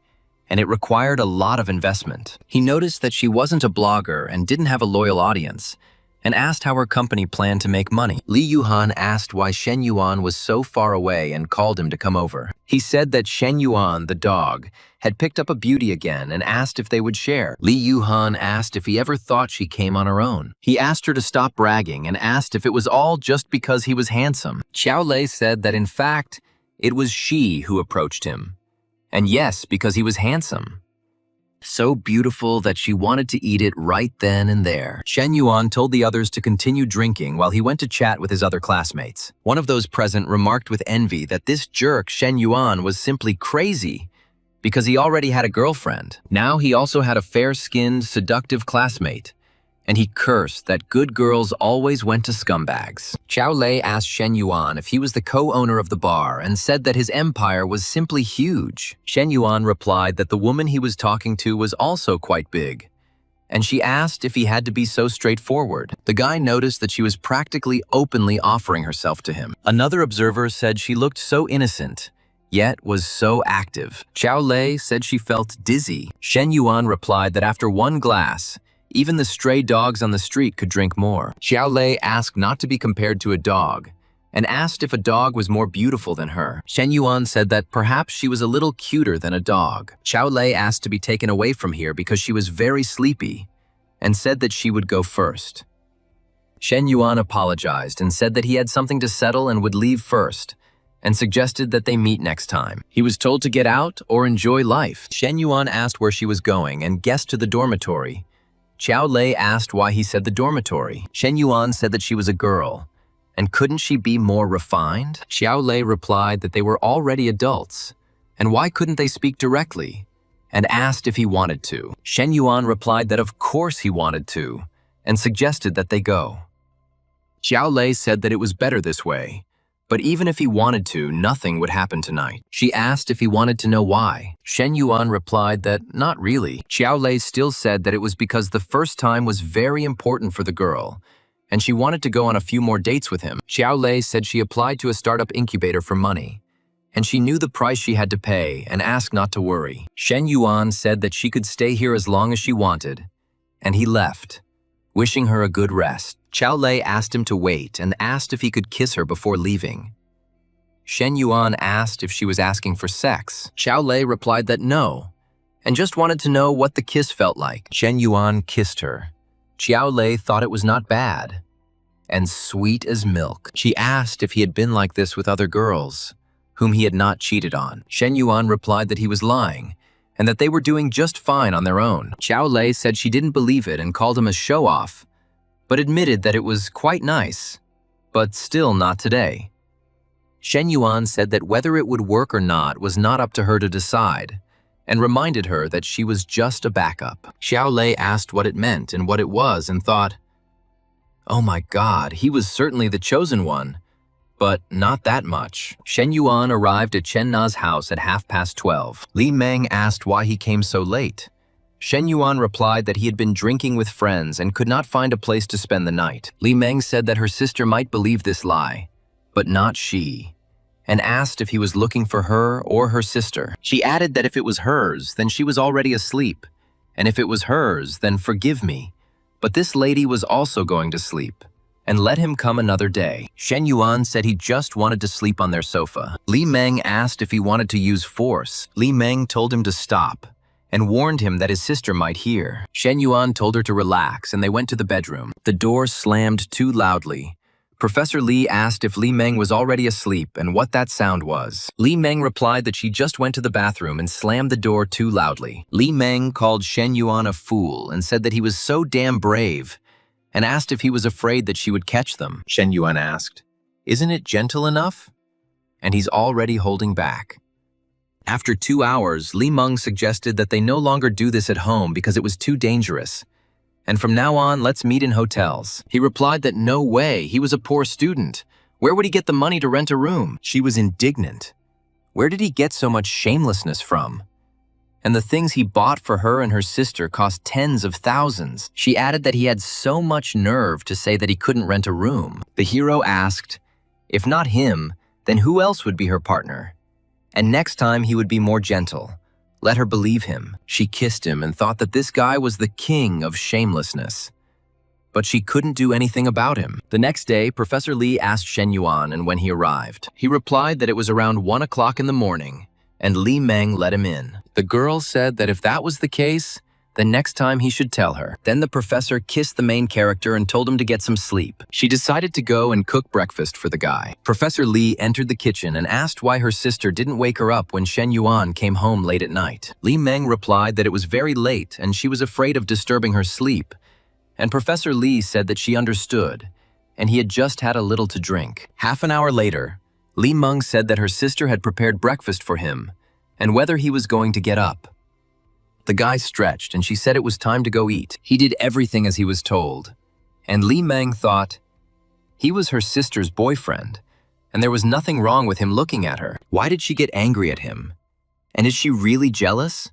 and it required a lot of investment. He noticed that she wasn't a blogger and didn't have a loyal audience, and asked how her company planned to make money. Li Yuhan asked why Shen Yuan was so far away and called him to come over. He said that Shen Yuan, the dog, had picked up a beauty again and asked if they would share. Li Yuhan asked if he ever thought she came on her own. He asked her to stop bragging and asked if it was all just because he was handsome. Xiao Lei said that in fact, it was she who approached him. And yes, because he was handsome. So beautiful that she wanted to eat it right then and there. Shen Yuan told the others to continue drinking while he went to chat with his other classmates. One of those present remarked with envy that this jerk Shen Yuan was simply crazy because he already had a girlfriend. Now he also had a fair-skinned, seductive classmate, and he cursed that good girls always went to scumbags. Xiao Lei asked Shen Yuan if he was the co-owner of the bar and said that his empire was simply huge. Shen Yuan replied that the woman he was talking to was also quite big, and she asked if he had to be so straightforward. The guy noticed that she was practically openly offering herself to him. Another observer said she looked so innocent, yet was so active. Xiao Lei said she felt dizzy. Shen Yuan replied that after one glass, even the stray dogs on the street could drink more. Xiao Lei asked not to be compared to a dog, and asked if a dog was more beautiful than her. Shen Yuan said that perhaps she was a little cuter than a dog. Xiao Lei asked to be taken away from here because she was very sleepy, and said that she would go first. Shen Yuan apologized and said that he had something to settle and would leave first, and suggested that they meet next time. He was told to get out or enjoy life. Shen Yuan asked where she was going and guessed to the dormitory. Xiao Lei asked why he said the dormitory. Shen Yuan said that she was a girl, and couldn't she be more refined? Xiao Lei replied that they were already adults, and why couldn't they speak directly, and asked if he wanted to. Shen Yuan replied that of course he wanted to, and suggested that they go. Xiao Lei said that it was better this way, but even if he wanted to, nothing would happen tonight. She asked if he wanted to know why. Shen Yuan replied that not really. Xiao Lei still said that it was because the first time was very important for the girl, and she wanted to go on a few more dates with him. Xiao Lei said she applied to a startup incubator for money, and she knew the price she had to pay and asked not to worry. Shen Yuan said that she could stay here as long as she wanted, and he left, wishing her a good rest. Xiao Lei asked him to wait and asked if he could kiss her before leaving. Shen Yuan asked if she was asking for sex. Xiao Lei replied that no, and just wanted to know what the kiss felt like. Shen Yuan kissed her. Xiao Lei thought it was not bad, and sweet as milk. She asked if he had been like this with other girls, whom he had not cheated on. Shen Yuan replied that he was lying, and that they were doing just fine on their own. Xiao Lei said she didn't believe it and called him a show-off, but admitted that it was quite nice, but still not today. Shen Yuan said that whether it would work or not was not up to her to decide, and reminded her that she was just a backup. Xiao Lei asked what it meant and what it was and thought, oh my God, he was certainly the chosen one, but not that much. Shen Yuan arrived at Chen Na's house at 12:30. Li Meng asked why he came so late. Shen Yuan replied that he had been drinking with friends and could not find a place to spend the night. Li Meng said that her sister might believe this lie, but not she, and asked if he was looking for her or her sister. She added that if it was hers, then she was already asleep, and if it was hers, then forgive me, but this lady was also going to sleep, and let him come another day. Shen Yuan said he just wanted to sleep on their sofa. Li Meng asked if he wanted to use force. Li Meng told him to stop, and warned him that his sister might hear. Shen Yuan told her to relax, and they went to the bedroom. The door slammed too loudly. Professor Li asked if Li Meng was already asleep and what that sound was. Li Meng replied that she just went to the bathroom and slammed the door too loudly. Li Meng called Shen Yuan a fool and said that he was so damn brave, and asked if he was afraid that she would catch them. Shen Yuan asked, "Isn't it gentle enough?" And he's already holding back. After 2 hours, Li Meng suggested that they no longer do this at home because it was too dangerous, and from now on, let's meet in hotels. He replied that no way, he was a poor student. Where would he get the money to rent a room? She was indignant. Where did he get so much shamelessness from? And the things he bought for her and her sister cost tens of thousands. She added that he had so much nerve to say that he couldn't rent a room. The hero asked, if not him, then who else would be her partner? And next time he would be more gentle. Let her believe him. She kissed him and thought that this guy was the king of shamelessness. But she couldn't do anything about him. The next day, Professor Li asked Shen Yuan and when he arrived. He replied that it was around 1 o'clock in the morning, and Li Meng let him in. The girl said that if that was the case, then next time he should tell her. Then the professor kissed the main character and told him to get some sleep. She decided to go and cook breakfast for the guy. Professor Li entered the kitchen and asked why her sister didn't wake her up when Shen Yuan came home late at night. Li Meng replied that it was very late and she was afraid of disturbing her sleep. And Professor Li said that she understood, and he had just had a little to drink. Half an hour later, Li Meng said that her sister had prepared breakfast for him, and whether he was going to get up. The guy stretched, and she said it was time to go eat. He did everything as he was told, and Li Meng thought he was her sister's boyfriend, and there was nothing wrong with him looking at her. Why did she get angry at him? And is she really jealous?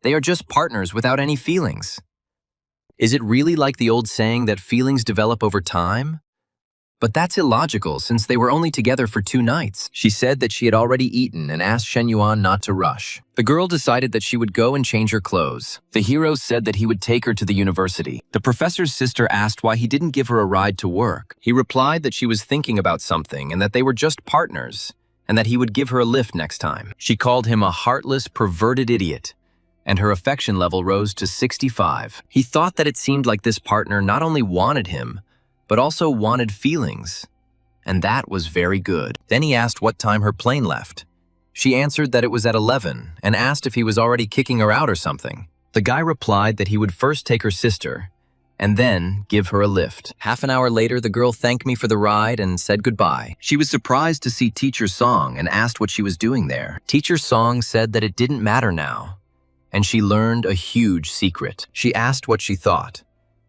They are just partners without any feelings. Is it really like the old saying that feelings develop over time? But that's illogical since they were only together for 2 nights. She said that she had already eaten and asked Shen Yuan not to rush. The girl decided that she would go and change her clothes. The hero said that he would take her to the university. The professor's sister asked why he didn't give her a ride to work. He replied that she was thinking about something and that they were just partners, and that he would give her a lift next time. She called him a heartless, perverted idiot, and her affection level rose to 65. He thought that it seemed like this partner not only wanted him, but also wanted feelings, and that was very good. Then he asked what time her plane left. She answered that it was at 11 and asked if he was already kicking her out or something. The guy replied that he would first take her sister and then give her a lift. Half an hour later, the girl thanked me for the ride and said goodbye. She was surprised to see Teacher Song and asked what she was doing there. Teacher Song said that it didn't matter now, and she learned a huge secret. She asked what she thought,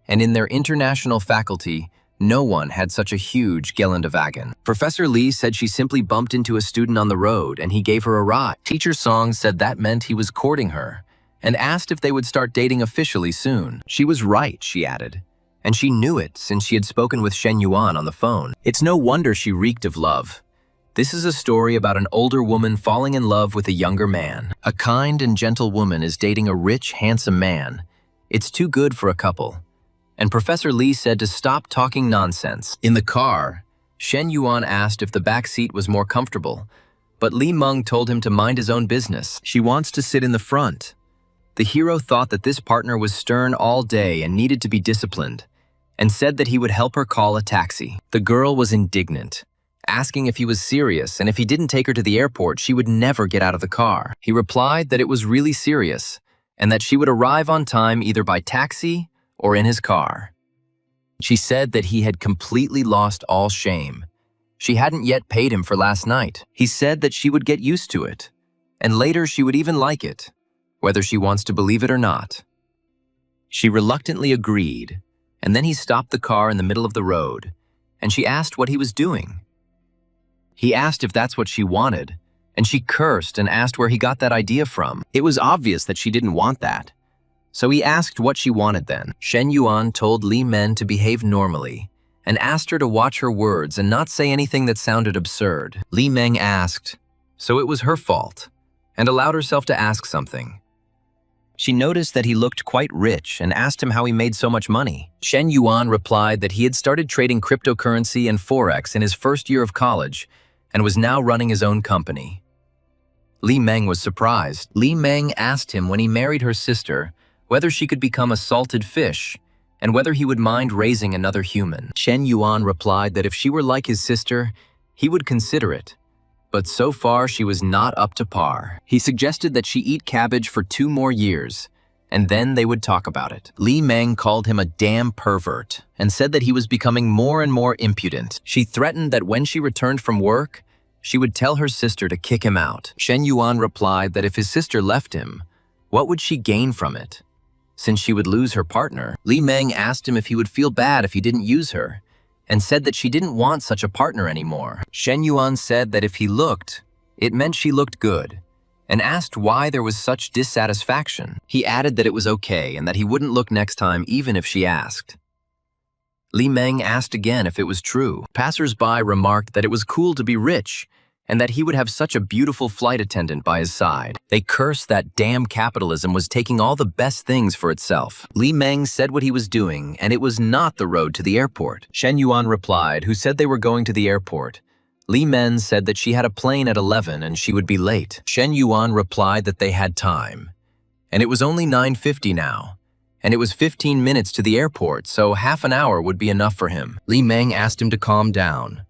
and in their international faculty, no one had such a huge Geländewagen. Professor Li said she simply bumped into a student on the road and he gave her a ride. Teacher Song said that meant he was courting her and asked if they would start dating officially soon. She was right, she added, and she knew it since she had spoken with Shen Yuan on the phone. It's no wonder she reeked of love. This is a story about an older woman falling in love with a younger man. A kind and gentle woman is dating a rich, handsome man. It's too good for a couple. And Professor Li said to stop talking nonsense. In the car, Shen Yuan asked if the back seat was more comfortable, but Li Meng told him to mind his own business. She wants to sit in the front. The hero thought that this partner was stern all day and needed to be disciplined, and said that he would help her call a taxi. The girl was indignant, asking if he was serious, and if he didn't take her to the airport, she would never get out of the car. He replied that it was really serious, and that she would arrive on time either by taxi or in his car. She said that he had completely lost all shame. She hadn't yet paid him for last night. He said that she would get used to it, and later she would even like it, whether she wants to believe it or not. She reluctantly agreed, and then he stopped the car in the middle of the road, and she asked what he was doing. He asked if that's what she wanted, and she cursed and asked where he got that idea from. It was obvious that she didn't want that. So he asked what she wanted then. Shen Yuan told Li Meng to behave normally, and asked her to watch her words and not say anything that sounded absurd. Li Meng asked, so it was her fault, and allowed herself to ask something. She noticed that he looked quite rich and asked him how he made so much money. Shen Yuan replied that he had started trading cryptocurrency and forex in his first year of college and was now running his own company. Li Meng was surprised. Li Meng asked him when he married her sister whether she could become a salted fish and whether he would mind raising another human. Shen Yuan replied that if she were like his sister, he would consider it. But so far, she was not up to par. He suggested that she eat cabbage for 2 more years, and then they would talk about it. Li Meng called him a damn pervert and said that he was becoming more and more impudent. She threatened that when she returned from work, she would tell her sister to kick him out. Shen Yuan replied that if his sister left him, what would she gain from it? Since she would lose her partner, Li Meng asked him if he would feel bad if he didn't use her, and said that she didn't want such a partner anymore. Shen Yuan said that if he looked, it meant she looked good, and asked why there was such dissatisfaction. He added that it was okay and that he wouldn't look next time even if she asked. Li Meng asked again if it was true. Passers-by remarked that it was cool to be rich, and that he would have such a beautiful flight attendant by his side. They cursed that damn capitalism was taking all the best things for itself. Li Meng said what he was doing, and it was not the road to the airport. Shen Yuan replied, who said they were going to the airport. Li Meng said that she had a plane at 11 and she would be late. Shen Yuan replied that they had time, and it was only 9:50 now, and it was 15 minutes to the airport, so half an hour would be enough for him. Li Meng asked him to calm down.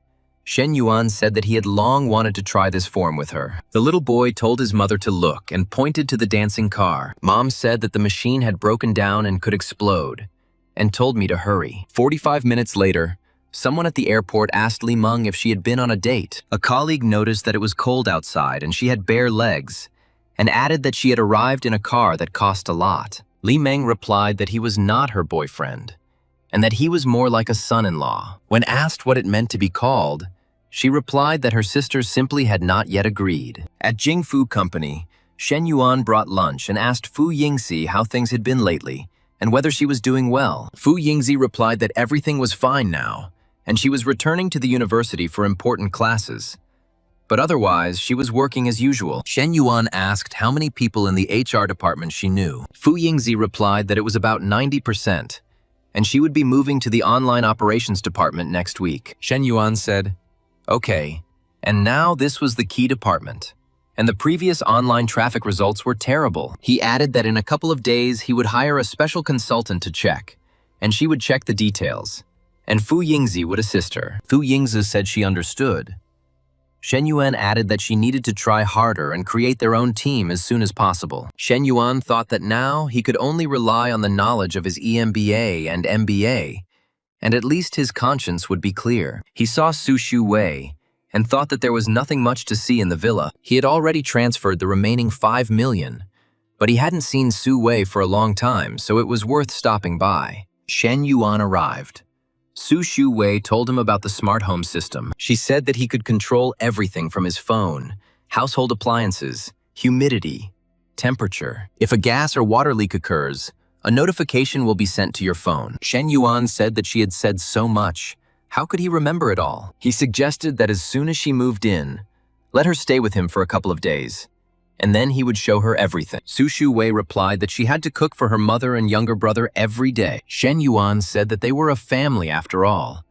Shen Yuan said that he had long wanted to try this form with her. The little boy told his mother to look and pointed to the dancing car. Mom said that the machine had broken down and could explode, and told me to hurry. 45 minutes later, someone at the airport asked Li Meng if she had been on a date. A colleague noticed that it was cold outside and she had bare legs, and added that she had arrived in a car that cost a lot. Li Meng replied that he was not her boyfriend, and that he was more like a son-in-law. When asked what it meant to be called, she replied that her sister simply had not yet agreed. At Jingfu Company, Shen Yuan brought lunch and asked Fu Yingzi how things had been lately and whether she was doing well. Fu Yingzi replied that everything was fine now, and she was returning to the university for important classes. But otherwise, she was working as usual. Shen Yuan asked how many people in the HR department she knew. Fu Yingzi replied that it was about 90%, and she would be moving to the online operations department next week. Shen Yuan said, okay, and now this was the key department, and the previous online traffic results were terrible. He added that in a couple of days he would hire a special consultant to check, and she would check the details, and Fu Yingzi would assist her. Fu Yingzi said she understood. Shen Yuan added that she needed to try harder and create their own team as soon as possible. Shen Yuan thought that now he could only rely on the knowledge of his EMBA and MBA, and at least his conscience would be clear. He saw Su Shu Wei and thought that there was nothing much to see in the villa. He had already transferred the remaining 5 million, but he hadn't seen Su Wei for a long time, so it was worth stopping by. Shen Yuan arrived. Su Shu Wei told him about the smart home system. She said that he could control everything from his phone, household appliances, humidity, temperature. If a gas or water leak occurs, a notification will be sent to your phone. Shen Yuan said that she had said so much. How could he remember it all? He suggested that as soon as she moved in, let her stay with him for a couple of days, and then he would show her everything. Su Shu Wei replied that she had to cook for her mother and younger brother every day. Shen Yuan said that they were a family after all,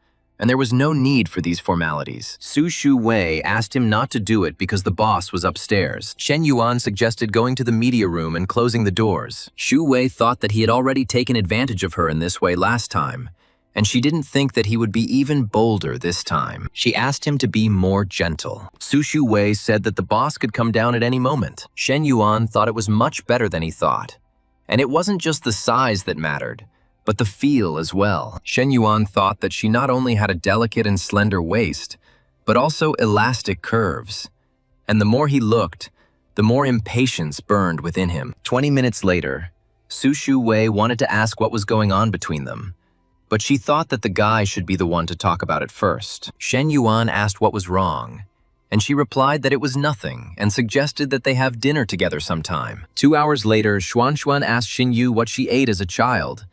and there was no need for these formalities. Su Shu Wei asked him not to do it because the boss was upstairs. Shen Yuan suggested going to the media room and closing the doors. Shu Wei thought that he had already taken advantage of her in this way last time, and she didn't think that he would be even bolder this time. She asked him to be more gentle. Su Shu Wei said that the boss could come down at any moment. Shen Yuan thought it was much better than he thought. And it wasn't just the size that mattered, but the feel as well. Shen Yuan thought that she not only had a delicate and slender waist, but also elastic curves. And the more he looked, the more impatience burned within him. 20 minutes later, Su Shu Wei wanted to ask what was going on between them, but she thought that the guy should be the one to talk about it first. Shen Yuan asked what was wrong, and she replied that it was nothing and suggested that they have dinner together sometime. 2 hours later, Xuan asked Xin Yu what she ate as a child,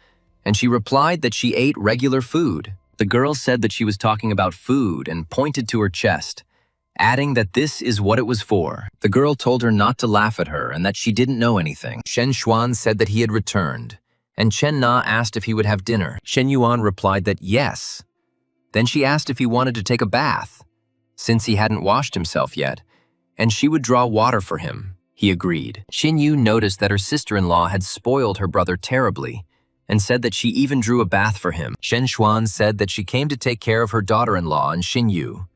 and she replied that she ate regular food. The girl said that she was talking about food and pointed to her chest, adding that this is what it was for. The girl told her not to laugh at her and that she didn't know anything. Shen Xuan said that he had returned, and Chen Na asked if he would have dinner. Shen Yuan replied that yes. Then she asked if he wanted to take a bath, since he hadn't washed himself yet, and she would draw water for him. He agreed. Xin Yu noticed that her sister-in-law had spoiled her brother terribly, and said that she even drew a bath for him. Shen Xuan said that she came to take care of her daughter-in-law and Xin Yu,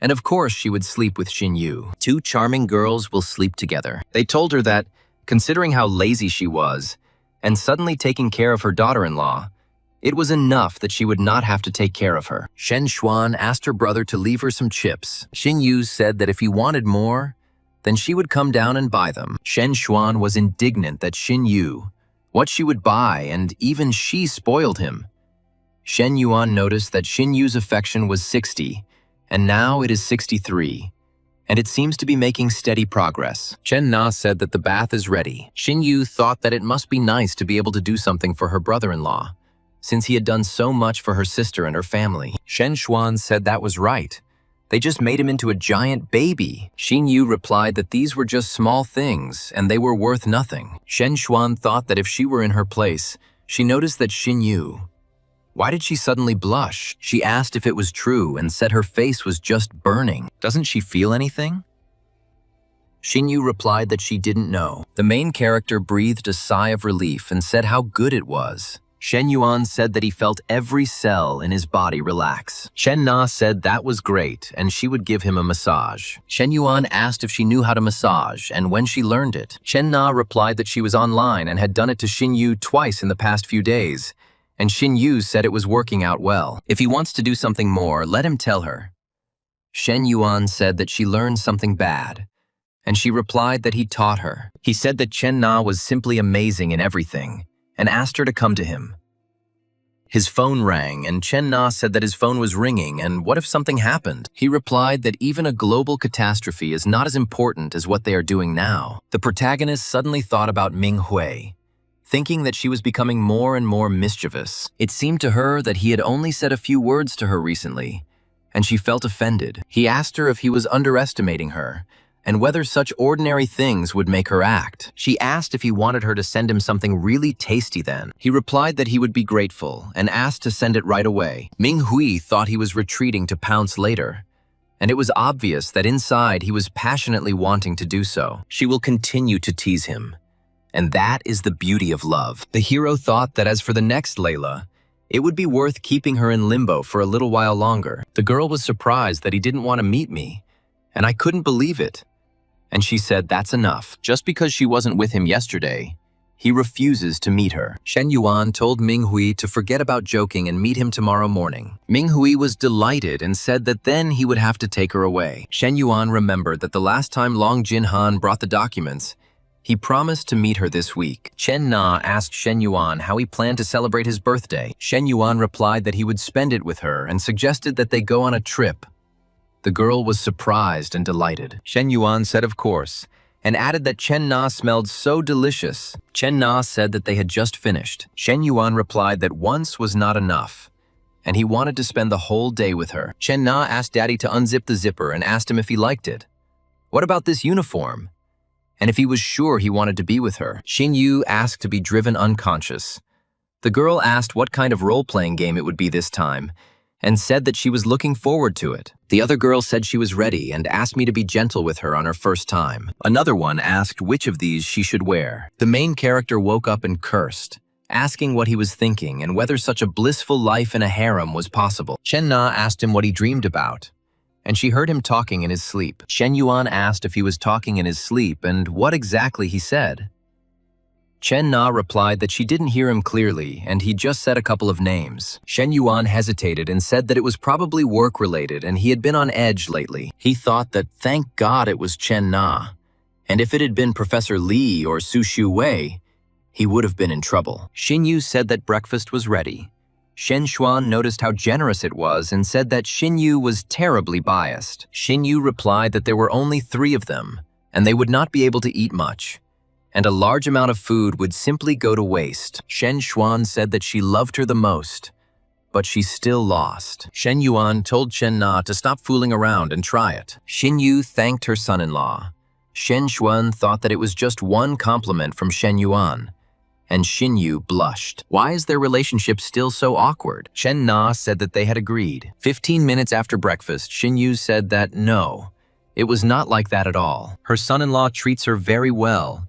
and of course she would sleep with Xin Yu. 2 charming girls will sleep together. They told her that, considering how lazy she was, and suddenly taking care of her daughter-in-law, it was enough that she would not have to take care of her. Shen Xuan asked her brother to leave her some chips. Xin Yu said that if he wanted more, then she would come down and buy them. Shen Xuan was indignant that Xin Yu, what she would buy, and even she spoiled him. Shen Yuan noticed that Xin Yu's affection was 60, and now it is 63. And it seems to be making steady progress. Chen Na said that the bath is ready. Xin Yu thought that it must be nice to be able to do something for her brother-in-law, since he had done so much for her sister and her family. Shen Xuan said that was right. They just made him into a giant baby. Xin Yu replied that these were just small things, and they were worth nothing. Shen Xuan thought that if she were in her place, she noticed that Xin Yu. Why did she suddenly blush? She asked if it was true and said her face was just burning. Doesn't she feel anything? Xin Yu replied that she didn't know. The main character breathed a sigh of relief and said how good it was. Shen Yuan said that he felt every cell in his body relax. Chen Na said that was great and she would give him a massage. Shen Yuan asked if she knew how to massage and when she learned it. Chen Na replied that she was online and had done it to Xin Yu twice in the past few days, and Xin Yu said it was working out well. If he wants to do something more, let him tell her. Shen Yuan said that she learned something bad, and she replied that he taught her. He said that Chen Na was simply amazing in everything, and asked her to come to him. His phone rang, and Chen Na said that his phone was ringing, and what if something happened? He replied that even a global catastrophe is not as important as what they are doing now. The protagonist suddenly thought about Ming Hui, thinking that she was becoming more and more mischievous. It seemed to her that he had only said a few words to her recently, and she felt offended. He asked her if he was underestimating her, and whether such ordinary things would make her act. She asked if he wanted her to send him something really tasty then. He replied that he would be grateful, and asked to send it right away. Ming Hui thought he was retreating to pounce later, and it was obvious that inside he was passionately wanting to do so. She will continue to tease him. And that is the beauty of love. The hero thought that as for the next Layla, it would be worth keeping her in limbo for a little while longer. The girl was surprised that he didn't want to meet me, and I couldn't believe it. And she said that's enough. Just because she wasn't with him yesterday, he refuses to meet her. Shen Yuan told Ming Hui to forget about joking and meet him tomorrow morning. Ming Hui was delighted and said that then he would have to take her away. Shen Yuan remembered that the last time Long Jin Han brought the documents, he promised to meet her this week. Chen Na asked Shen Yuan how he planned to celebrate his birthday. Shen Yuan replied that he would spend it with her and suggested that they go on a trip. The girl was surprised and delighted. Shen Yuan said of course, and added that Chen Na smelled so delicious. Chen Na said that they had just finished. Shen Yuan replied that once was not enough, and he wanted to spend the whole day with her. Chen Na asked Daddy to unzip the zipper and asked him if he liked it. What about this uniform? And if he was sure he wanted to be with her. Xin Yu asked to be driven unconscious. The girl asked what kind of role-playing game it would be this time, and said that she was looking forward to it. The other girl said she was ready and asked me to be gentle with her on her first time. Another one asked which of these she should wear. The main character woke up and cursed, asking what he was thinking and whether such a blissful life in a harem was possible. Chen Na asked him what he dreamed about, and she heard him talking in his sleep. Shen Yuan asked if he was talking in his sleep and what exactly he said. Chen Na replied that she didn't hear him clearly and he just said a couple of names. Shen Yuan hesitated and said that it was probably work-related and he had been on edge lately. He thought that thank God it was Chen Na, and if it had been Professor Li or Su Shu Wei, he would have been in trouble. Xin Yu said that breakfast was ready. Shen Xuan noticed how generous it was and said that Xin Yu was terribly biased. Xin Yu replied that there were only 3 of them, and they would not be able to eat much, and a large amount of food would simply go to waste. Shen Xuan said that she loved her the most, but she still lost. Shen Yuan told Chen Na to stop fooling around and try it. Xin Yu thanked her son-in-law. Shen Xuan thought that it was just one compliment from Shen Yuan, and Xin Yu blushed. Why is their relationship still so awkward? Chen Na said that they had agreed. 15 minutes after breakfast, Xin Yu said that no, it was not like that at all. Her son-in-law treats her very well,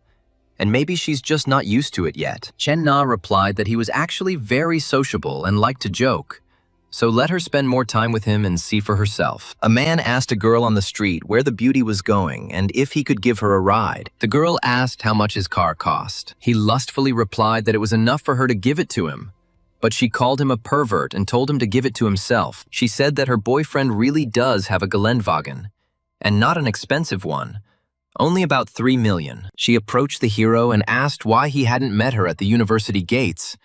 and maybe she's just not used to it yet. Chen Na replied that he was actually very sociable and liked to joke, so let her spend more time with him and see for herself. A man asked a girl on the street where the beauty was going and if he could give her a ride. The girl asked how much his car cost. He lustfully replied that it was enough for her to give it to him, but she called him a pervert and told him to give it to himself. She said that her boyfriend really does have a Geländewagen, and not an expensive one, only about 3 million. She approached the hero and asked why he hadn't met her at the university gates,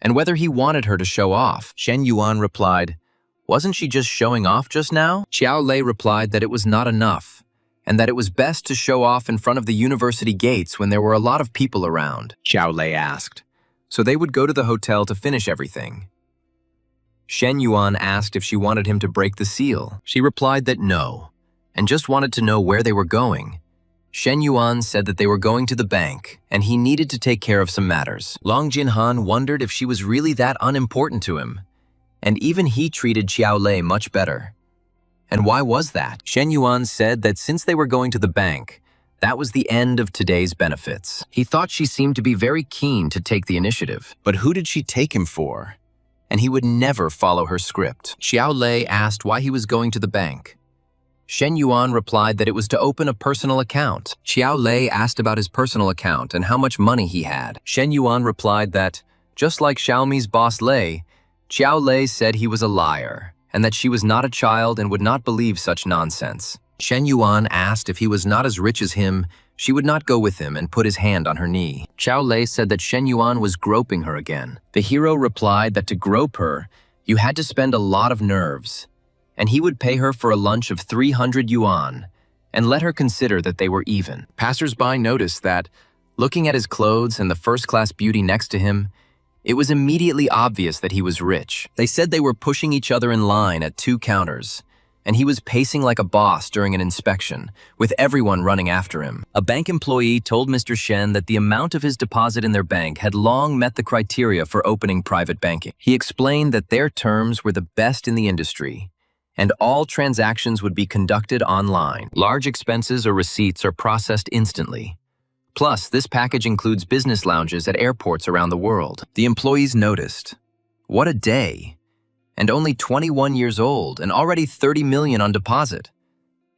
and whether he wanted her to show off. Shen Yuan replied, "Wasn't she just showing off just now?" Xiao Lei replied that it was not enough, and that it was best to show off in front of the university gates when there were a lot of people around. Xiao Lei asked, so they would go to the hotel to finish everything. Shen Yuan asked if she wanted him to break the seal. She replied that no, and just wanted to know where they were going. Shen Yuan said that they were going to the bank, and he needed to take care of some matters. Long Jinhan wondered if she was really that unimportant to him, and even he treated Xiao Lei much better. And why was that? Shen Yuan said that since they were going to the bank, that was the end of today's benefits. He thought she seemed to be very keen to take the initiative. But who did she take him for? And he would never follow her script. Xiao Lei asked why he was going to the bank. Shen Yuan replied that it was to open a personal account. Xiao Lei asked about his personal account and how much money he had. Shen Yuan replied that, just like Xiaomi's boss Lei, Xiao Lei said he was a liar, and that she was not a child and would not believe such nonsense. Shen Yuan asked if he was not as rich as him, she would not go with him and put his hand on her knee. Xiao Lei said that Shen Yuan was groping her again. The hero replied that to grope her, you had to spend a lot of nerves, and he would pay her for a lunch of 300 yuan, and let her consider that they were even. Passers-by noticed that, looking at his clothes and the first-class beauty next to him, it was immediately obvious that he was rich. They said they were pushing each other in line at 2 counters, and he was pacing like a boss during an inspection, with everyone running after him. A bank employee told Mr. Shen that the amount of his deposit in their bank had long met the criteria for opening private banking. He explained that their terms were the best in the industry, and all transactions would be conducted online. Large expenses or receipts are processed instantly. Plus, this package includes business lounges at airports around the world. The employees noticed. What a day! And only 21 years old and already 30 million on deposit.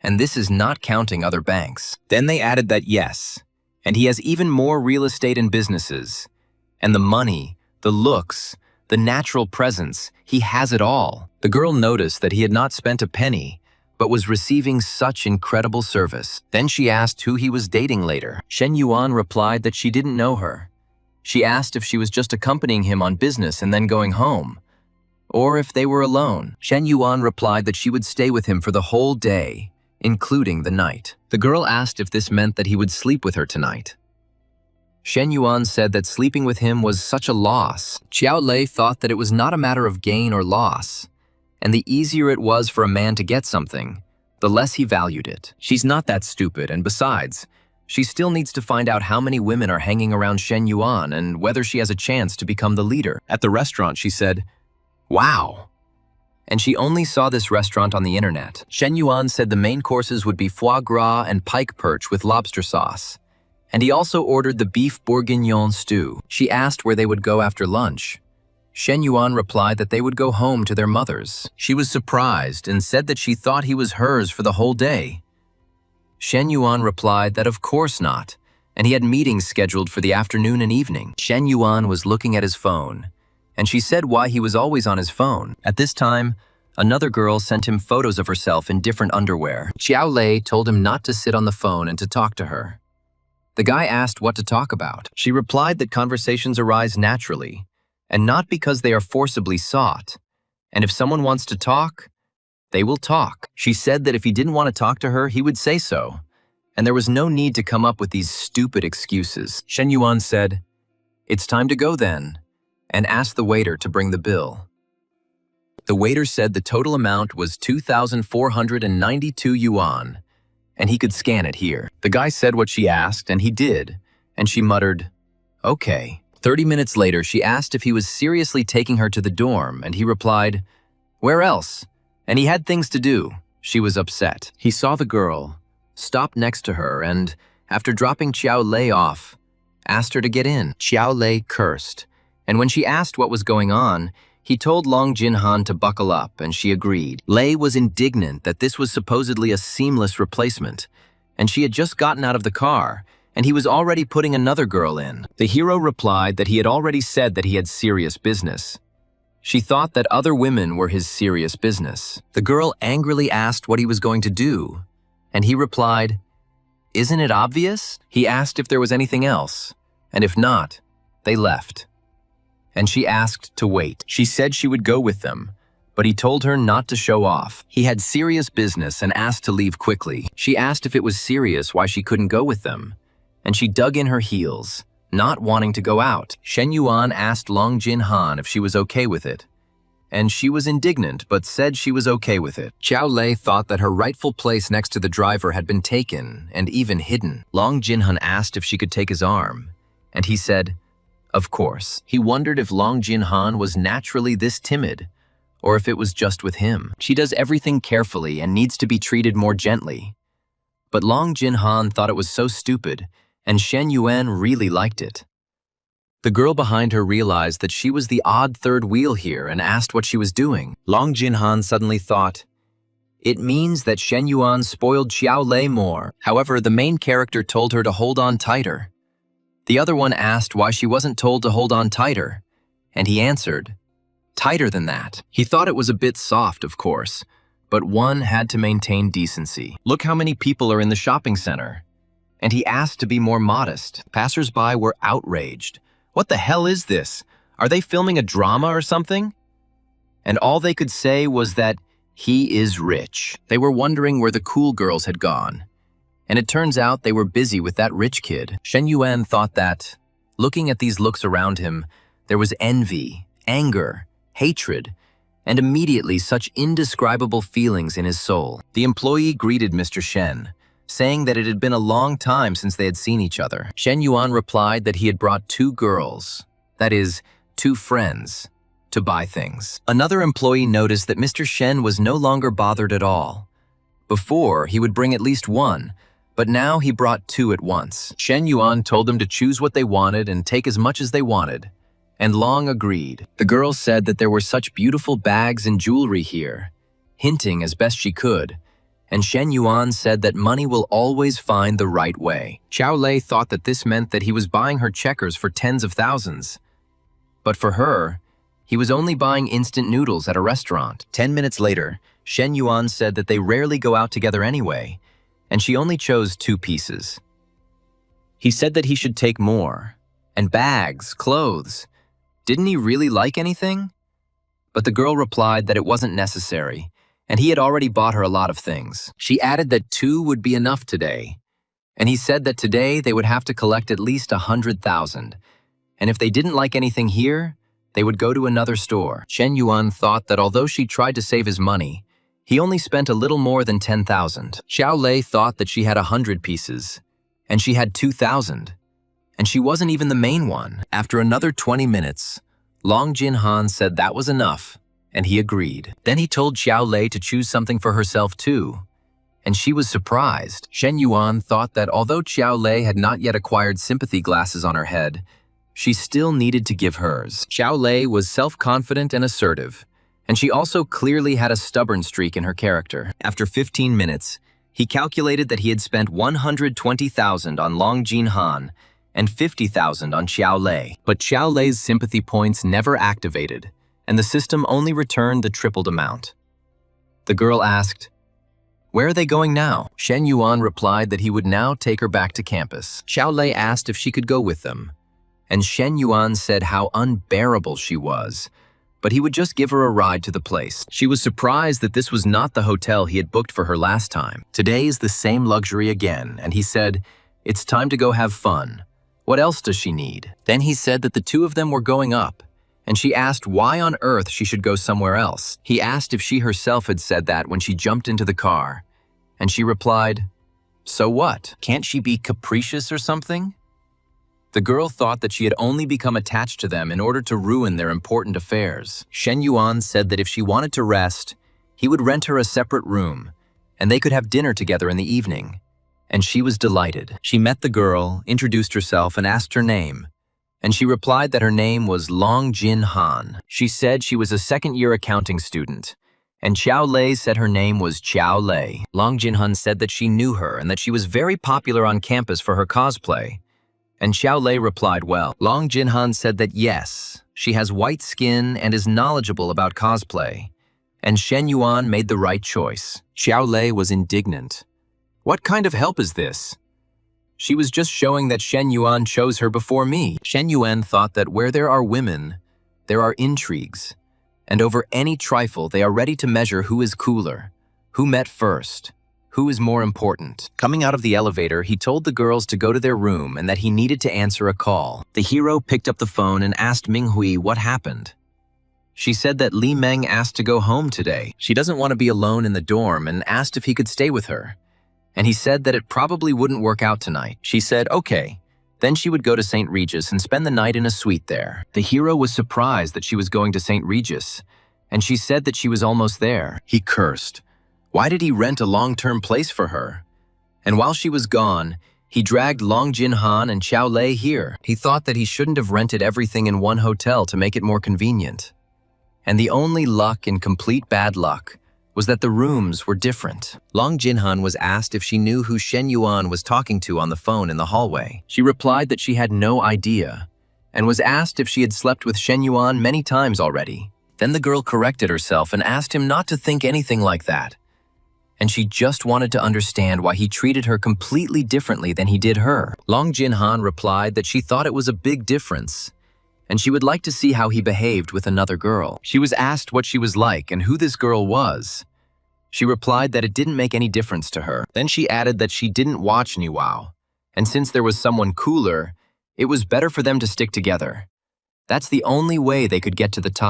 And this is not counting other banks. Then they added that yes, and he has even more real estate and businesses. And the money, the looks, the natural presence, he has it all. The girl noticed that he had not spent a penny, but was receiving such incredible service. Then she asked who he was dating later. Shen Yuan replied that she didn't know her. She asked if she was just accompanying him on business and then going home, or if they were alone. Shen Yuan replied that she would stay with him for the whole day, including the night. The girl asked if this meant that he would sleep with her tonight. Shen Yuan said that sleeping with him was such a loss. Xiao Lei thought that it was not a matter of gain or loss, and the easier it was for a man to get something, the less he valued it. She's not that stupid, and besides, she still needs to find out how many women are hanging around Shen Yuan and whether she has a chance to become the leader. At the restaurant, she said, "Wow, and she only saw this restaurant on the internet. Shen Yuan said the main courses would be foie gras and pike perch with lobster sauce. And he also ordered the beef bourguignon stew. She asked where they would go after lunch. Shen Yuan replied that they would go home to their mothers. She was surprised and said that she thought he was hers for the whole day. Shen Yuan replied that of course not, and he had meetings scheduled for the afternoon and evening. Shen Yuan was looking at his phone, and she said why he was always on his phone. At this time, another girl sent him photos of herself in different underwear. Xiao Lei told him not to sit on the phone and to talk to her. The guy asked what to talk about. She replied that conversations arise naturally, and not because they are forcibly sought. And if someone wants to talk, they will talk. She said that if he didn't want to talk to her, he would say so, and there was no need to come up with these stupid excuses. Shen Yuan said, "It's time to go then," and asked the waiter to bring the bill. The waiter said the total amount was 2,492 yuan, and he could scan it here. The guy said what she asked, and he did, and she muttered, "Okay." 30 minutes later, she asked if he was seriously taking her to the dorm, and he replied, "Where else?" And he had things to do. She was upset. He saw the girl, stopped next to her, and, after dropping Xiao Lei off, asked her to get in. Xiao Lei cursed, and when she asked what was going on, he told Long Jinhan to buckle up, and she agreed. Lei was indignant that this was supposedly a seamless replacement, and she had just gotten out of the car, and he was already putting another girl in. The hero replied that he had already said that he had serious business. She thought that other women were his serious business. The girl angrily asked what he was going to do, and he replied, "Isn't it obvious?" He asked if there was anything else, and if not, they left. And she asked to wait. She said she would go with them, but he told her not to show off. He had serious business and asked to leave quickly. She asked if it was serious why she couldn't go with them, and she dug in her heels, not wanting to go out. Shen Yuan asked Long Jinhan if she was okay with it, and she was indignant but said she was okay with it. Xiao Lei thought that her rightful place next to the driver had been taken and even hidden. Long Jinhan asked if she could take his arm, and he said, of course. He wondered if Long Jinhan was naturally this timid, or if it was just with him. She does everything carefully and needs to be treated more gently. But Long Jinhan thought it was so stupid, and Shen Yuan really liked it. The girl behind her realized that she was the odd third wheel here and asked what she was doing. Long Jinhan suddenly thought, it means that Shen Yuan spoiled Xiao Lei more. However, the main character told her to hold on tighter. The other one asked why she wasn't told to hold on tighter, and he answered, tighter than that. He thought it was a bit soft, of course, but one had to maintain decency. Look how many people are in the shopping center. And he asked to be more modest. Passers-by were outraged. What the hell is this? Are they filming a drama or something? And all they could say was that he is rich. They were wondering where the cool girls had gone. And it turns out they were busy with that rich kid. Shen Yuan thought that, looking at these looks around him, there was envy, anger, hatred, and immediately such indescribable feelings in his soul. The employee greeted Mr. Shen, saying that it had been a long time since they had seen each other. Shen Yuan replied that he had brought 2 girls, that is, 2 friends, to buy things. Another employee noticed that Mr. Shen was no longer bothered at all. Before, he would bring at least 1, but now he brought 2 at once. Shen Yuan told them to choose what they wanted and take as much as they wanted, and Long agreed. The girl said that there were such beautiful bags and jewelry here, hinting as best she could, and Shen Yuan said that money will always find the right way. Xiao Lei thought that this meant that he was buying her checkers for tens of thousands. But for her, he was only buying instant noodles at a restaurant. 10 minutes later, Shen Yuan said that they rarely go out together anyway, and she only chose 2 pieces. He said that he should take more, and bags, clothes. Didn't he really like anything? But the girl replied that it wasn't necessary, and he had already bought her a lot of things. She added that 2 would be enough today, and he said that today they would have to collect at least 100,000, and if they didn't like anything here, they would go to another store. Shen Yuan thought that although she tried to save his money, he only spent a little more than 10,000. Xiao Lei thought that she had 100 pieces, and she had 2,000, and she wasn't even the main one. After another 20 minutes, Long Jinhan said that was enough, and he agreed. Then he told Xiao Lei to choose something for herself too, and she was surprised. Shen Yuan thought that although Xiao Lei had not yet acquired sympathy glasses on her head, she still needed to give hers. Xiao Lei was self-confident and assertive, and she also clearly had a stubborn streak in her character. After 15 minutes, he calculated that he had spent 120,000 on Long Jin Han and 50,000 on Xiao Lei. But Xiao Lei's sympathy points never activated, and the system only returned the tripled amount. The girl asked, "Where are they going now?" Shen Yuan replied that he would now take her back to campus. Xiao Lei asked if she could go with them, and Shen Yuan said how unbearable she was, but he would just give her a ride to the place. She was surprised that this was not the hotel he had booked for her last time. Today is the same luxury again, and he said, "It's time to go have fun. What else does she need?" Then he said that the two of them were going up, and she asked why on earth she should go somewhere else. He asked if she herself had said that when she jumped into the car, and she replied, "So what? Can't she be capricious or something?" The girl thought that she had only become attached to them in order to ruin their important affairs. Shen Yuan said that if she wanted to rest, he would rent her a separate room, and they could have dinner together in the evening. And she was delighted. She met the girl, introduced herself, and asked her name, and she replied that her name was Long Jin Han. She said she was a second-year accounting student, and Xiao Lei said her name was Xiao Lei. Long Jin Han said that she knew her and that she was very popular on campus for her cosplay, and Xiao Lei replied well. Long Jin Han said that yes, she has white skin and is knowledgeable about cosplay, and Shen Yuan made the right choice. Xiao Lei was indignant. What kind of help is this? She was just showing that Shen Yuan chose her before me. Shen Yuan thought that where there are women, there are intrigues, and over any trifle they are ready to measure who is cooler, who met first, who is more important. Coming out of the elevator, he told the girls to go to their room and that he needed to answer a call. The hero picked up the phone and asked Minghui what happened. She said that Li Meng asked to go home today. She doesn't want to be alone in the dorm and asked if he could stay with her. And he said that it probably wouldn't work out tonight. She said, okay. Then she would go to St. Regis and spend the night in a suite there. The hero was surprised that she was going to St. Regis, and she said that she was almost there. He cursed. Why did he rent a long-term place for her? And while she was gone, he dragged Long Jin Han and Xiao Lei here. He thought that he shouldn't have rented everything in one hotel to make it more convenient. And the only luck in complete bad luck was that the rooms were different. Long Jin Han was asked if she knew who Shen Yuan was talking to on the phone in the hallway. She replied that she had no idea, and was asked if she had slept with Shen Yuan many times already. Then the girl corrected herself and asked him not to think anything like that, and she just wanted to understand why he treated her completely differently than he did her. Long Jin Han replied that she thought it was a big difference, and she would like to see how he behaved with another girl. She was asked what she was like and who this girl was. She replied that it didn't make any difference to her. Then she added that she didn't watch Niwao, and since there was someone cooler, it was better for them to stick together. That's the only way they could get to the top.